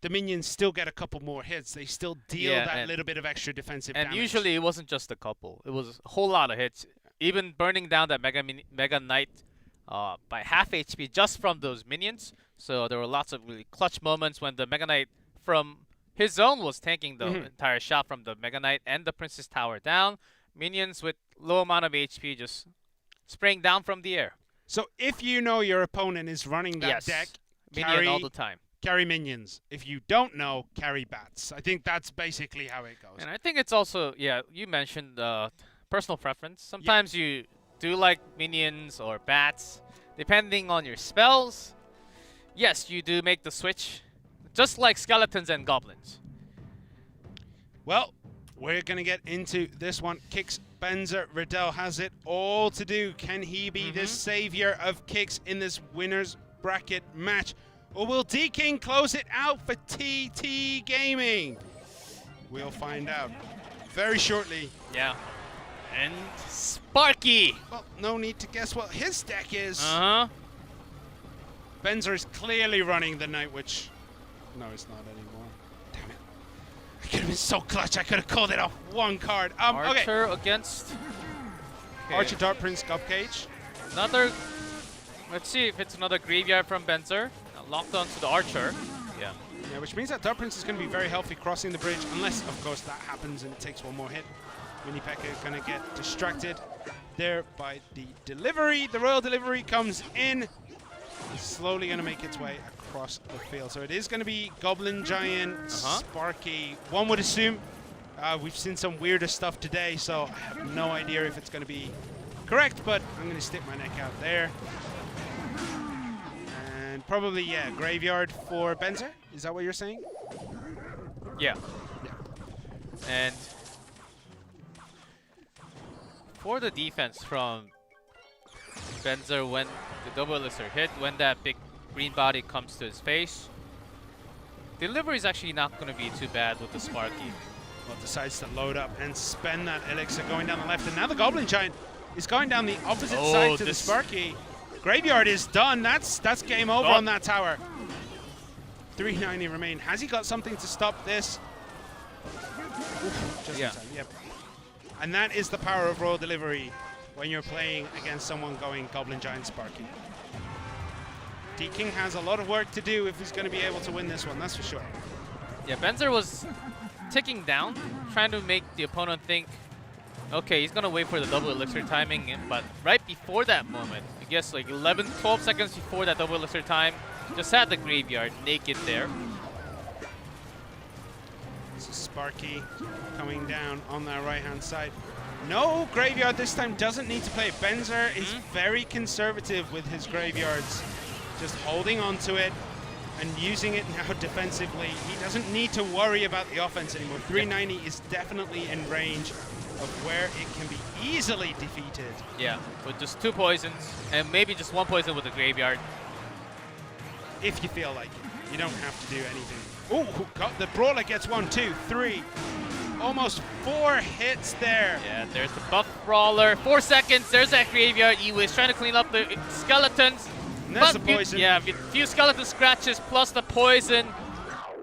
the minions still get a couple more hits. They still deal that little bit of extra defensive damage. And usually it wasn't just a couple. It was a whole lot of hits. Even burning down that Mega Knight by half HP just from those minions. So there were lots of really clutch moments when the Mega Knight from his zone was tanking the entire shot from the Mega Knight and the Princess Tower down. Minions with low amount of HP just spraying down from the air. So if you know your opponent is running that deck, minion all the time. Carry minions. If you don't know, carry bats. I think that's basically how it goes. And I think it's also, you mentioned personal preference. Sometimes you do like minions or bats, depending on your spells. Yes, you do make the switch, just like skeletons and goblins. Well, we're going to get into this one. Kicks, Benzer, Riddell has it all to do. Can he be the savior of Kicks in this winner's bracket match? Or will D-King close it out for TT Gaming? We'll find out very shortly. Yeah. And Sparky. Well, no need to guess what his deck is. Benzer is clearly running the Night Witch. No, it's not anymore. Damn it. I could have been so clutch. I could have called it off one card. Archer against... Archer, Dark Prince, Cupcage. Another... Let's see if it's another graveyard from Benzer. Locked onto the Archer. Yeah, which means that Dark Prince is going to be very healthy crossing the bridge, unless, of course, that happens and it takes one more hit. Mini P.E.K.K.A. is going to get distracted there by the delivery. The Royal delivery comes in. It's slowly going to make its way across the field. So it is going to be Goblin Giant, Sparky. One would assume. We've seen some weirder stuff today, so I have no idea if it's going to be correct, but I'm going to stick my neck out there. Probably, graveyard for Benzer. Is that what you're saying? Yeah. And for the defense from Benzer, when the double elixir hit, when that big green body comes to his face, delivery is actually not going to be too bad with the Sparky. Well, decides to load up and spend that elixir going down the left. And now the Goblin Giant is going down the opposite side to the Sparky. Graveyard is done. That's game over on that tower. 390 remain. Has he got something to stop this? Oof, just in time. Yep. And that is the power of Royal Delivery when you're playing against someone going Goblin Giant Sparky. D-King has a lot of work to do if he's going to be able to win this one, that's for sure. Yeah, Benzer was ticking down, trying to make the opponent think, okay, he's going to wait for the double elixir timing, but right before that moment, I guess like 11, 12 seconds before that double elixir time, just had the graveyard naked there. So Sparky coming down on that right-hand side. No graveyard this time, doesn't need to play it. Benzer is very conservative with his graveyards, just holding on to it and using it now defensively. He doesn't need to worry about the offense anymore. 390 is definitely in range of where it can be easily defeated. Yeah, with just 2 poisons, and maybe just 1 poison with the graveyard. If you feel like it. You don't have to do anything. Oh, the Brawler gets 1, 2, 3. Almost 4 hits there. Yeah, there's the buff Brawler. 4 seconds, there's that graveyard. He was trying to clean up the skeletons. And that's the poison. Yeah, a few skeleton scratches plus the poison.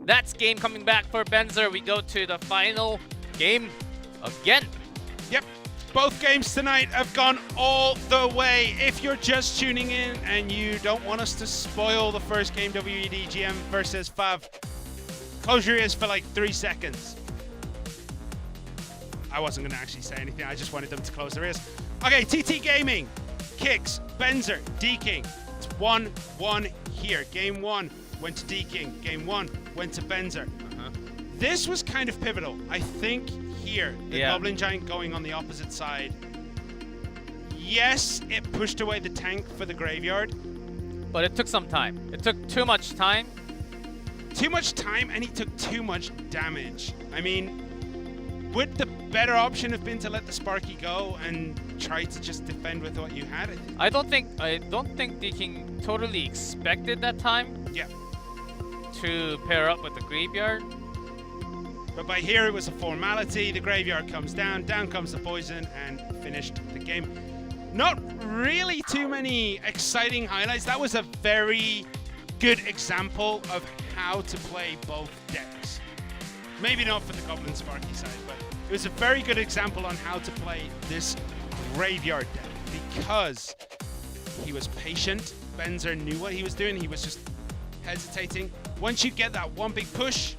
That's game coming back for Benzer. We go to the final game again. Yep, both games tonight have gone all the way. If you're just tuning in and you don't want us to spoil the first game, WED GM versus Fav, close your ears for like 3 seconds. I wasn't going to actually say anything. I just wanted them to close their ears. Okay, TT Gaming, Kicks, Benzer, D-King. It's 1-1 here. Game 1 went to D-King. Game 1 went to Benzer. This was kind of pivotal. I think here, the Goblin Giant going on the opposite side. Yes, it pushed away the tank for the graveyard. But it took some time. It took too much time. too much time and he took too much damage. I mean, would the better option have been to let the Sparky go and try to just defend with what you had? I don't think D-King totally expected that time. Yeah. To pair up with the Graveyard. But by here it was a formality. The Graveyard comes down comes the poison, and finished the game. Not really too many exciting highlights. That was a very good example of how to play both decks. Maybe not for the Goblin Sparky side, but it was a very good example on how to play this Graveyard deck because he was patient. Benzer knew what he was doing. He was just hesitating. Once you get that one big push,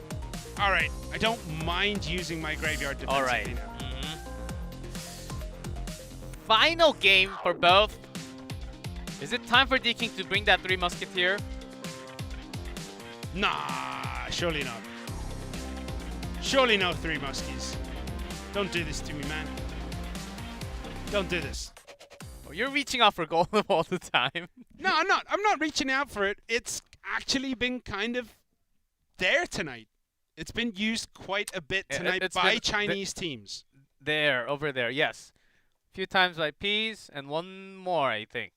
all right, I don't mind using my Graveyard defensively all right. now. Final game for both. Is it time for D-King to bring that 3 Musketeer? Nah, surely not. Surely no 3 Muskies. Don't do this to me, man. Don't do this. Oh, you're reaching out for Golem all the time. No, I'm not. I'm not reaching out for it. It's actually been kind of there tonight. It's been used quite a bit tonight by Chinese teams. Over there, yes. A few times by Peas, and one more, I think.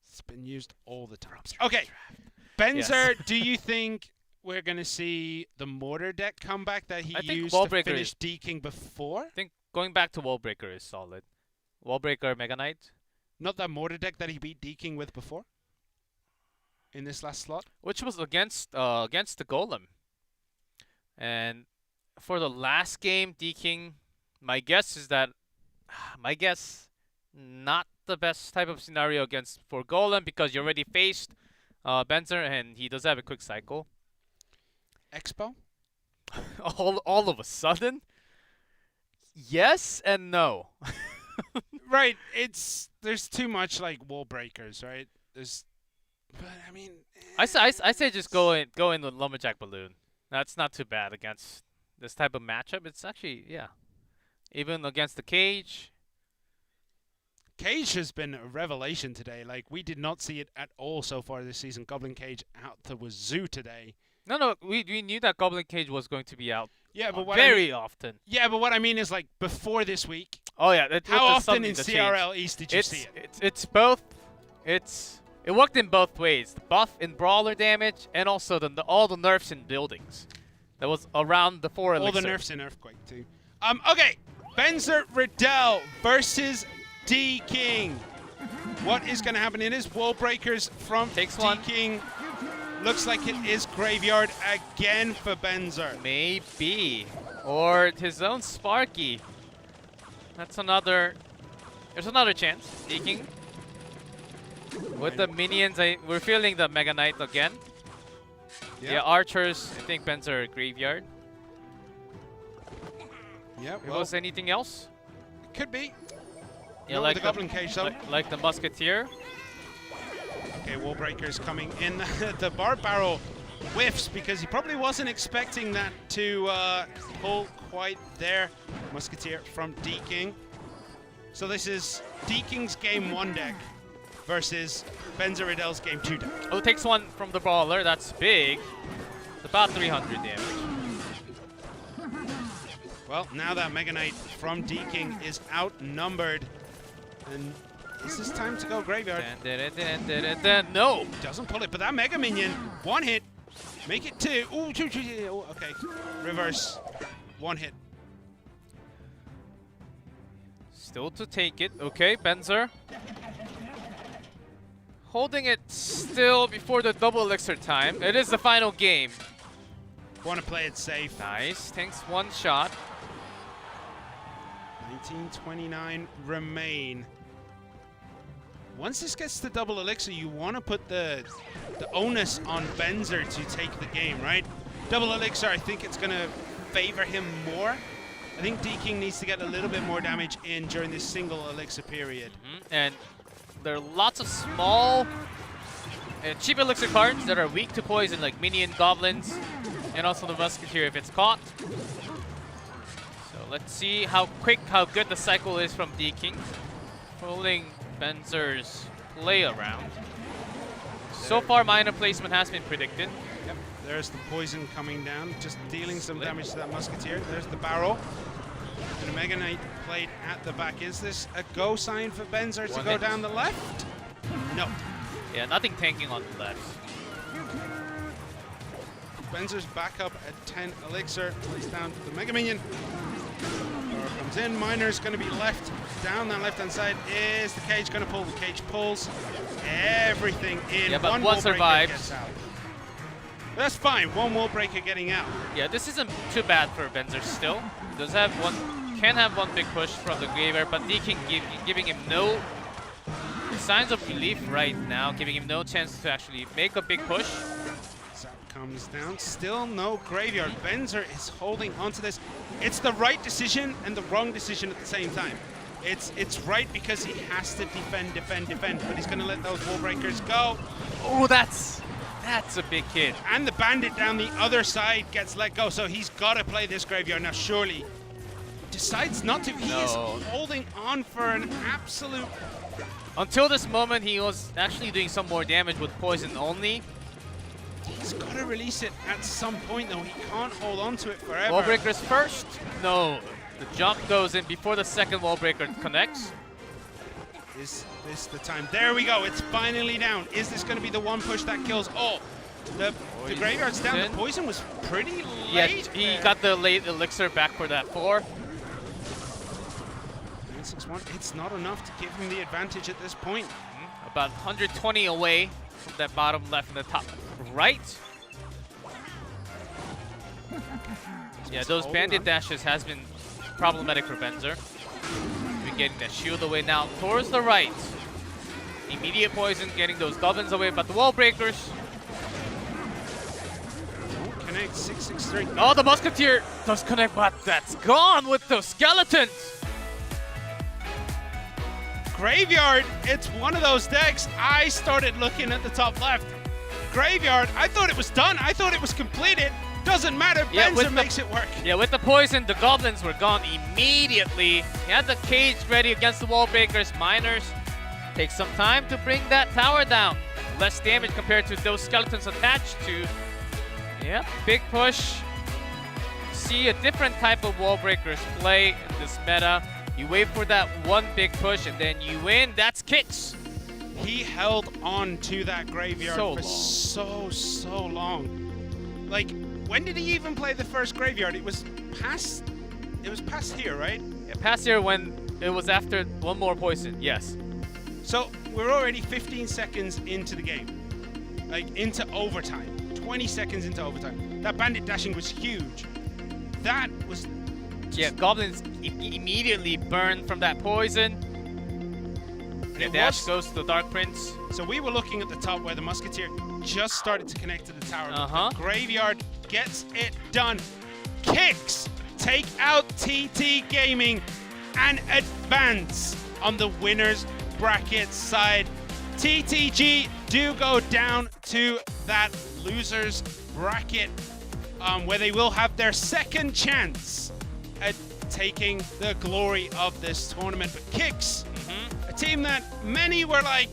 It's been used all the time. Okay, Benzer, do you think we're going to see the Mortar deck comeback that he used to finish D-King before? I think going back to Wallbreaker is solid. Wallbreaker, Mega Knight. Not that Mortar deck that he beat D-King with before? In this last slot? Which was against the Golem. And for the last game, D-King, my guess, not the best type of scenario for Golem because you already faced Benzer and he does have a quick cycle. Expo? all of a sudden? Yes and no. Right, there's too much like wall breakers, right? But I mean, I say just go in with Lumberjack Balloon. That's not too bad against this type of matchup. It's actually, yeah. Even against the Cage. Cage has been a revelation today. Like, we did not see it at all so far this season. Goblin Cage out the wazoo today. No, we knew that Goblin Cage was going to be out. Yeah, but very often. Yeah, but what I mean is, like, before this week. Oh yeah, how often in CRL East did you see it? It's both. It worked in both ways. The buff in brawler damage and also all the nerfs in buildings. That was around the 4 elixir. All the nerfs in Earthquake too. Okay, Benzer Riddell versus D-King. What is going to happen? It is wall breakers from D-King. Looks like it is Graveyard again for Benzer. Maybe. Or his own Sparky. There's another chance. D-King. With the minions, we're feeling the Mega Knight again. Yeah, Archers, I think Benzer Graveyard. Yeah, well, was anything else? It could be. Yeah, like the Goblin Cage, though. Like the Musketeer. Okay, wall breakers coming in. The Barb Barrel whiffs because he probably wasn't expecting that to pull quite there. Musketeer from D-King. So this is D-King's Game 1 deck versus Benzer Riddell's Game 2 deck. Oh, takes one from the Brawler. That's big. It's about 300 damage. Well, now that Mega Knight from D-King is outnumbered, and this is time to go Graveyard. No! Doesn't pull it, but that Mega Minion, one hit, make it 2. Ooh, 2, okay. Reverse, 1 hit. Still to take it. Okay, Benzer. Holding it still before the double elixir time. It is the final game. Want to play it safe. Nice. Tanks one shot. 1929 remain. Once this gets to double elixir, you want to put the onus on Benzer to take the game, right? Double elixir, I think it's going to favor him more. I think D-King needs to get a little bit more damage in during this single elixir period. And there are lots of small cheap elixir cards that are weak to poison, like Minion, Goblins, and also the Musketeer if it's caught. So let's see how good the cycle is from D-King. Following Benzer's play around. So far, minor placement has been predicted. Yep. There's the poison coming down, just dealing some damage to that Musketeer. There's the barrel. And a Mega Knight played at the back. Is this a go sign for Benzer to go down the left? No. Yeah, nothing tanking on the left. Benzer's back up at 10 elixir. Plays down the Mega Minion. Power comes in. Miner's going to be left down that left hand side. Is the cage going to pull? The cage pulls everything in. Yeah, but one one wall breaker survives. gets out. That's fine. One wall breaker getting out. Yeah, this isn't too bad for Benzer still. Does have one, can have one big push from the graveyard, but Deacon giving him no signs of relief right now, giving him no chance to actually make a big push. Zap comes down. Still no graveyard. Benzer is holding onto this. It's the right decision and the wrong decision at the same time. It's right because he has to defend, but he's going to let those wall breakers go. Oh, that's a big hit. And the bandit down the other side gets let go, so he's got to play this graveyard. Now, surely decides not to. He is holding on for an absolute... Until this moment, he was actually doing some more damage with poison only. He's got to release it at some point, though. He can't hold on to it forever. Wall breakers first? No. The jump goes in before the second wall breaker connects. Is this the time? There we go. It's finally down. Is this going to be the one push that kills all? The graveyard's down. The poison was pretty late. Yeah, he got the late elixir back for that 4. 6-1. It's not enough to give him the advantage at this point. About 120 away from that bottom left and the top right. Yeah, those bandit dashes has been problematic for Benzer. We're getting that shield away now towards the right. Immediate poison, getting those goblins away, but the wall breakers. Don't connect. 6-6-3. Oh, the Musketeer does connect, but that's gone with those skeletons. Graveyard, it's one of those decks. I started looking at the top left. Graveyard, I thought it was done. I thought it was completed. Doesn't matter, Yeah, Benzer makes it work. Yeah, with the poison, the goblins were gone immediately. He had the cage ready against the wall breakers. Miners take some time to bring that tower down. Less damage compared to those skeletons attached to. Yeah, big push. See a different type of wall breakers play in this meta. You wait for that one big push and then you win. That's kicks. He held on to that graveyard So for long. so long. Like, when did he even play the first graveyard? It was past here, right? Yeah, past year when it was after one more poison, yes. So we're already 15 seconds into the game. Like, into overtime. 20 seconds into overtime. That bandit dashing was huge. That was... Yeah, goblins immediately burn from that poison. The dash goes to the Dark Prince. So we were looking at the top where the Musketeer just started to connect to the tower. The graveyard gets it done. Kicks take out TT Gaming and advance on the winners bracket side. TTG do go down to that losers bracket where they will have their second chance at taking the glory of this tournament. But Kicks, a team that many were like,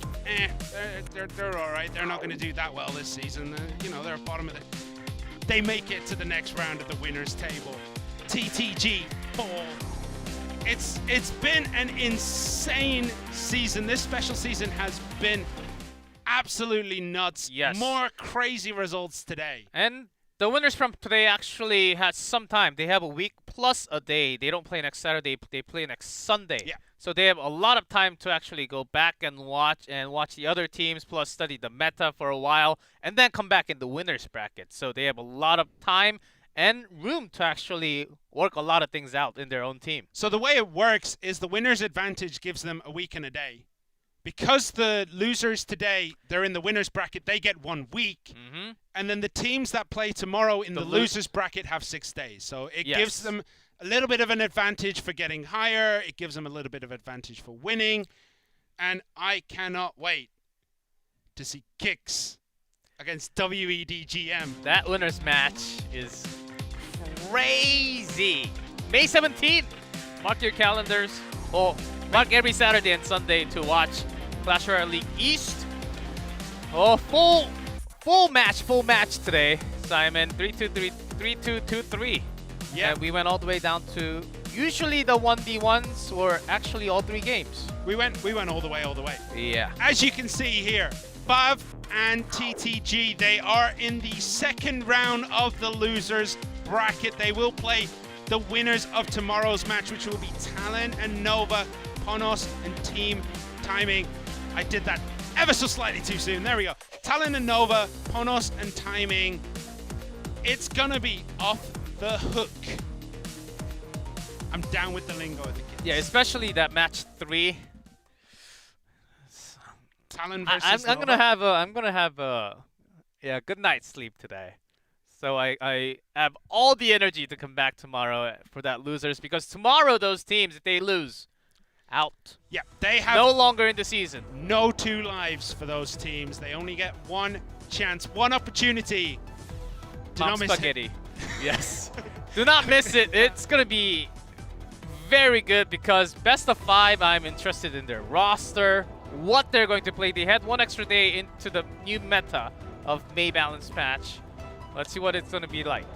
they're all right. They're not going to do that well this season. You know, they're bottom of the... They make it to the next round of the winners table. TTG fall. It's been an insane season. This special season has been absolutely nuts. Yes. More crazy results today. And the winners from today actually had some time. They have a week plus a day. They don't play next Saturday. They play next Sunday. Yeah. So they have a lot of time to actually go back and watch the other teams, plus study the meta for a while, and then come back in the winners bracket. So they have a lot of time and room to actually work a lot of things out in their own team. So the way it works is the winner's advantage gives them a week and a day. Because the losers today, they're in the winners bracket, they get 1 week. And then the teams that play tomorrow in the losers bracket have 6 days. So it gives them a little bit of an advantage for getting higher. It gives them a little bit of advantage for winning. And I cannot wait to see Kicks against WEDGM. That winners match is crazy. May 17th. Mark your calendars. Oh, mark every Saturday and Sunday to watch Clash Royale League East. Oh, full match today. Simon. 3-2-3, 3-2-2-3. Yeah. And we went all the way down to usually the 1v1s or actually all 3 games. We went all the way. Yeah. As you can see here, Bav and TTG, they are in the second round of the losers bracket. They will play the winners of tomorrow's match, which will be Talon and Nova, Ponos and Team Timing. I did that ever so slightly too soon. There we go. Talon and Nova, Ponos and Timing. It's gonna be off the hook. I'm down with the lingo of the kids. Yeah, especially that match 3. Talon versus I'm Nova. gonna have a good night's sleep today. So I have all the energy to come back tomorrow for that losers, because tomorrow those teams, if they lose, out. Yeah, they have No longer in the season. no 2 lives for those teams. They only get 1 chance, 1 opportunity. Do Mom not miss it. spaghetti. Yes. Do not miss it. It's gonna be very good because best of 5. I'm interested in their roster, what they're going to play. They had 1 extra day into the new meta of May Balance patch. Let's see what it's gonna be like.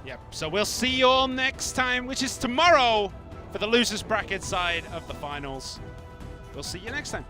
Yep, so we'll see you all next time, which is tomorrow for the losers bracket side of the finals. We'll see you next time.